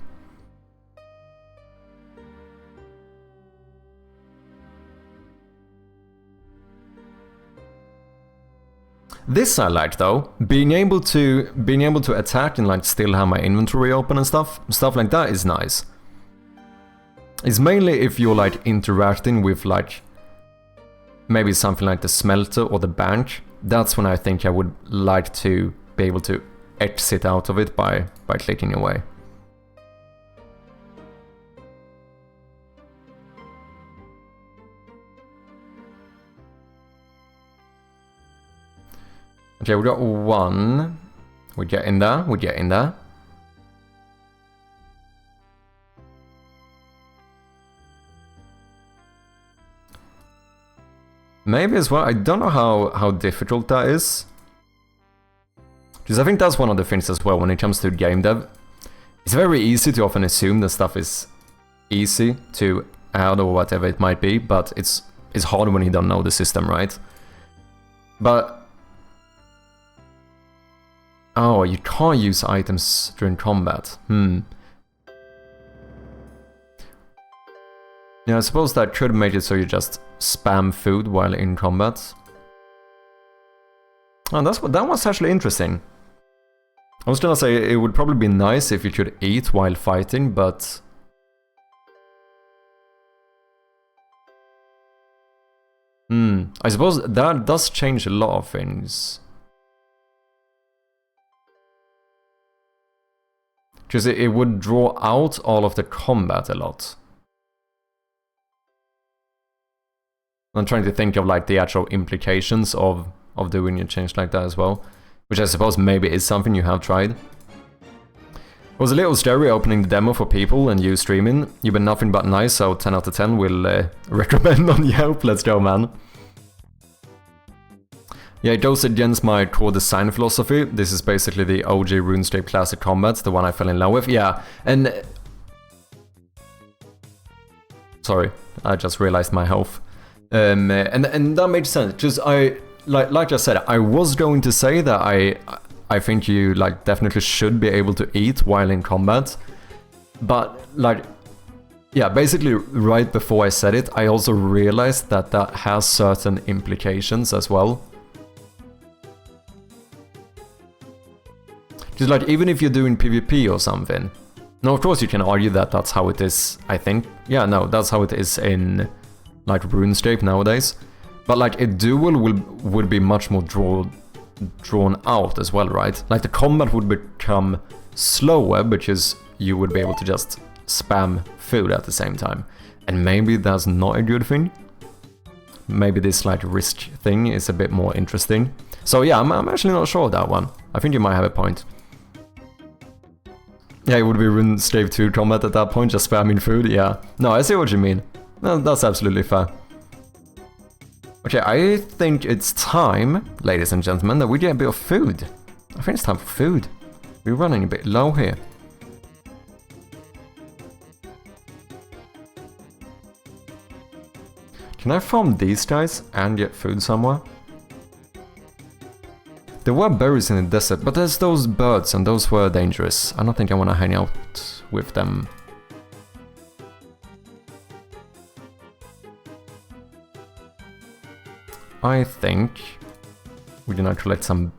S1: This I like though, being able to attack and like still have my inventory open and stuff like that is nice. It's mainly if you're like interacting with like maybe something like the smelter or the bank. That's when I think I would like to be able to exit out of it by clicking away. Okay, we got 1. We're getting there, we're getting there. Maybe as well, I don't know how difficult that is. Because I think that's one of the things as well when it comes to game dev. It's very easy to often assume that stuff is easy to add or whatever it might be, but it's hard when you don't know the system, right? But... Oh, you can't use items during combat. Yeah, I suppose that could make it so you just spam food while in combat. Oh, that was actually interesting. I was gonna say it would probably be nice if you could eat while fighting, but... I suppose that does change a lot of things. Because it would draw out all of the combat a lot. I'm trying to think of like the actual implications of doing a change like that as well. Which I suppose maybe is something you have tried. It was a little scary opening the demo for people and you streaming. You've been nothing but nice, so 10 out of 10 will recommend on Yelp. Let's go, man. Yeah, it goes against my core design philosophy. This is basically the OG RuneScape Classic Combat, the one I fell in love with. Yeah, and... Sorry, I just realized my health. And that made sense, because like I said, I was going to say that I think you like definitely should be able to eat while in combat. But like, yeah, basically right before I said it, I also realized that that has certain implications as well. Just like, even if you're doing PvP or something. Now, of course, you can argue that that's how it is, I think. Yeah, no, that's how it is in, like, RuneScape nowadays. But, like, a duel would be much more drawn out as well, right? Like, the combat would become slower because you would be able to just spam food at the same time. And maybe that's not a good thing. Maybe this, like, risk thing is a bit more interesting. So, yeah, I'm actually not sure of that one. I think you might have a point. Yeah, it would be RuneScape 2 combat at that point, just spamming food, yeah. No, I see what you mean. No, that's absolutely fair. Okay, I think it's time, ladies and gentlemen, that we get a bit of food. I think it's time for food. We're running a bit low here. Can I farm these guys and get food somewhere? There were berries in the desert, but there's those birds and those were dangerous. I don't think I want to hang out with them. I think we can collect some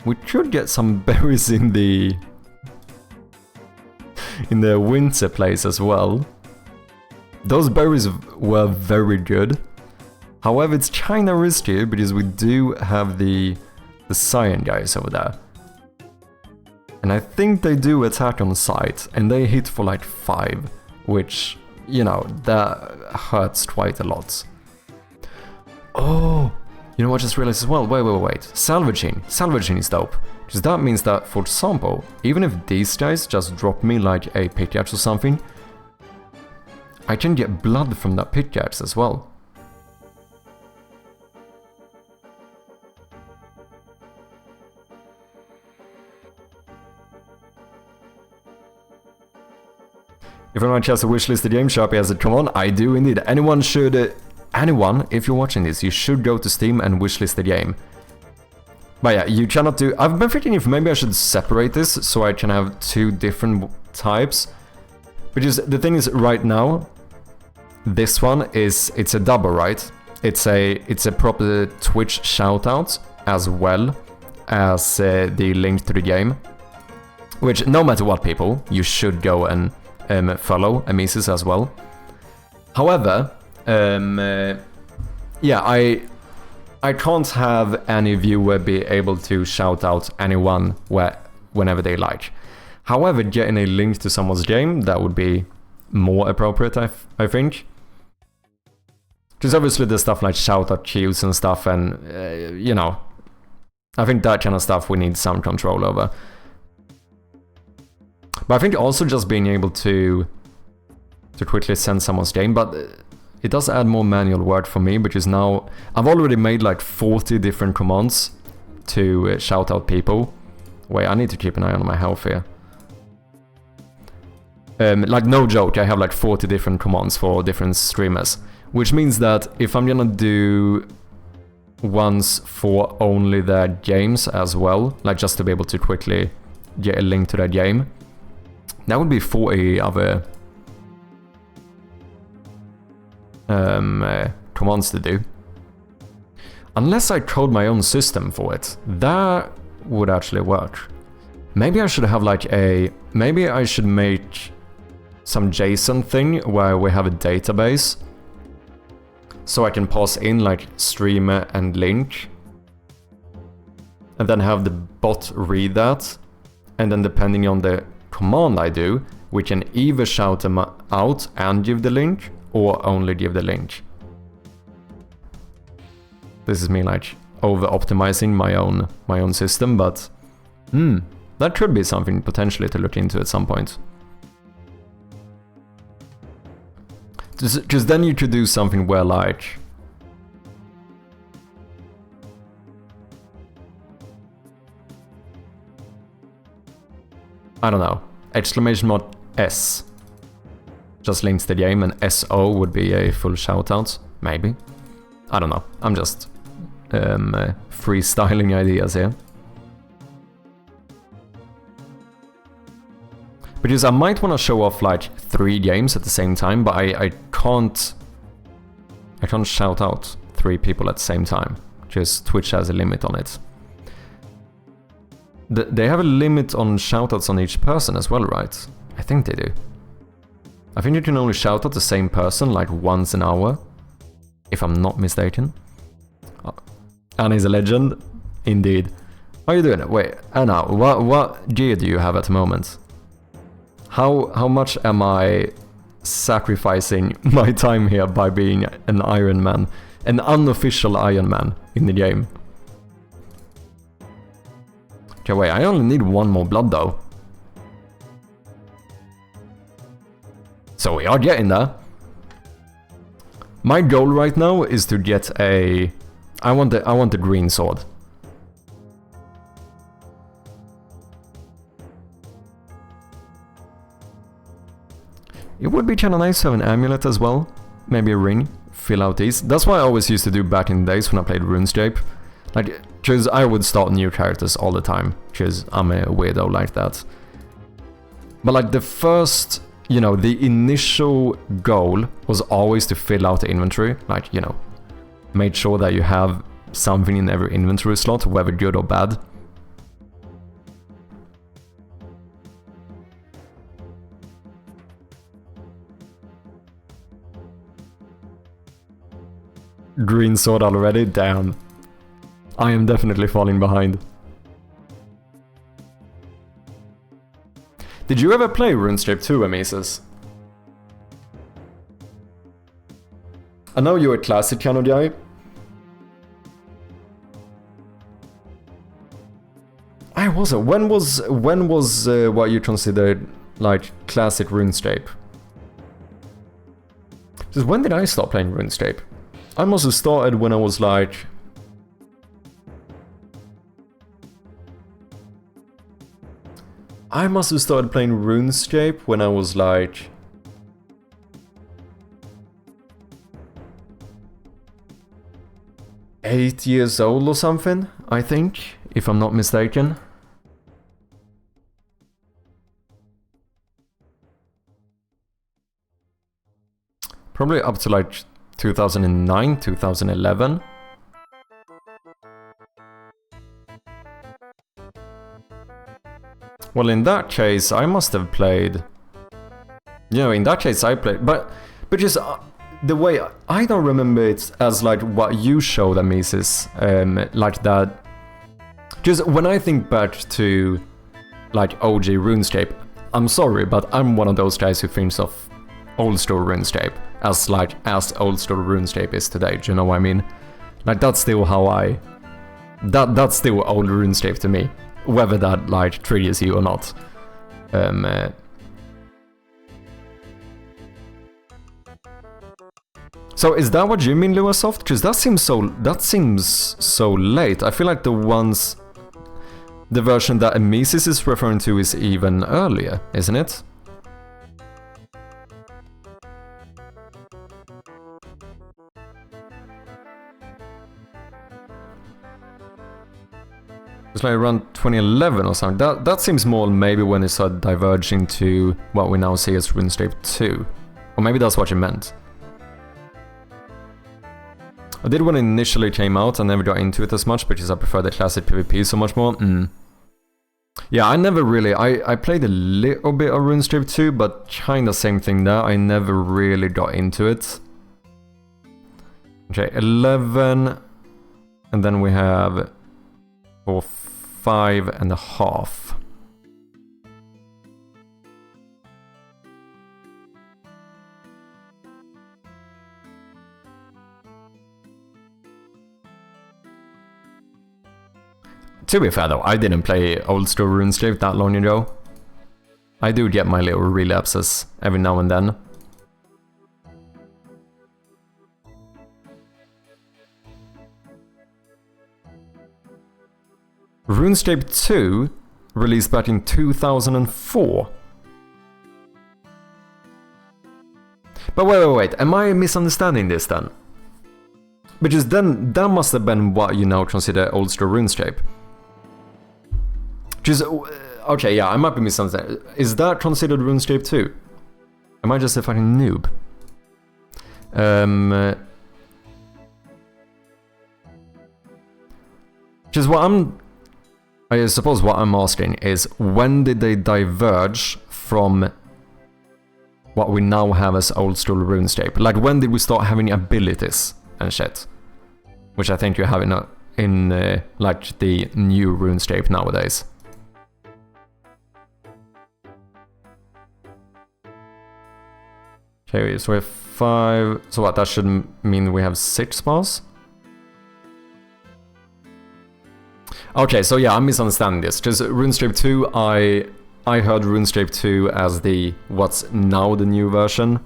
S1: we could get some berries in the winter place as well. Those berries were very good. However, it's kinda risky because we do have the cyan guys over there. And I think they do attack on sight, and they hit for like 5, which, you know, that hurts quite a lot. Oh, you know what I just realized as well? Wait. Salvaging. Salvaging is dope. Because that means that, for example, even if these guys just drop me like a pickaxe or something, I can get blood from that pickaxe as well. If anyone has a wishlist the game, Sharpie has it. Come on, I do indeed. Anyone should... anyone, if you're watching this, you should go to Steam and wishlist the game. But yeah, you cannot do... I've been thinking if maybe I should separate this so I can have 2 different types. Because the thing is, right now, this one is... it's a double, right? It's a proper Twitch shoutout as well as the link to the game. Which, no matter what, people, you should go and follow Amisis as well. However... yeah, I can't have any viewer be able to shout out anyone whenever they like. However, getting a link to someone's game, that would be more appropriate, I think. Because obviously there's stuff like shout out queues and stuff, and you know, I think that kind of stuff we need some control over. But I think also just being able to quickly send someone's game, but it does add more manual work for me, because now I've already made like 40 different commands to shout out people. Wait, I need to keep an eye on my health here. Like, no joke, I have like 40 different commands for different streamers. Which means that if I'm gonna do ones for only their games as well, like just to be able to quickly get a link to their game, that would be 40 other commands to do. Unless I code my own system for it, that would actually work. Maybe I should have like maybe I should make some JSON thing where we have a database, so I can pass in like streamer and link, and then have the bot read that, and then depending on the command I do, we can either shout them out and give the link, or only give the link. This is me like over-optimizing my own system, but that could be something potentially to look into at some point. Because then you could do something where like... I don't know, exclamation mark S just links the game, and SO would be a full shoutout, maybe. I don't know, I'm just freestyling ideas here. Because I might want to show off like 3 games at the same time, but I can't shout out 3 people at the same time, because Twitch has a limit on it. They have a limit on shoutouts on each person as well, right? I think they do. I think you can only shout out the same person like once an hour, if I'm not mistaken. Anna's a legend, indeed. How are you doing? Wait, Anna, what gear do you have at the moment? How much am I sacrificing my time here by being an Iron Man, an unofficial Iron Man in the game? Okay, wait, I only need 1 more blood though. So we are getting there. My goal right now is to get a... I want the green sword. It would be kinda nice to have an amulet as well. Maybe a ring. Fill out these. That's what I always used to do back in the days when I played RuneScape. Like, because I would start new characters all the time. Because I'm a weirdo like that. But like the first, you know, the initial goal was always to fill out the inventory. Like, you know, make sure that you have something in every inventory slot, whether good or bad. Green sword already? Damn. I am definitely falling behind. Did you ever play RuneScape 2, Amesis? I know you're a classic kind of guy. I wasn't. When was what you considered like classic RuneScape? Just when did I start playing RuneScape? I must have started when I was like... I must have started playing RuneScape when I was like... 8 years old or something, I think, if I'm not mistaken. Probably up to like 2009, 2011. Well, in that case, I must have played... You know, in that case I played... But just the way... I don't remember it as like what you showed, Amesis. Like that... Just when I think back to like OG RuneScape, I'm sorry, but I'm one of those guys who thinks of old school RuneScape as like as old school RuneScape is today. Do you know what I mean? Like that's still how I... That's still old RuneScape to me. Whether that like triggers you or not. So is that what you mean, Luasoft? Because that seems so late. I feel like the version that Amesis is referring to is even earlier, isn't it? It's like around 2011 or something. That seems more maybe when it started diverging to what we now see as RuneScape 2. Or maybe that's what you meant. I did when it initially came out, I never got into it as much because I prefer the classic PvP so much more. Yeah, I never really... I played a little bit of RuneScape 2, but kinda same thing there. I never really got into it. Okay, 11... And then we have... 5.5. To be fair though, I didn't play old school RuneScape that long ago. I do get my little relapses every now and then. RuneScape 2 released back in 2004. But wait, am I misunderstanding this then? Because then that must have been what you now consider old school RuneScape. Just, okay, yeah, I might be misunderstanding. Is that considered RuneScape 2? Am I just a fucking noob? Just I suppose what I'm asking is, when did they diverge from what we now have as old school RuneScape? Like, when did we start having abilities and shit? Which I think you have in like, the new RuneScape nowadays. Okay, so we have 5... So what, that should mean we have 6 spells? Okay, so yeah, I'm misunderstanding this, because RuneScape 2, I heard RuneScape 2 as the what's now the new version.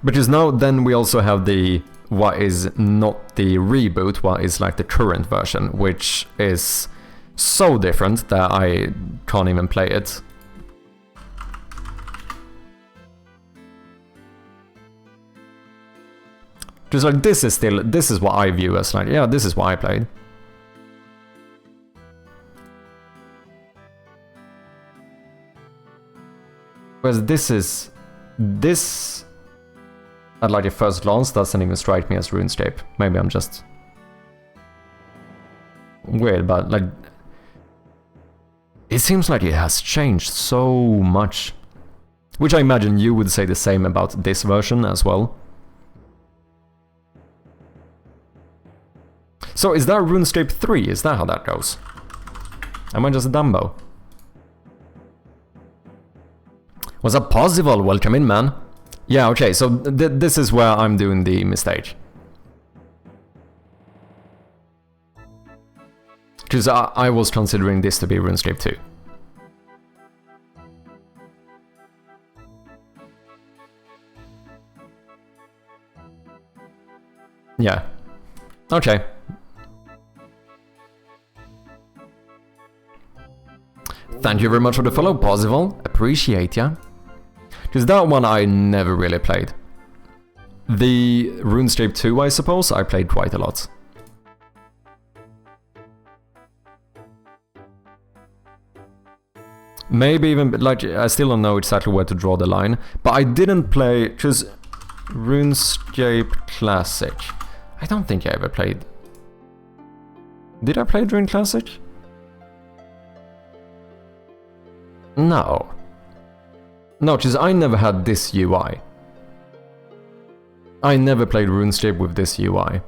S1: Because now then we also have the what is not the reboot, what is like the current version, which is so different that I can't even play it. Just like this is what I view as like, yeah, this is what I played. Whereas this at like a first glance doesn't even strike me as RuneScape. Maybe I'm just weird, but like it seems like it has changed so much. Which I imagine you would say the same about this version as well. So is that RuneScape 3? Is that how that goes? Am I just a Dumbo? What's up, possible? Welcome in, man. Yeah, okay, so this is where I'm doing the mistake. Because I was considering this to be RuneScape 2. Yeah. Okay. Thank you very much for the follow, Possible. Appreciate ya. Because that one I never really played. The RuneScape 2, I suppose, I played quite a lot. Maybe even, like, I still don't know exactly where to draw the line. But I didn't play, because RuneScape Classic. I don't think I ever played. Did I play Rune Classic? No. No, because I never had this UI. I never played RuneScape with this UI.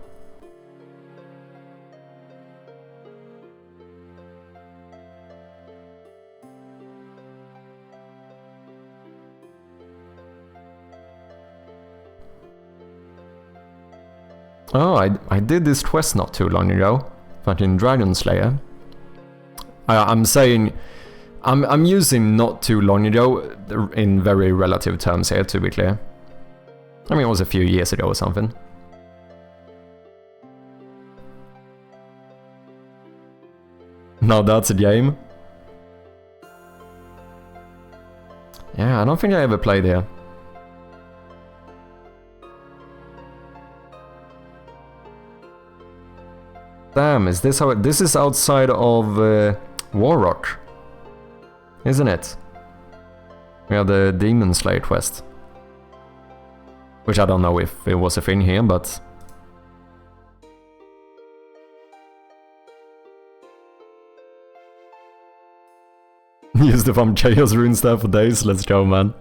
S1: Oh, I did this quest not too long ago. Fucking Dragon Slayer. I'm saying... I'm using not too long ago in very relative terms here, to be clear. I mean, it was a few years ago or something. Now that's a game. Yeah, I don't think I ever played here. Damn, is this how it... This is outside of Warrock, isn't it? We have the Demon Slayer quest. Which I don't know if it was a thing here, but... Use the farm Chaos Rune Staff for days, let's go, man.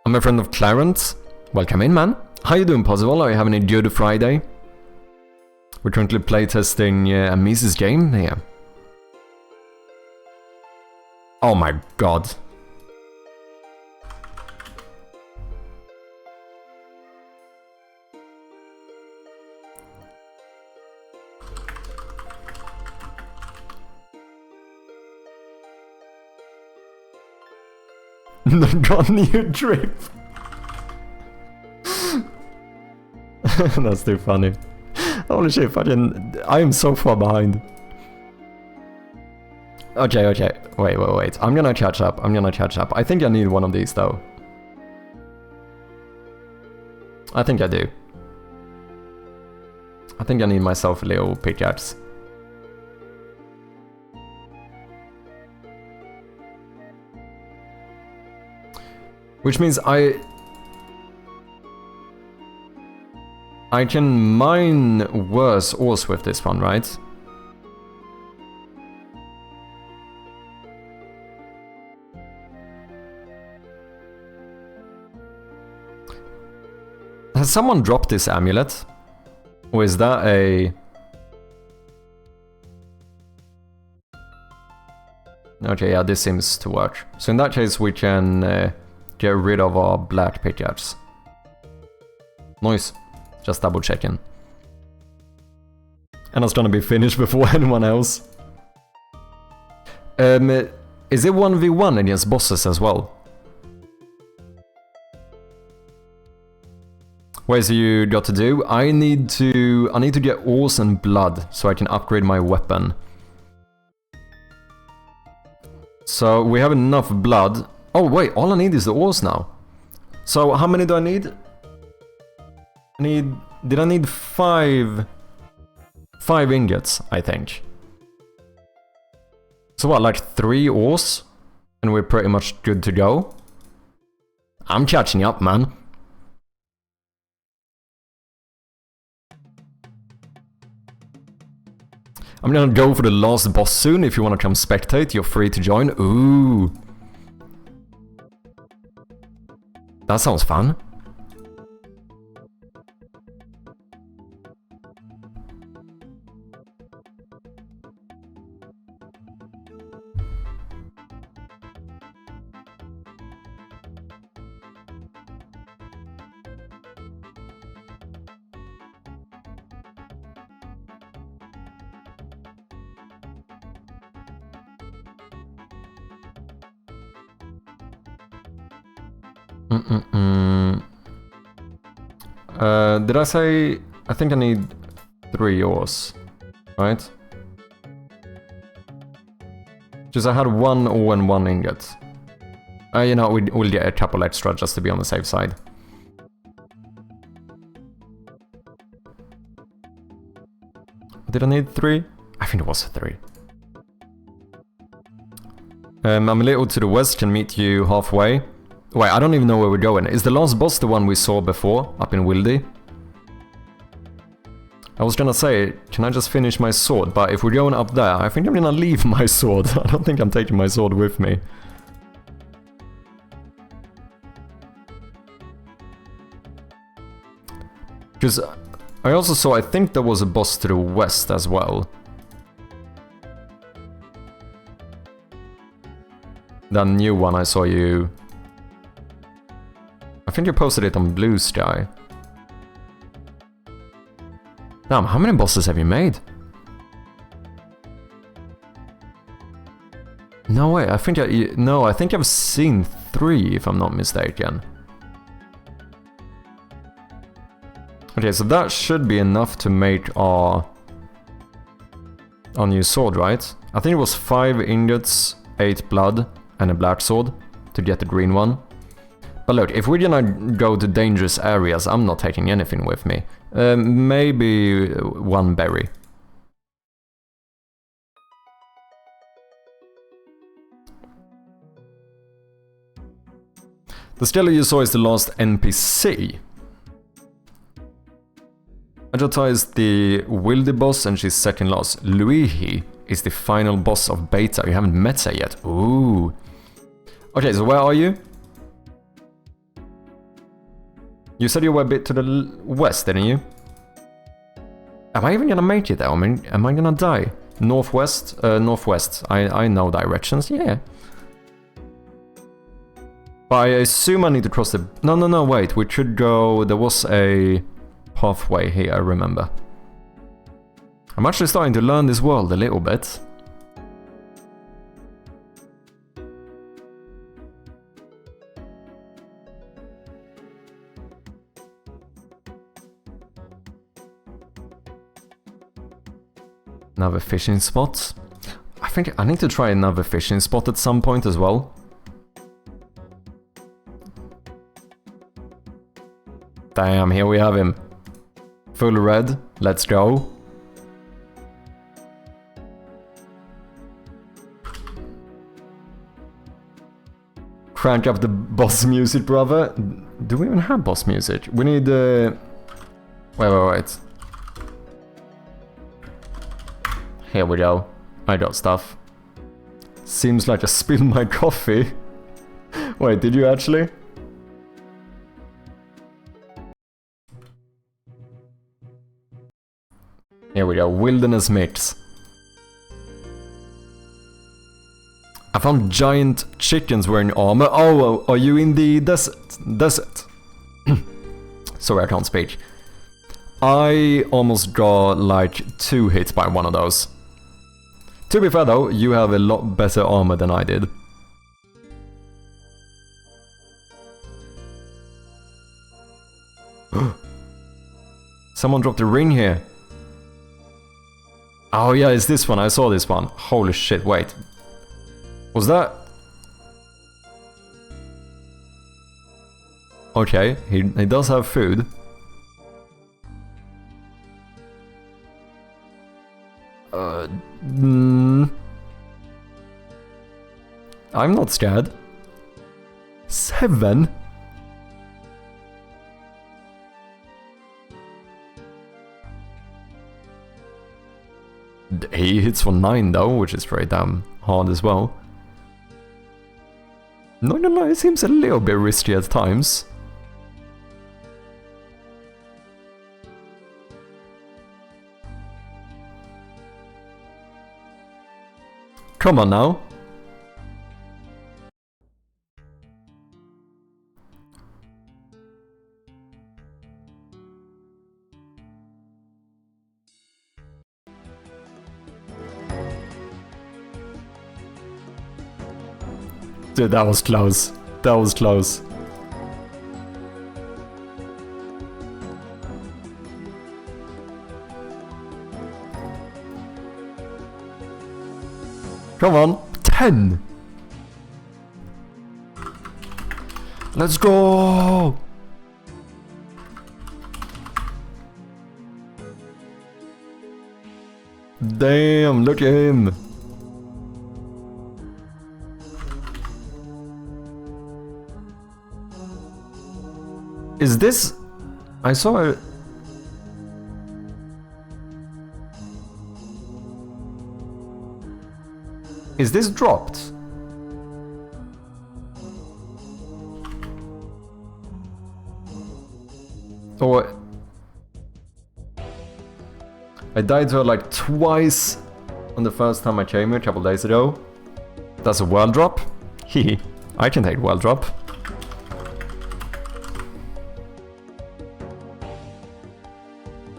S1: I'm a friend of Clarence. Welcome in, man. How you doing, Possible? Are you having a good Friday? We're currently playtesting a Mises game here. Oh my god. Got new drip. That's too funny. Holy shit, fucking... I am so far behind. Okay, okay. Wait. I'm gonna catch up. I think I need one of these, though. I think I do. I think I need myself a little pickaxe. Which means I can mine worse ores with this one, right? Has someone dropped this amulet? Or is that a... Okay, yeah, this seems to work. So in that case we can get rid of our black pickaxe. Nice. Just double checking. And it's gonna be finished before anyone else. Is it 1v1 against bosses as well? What is you got to do? I need to get ores and blood so I can upgrade my weapon. So we have enough blood. Oh wait, all I need is the ores now. So how many do I need? Did I need 5 ingots, I think. So what, like 3 ores? And we're pretty much good to go? I'm catching up, man. I'm gonna go for the last boss soon. If you wanna come spectate, you're free to join. Ooh. That sounds fun. Did I say... I think I need 3 ores, right? Just I had 1 ore and 1 ingot. You know, we'll get a couple extra just to be on the safe side. Did I need 3? I think it was 3. I'm a little to the west, can meet you halfway. Wait, I don't even know where we're going. Is the last boss the one we saw before, up in Wildy? I was gonna say, can I just finish my sword? But if we're going up there, I think I'm gonna leave my sword. I don't think I'm taking my sword with me. Because I also saw, I think there was a boss to the west as well. That new one I saw you... I think you posted it on Blue Sky. Damn, how many bosses have you made? No way, I think I think I've seen 3 if I'm not mistaken. Okay, so that should be enough to make our new sword, right? I think it was 5 ingots, 8 blood, and a black sword to get the green one. But look, if we're gonna go to dangerous areas, I'm not taking anything with me. Maybe 1 berry. The Stella you saw is the last NPC. Ajota is the Wildy boss and she's second last. Luihi is the final boss of Beta. You haven't met her yet. Ooh. Okay, so where are you? You said you were a bit to the west, didn't you? Am I even gonna make it there? I mean, am I gonna die? Northwest? Northwest. I know directions, yeah. But I assume I need to cross the... No, wait. We should go... There was a pathway here, I remember. I'm actually starting to learn this world a little bit. Another fishing spot. I think I need to try another fishing spot at some point as well. Damn, here we have him. Full red, let's go. Crank up the boss music, brother. Do we even have boss music? We need... Wait. Here we go. I got stuff. Seems like I spilled my coffee. Wait, did you actually? Here we go. Wilderness mix. I found giant chickens wearing armor. Oh, are you in the desert? Sorry, I can't speak. I almost got like 2 hits by one of those. To be fair though, you have a lot better armor than I did. Someone dropped a ring here. Oh yeah, it's this one. I saw this one. Holy shit, wait. Was that... Okay, he does have food. I'm not scared. 7? He hits for 9 though, which is very damn hard as well. No, it seems a little bit risky at times. Come on now. Dude, that was close. That was close. Come on. 10! Let's go! Damn, look at him. Is this... I saw a... Is this dropped? Or... I died to her like twice on the first time I came here a couple days ago. That's a world drop? Hehe. I can take world drop.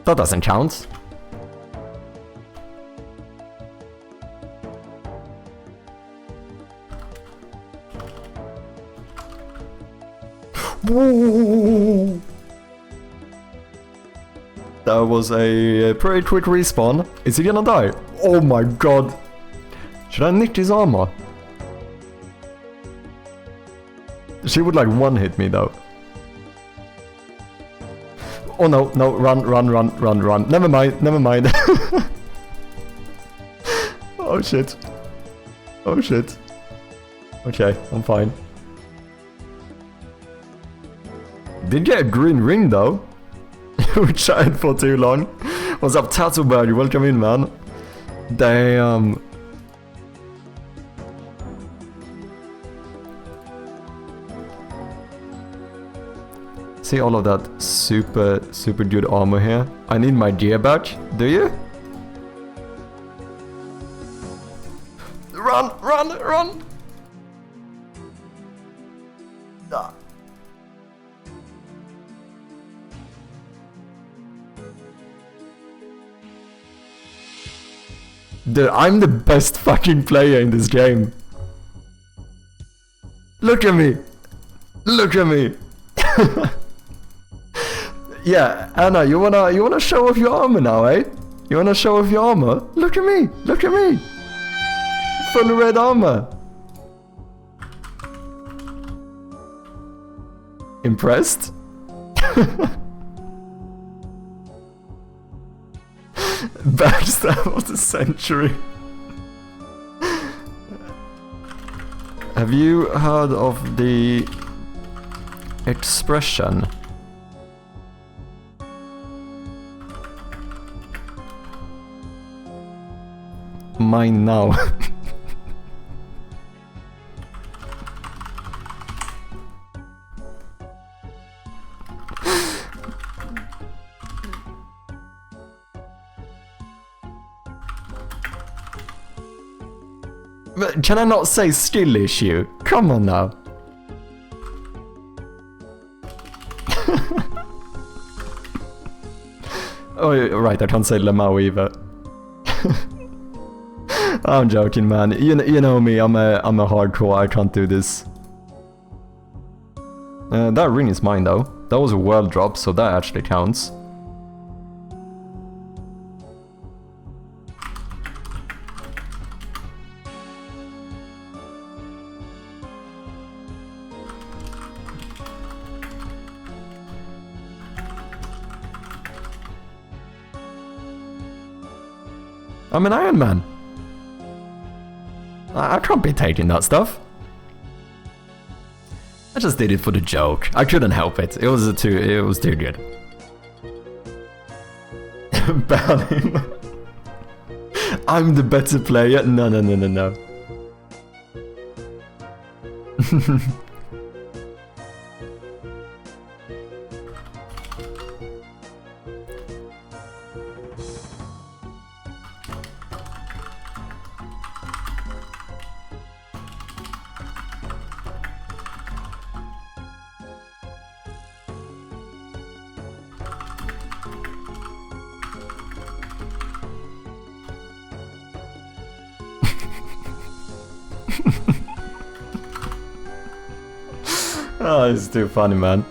S1: That doesn't count. Whoa. That was a pretty quick respawn. Is he gonna die? Oh my god. Should I nick his armor? She would like one hit me though. Oh no, no, run. Never mind. Oh shit. Oh shit. Okay, I'm fine. Did get a green ring though. We chatted for too long. What's up, Tattooberg? Welcome in, man. Damn. See all of that super good armor here? I need my gear back. Do you? Run! Ah. Dude, I'm the best fucking player in this game. Look at me. Yeah, Anna, you wanna show off your armor now, eh? You wanna show off your armor? Look at me! Full red armor. Impressed? Backstab of the century. Have you heard of the expression? Mine now. But can I not say skill issue? Come on now. Oh, right, I can't say Lamau either. I'm joking, man. You know me. I'm a hardcore. I can't do this. That ring is mine, though. That was a world drop, so that actually counts. I'm an Iron Man. I can't be taking that stuff. I just did it for the joke. I couldn't help it. It was too good. Ban him. I'm the better player. No. Oh, it's too funny, man.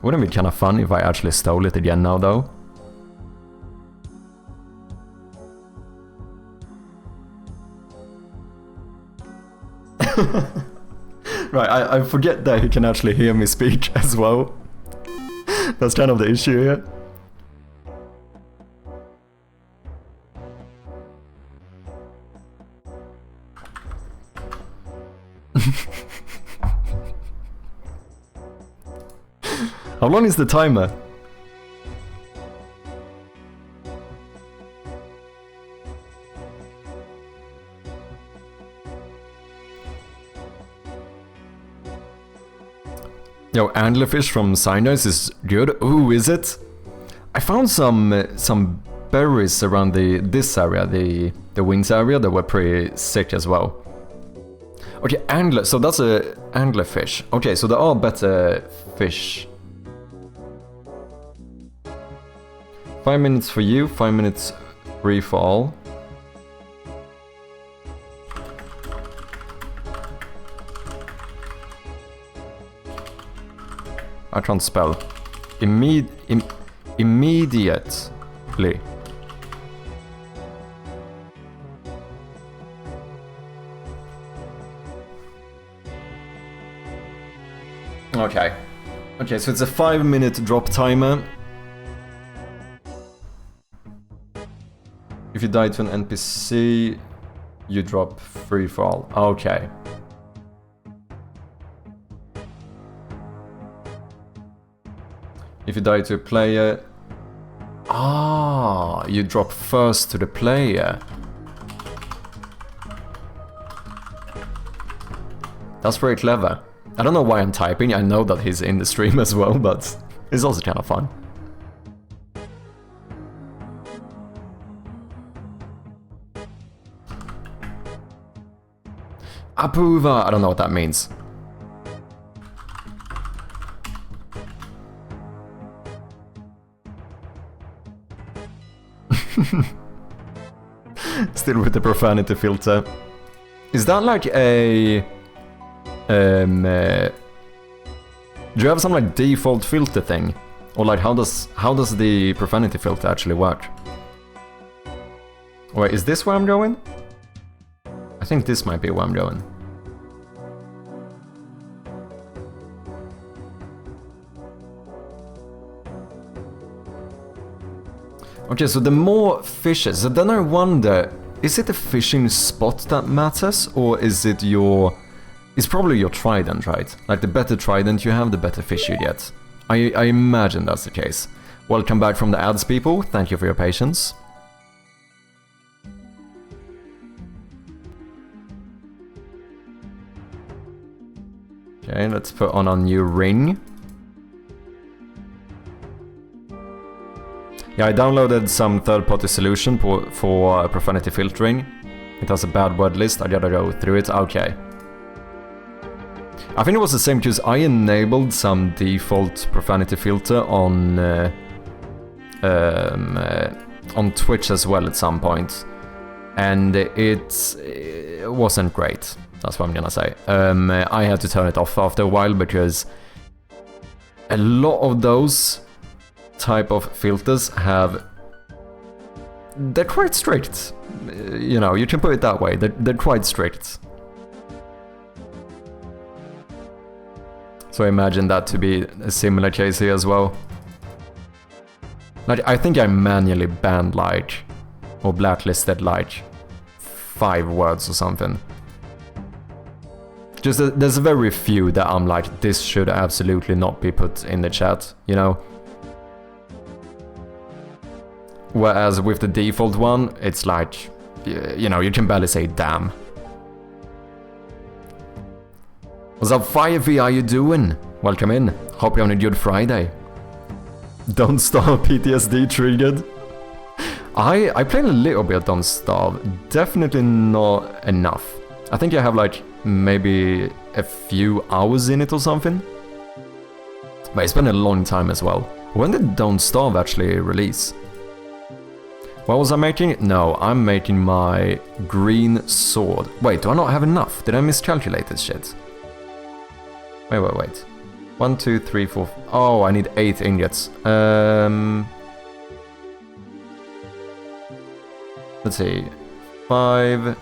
S1: Wouldn't it be kind of fun if I actually stole it again now, though? Right, I forget that he can actually hear me speak as well. That's kind of the issue here. How long is the timer? Yo, anglerfish from Sinus is good. Ooh, is it? I found some berries around this area, the wings area, that were pretty sick as well. Okay, angler. So that's a anglerfish. Okay, so there are better fish. 5 minutes for you, 5 minutes free for all. I can't spell. Immediately. Okay. Okay, so it's a 5-minute drop timer. If you die to an NPC, you drop free for all. Okay. If you die to a player... Ah, you drop first to the player. That's very clever. I don't know why I'm typing, I know that he's in the stream as well, but it's also kind of fun. Apuva, I don't know what that means. Still with the profanity filter. Is that like a... do you have some like default filter thing? Or like how does the profanity filter actually work? Wait, is this where I'm going? I think this might be where I'm going. Okay, so the more fishes, so then I wonder, is it the fishing spot that matters, or is it your... It's probably your trident, right? Like the better trident you have, the better fish you get. I imagine that's the case. Welcome back from the ads, people. Thank you for your patience. Okay, let's put on a new ring. Yeah, I downloaded some third-party solution for profanity filtering. It has a bad word list, I gotta go through it. Okay. I think it was the same because I enabled some default profanity filter on Twitch as well at some point. And it wasn't great, that's what I'm gonna say. I had to turn it off after a while because a lot of those type of filters have they're quite strict. You know, you can put it that way. They're quite strict. So I imagine that to be a similar case here as well. Like, I think I manually banned like, or blacklisted like 5 words or something. Just there's very few that I'm like, this should absolutely not be put in the chat, you know? Whereas with the default one, it's like, you know, you can barely say damn. What's up, Firefy? How you doing? Welcome in. Hope you're on a good Friday. Don't Starve PTSD triggered. I played a little bit of Don't Starve. Definitely not enough. I think I have like maybe a few hours in it or something. But it's been a long time as well. When did Don't Starve actually release? What was I making? No, I'm making my green sword. Wait, do I not have enough? Did I miscalculate this shit? Wait. 1, 2, 3, 4... Oh, I need 8 ingots. Let's see. 5...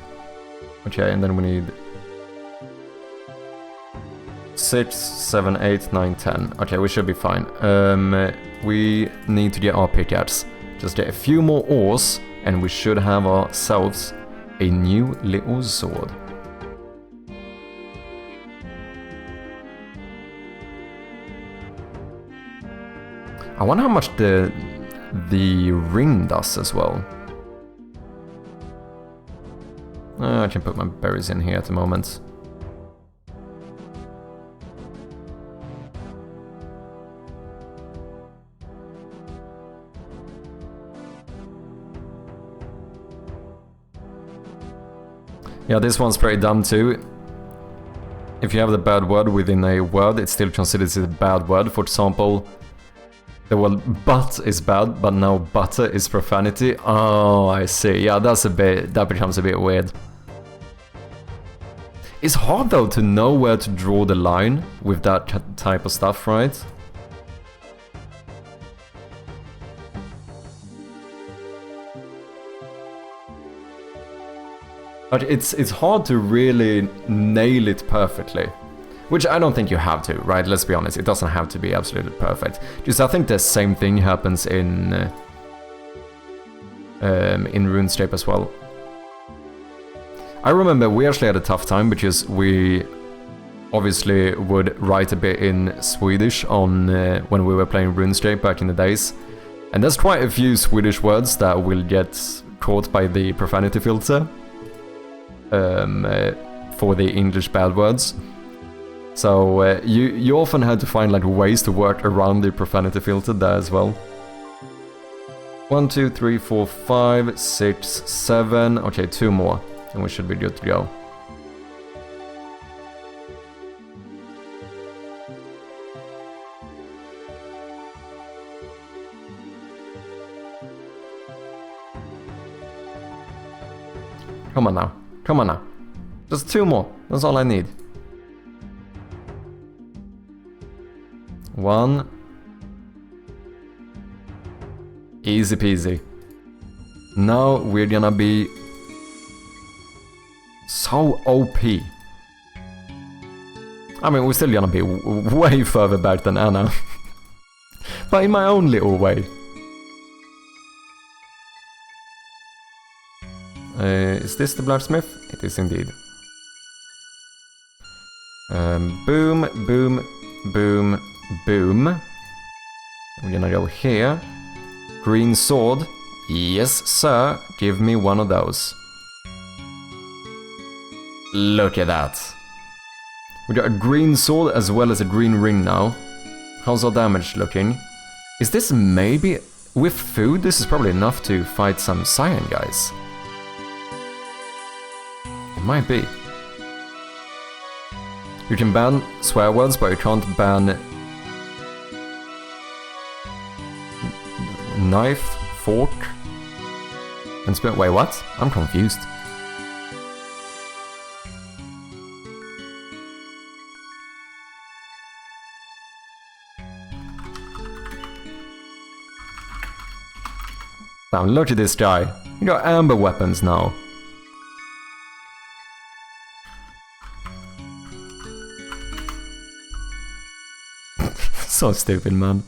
S1: Okay, and then we need... 6, 7, 8, 9, 10. Okay, we should be fine. We need to get our pickaxe. Just get a few more ores, and we should have ourselves a new little sword. I wonder how much the ring does as well. I can put my berries in here at the moment. Yeah, this one's pretty dumb too. If you have the bad word within a word, it's still considered a bad word. For example, the word butt is bad, but now butter is profanity. Oh, I see. Yeah, that becomes a bit weird. It's hard though to know where to draw the line with that type of stuff, right? But it's hard to really nail it perfectly. Which I don't think you have to, right? Let's be honest, it doesn't have to be absolutely perfect. Just I think the same thing happens in RuneScape as well. I remember we actually had a tough time because we obviously would write a bit in Swedish on when we were playing RuneScape back in the days. And there's quite a few Swedish words that will get caught by the profanity filter for the English bad words. So you often had to find like ways to work around the profanity filter there as well. 1, 2, 3, 4, 5, 6, 7. Okay, 2 more, and we should be good to go. Come on now. Come on now. Just 2 more. That's all I need. 1. Easy peasy. Now we're gonna be so OP. I mean, we're still gonna be way further back than Anna. But in my own little way. Is this the blacksmith? It is indeed. Boom, boom, boom, boom. We're gonna go here. Green sword. Yes, sir. Give me one of those. Look at that. We got a green sword as well as a green ring now. How's our damage looking? Is this maybe... With food, this is probably enough to fight some cyan guys. It might be. You can ban swear words, but you can't ban... knife, fork, and spoon. Wait, what? I'm confused. Damn, look at this guy. You got amber weapons now. So stupid, man.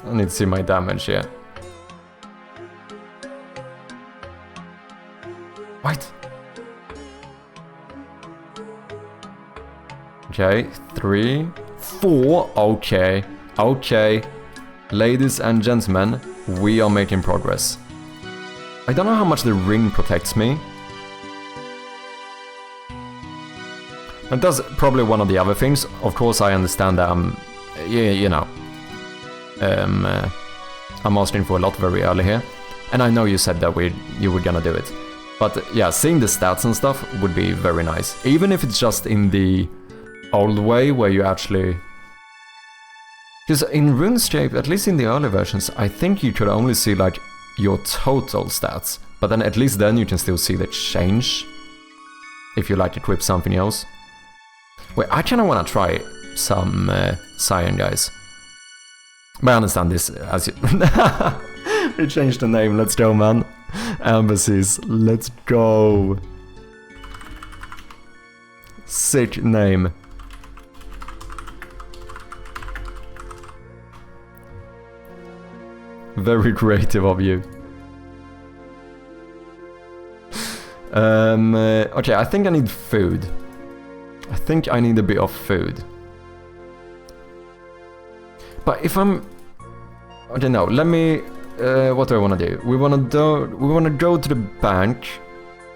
S1: I need to see my damage here. What? Okay, 3, 4, okay, okay. Ladies and gentlemen, we are making progress. I don't know how much the ring protects me. And that's probably one of the other things. Of course, I understand that yeah, you know, I'm asking for a lot very early here. And I know you said that you were gonna do it. But yeah, seeing the stats and stuff would be very nice. Even if it's just in the old way where you actually... Because in RuneScape, at least in the early versions, I think you could only see like your total stats. But then at least then you can still see the change. If you like equip something else. Wait, I kinda wanna try some Cyan guys. But I understand this as you... We changed the name, let's go, man. Embassies, let's go. Sick name. Very creative of you. Okay, I think I need food. I think I need a bit of food. But if I'm... I don't know, let me... what do I want to do? We want to go to the bank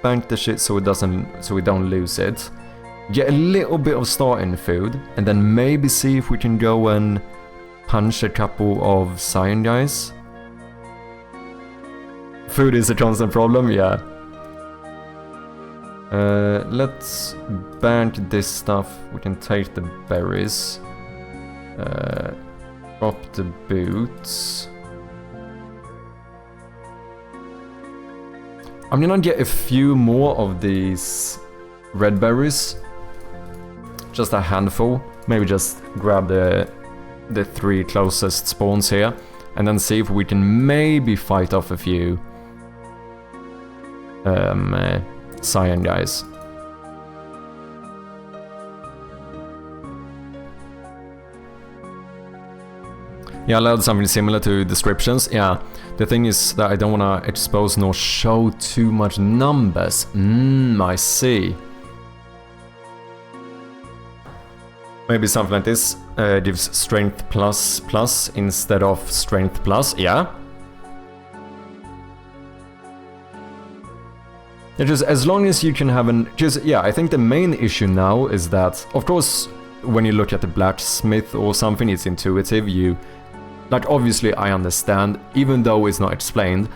S1: the shit so we don't lose it. Get a little bit of starting food, and then maybe see if we can go and punch a couple of Cyan guys. Food is a constant problem, yeah. Let's bank this stuff. We can take the berries. Drop the boots. I'm gonna get a few more of these red berries. Just a handful. Maybe just grab the 3 closest spawns here. And then see if we can maybe fight off a few Cyan guys. Yeah, I allowed something similar to descriptions. Yeah, the thing is that I don't want to expose nor show too much numbers. I see. Maybe something like this gives strength plus instead of strength plus. Yeah. Just as long as you can have an... Just, yeah, I think the main issue now is that, of course, when you look at the blacksmith or something, it's intuitive. Like, obviously, I understand, even though it's not explained,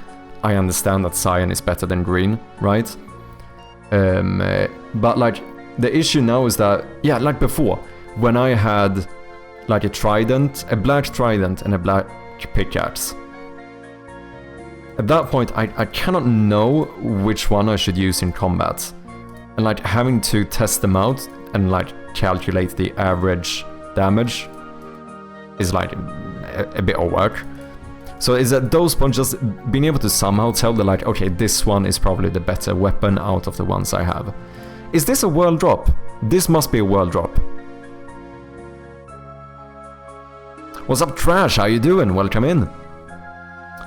S1: I understand that Cyan is better than green, right? But, like, the issue now is that, yeah, like before, when I had, like, a black trident and a black pickaxe, at that point, I cannot know which one I should use in combat. And, like, having to test them out and, like, calculate the average damage is, like, a bit of work. So is at those points just being able to somehow tell the like, okay, this one is probably the better weapon out of the ones I have. Is this a world drop? This must be a world drop. What's up, Trash? How you doing? Welcome in.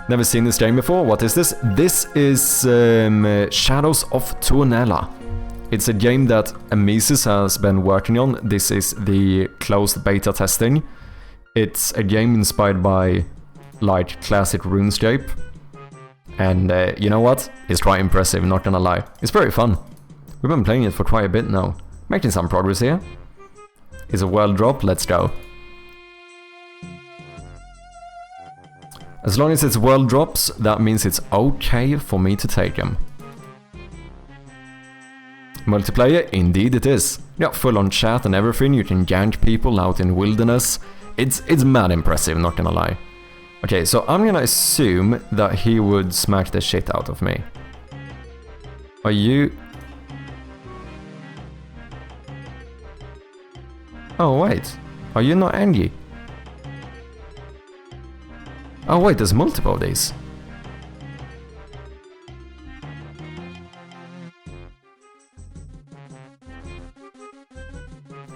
S1: Never seen this game before. What is this? This is Shadows of Tuonela. It's a game that Amisis has been working on. This is the closed beta testing. It's a game inspired by, like, classic RuneScape. And you know what? It's quite impressive, not gonna lie. It's very fun. We've been playing it for quite a bit now. Making some progress here. It's a world drop, let's go. As long as it's world drops, that means it's okay for me to take them. Multiplayer? Indeed it is. Yeah, full on chat and everything, you can gank people out in wilderness. It's mad impressive, not gonna lie. Okay, so I'm gonna assume that he would smack the shit out of me. Are you... Oh wait, are you not Angie? Oh wait, there's multiple of these.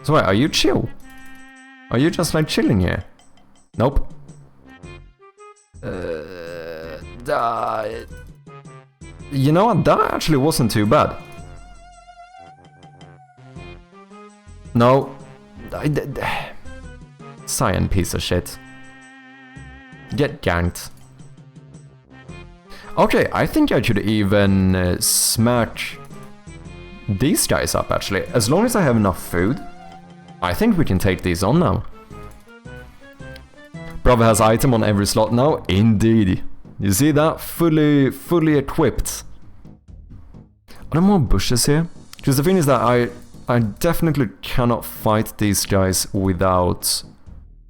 S1: So wait, are you chill? Are you just like chilling here? Nope. You know what, that actually wasn't too bad. No. Cyan piece of shit. Get ganked. Okay, I think I could even smack these guys up actually. As long as I have enough food, I think we can take these on now. Brother has item on every slot now. Indeed. You see that? Fully equipped. Are there more bushes here? Because the thing is that I definitely cannot fight these guys without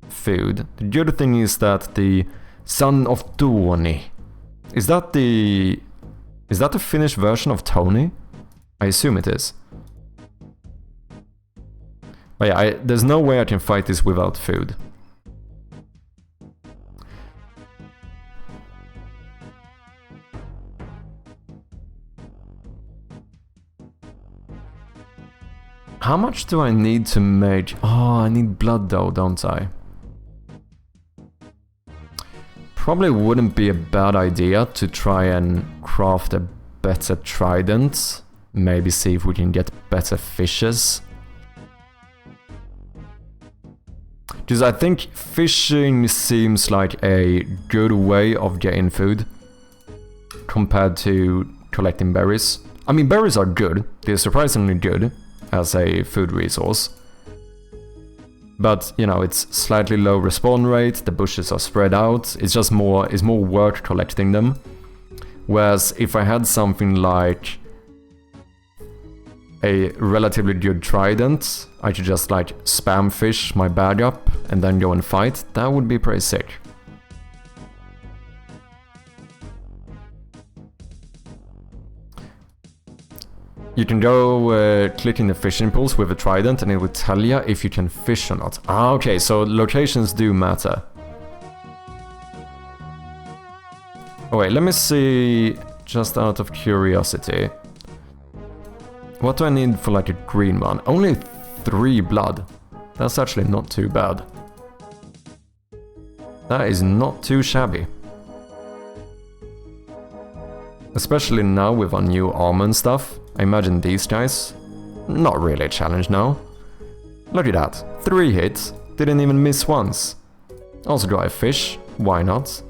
S1: food. The good thing is that the son of Tuonela. Is that the Finnish version of Tony? I assume it is. But yeah, there's no way I can fight this without food. How much do I need to make... Oh, I need blood though, don't I? Probably wouldn't be a bad idea to try and craft a better trident. Maybe see if we can get better fishes. Because I think fishing seems like a good way of getting food compared to collecting berries. I mean, berries are good. They're surprisingly good as a food resource. But, you know, it's slightly low respawn rate, the bushes are spread out, it's more work collecting them. Whereas if I had something like a relatively good trident, I could just like spam fish my bag up and then go and fight, that would be pretty sick. You can go clicking the fishing pools with a trident and it will tell you if you can fish or not. Ah, okay, so locations do matter. Oh wait, let me see, just out of curiosity. What do I need for like a green one? Only 3 blood. That's actually not too bad. That is not too shabby. Especially now with our new armor and stuff. I imagine these guys, not really a challenge now. Look at that, 3 hits, didn't even miss once. Also do I have fish, why not?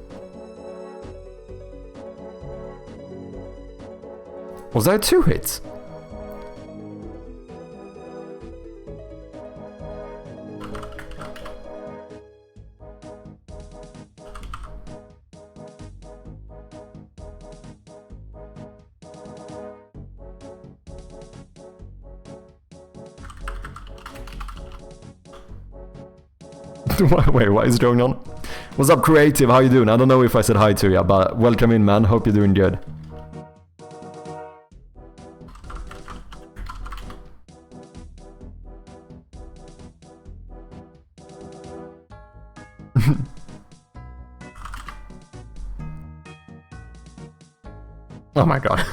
S1: Was that 2 hits? Wait, what is going on? What's up, Creative? How you doing? I don't know if I said hi to you, but welcome in, man. Hope you're doing good. Oh my god.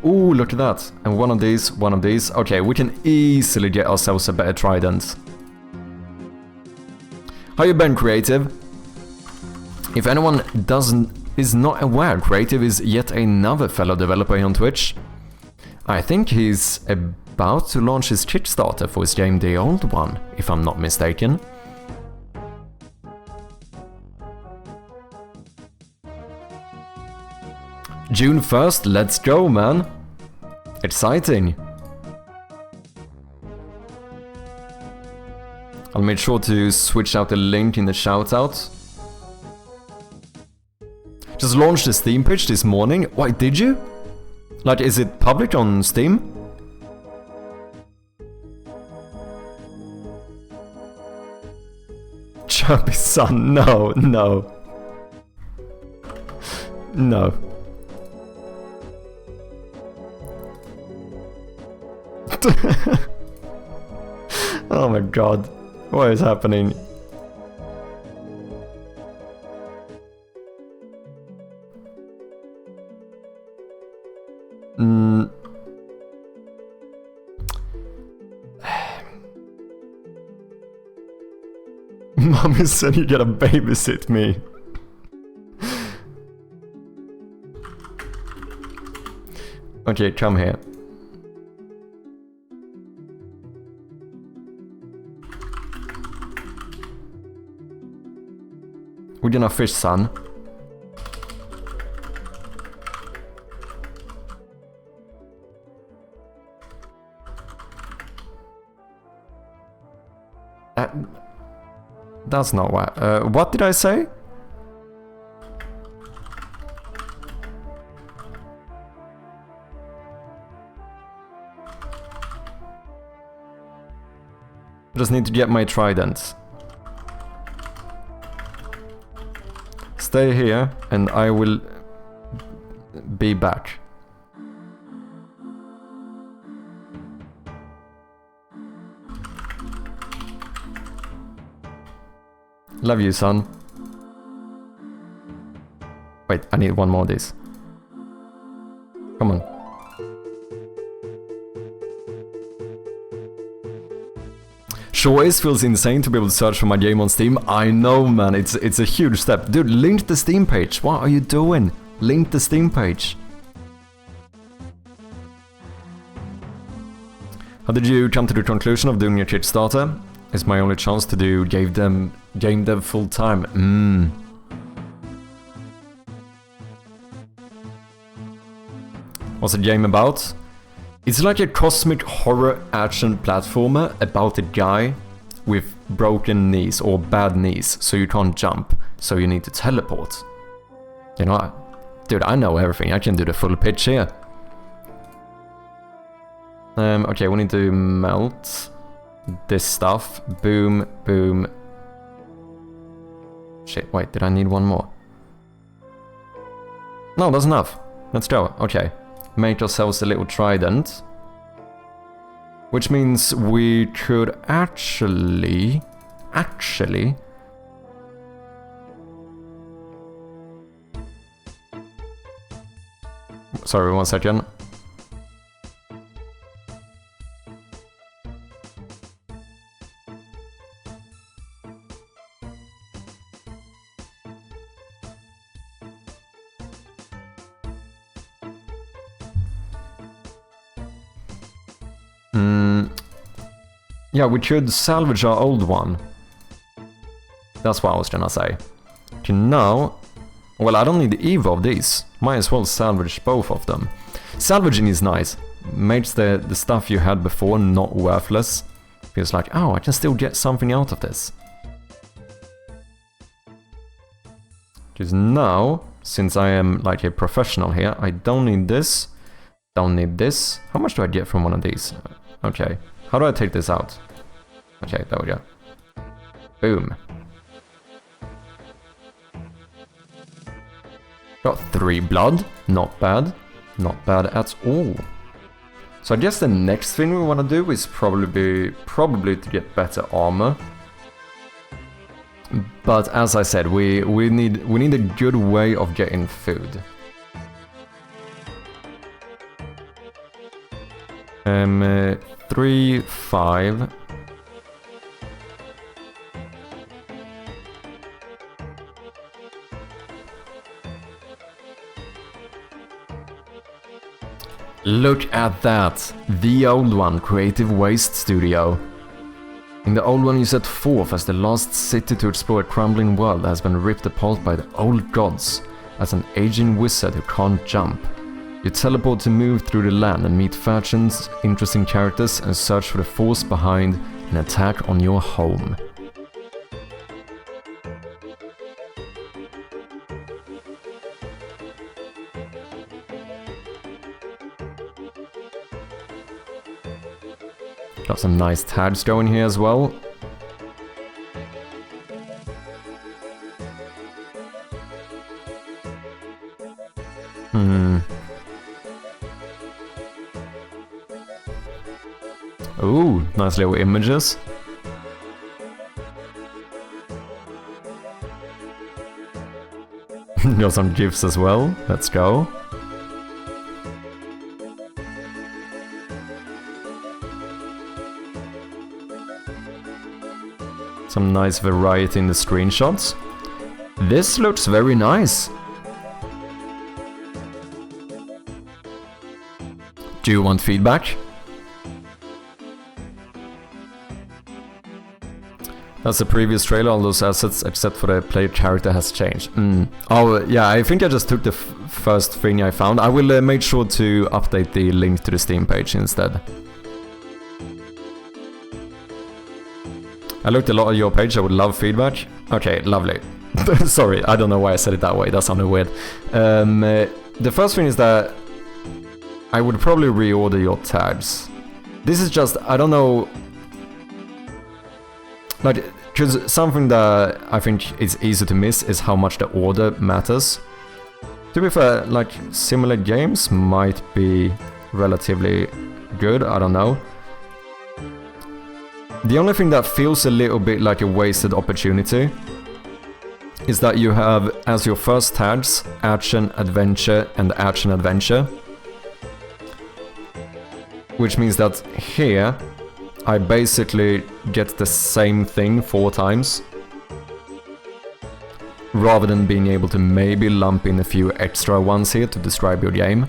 S1: Ooh, look at that. And one of these. Okay, we can easily get ourselves a better trident. How you been, Creative? If anyone is not aware, Creative is yet another fellow developer on Twitch. I think he's about to launch his Kickstarter for his game, The Old One, if I'm not mistaken. June 1st, let's go, man. Exciting. I'll make sure to switch out the link in the shoutout. Just launched the Steam page this morning. Why, did you? Like, is it public on Steam? Chubby son, no, no. No. Oh my god. What is happening? Mommy said you gotta babysit me. Okay, come here. We're gonna fish, son. That's not what did I say? I just need to get my trident. Stay here and I will be back. Love you, son. Wait, I need one more of these. Come on. Sure is feels insane to be able to search for my game on Steam. I know, man, it's a huge step. Dude, link the Steam page. What are you doing? Link the Steam page. How did you come to the conclusion of doing your Kickstarter? It's my only chance to do game dev full time. What's the game about? It's like a cosmic horror action platformer about a guy with broken knees or bad knees, so you can't jump, so you need to teleport. You know, dude, I know everything. I can do the full pitch here. Okay, we need to melt this stuff. Boom, boom. Shit, wait, did I need one more? No, that's enough. Let's go. Okay. Make ourselves a little trident. Which means we could actually... Sorry, 1 second. Yeah, we could salvage our old one. That's what I was gonna say. Okay, now... Well, I don't need the Evo of these. Might as well salvage both of them. Salvaging is nice. Makes the stuff you had before not worthless. Feels like, oh, I can still get something out of this. Because now, since I am like a professional here, I don't need this. Don't need this. How much do I get from one of these? Okay. How do I take this out? Okay, there we go. Boom. Got 3 blood. Not bad. Not bad at all. So I guess the next thing we want to do is probably to get better armor. But as I said, we need a good way of getting food. 3, 5. Look at that! The old one, Creative Waste Studio. In the old one you set forth as the last city to explore a crumbling world that has been ripped apart by the old gods. as an aging wizard who can't jump. You teleport to move through the land and meet factions, interesting characters, and search for the force behind an attack on your home. Got some nice tags going here as well. Ooh, nice little images. Got some GIFs as well. Let's go. Some nice variety in the screenshots. This looks very nice. Do you want feedback? That's the previous trailer, all those assets except for the player character has changed. Oh yeah, I think I just took the first thing I found. I will make sure to update the link to the Steam page instead. I looked a lot at your page, I would love feedback. Okay, lovely. Sorry, I don't know why I said it that way, that sounded weird. The first thing is that I would probably reorder your tags. This is just, I don't know... Like, because something that I think is easy to miss is how much the order matters. To be fair, like, similar games might be relatively good, I don't know. The only thing that feels a little bit like a wasted opportunity is that you have as your first tags action, adventure and action, adventure. Which means that here I basically get the same thing 4 times, rather than being able to maybe lump in a few extra ones here to describe your game.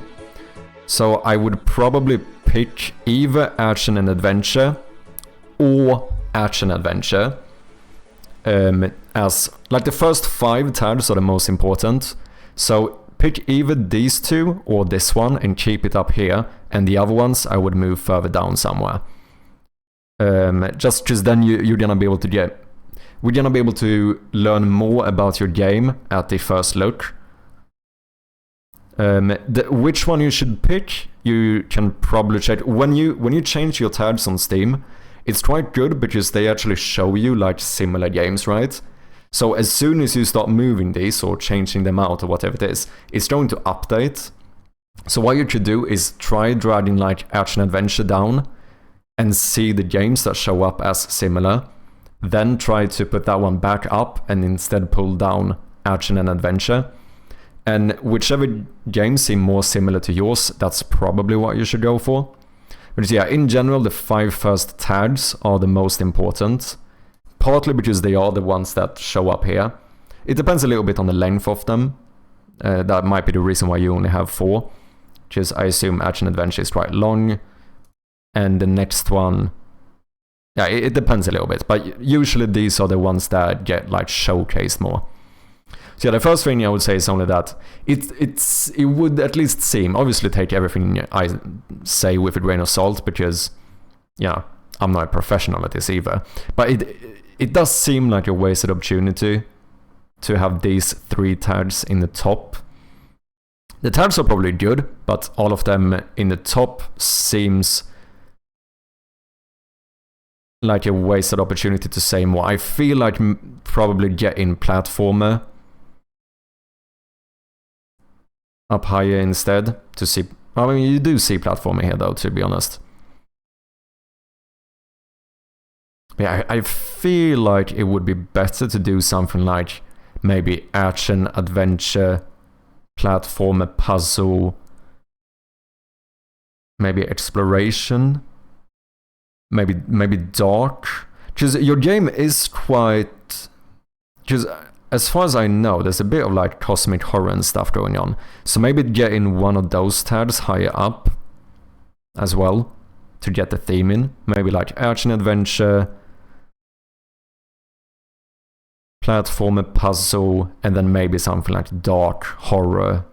S1: So I would probably pick either action and adventure or action adventure, as like the first 5 tags are the most important. So pick either these 2 or this one and keep it up here, and the other ones I would move further down somewhere. Just because then you're gonna be able to we're gonna be able to learn more about your game at the first look. Which one you should pick, you can probably check. When you change your tags on Steam, it's quite good because they actually show you like similar games, right? So as soon as you start moving these or changing them out or whatever it is, it's going to update. So what you could do is try dragging like action adventure down and see the games that show up as similar. Then try to put that one back up and instead pull down action and adventure. And whichever games seem more similar to yours, that's probably what you should go for. But yeah, in general, the 5 first tags are the most important. Partly because they are the ones that show up here. It depends a little bit on the length of them. That might be the reason why you only have 4. Because I assume action adventure is quite long. And the next one... Yeah, it depends a little bit. But usually these are the ones that get like showcased more. So yeah, the first thing I would say is only that it would at least seem... Obviously take everything I say with a grain of salt because... Yeah, I'm not a professional at this either. But it does seem like a wasted opportunity to have these 3 tags in the top. The tags are probably good, but all of them in the top seems like a wasted opportunity to say more. I feel like probably getting platformer up higher instead to see... I mean, you do see platformer here though, to be honest. Yeah, I feel like it would be better to do something like maybe action, adventure, platformer, puzzle, maybe exploration, maybe dark. Because your game is quite... Because as far as I know, there's a bit of like cosmic horror and stuff going on. So maybe getting one of those tags higher up as well to get the theme in. Maybe like action, adventure, platformer, puzzle, and then maybe something like dark, horror.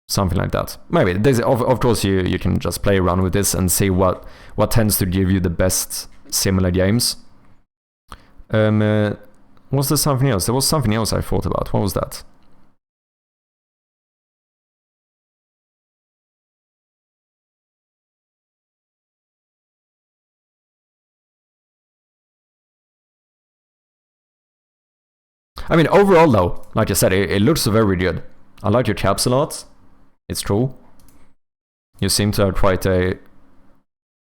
S1: Something like that. Maybe. This, of course, you can just play around with this and see what tends to give you the best similar games. Was there something else? There was something else I thought about. What was that? I mean, overall though, like I said, it looks very good. I like your caps a lot. It's true. You seem to have quite a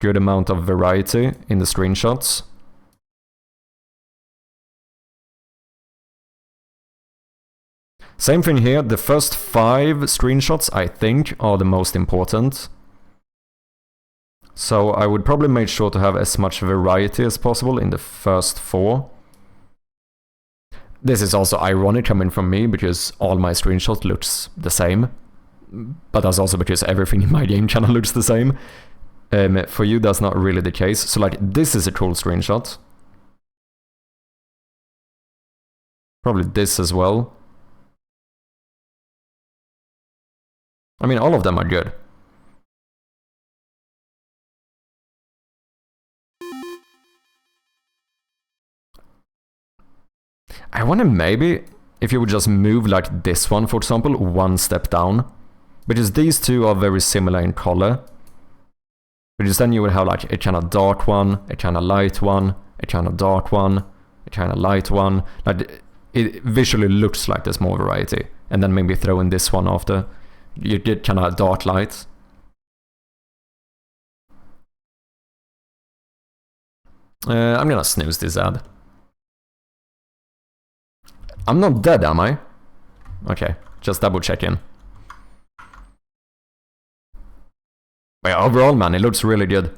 S1: good amount of variety in the screenshots. Same thing here, the first 5 screenshots I think are the most important. So I would probably make sure to have as much variety as possible in the first 4. This is also ironic coming from me because all my screenshots looks the same. But that's also because everything in my game channel looks the same. For you that's not really the case. So like this is a cool screenshot. Probably this as well. I mean, all of them are good. I wonder maybe if you would just move like this one, for example, 1 step down. Because these two are very similar in color. Because then you would have like a kind of dark one, a kind of light one, a kind of dark one, a kind of light one. Like it visually looks like there's more variety. And then maybe throw in this one after. You get kind of dark light. I'm gonna snooze this ad. I'm not dead, am I? Okay, just double checking. But yeah, overall, man, it looks really good.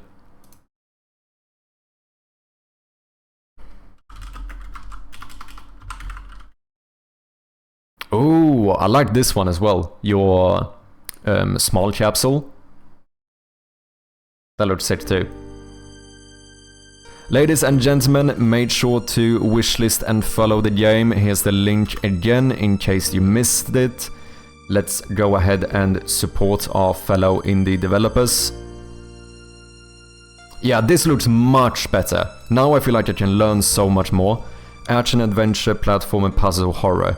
S1: Oh, I like this one as well. Your small capsule. That looks sick too. Ladies and gentlemen, make sure to wishlist and follow the game. Here's the link again in case you missed it. Let's go ahead and support our fellow indie developers. Yeah, this looks much better. Now I feel like I can learn so much more. Action, adventure, platform, puzzle, horror.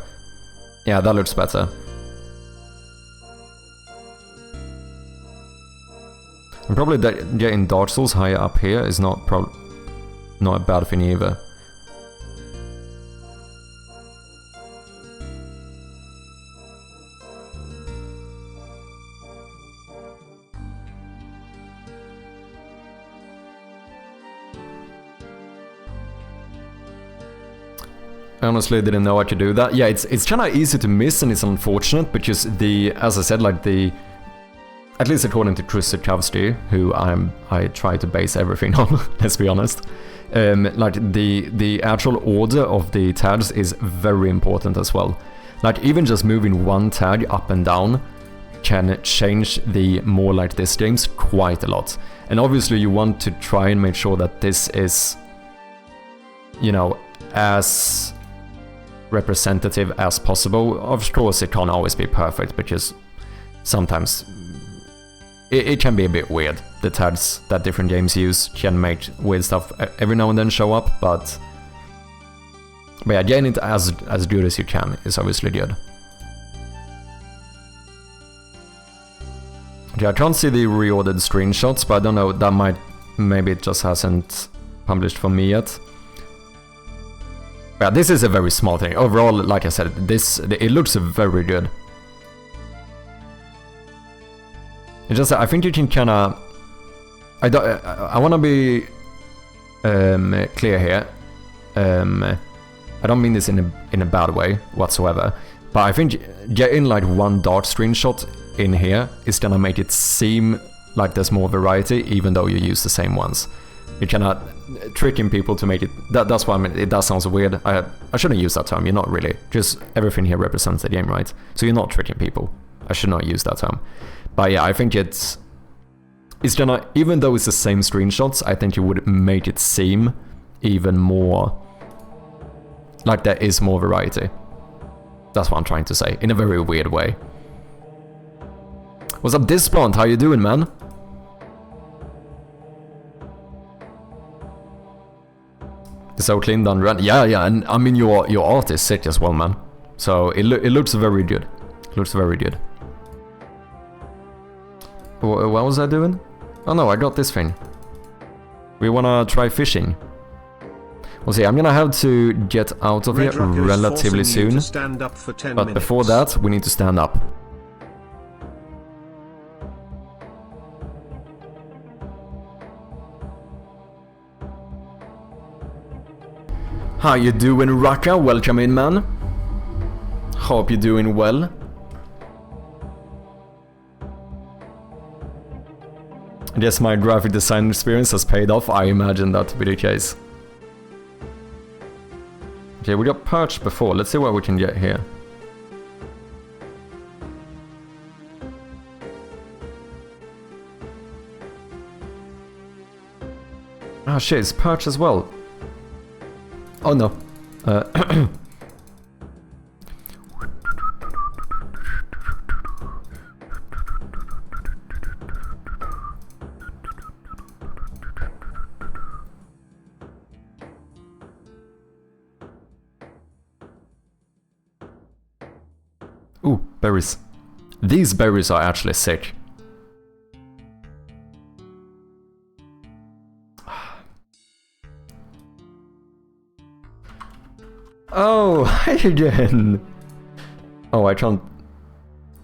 S1: Yeah, that looks better. And probably getting Dark Souls higher up here is not a bad thing either. I honestly didn't know I could do that. Yeah, it's kind of easy to miss and it's unfortunate because as I said, like at least according to Chris Sitkovsky, who I try to base everything on, let's be honest. Like the actual order of the tags is very important as well. Like even just moving one tag up and down can change the more like this games quite a lot. And obviously you want to try and make sure that this is, you know, as representative as possible. Of course it can't always be perfect because sometimes it can be a bit weird. The tags that different games use can make weird stuff every now and then show up, but yeah, getting it as good as you can is obviously good. Okay, I can't see the reordered screenshots, but I don't know, that maybe it just hasn't published for me yet. Yeah, this is a very small thing. Overall, like I said, it looks very good. It just, I think you can kind of, I want to be clear here. I don't mean this in a bad way whatsoever, but I think getting like one dark screenshot in here is gonna make it seem like there's more variety, even though you use the same ones. You cannot tricking people to make it. That's why I mean, it does sound weird. I shouldn't use that term. You're not really. Just everything here represents the game, right? So you're not tricking people. I should not use that term. But yeah, I think it's gonna, even though it's the same screenshots, I think you would make it seem even more Like there is more variety. That's what I'm trying to say, in a very weird way. What's up, Displant? How you doing, man? So clean done run. Yeah, and I mean your art is sick as well, man. So it looks very good. Looks very good. What was I doing? Oh no, I got this thing. We wanna try fishing. We'll see, I'm gonna have to get out of here relatively soon. But before that, we need to stand up. How you doing, Raka? Welcome in, man. Hope you're doing well. I guess my graphic design experience has paid off. I imagine that to be the case. Okay, we got perch before. Let's see what we can get here. Ah, shit, it's perch as well. Oh no. Ooh, berries. These berries are actually sick. Oh, hi again. Oh, I can't.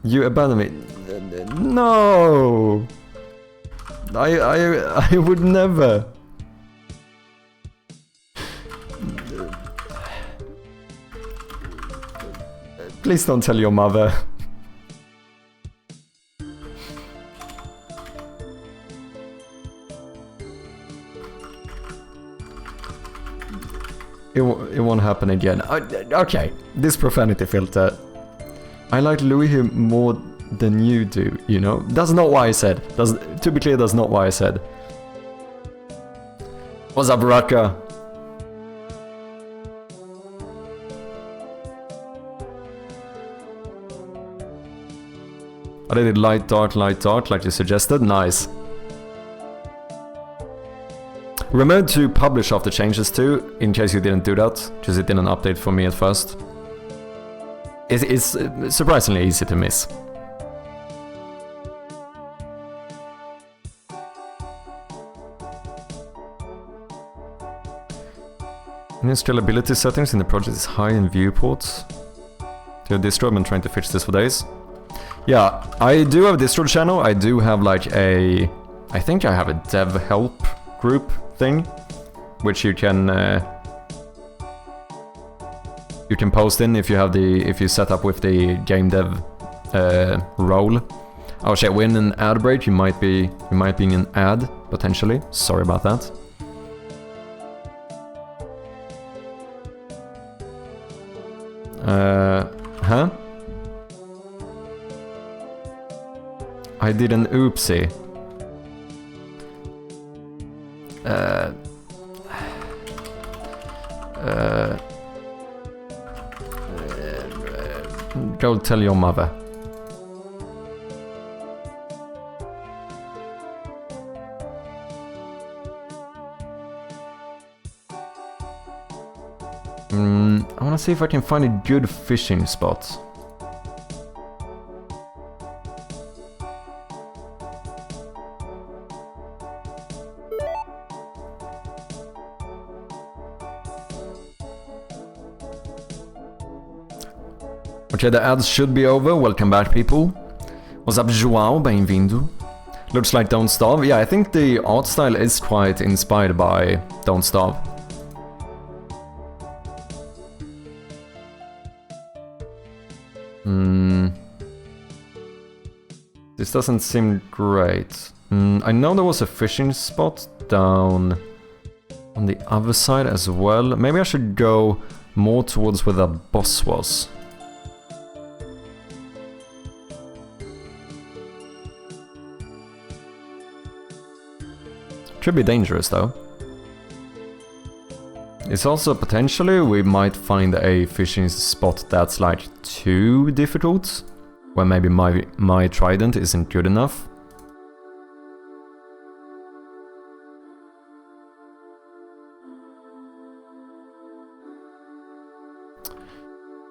S1: You abandoned me. No. I would never. Please don't tell your mother. It won't happen again. Okay, this profanity filter. I like Louis more than you do, you know? That's not what I said. To be clear, that's not what I said. What's up, Raka? I did light, dark, like you suggested. Nice. Remember to publish after changes too, in case you didn't do that, because it didn't update for me at first. It's surprisingly easy to miss. New scalability settings in the project is high in viewports. To distro, I've been trying to fix this for days. Yeah, I do have a distro channel. I do have like a... I think I have a dev help group thing, which you can post in if you set up with the game dev role. Oh shit, we're in an ad break. You might be in an ad potentially. Sorry about that. Huh? I did an oopsie. Go tell your mother. I wanna see if I can find a good fishing spot. Okay, the ads should be over. Welcome back, people. What's up, João? Bem-vindo. Looks like Don't Starve. Yeah, I think the art style is quite inspired by Don't Starve. This doesn't seem great. I know there was a fishing spot down on the other side as well. Maybe I should go more towards where the boss was. Could be dangerous though. It's also potentially we might find a fishing spot that's like too difficult, where maybe my trident isn't good enough.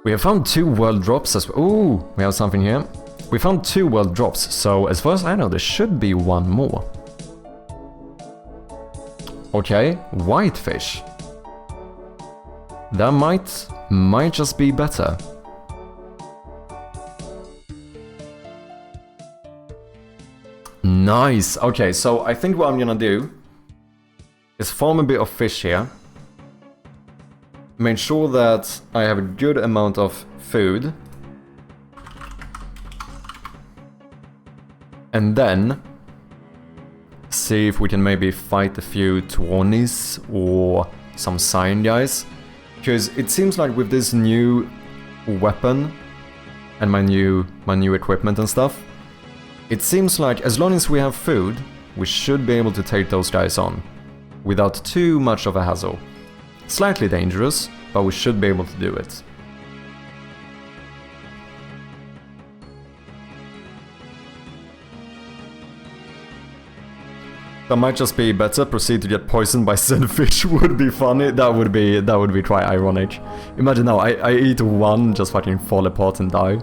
S1: We have found 2 world drops as well. Ooh, we have something here. We found 2 world drops, so as far as I know, there should be 1 more. Okay, whitefish. That might just be better. Nice. Okay, so I think what I'm gonna do is farm a bit of fish here. Make sure that I have a good amount of food. And then see if we can maybe fight a few Tuonis or some Cyan guys. Because it seems like with this new weapon and my new equipment and stuff, it seems like as long as we have food, we should be able to take those guys on without too much of a hassle. Slightly dangerous, but we should be able to do it. That might just be better. Proceed to get poisoned by said fish would be funny. That would be quite ironic. Imagine now, I eat one, just fucking fall apart and die.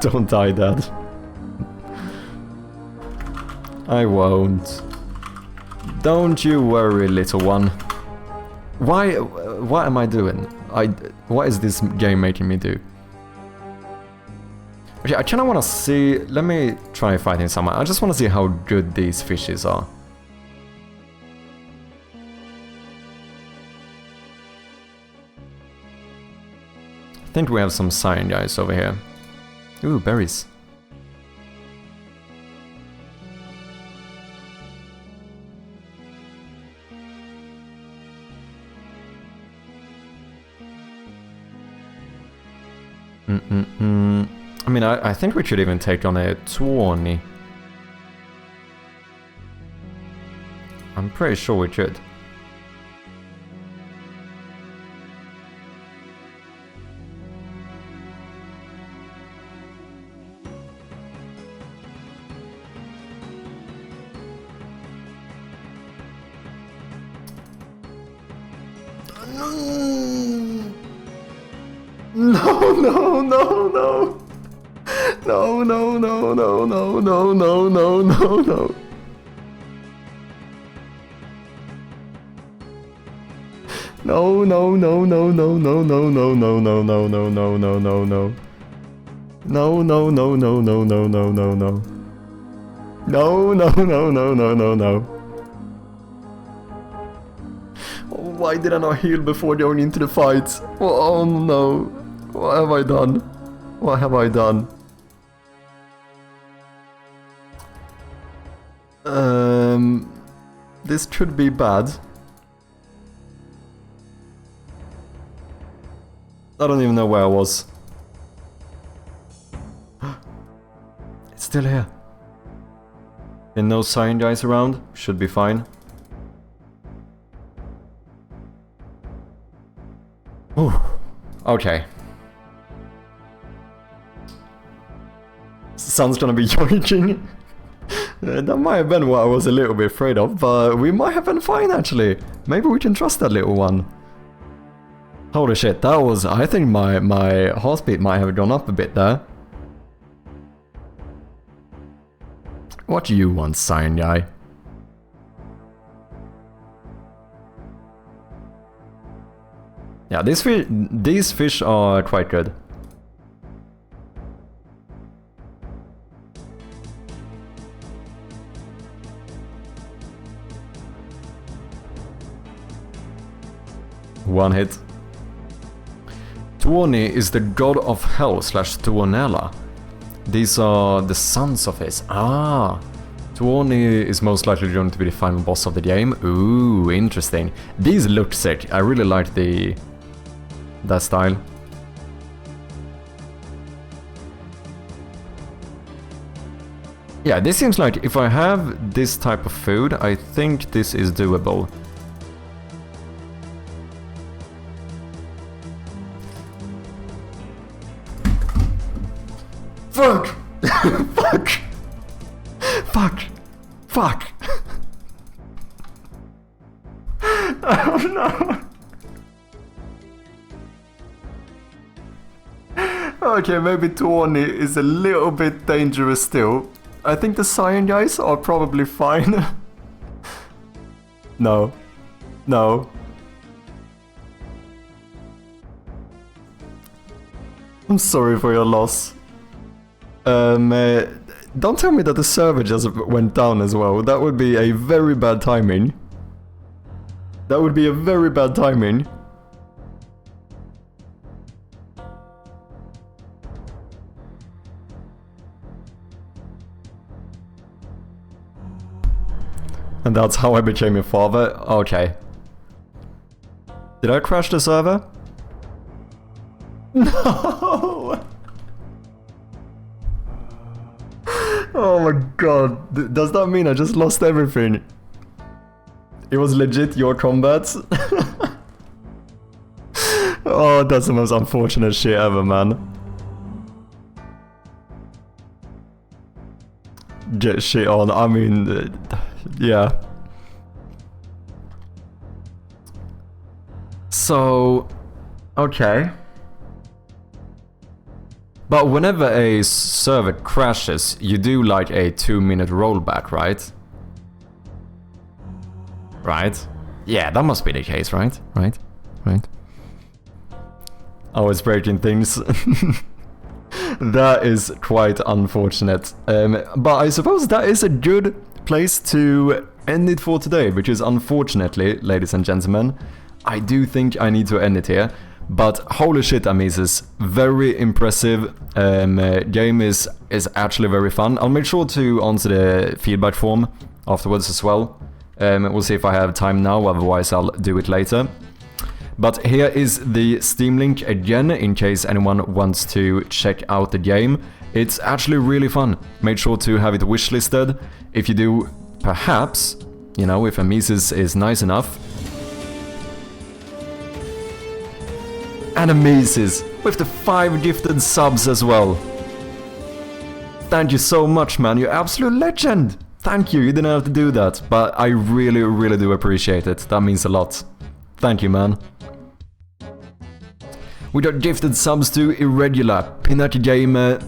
S1: Don't die, Dad. I won't. Don't you worry, little one. What am I doing? What is this game making me do? Okay, I kinda wanna see... Let me try fighting someone. I just wanna see how good these fishes are. I think we have some Cyan guys over here. Ooh, berries. I mean, I think we should even take on a Tuoni. I'm pretty sure we should. No, no, no, no. No, no, no, no, no, no, no, no, no, no. No, no, no, no, no, no, no, no, no, no, no, no, no, no, no, no. No, no, no, no, no, no, no, no, no. No, no, no, no, no, no, no. Why did I not heal before going into the fight? Oh no. What have I done? What have I done? This could be bad. I don't even know where I was. It's still here. And no Cyan guys around. Should be fine. Ooh. Okay. Sun's gonna be yoinking. That might have been what I was a little bit afraid of, but we might have been fine actually. Maybe we can trust that little one. Holy shit, that was... I think my heartbeat might have gone up a bit there. What do you want, Cyan guy? Yeah, these fish are quite good. One hit. Tuoni is the god of hell / Tuonela. These are the sons of his. Ah! Tuoni is most likely going to be the final boss of the game. Ooh, interesting. These look sick. I really like that style. Yeah, this seems like if I have this type of food, I think this is doable. Fuck! Fuck! Fuck! Fuck! Oh no! Okay, maybe 20 is a little bit dangerous still. I think the Cyan guys are probably fine. No. No. I'm sorry for your loss. Don't tell me that the server just went down as well. That would be a very bad timing. That would be a very bad timing. And that's how I became a father? Okay. Did I crash the server? No! Oh my god. Does that mean I just lost everything? It was legit your combat? Oh, that's the most unfortunate shit ever, man. Get shit on, I mean... yeah. So... okay. But whenever a server crashes, you do like a 2-minute rollback, right? Right? Yeah, that must be the case, right? Right? Right? Always breaking things. That is quite unfortunate. But I suppose that is a good place to end it for today, because unfortunately, ladies and gentlemen, I do think I need to end it here. But holy shit, Amises, very impressive. Game is actually very fun. I'll make sure to answer the feedback form afterwards as well. We'll see if I have time now, otherwise I'll do it later. But here is the Steam link again, in case anyone wants to check out the game. It's actually really fun. Make sure to have it wishlisted. If you do, perhaps, you know, if Amises is nice enough. And Amises, with the 5 gifted subs as well. Thank you so much, man, you're absolute legend! Thank you, you didn't have to do that, but I really, really do appreciate it. That means a lot. Thank you, man. We got gifted subs to Irregular, Pinnacle Gamer,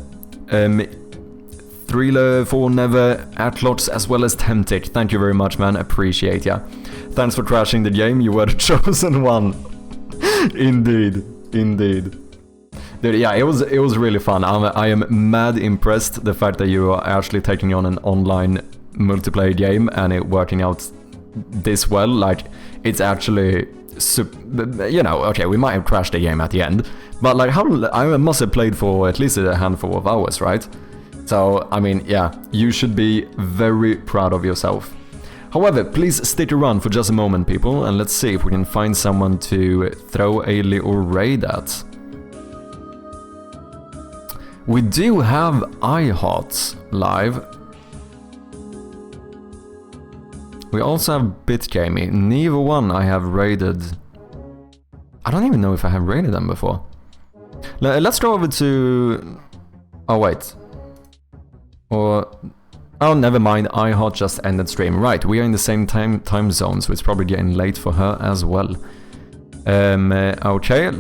S1: Thriller for Never, Atlots, as well as Temtic. Thank you very much, man, appreciate ya. Thanks for crashing the game, you were the chosen one. Indeed, indeed. Dude, yeah, it was really fun. I am mad impressed the fact that you are actually taking on an online multiplayer game and it working out this well. Like, it's actually, you know, okay, we might have crashed the game at the end, but like, I must have played for at least a handful of hours, right? So, I mean, yeah, you should be very proud of yourself. However, please stick around for just a moment, people, and let's see if we can find someone to throw a little raid at. We do have iHeart live. We also have BitGamey. Neither one I have raided. I don't even know if I have raided them before. Let's go over to... oh, wait. Or... oh, never mind, iHeart just ended stream. Right, we are in the same time zone, so it's probably getting late for her as well. Okay,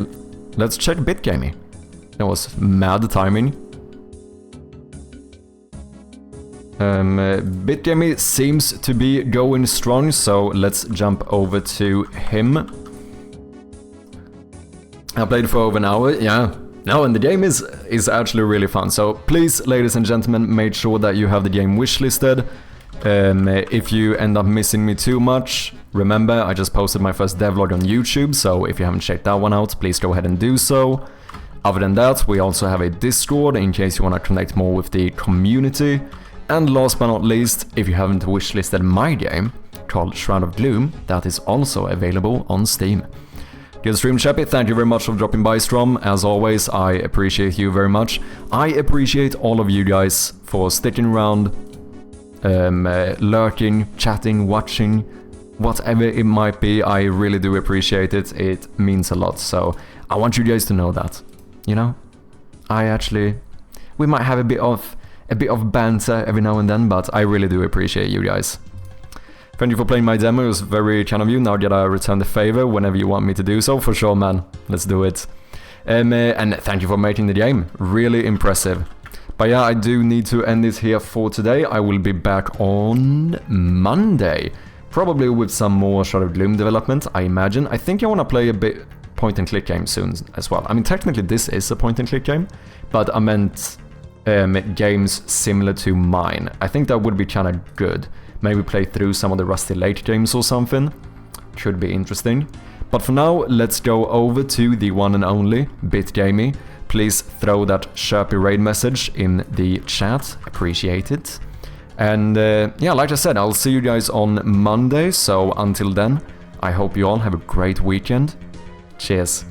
S1: let's check BitGamey. That was mad timing. BitGamey seems to be going strong, so let's jump over to him. I played for over an hour, yeah. No, and the game is actually really fun, so please, ladies and gentlemen, make sure that you have the game wishlisted. If you end up missing me too much, remember, I just posted my first devlog on YouTube, so if you haven't checked that one out, please go ahead and do so. Other than that, we also have a Discord in case you want to connect more with the community. And last but not least, if you haven't wishlisted my game, called Shroud of Gloom, that is also available on Steam. Good stream, Chappy. Thank you very much for dropping by, Strom. As always, I appreciate you very much. I appreciate all of you guys for sticking around, lurking, chatting, watching, whatever it might be. I really do appreciate it. It means a lot. So I want you guys to know that, you know, I actually we might have a bit of banter every now and then, but I really do appreciate you guys. Thank you for playing my demo, it was very kind of you. Now that I return the favor whenever you want me to do so, for sure, man. Let's do it. And thank you for making the game, really impressive. But yeah, I do need to end this here for today. I will be back on Monday, probably with some more Shadow of Gloom development, I imagine. I think I want to play a bit point-and-click game soon as well. I mean, technically this is a point-and-click game, but I meant games similar to mine. I think that would be kind of good. Maybe play through some of the Rusty Lake games or something. Should be interesting. But for now, let's go over to the one and only BitGamey. Please throw that Sherpy raid message in the chat. Appreciate it. And yeah, like I said, I'll see you guys on Monday. So until then, I hope you all have a great weekend. Cheers.